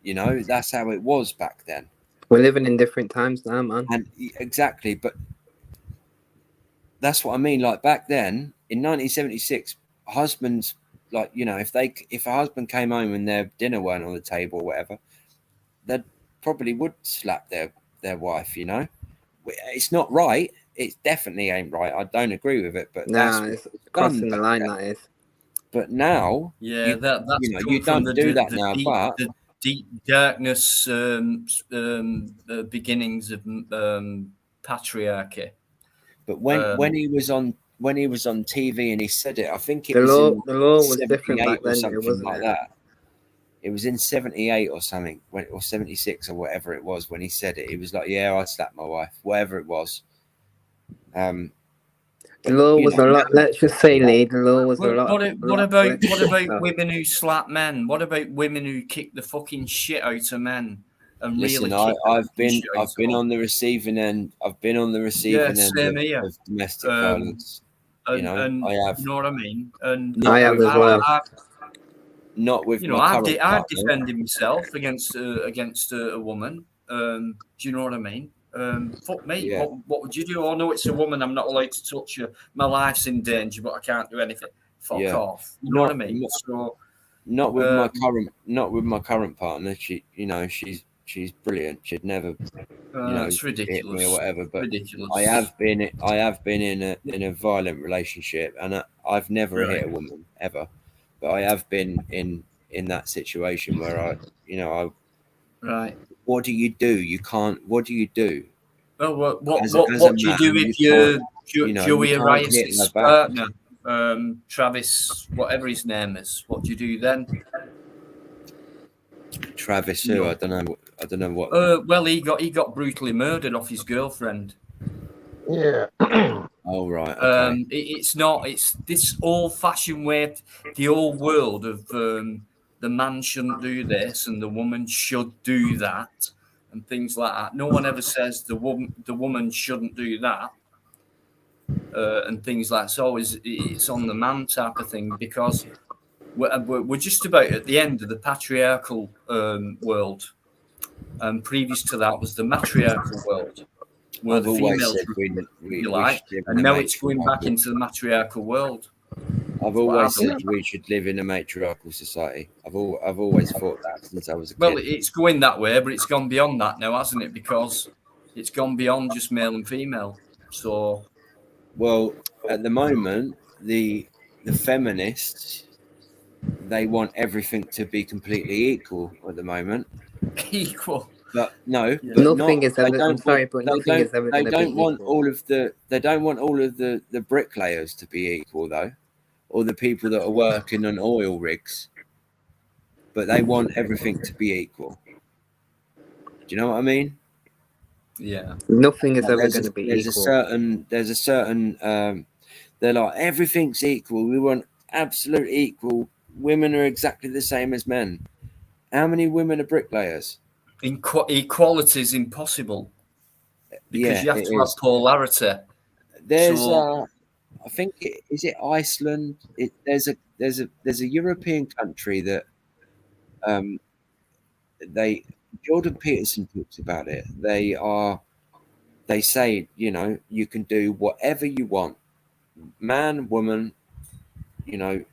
You know, that's how it was back then. We're living in different times now, man. And exactly, but that's what I mean. Like back then, in 1976, husbands, like, you know, if a husband came home and their dinner weren't on the table or whatever, they probably would slap their wife. You know, it's not right. It definitely ain't right. I don't agree with it, but it's crossing the line. That is. But now, yeah, that's you know, you don't do that now. But the deep darkness, beginnings of patriarchy. But when he was on TV and he said it, I think it the was law was different back then, something wasn't like it? that. It was in 78 or something, or 76 or whatever it was when he said it. He was like, "Yeah, I slapped my wife," whatever it was. The law was a lot. Let's just say, Lee, the law was a lot. What about women who slap men? What about women who kick the fucking shit out of men? And listen, really I've been on the receiving end. I've been on the receiving end of domestic violence. I have. You know what I mean? And I have as well. Not with I've defended myself against a woman. Do you know what I mean? Fuck me. Yeah. What would you do? Oh no, it's a woman. I'm not allowed to touch her. My life's in danger, but I can't do anything. Fuck off. You know what I mean? Not with my current partner. She's brilliant. She'd never, it's ridiculous. hit me or whatever. But ridiculous. I have been in a violent relationship, and I've never hit a woman ever. But I have been in that situation where I. Right. What do you do? You can't. What do you do? Well, what do you do if you're Joey Arias' partner, Travis, whatever his name is? What do you do then? Travis, who? No. I don't know what. Well, he got brutally murdered off his girlfriend. Yeah. Oh right. Okay. It's this old-fashioned way, the old world of the man shouldn't do this and the woman should do that and things like that. No one ever says the woman shouldn't do that and things like that. So it's on the man type of thing, because we're just about at the end of the patriarchal world. And previous to that was the matriarchal world, where I've the always females said were, we like, should live and in a now it's going back matriarchal. into the matriarchal world. I've always said we should live in a matriarchal society. I've always thought that since I was a kid. Well, it's going that way, but it's gone beyond that now, hasn't it? Because it's gone beyond just male and female. So, well, at the moment, the feminists, they want everything to be completely equal at the moment. equal. But no, Yeah. but Nothing not, is ever. I'm sorry, but nothing is ever they going to don't be want equal. all of the. They don't want all of the bricklayers to be equal though, or the people that are working on oil rigs. But they want everything to be equal. Do you know what I mean? Yeah. Nothing is ever going to be equal. There's a certain. They're like, everything's equal. We want absolute equal. Women are exactly the same as men. How many women are bricklayers? Equality is impossible, because you have to have polarity. There's I think is it Iceland? There's a European country that Jordan Peterson talks about it. They say, you know, you can do whatever you want, man, woman, you know,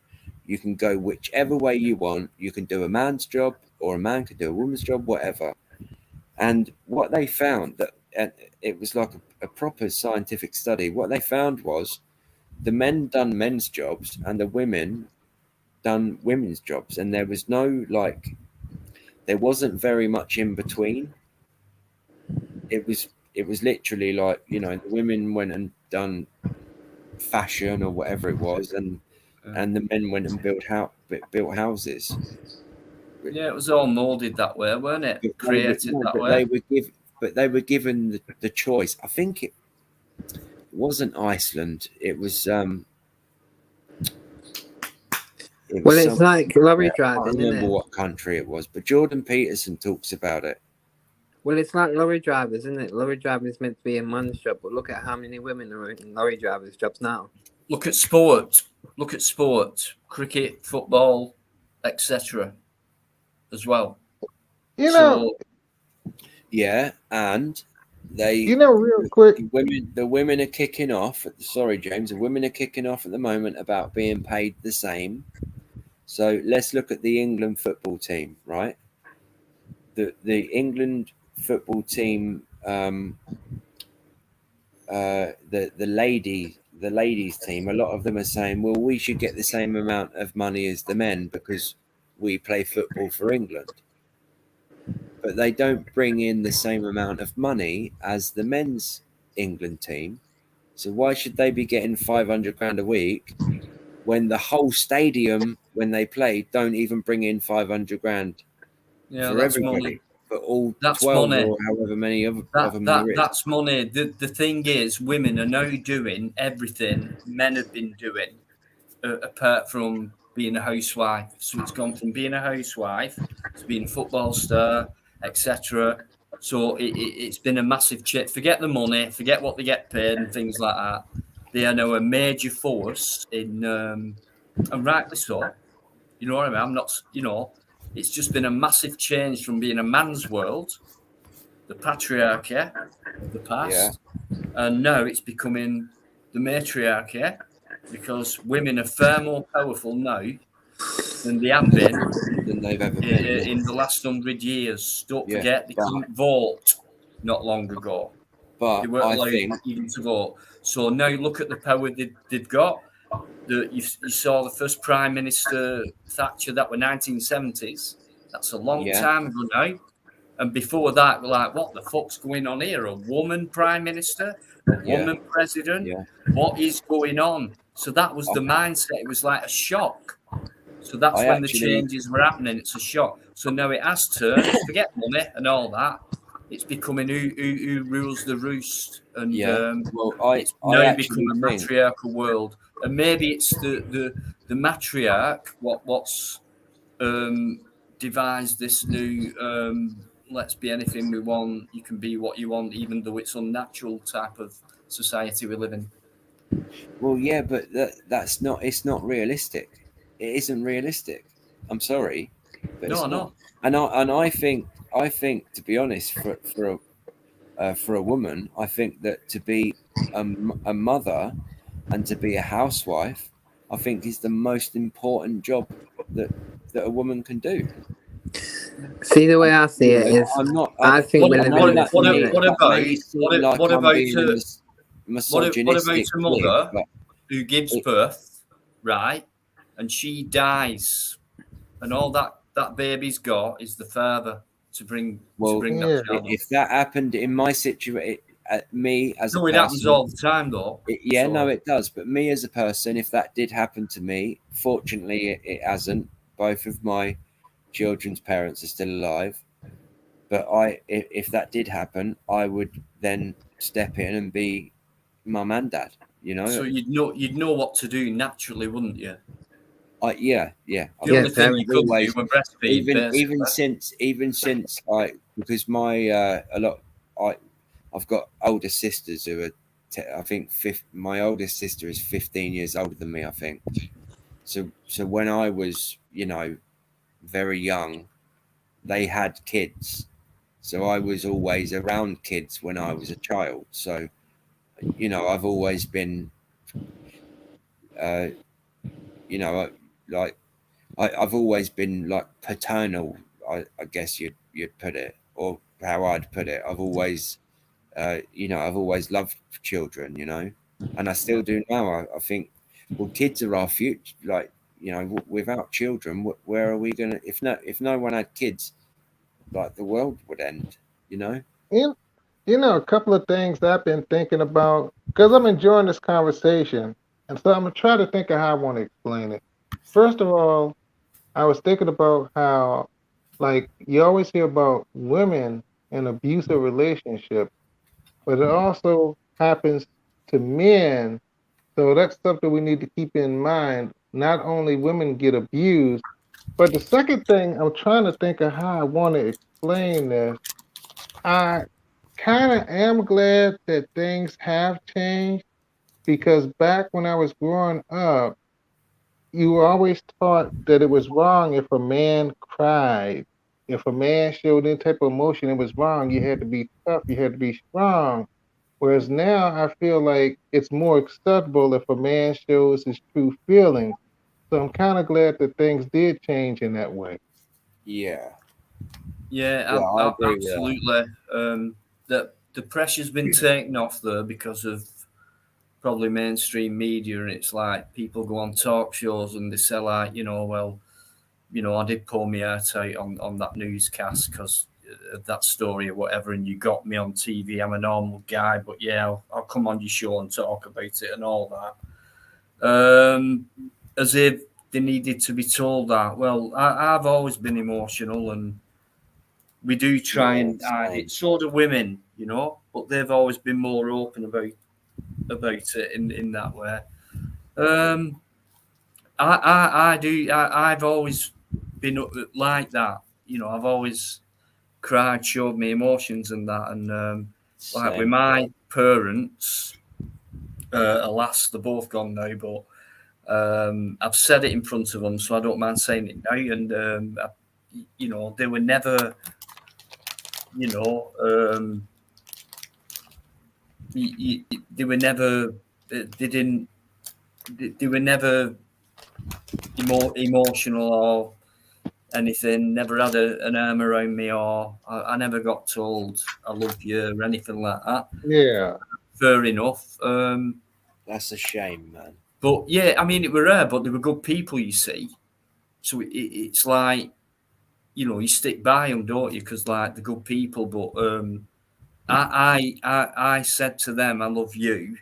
you can go whichever way you want. You can do a man's job, or a man can do a woman's job, whatever. And what they found, that and it was like a proper scientific study. What they found was the men done men's jobs and the women done women's jobs, and there was no there wasn't very much in between. It was literally like, you know, the women went and done fashion or whatever it was, and the men went and built houses. Yeah, it was all molded that way, weren't it? Created that way. They were given the choice. I think it wasn't Iceland. It was. It's like lorry driving. I can't remember what country it was, but Jordan Peterson talks about it. Well, it's like lorry drivers, isn't it? Lorry driving is meant to be a man's job, but look at how many women are in lorry drivers' jobs now. Look at sport. Cricket, football, etc. as well. You know. Yeah, and they. You know, real quick. The women are kicking off. Sorry, James. The women are kicking off at the moment about being paid the same. So let's look at the England football team, right? The England football team, the ladies team, a lot of them are saying, well, we should get the same amount of money as the men because we play football for England. But they don't bring in the same amount of money as the men's England team. So why should they be getting 500 grand a week when the whole stadium, when they play, don't even bring in 500 grand for everybody? Money. For all that's 12 money. Or however many of them there is. That's money. The thing is, women are now doing everything men have been doing, apart from being a housewife. So it's gone from being a housewife to being a football star, etc. So it's been a massive change. Forget the money, forget what they get paid and things like that. They are now a major force in, and rightly so. You know what I mean? I'm not, you know, it's just been a massive change from being a man's world, the patriarchy of the past, and now it's becoming the matriarchy, because women are far more powerful now than they have been than they've ever been in the last 100 years. Don't forget, they couldn't vote not long ago. But they weren't allowed even to vote. So now look at the power they've got. You saw the first Prime Minister, Thatcher, that were 1970s. That's a long time ago now. And before that, we're like, what the fuck's going on here? A woman Prime Minister? A woman President? What is going on? So that was the mindset. It was like a shock. So that's when the changes were happening. It's a shock. So now it has turned. Forget money and all that. It's becoming who rules the roost, and it's now become a matriarchal world. And maybe it's the matriarch what's devised this new let's be anything we want. You can be what you want, even though it's unnatural type of society we live in. Well, yeah, but that's not. It's not realistic. It isn't realistic. I'm sorry, but it's not. And I think to be honest, for a woman, I think that to be a mother and to be a housewife, I think is the most important job that a woman can do. See, the way I see it is, I think we're living in a what about a mother who gives birth, right, and she dies, and all that baby's got is the father to bring that child. If that happened in my situation, me as a person, it happens all the time, though. No, it does. But me as a person, if that did happen to me, fortunately, it hasn't. Both of my children's parents are still alive. But if that did happen, I would then step in and be mum and dad. You know. So you'd know what to do naturally, wouldn't you? Yeah. The only thing you could do was breastfeed. Even since because I've got older sisters who are I think my oldest sister is 15 years older than me, I think. So when I was very young, they had kids, so I was always around kids when I was a child. So I've always been I've always been like paternal, I guess you'd put it, or how I'd put it. I've always loved children, and I still do now. I think, well, kids are our future. Like, without children, where are we gonna? If no one had kids, like the world would end. A couple of things I've been thinking about, because I'm enjoying this conversation, and so I'm gonna try to think of how I want to explain it. First of all, I was thinking about how, like, you always hear about women in abusive relationships, but it also happens to men. So that's something we need to keep in mind. Not only women get abused, but the second thing, I'm trying to think of how I want to explain this. I kind of am glad that things have changed, because back when I was growing up, you were always taught that it was wrong if a man cried. If a man showed any type of emotion, it was wrong. You had to be tough, you had to be strong. Whereas now I feel like it's more acceptable if a man shows his true feelings. So I'm kind of glad that things did change in that way. Yeah, absolutely. The pressure's been taken off there because of probably mainstream media, and it's like people go on talk shows and they say like, I did pull my heart out on that newscast because of that story or whatever, and you got me on TV. I'm a normal guy, but yeah, I'll come on your show and talk about it and all that. As if they needed to be told that. Well, I've always been emotional, and we do try and it's sort of women, but they've always been more open about it in that way. I've always been like that. I've always cried, showed me emotions and that, and like with my parents, alas, they're both gone now, but I've said it in front of them, so I don't mind saying it now. And they were never, they were never, they were never emotional or anything. Never had an arm around me, or I never got told I love you or anything like that. Yeah, fair enough. That's a shame, man. But yeah, I mean, it were rare, but they were good people, you see. So it's like, you stick by them, don't you? Because like they're good people. But I said to them, I love you,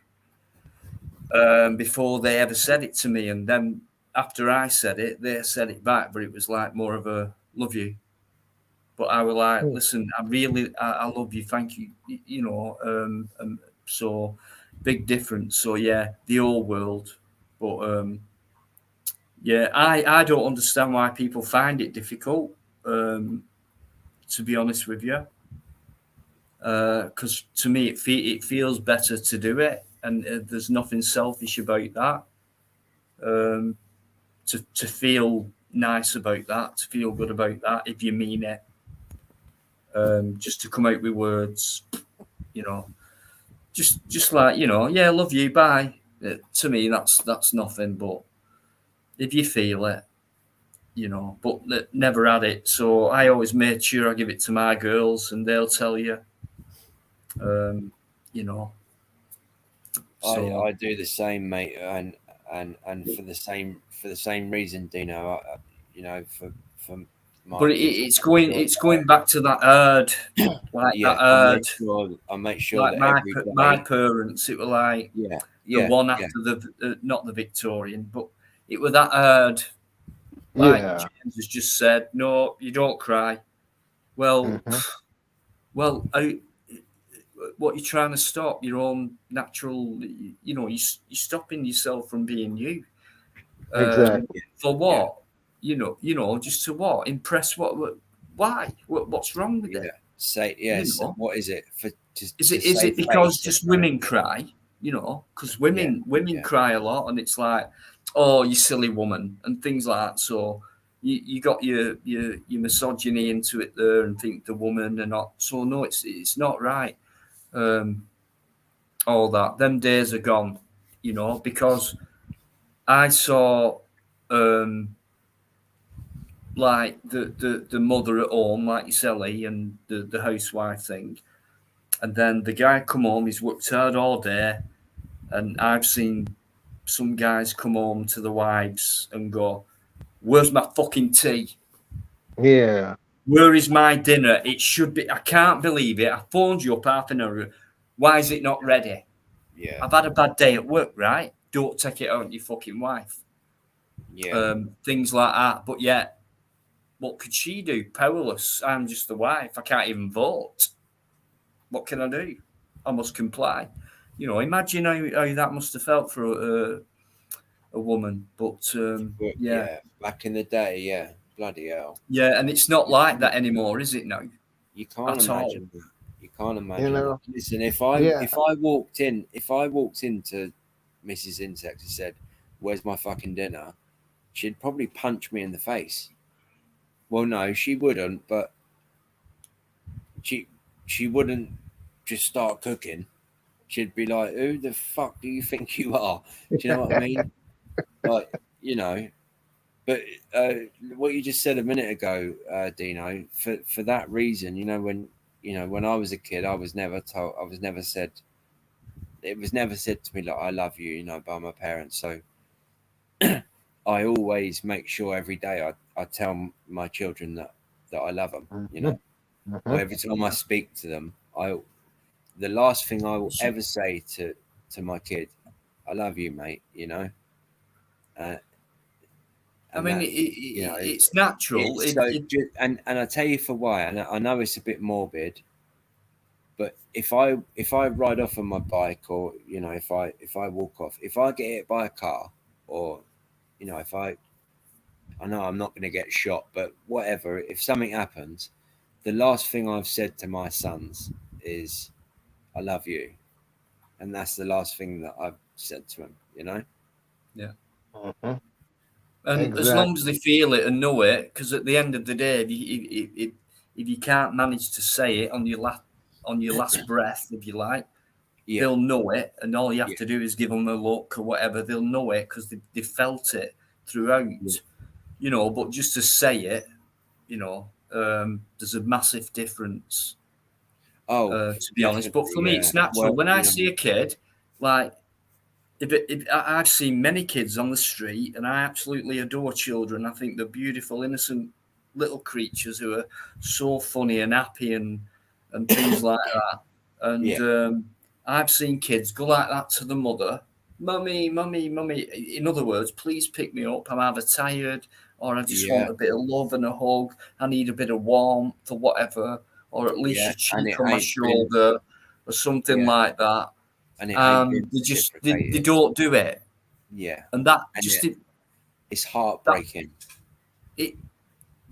before they ever said it to me, and then after I said it, they said it back, but it was like more of a love you. But I was like, listen, I love you, thank you, you know. So big difference. So yeah, the old world. But yeah, I don't understand why people find it difficult. To be honest with you, because to me it feels better to do it, and there's nothing selfish about that. To feel nice about that, to feel good about that, if you mean it. Just to come out with words, you know, just like, you know, yeah, love you, bye. To me, that's nothing. But if you feel it, you know, but never had it. So I always made sure I give it to my girls, and they'll tell you, you know. So I do the same, mate, and for the same reason, Dino. You know, for my but kids, it's going back to that herd, like yeah, that herd. I make sure Like that my parents, it were like the one after the not the Victorian, but it was that herd. Like James has just said, no, you don't cry. Well, well, what you're trying to stop your own natural, you know, you're stopping yourself from being you. Exactly. For what? You know, just to what? Impress what? Why? What's wrong with it? Say yes. You know? What is it for? Is it because just women cry? You know, because women cry a lot, and it's like, oh, you silly woman, and things like that. So you got your misogyny into it there, and think the woman are not. So no, it's not right. All that, them days are gone. You know, because I saw like the mother at home, like Sally, and the housewife thing. And then the guy come home, he's worked hard all day. And I've seen some guys come home to the wives and go, where's my fucking tea? Yeah. Where is my dinner? It should be. I can't believe it. I phoned you up half an hour. Why is it not ready? Yeah. I've had a bad day at work, right? Don't take it out on your fucking wife. Yeah. Things like that. But yet, what could she do? Powerless. I'm just the wife. I can't even vote. What can I do? I must comply. You know, imagine how that must have felt for a woman. But yeah, back in the day, yeah, bloody hell. Yeah, and it's not like that anymore, is it? No, you can't imagine that. You can't imagine. You know, that. Listen, if I walked into Mrs. Insect and said, "Where's my fucking dinner?" she'd probably punch me in the face. Well, no, she wouldn't, but she wouldn't just start cooking. She'd be like, "Who the fuck do you think you are?" Do you know what I mean? Like, you know. But what you just said a minute ago, Dino, for that reason, you know, when I was a kid, I was never told, it was never said to me like I love you, you know, by my parents. So I always make sure every day I tell my children that I love them, you know. Or every time I speak to them, the last thing I will ever say to my kid, I love you, mate, you know. I mean, it's natural. And I tell you for why. And I know it's a bit morbid, but if I ride off on my bike, or you know, if I walk off, if I get hit by a car, or you know, I know I'm not going to get shot, but whatever, if something happens, the last thing I've said to my sons is, "I love you," and that's the last thing that I've said to them. You know. Yeah. And as long as they feel it and know it, because at the end of the day, if you can't manage to say it on your last breath, if you like, they'll know it, and all you have to do is give them a look or whatever. They'll know it because they felt it throughout, you know. But just to say it, you know, there's a massive difference. To be honest, but for me, it's natural. When I see a kid, like. I've seen many kids on the street, and I absolutely adore children. I think they're beautiful, innocent little creatures who are so funny and happy and things like that. And I've seen kids go like that to the mother, mummy. In other words, please pick me up. I'm either tired or I just want a bit of love and a hug. I need a bit of warmth or whatever, or at least a cheek on my shoulder or something like that. And it ain't been they don't do it. Yeah, and that and just it's heartbreaking.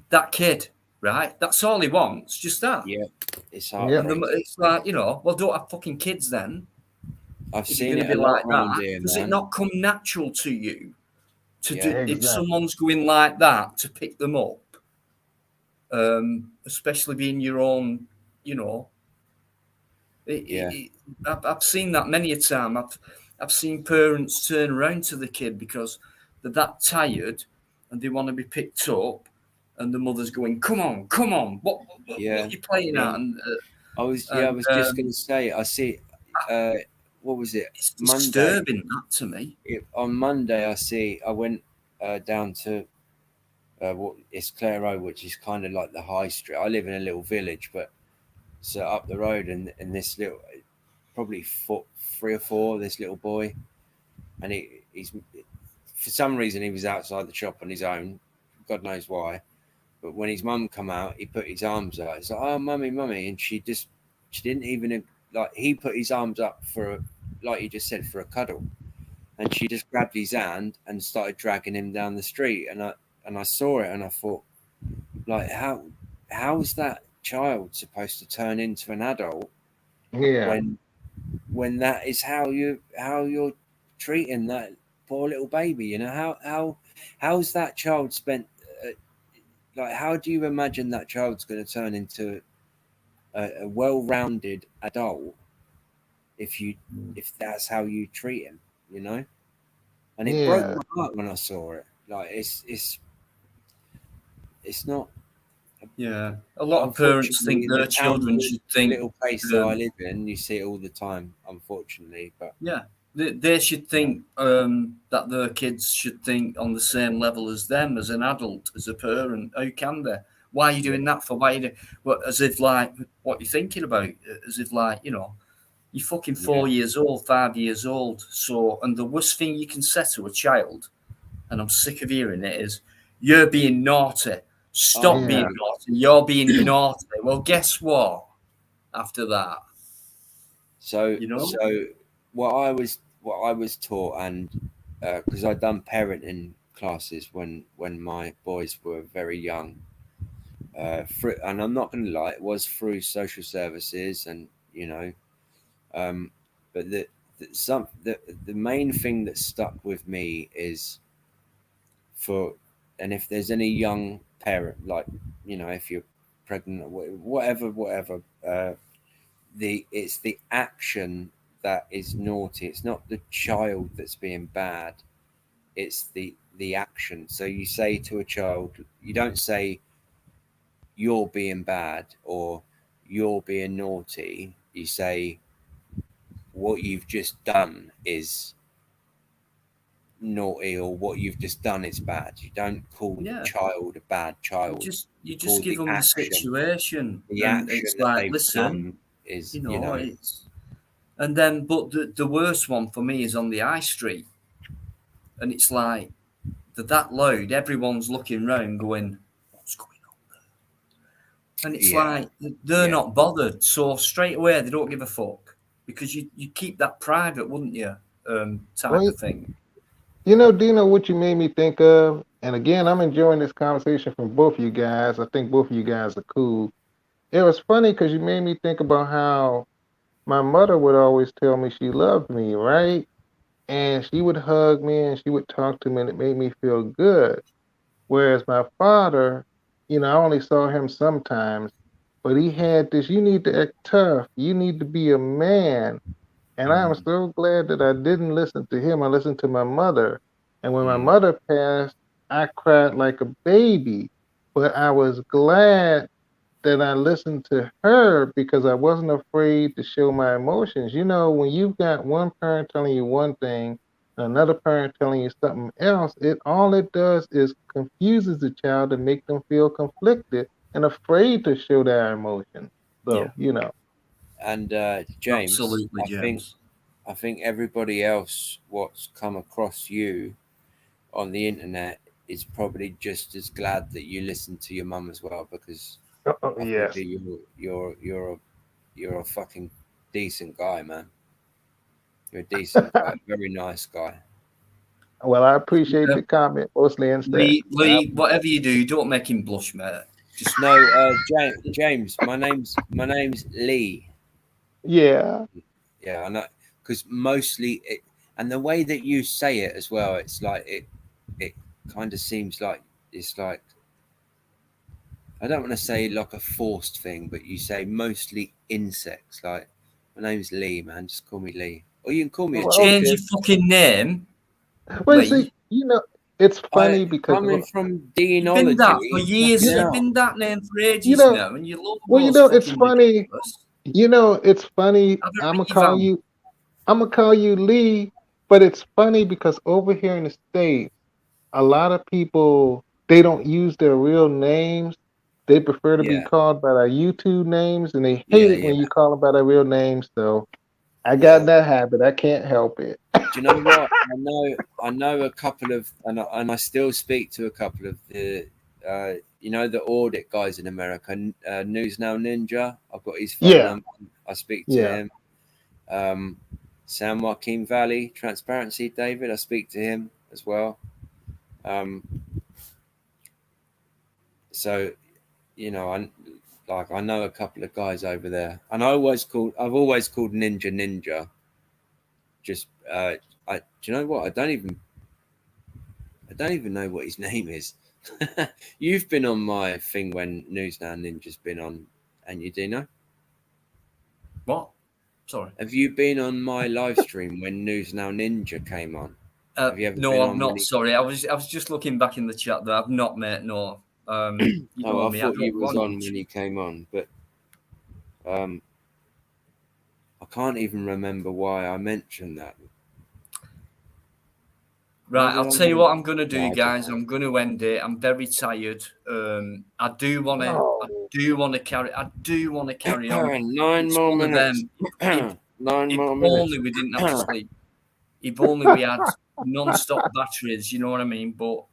That kid, right? That's all he wants, just that. Yeah, it's heartbreaking. It's like, well, don't have fucking kids then. I've seen it a lot around here, man. Does it not come natural to you to do exactly. if someone's going like that to pick them up? Especially being your own, I've seen that many a time. I've seen parents turn around to the kid because they're that tired and they want to be picked up, and the mother's going, "Come on, what are you playing at?" And I was just going to say, I see. What was it? It's disturbing that to me. On Monday, I went down to it's Clare, which is kind of like the high street. I live in a little village, but so up the road, and this little, probably 3 or 4, this little boy, and he's for some reason he was outside the shop on his own, God knows why. But when his mum come out, he put his arms out. He's like, "Oh, mummy," and she didn't even, like, he put his arms up for, like you just said, for a cuddle, and she just grabbed his hand and started dragging him down the street, and I saw it and I thought, like, how is that child supposed to turn into an adult? Yeah. When that is how you're treating that poor little baby, how's that child spent? Like, how do you imagine that child's going to turn into a well-rounded adult if that's how you treat him, And it broke my heart when I saw it. Like, it's not. Yeah, a lot of parents think their children should think. Little place that I live in, you see it all the time, unfortunately. But yeah, they should think that their kids should think on the same level as them, as an adult, as a parent. How can they? Why are you doing that for? Why are you as if, like, what you're thinking about? As if, like, you're fucking 4 years old, 5 years old. So, and the worst thing you can say to a child, and I'm sick of hearing it, is, "You're being naughty. Stop being naughty. You're being naughty." Well, guess what? After that, so what I was taught, and because I'd done parenting classes when my boys were very young, and I'm not going to lie, it was through social services, and but the main thing that stuck with me is and if there's any young parent, like, if you're pregnant or whatever, it's the action that is naughty. It's not the child that's being bad, it's the action. So you say to a child, you don't say you're being bad or you're being naughty. You say what you've just done is naughty, or what you've just done is bad. You don't call the child a bad child. You just give them the situation. The action it's that like, listen, is it's, and then, but the worst one for me is on the high street, and it's like they're that loud. Everyone's looking round, going, "What's going on there?" And it's like they're not bothered. So straight away they don't give a fuck, because you keep that private, wouldn't you? Type of thing. Dino, what you made me think of, and again, I'm enjoying this conversation from both of you guys. I think both of you guys are cool. It was funny because you made me think about how my mother would always tell me she loved me, right? And she would hug me and she would talk to me, and it made me feel good. Whereas my father, I only saw him sometimes, but he had this, you need to act tough. You need to be a man. And I am so glad that I didn't listen to him. I listened to my mother. And when my mother passed, I cried like a baby. But I was glad that I listened to her because I wasn't afraid to show my emotions. When you've got one parent telling you one thing, another parent telling you something else, all it does is confuses the child and make them feel conflicted and afraid to show their emotions. So, And James, absolutely, I think I think everybody else what's come across you on the internet is probably just as glad that you listen to your mum as well, because I think Yes. that you're a fucking decent guy, man. You're a decent guy, very nice guy. Well, I appreciate the comment, mostly instead. Lee, whatever you do, don't make him blush, mate. Just no, James. My name's Lee. Yeah. Yeah, I know, because mostly it, and the way that you say it as well, it's like it kind of seems like it's like, I don't want to say like a forced thing, but you say mostly insects. Like, my name's Lee, man. Just call me Lee, or you can call me. Change your fucking name. Well, Lee. see, it's funny because coming from deanology, you've been that for years. You've been that name for ages now, and you love. Well, it's funny. Ridiculous. It's funny. I'm gonna call you Lee, but it's funny because over here in the States, a lot of people, they don't use their real names. They prefer to be called by their YouTube names, and they hate it when you call them by their real names. So I got that habit. I can't help it. Do you know what? I know a couple of, and I still speak to a couple of the, the audit guys in America. News Now Ninja. I've got his phone number. I speak to him. San Joaquin Valley Transparency, David. I speak to him as well. So, I know a couple of guys over there, and I've always called Ninja. Just, do you know what? I don't even know what his name is. You've been on my thing when News Now Ninja's been on, and you do know? What? Sorry. Have you been on my live stream when News Now Ninja came on? No, I'm not. Sorry, I was just looking back in the chat there. I've not, mate. No. I thought you was on when he came on, but I can't even remember why I mentioned that. Right, I'll tell you what I'm going to do, guys. I'm going to end it. I'm very tired. I do want to carry on. 9 more minutes. 9 more minutes. If only we didn't have to sleep. If only we had non-stop batteries, you know what I mean? But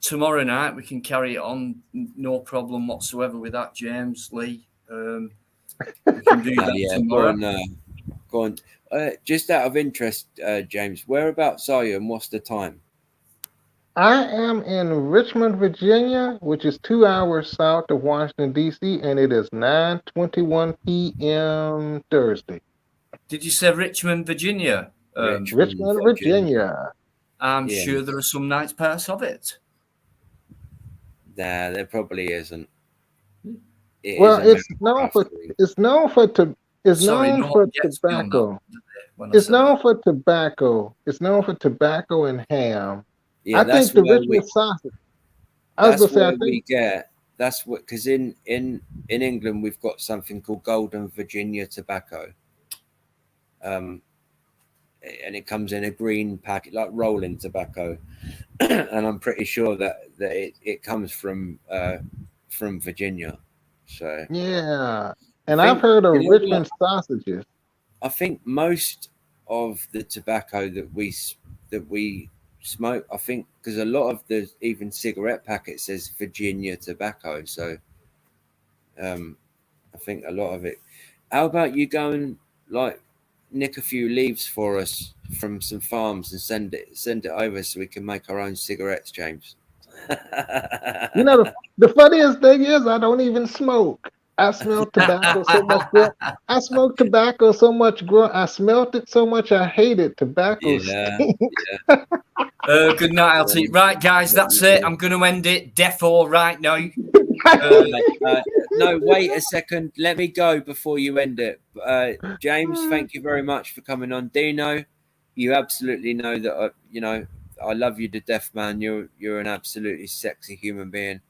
tomorrow night we can carry it on, no problem whatsoever with that, James, Lee. We can do that tomorrow. Go on. Just out of interest, James, whereabouts are you and what's the time? I am in Richmond, Virginia, which is 2 hours south of Washington, D.C., and it is 9:21 p.m. Thursday. Did you say Richmond, Virginia? Richmond, Virginia. I'm sure there are some nice parts of it. Nah, there probably isn't. It's known for tobacco. It's known for tobacco and ham. Yeah, I think the Richmond sausage. That's what, because in England we've got something called Golden Virginia tobacco, and it comes in a green packet like rolling tobacco, and I'm pretty sure that it comes from Virginia. So yeah, and I've heard of Richmond sausages. I think most of the tobacco that we smoke, I think, because a lot of the even cigarette packet says Virginia tobacco. So I think a lot of it. How about you go and nick a few leaves for us from some farms and send it over so we can make our own cigarettes, James? The funniest thing is I don't even smoke. I smell tobacco so much. I smoke tobacco so much. I smelt it so much. I hate it. Tobacco stinks. Good night, LT. Right, guys, that's it. I'm going to end it. Defo right now. No, wait a second. Let me go before you end it. James, thank you very much for coming on. Dino, you absolutely know that I love you to death, man. You're an absolutely sexy human being.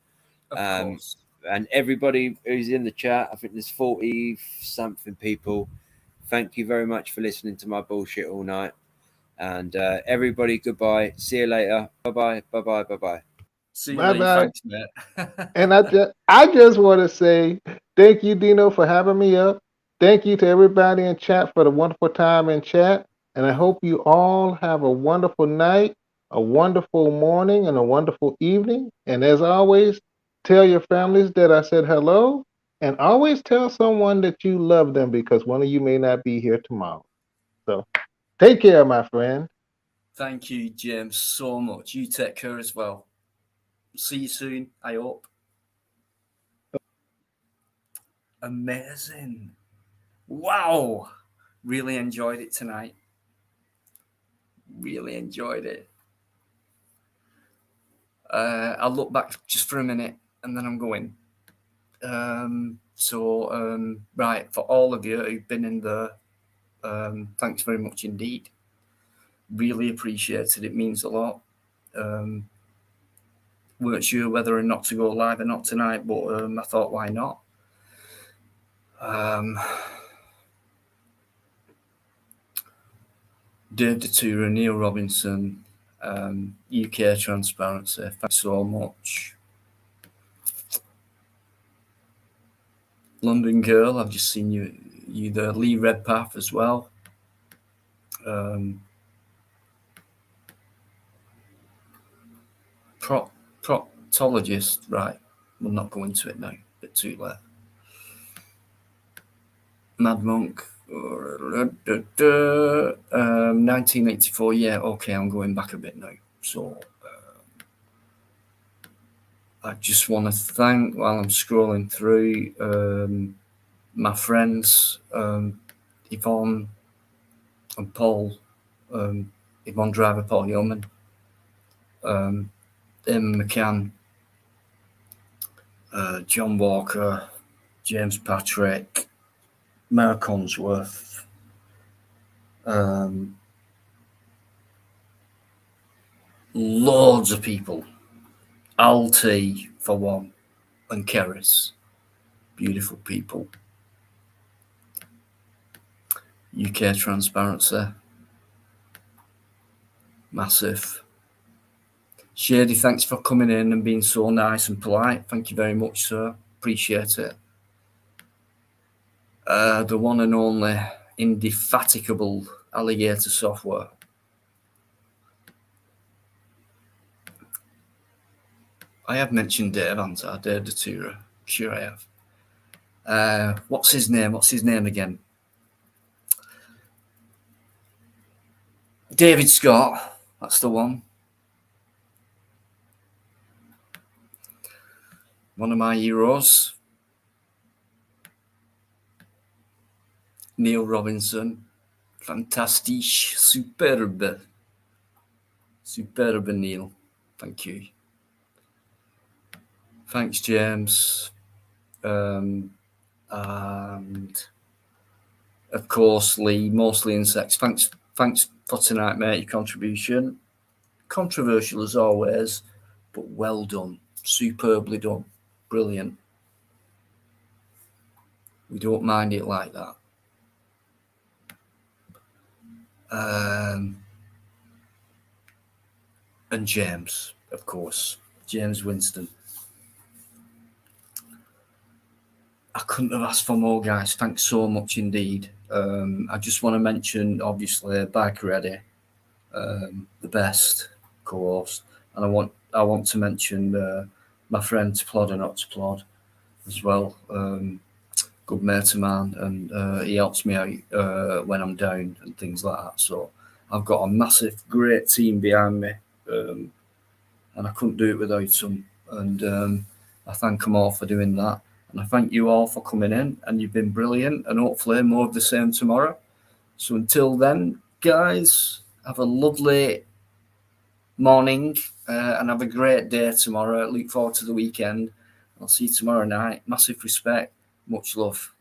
Of course. And everybody who's in the chat, I think there's 40-something people. Thank you very much for listening to my bullshit all night. And everybody, goodbye. See you later. Bye-bye. Bye-bye. Bye-bye. See you later. Thanks, mate. And I just want to say thank you, Dino, for having me up. Thank you to everybody in chat for the wonderful time in chat. And I hope you all have a wonderful night, a wonderful morning, and a wonderful evening. And as always, tell your families that I said hello. And always tell someone that you love them because one of you may not be here tomorrow. So take care, my friend. Thank you, James, so much. You take care as well. See you soon, I hope. Amazing. Wow. Really enjoyed it tonight. Really enjoyed it. I'll look back just for a minute and then I'm going. Right, for all of you who've been in there, thanks very much indeed. Really appreciate it. It means a lot. Weren't sure whether or not to go live or not tonight, but I thought, why not? Dave Datura, Neil Robinson, UK Transparency, thanks so much. London Girl, I've just seen you there. Lee Redpath as well. Proctologist, right. We'll not go into it now, a bit too late. Mad Monk, 1984, yeah, okay, I'm going back a bit now. So I just want to thank, while I'm scrolling through, my friends, Yvonne and Paul, Yvonne Driver, Paul Yeoman, Emma McCann, John Walker, James Patrick, Mara Consworth, loads of people. Alti, for one, and Keris. Beautiful people. UK Transparency. Massive. Shady, thanks for coming in and being so nice and polite. Thank you very much, sir. Appreciate it. The one and only indefatigable Alligator Software. I have mentioned Dave, haven't I? Dave Datura. Sure I have. What's his name? What's his name again? David Scott. That's the one. One of my heroes. Neil Robinson. Fantastisch. Superbe. Superbe, Neil. Thank you. Thanks, James. And of course, Lee, mostly insects. Thanks for tonight, mate. Your contribution. Controversial as always, but well done. Superbly done. Brilliant. We don't mind it like that. And James, of course. James Winston. I couldn't have asked for more, guys. Thanks so much indeed. I just want to mention, obviously, Bikereddie, the best co-host, and I want to mention my friend To Plod or Not to Plod as well. Good mate of mine, and he helps me out when I'm down and things like that. So I've got a massive, great team behind me, and I couldn't do it without them. And I thank them all for doing that. And I thank you all for coming in, and you've been brilliant, and hopefully more of the same tomorrow. So until then, guys, have a lovely morning and have a great day tomorrow. Look forward to the weekend. I'll see you tomorrow night. Massive respect. Much love.